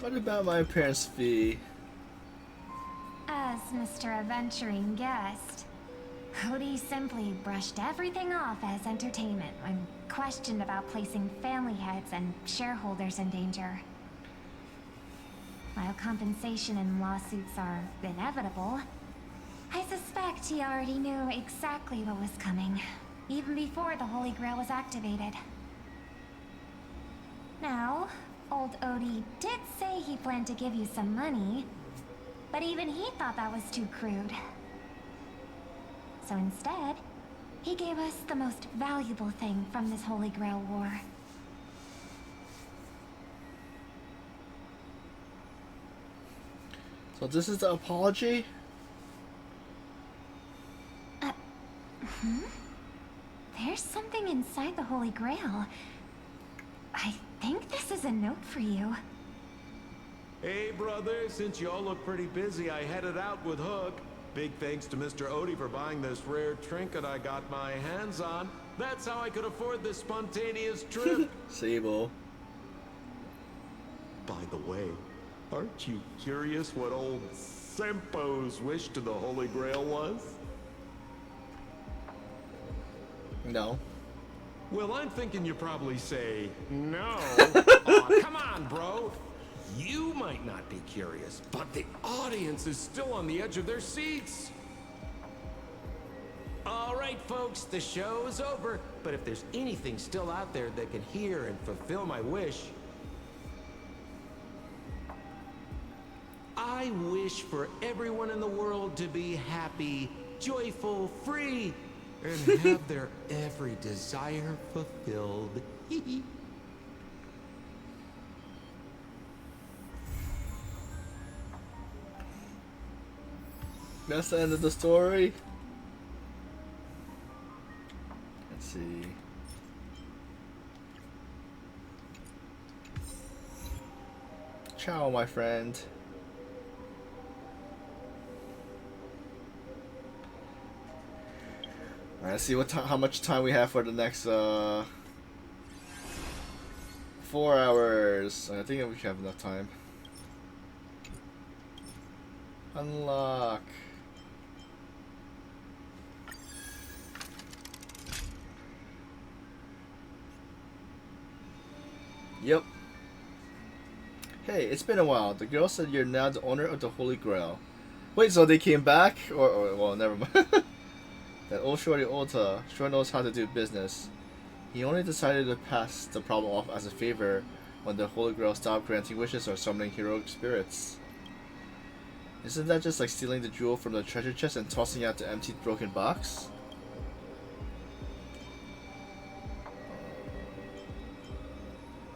What about my parents' fee? As Mr. Adventuring guessed, Odie simply brushed everything off as entertainment when questioned about placing family heads and shareholders in danger. While compensation and lawsuits are inevitable, I suspect he already knew exactly what was coming, even before the Holy Grail was activated. Now, old Odie did say he planned to give you some money, but even he thought that was too crude. So instead, he gave us the most valuable thing from this Holy Grail War. So this is the apology? There's something inside the Holy Grail. I think this is a note for you. Hey, brother, since y'all look pretty busy, I headed out with Hook. Big thanks to Mr. Odie for buying this rare trinket I got my hands on. That's how I could afford this spontaneous trip. Sable. By the way, aren't you curious what old Sempo's wish to the Holy Grail was? No. Well, I'm thinking you probably say, no. Aw, come on, bro. You might not be curious, but the audience is still on the edge of their seats. All right, folks, the show's over. But if there's anything still out there that can hear and fulfill my wish, I wish for everyone in the world to be happy, joyful, free, and have their every desire fulfilled. That's the end of the story. Let's see. Ciao, my friend. Alright, let's see how much time we have for the next 4 hours. I think we have enough time. Unlock. Yep. Hey, it's been a while. The girl said you're now the owner of the Holy Grail. Wait, so they came back? Or well, never mind. That old shorty Ota sure knows how to do business. He only decided to pass the problem off as a favor when the Holy Grail stopped granting wishes or summoning heroic spirits. Isn't that just like stealing the jewel from the treasure chest and tossing out the empty broken box?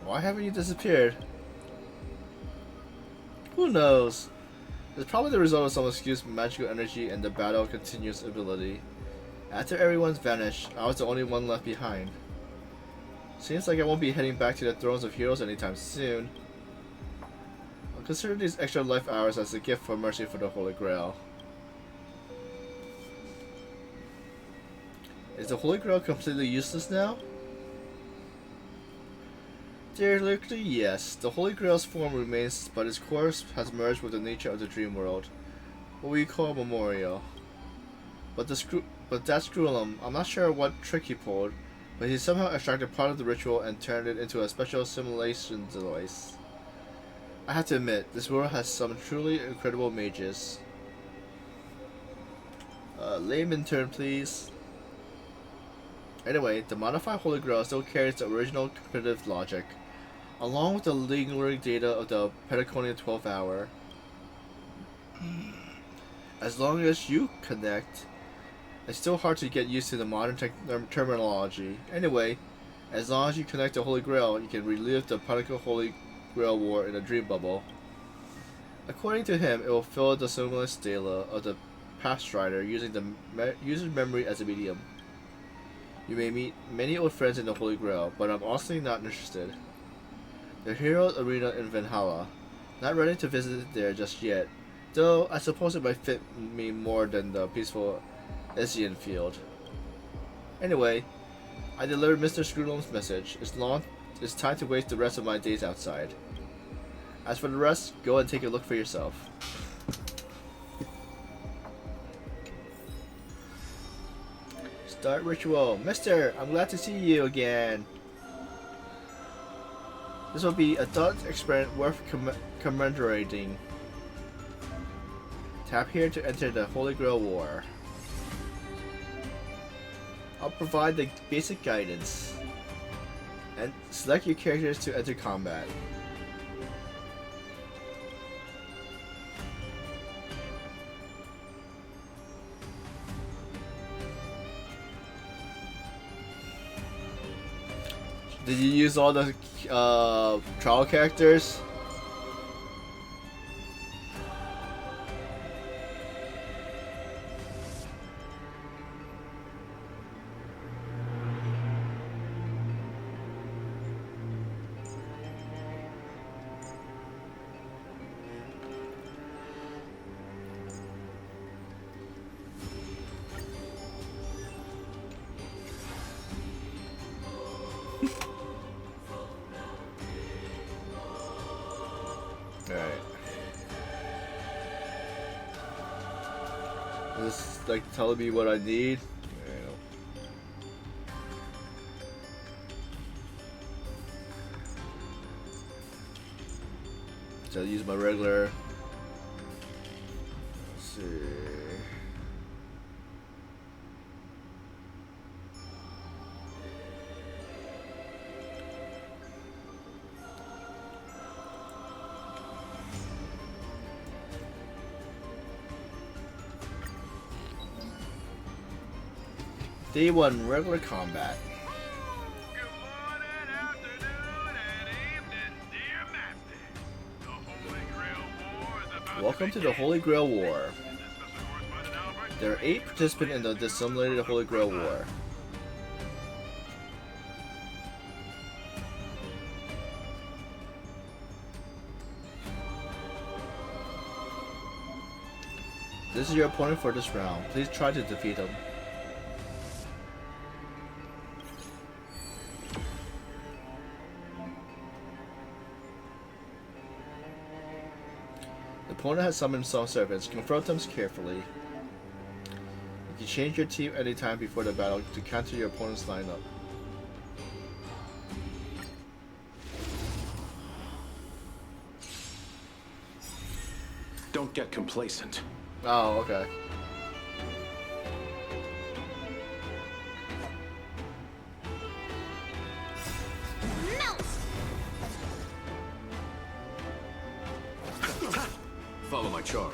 Why haven't you disappeared? Who knows? It's probably the result of some excuse magical energy and the battle continuous ability. After everyone's vanished, I was the only one left behind. Seems like I won't be heading back to the Thrones of Heroes anytime soon. I'll consider these extra life hours as a gift for mercy for the Holy Grail. Is the Holy Grail completely useless now? Theoretically, yes. The Holy Grail's form remains, but its course has merged with the nature of the dream world. What we call memorial. But that Screwlum, I'm not sure what trick he pulled, but he somehow extracted part of the ritual and turned it into a special simulation device. I have to admit, this world has some truly incredible mages. Layman turn, please. Anyway, the modified Holy Grail still carries the original competitive logic, along with the lingering data of the Pentaconian 12th hour. As long as you connect, it's still hard to get used to the modern terminology. Anyway, as long as you connect the Holy Grail, you can relive the Pentaconian Holy Grail War in a dream bubble. According to him, it will fill the similar stela of the past strider using the user's memory as a medium. You may meet many old friends in the Holy Grail, but I'm honestly not interested. The Hero Arena in Valhalla. Not ready to visit there just yet, though I suppose it might fit me more than the peaceful Elysian field. Anyway, I delivered Mr. Screwlum's message. It's time to waste the rest of my days outside. As for the rest, go and take a look for yourself. Start ritual. Mister, I'm glad to see you again. This will be a thought experiment worth commemorating. Tap here to enter the Holy Grail War. I'll provide the basic guidance. And select your characters to enter combat. Did you use all the trial characters? Like telling me what I need. So I'll use my regular. Let's see. Day 1 regular combat. Welcome to the Holy Grail War. There are 8 participants in the dissimulated Holy Grail War. This is your opponent for this round. Please try to defeat him. The opponent has summoned some servants. Confront them carefully. You can change your team anytime before the battle to counter your opponent's lineup. Don't get complacent. Oh, okay. Melt! Follow my charge.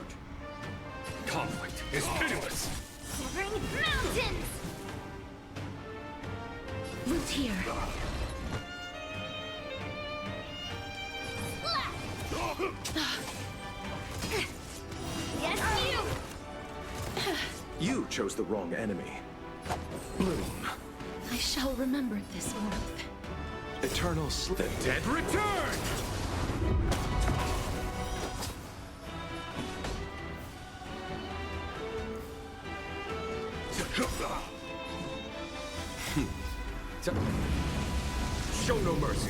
Conflict is pitiless. Shivering mountains! Root here. Yes, you! You chose the wrong enemy. Bloom. I shall remember this warmth. Eternal sleep. The dead return! Show no mercy.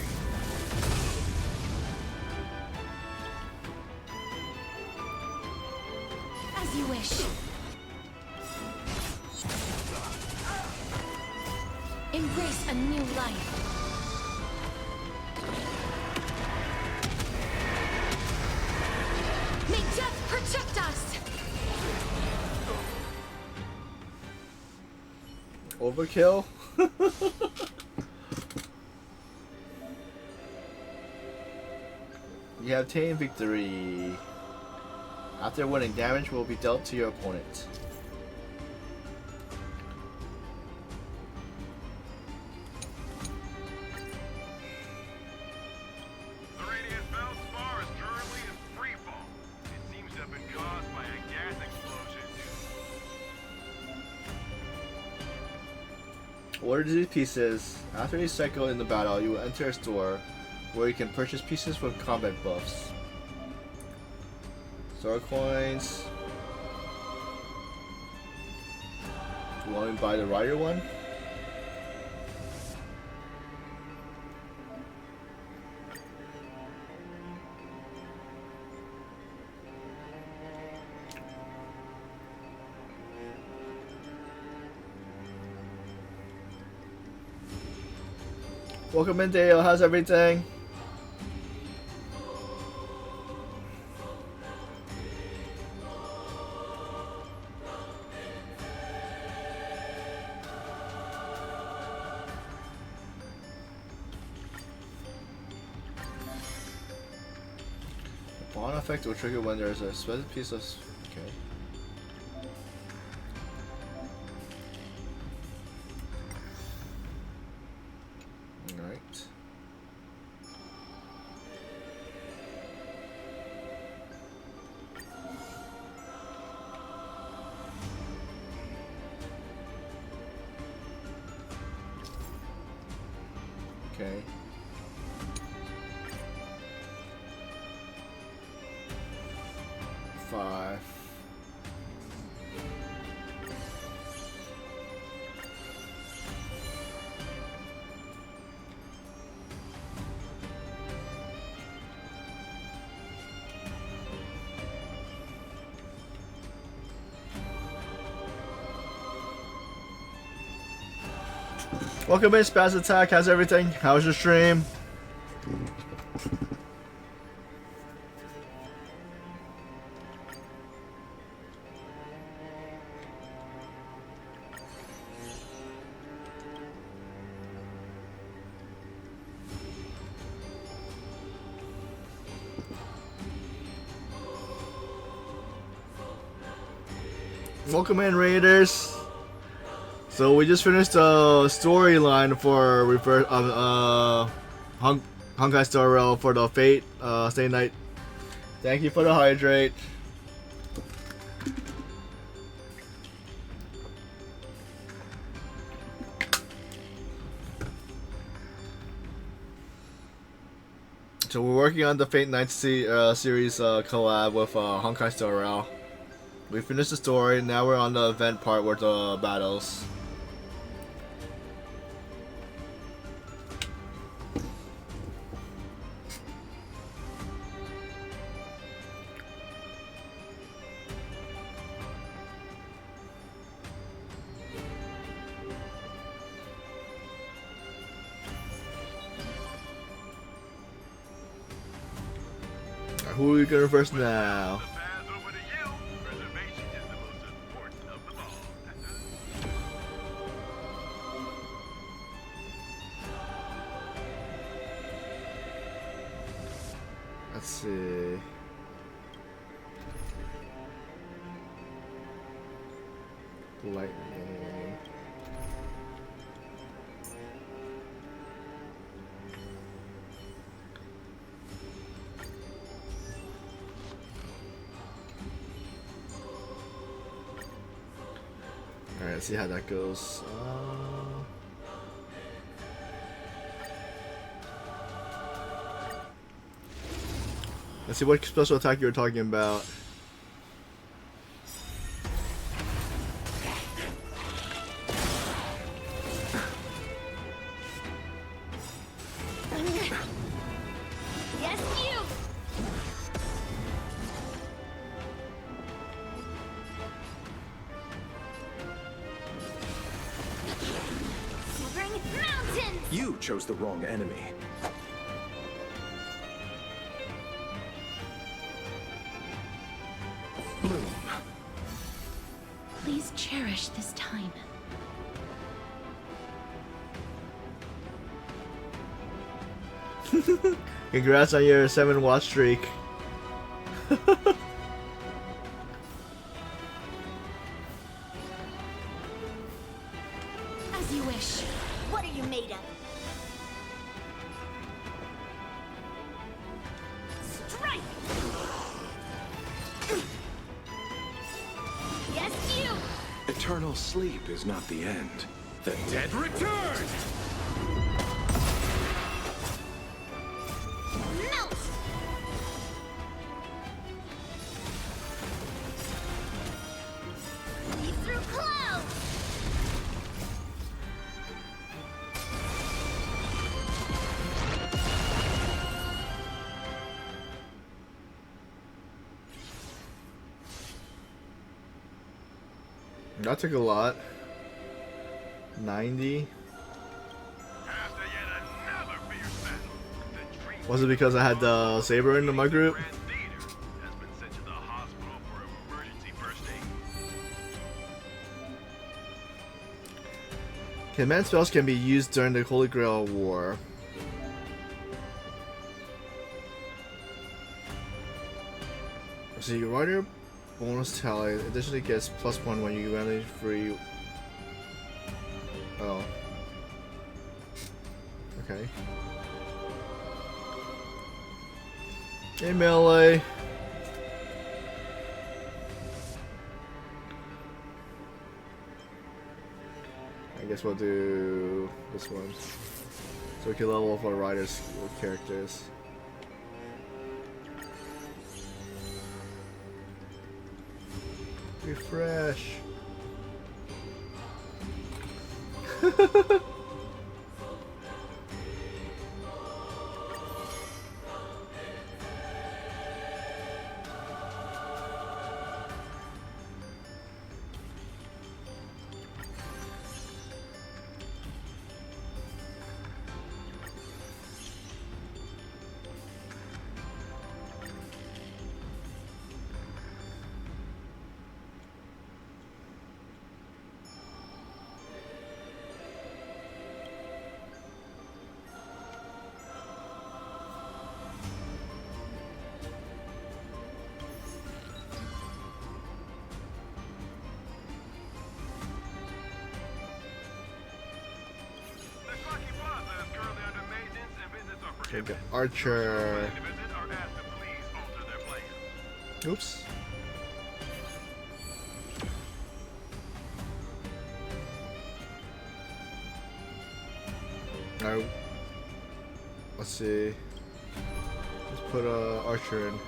As you wish. Embrace a new life. May death protect us! Overkill? You have obtained victory. After winning, damage will be dealt to your opponent. The radiant feldspar is currently in freefall. It seems to have been caused by a gas explosion. Order these pieces. After each cycle in the battle, you will enter a store where you can purchase pieces for combat buffs. Store coins. Do you want me to buy the rider one? Welcome in, Dale. How's everything? Bond effect will trigger when there is a specific piece of. Okay. Alright. Okay. Five. Welcome in, Spaz Attack. How's everything? How's your stream? Welcome in, Raiders. So we just finished the storyline for Honkai Star Rail for the Fate Stay Night. Thank you for the hydrate. So we're working on the Fate Night series collab with Honkai Star Rail. We finished the story, now we're on the event part with the battles. Who are we going first now? Let's see. Lightning. Alright, let's see how that goes. Let's see what special attack you were talking about. Yes, you! Severing mountains! You chose the wrong enemy. Bloom. Please cherish this time. Congrats on your 7-watch streak. As you wish. What are you made of? Strike! Yes, you! Eternal sleep is not the end. The dead return! Melt! Leap through clouds! That took a lot. 90. Was it because I had the Saber in my group? Command spells can be used during the Holy Grail War. So you run your bonus tally. Additionally gets +1 when you randomly free. Oh. Okay. Hey, melee. I guess we'll do this one. So we can level up our riders with characters. Refresh. Okay, good. Archer. Oops. Alright. Let's see. Let's put Archer in.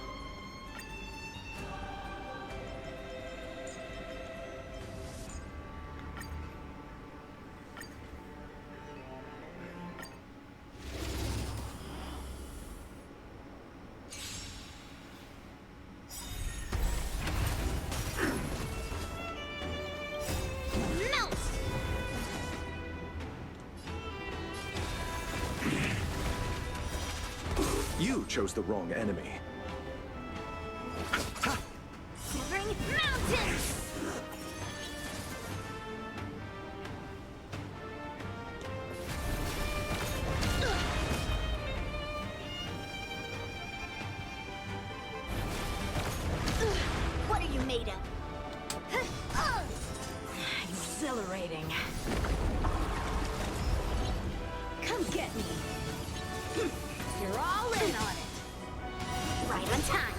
You chose the wrong enemy. Shivering mountains! What are you made of? Exhilarating. Come get me. You're all in on it. Right on time.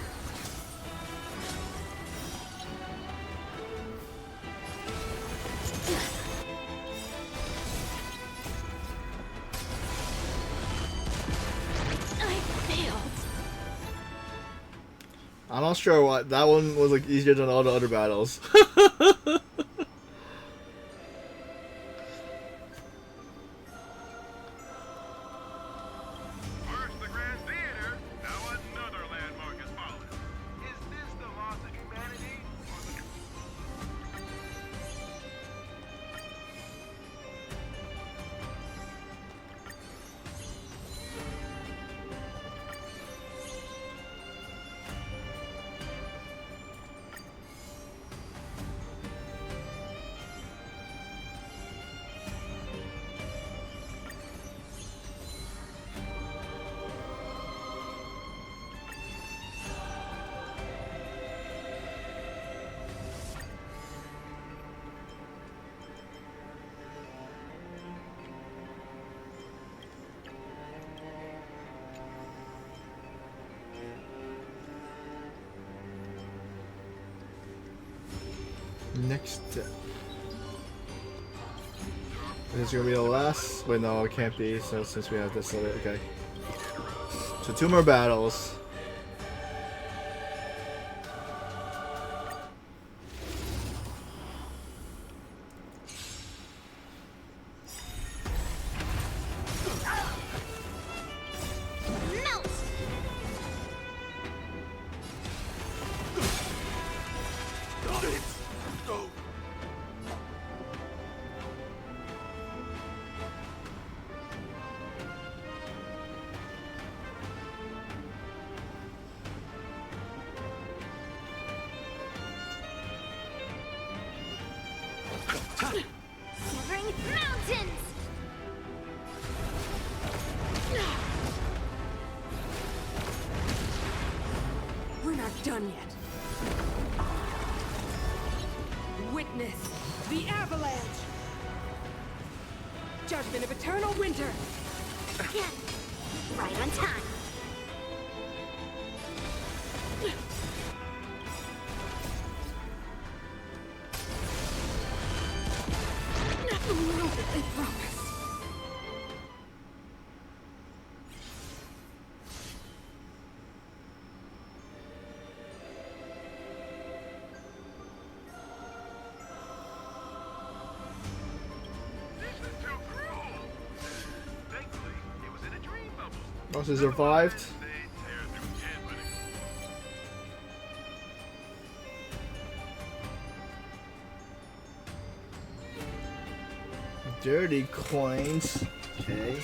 I failed. I'm not sure what that one was like easier than all the other battles. Next. This is gonna be the last. Wait, no, it can't be. So since we have this, okay. So 2 more battles. Shivering mountains! We're not done yet. Witness the avalanche! Judgment of eternal winter! Right on time. I promise. Also survived. Dirty coins. Okay.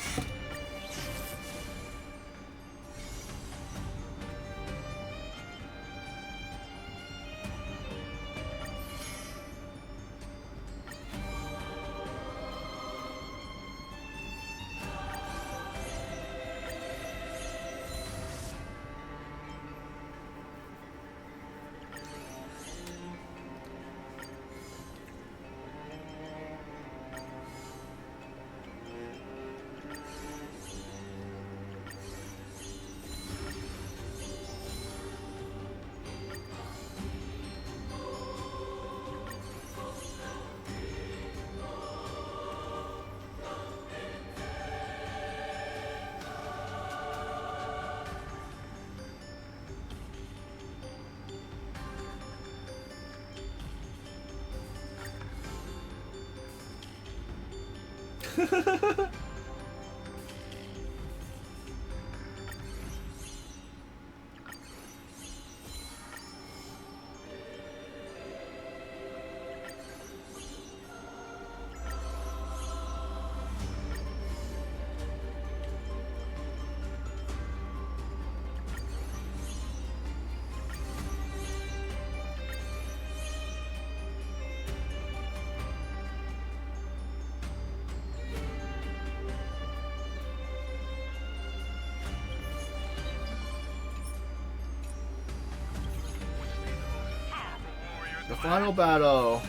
The final battle.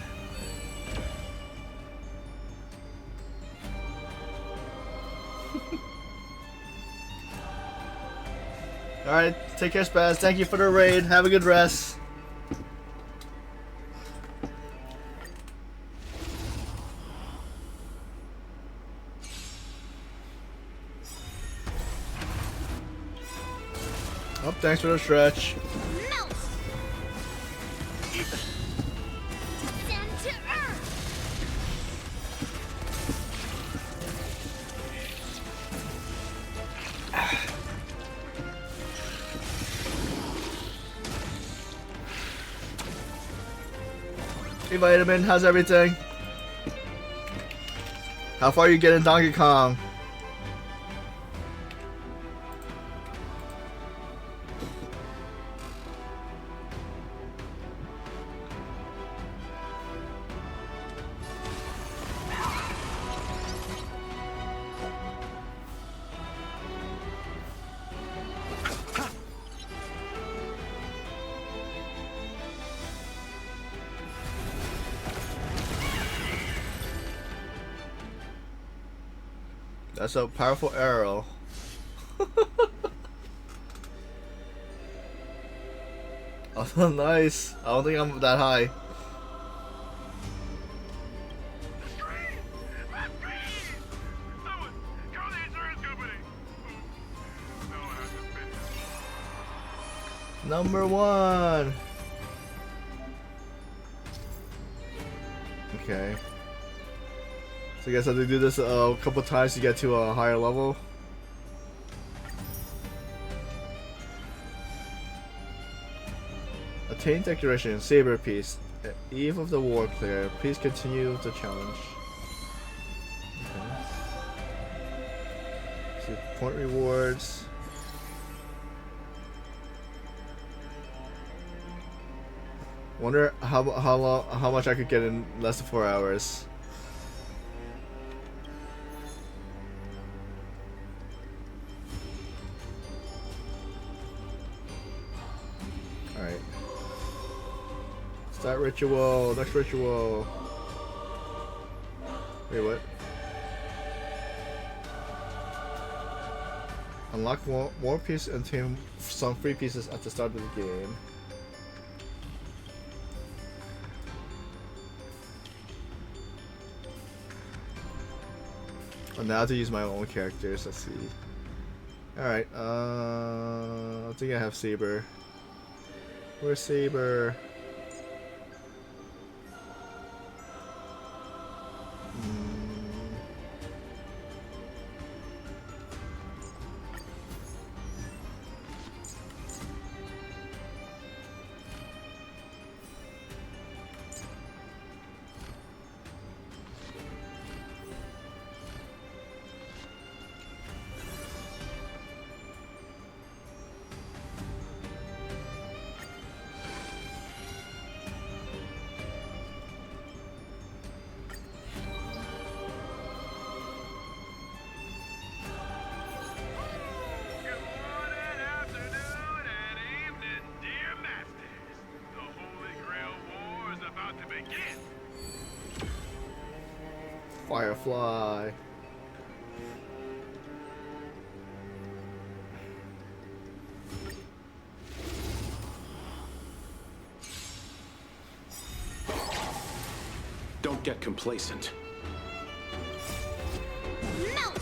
Alright, take care, Spaz. Thank you for the raid. Have a good rest. Oh, thanks for the stretch. Hey Vitamin, how's everything? How far are you getting Donkey Kong? That's a powerful arrow. Oh, nice. I don't think I'm that high. Number 1. Okay. So I guess I have to do this a couple times to get to a higher level. Attain decoration, saber piece. Eve of the war clear. Please continue the challenge. Okay. See point rewards. Wonder how much I could get in less than 4 hours. Alright. Start ritual, next ritual. Wait, what? Unlock more pieces and obtain some free pieces at the start of the game. And now to use my own characters, let's see. Alright, I think I have Saber. Where's Saber? Firefly. Don't get complacent. Melt!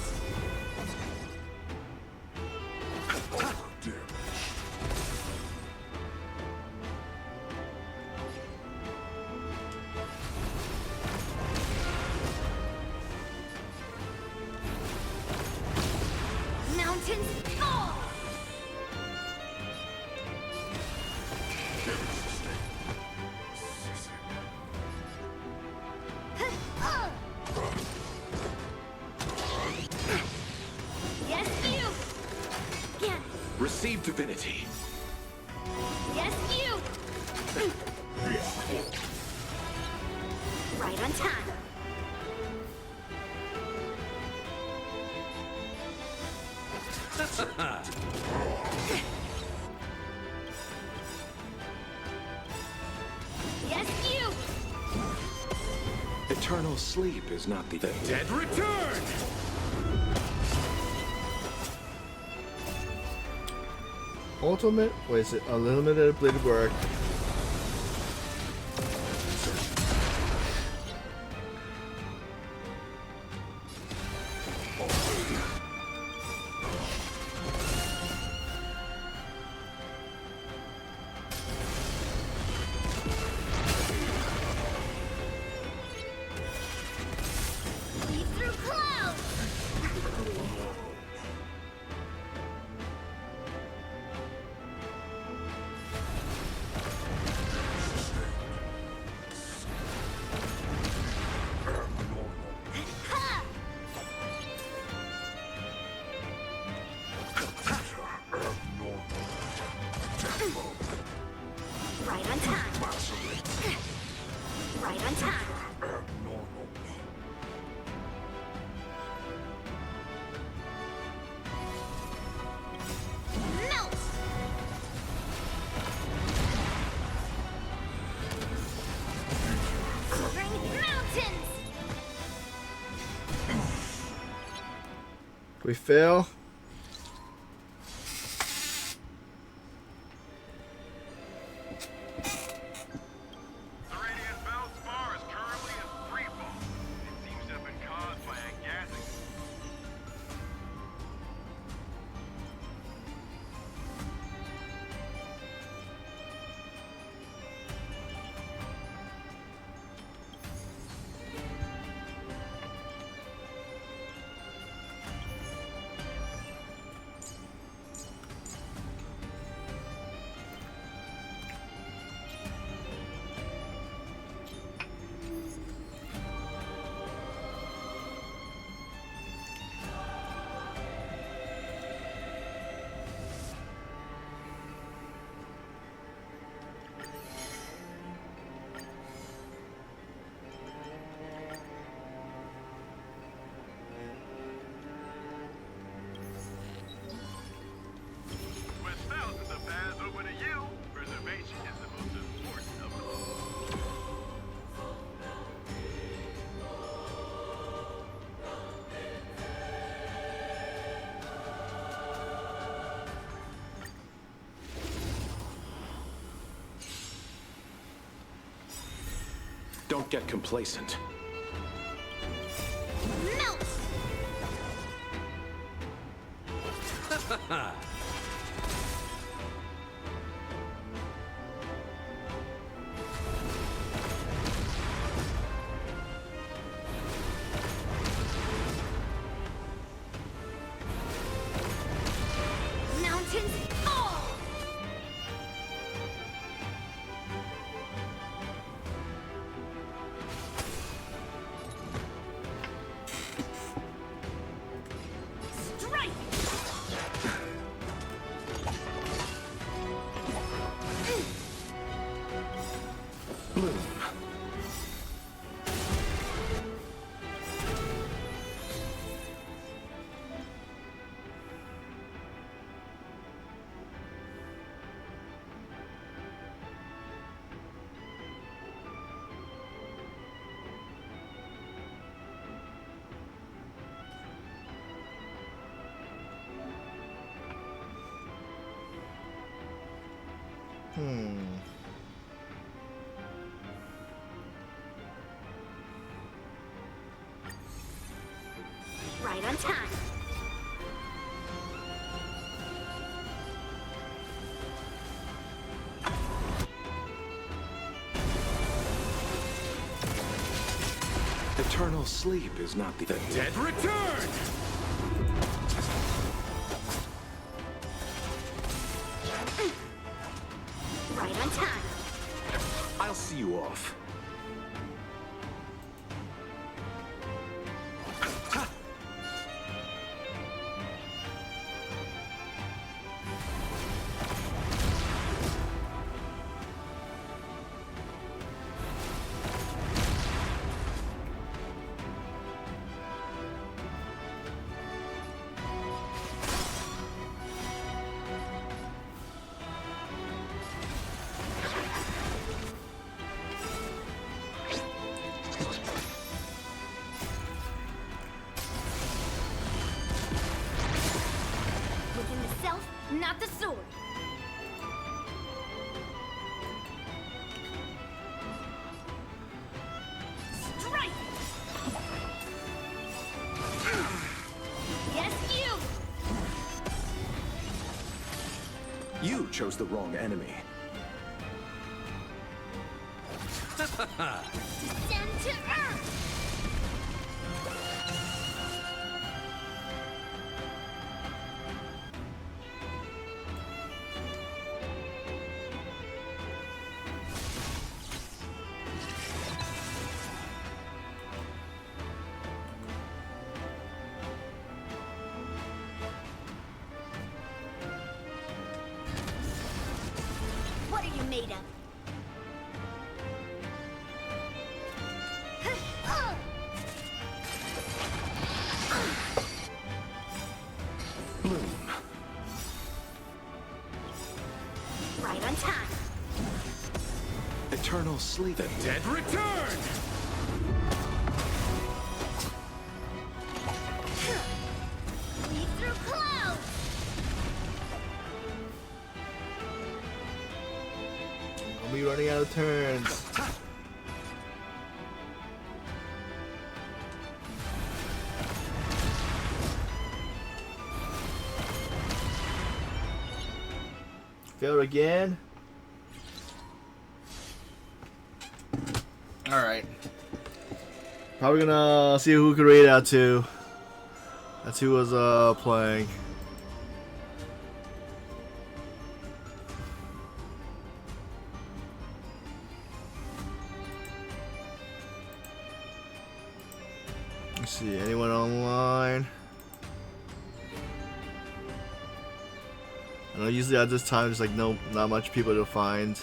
Receive divinity. Yes, you! Right on time. Yes, you! Eternal sleep is not the Dead return! Ultimate? Wait, is it unlimited bladed work? Leap through clouds! Ha! Right on time. Right on time. Melt! Covering mountains! We fail. The radiant feldspar is currently in freefall. It seems to have been caused by a gassing. With thousands of paths open to you, preservation is the most important of them all. Don't get complacent. Melt! Mountains fall! Strike! Bloom. Right on time. Eternal sleep is not the Dead return! Right on time. I'll see you off. chose the wrong enemy. Descend to Earth! What are you made of? Bloom. Right on time. Eternal sleep. The dead return! Lead through clouds. I'll be running out of turns. Failed again. Alright. Probably gonna see who we could raid out to. That's who was playing. Let's see, anyone online? I know usually at this time there's like not much people to find.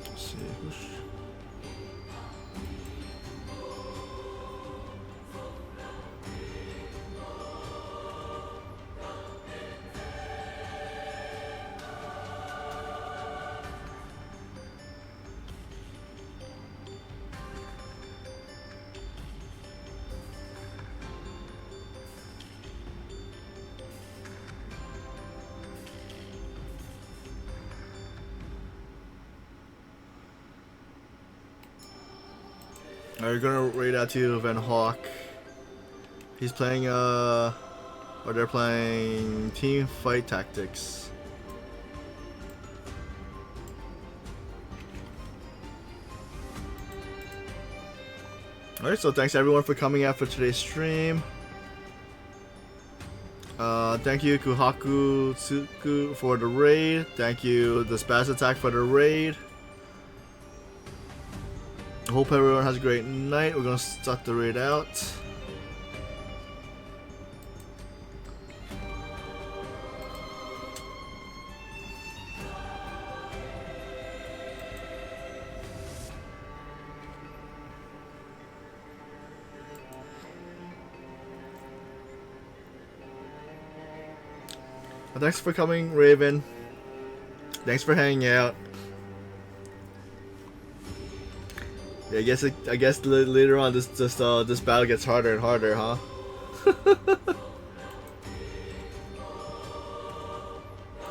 Let's see who's. We're gonna raid out to Van Hawk. He's playing or they're playing Team Fight Tactics. Alright, so thanks everyone for coming out for today's stream. Thank you Kuhaku Tsuku for the raid. Thank you the Spaz Attack for the raid. Hope everyone has a great night. We're gonna start the raid out. Thanks for coming, Raven. Thanks for hanging out. Yeah, I guess later on this battle gets harder and harder, huh?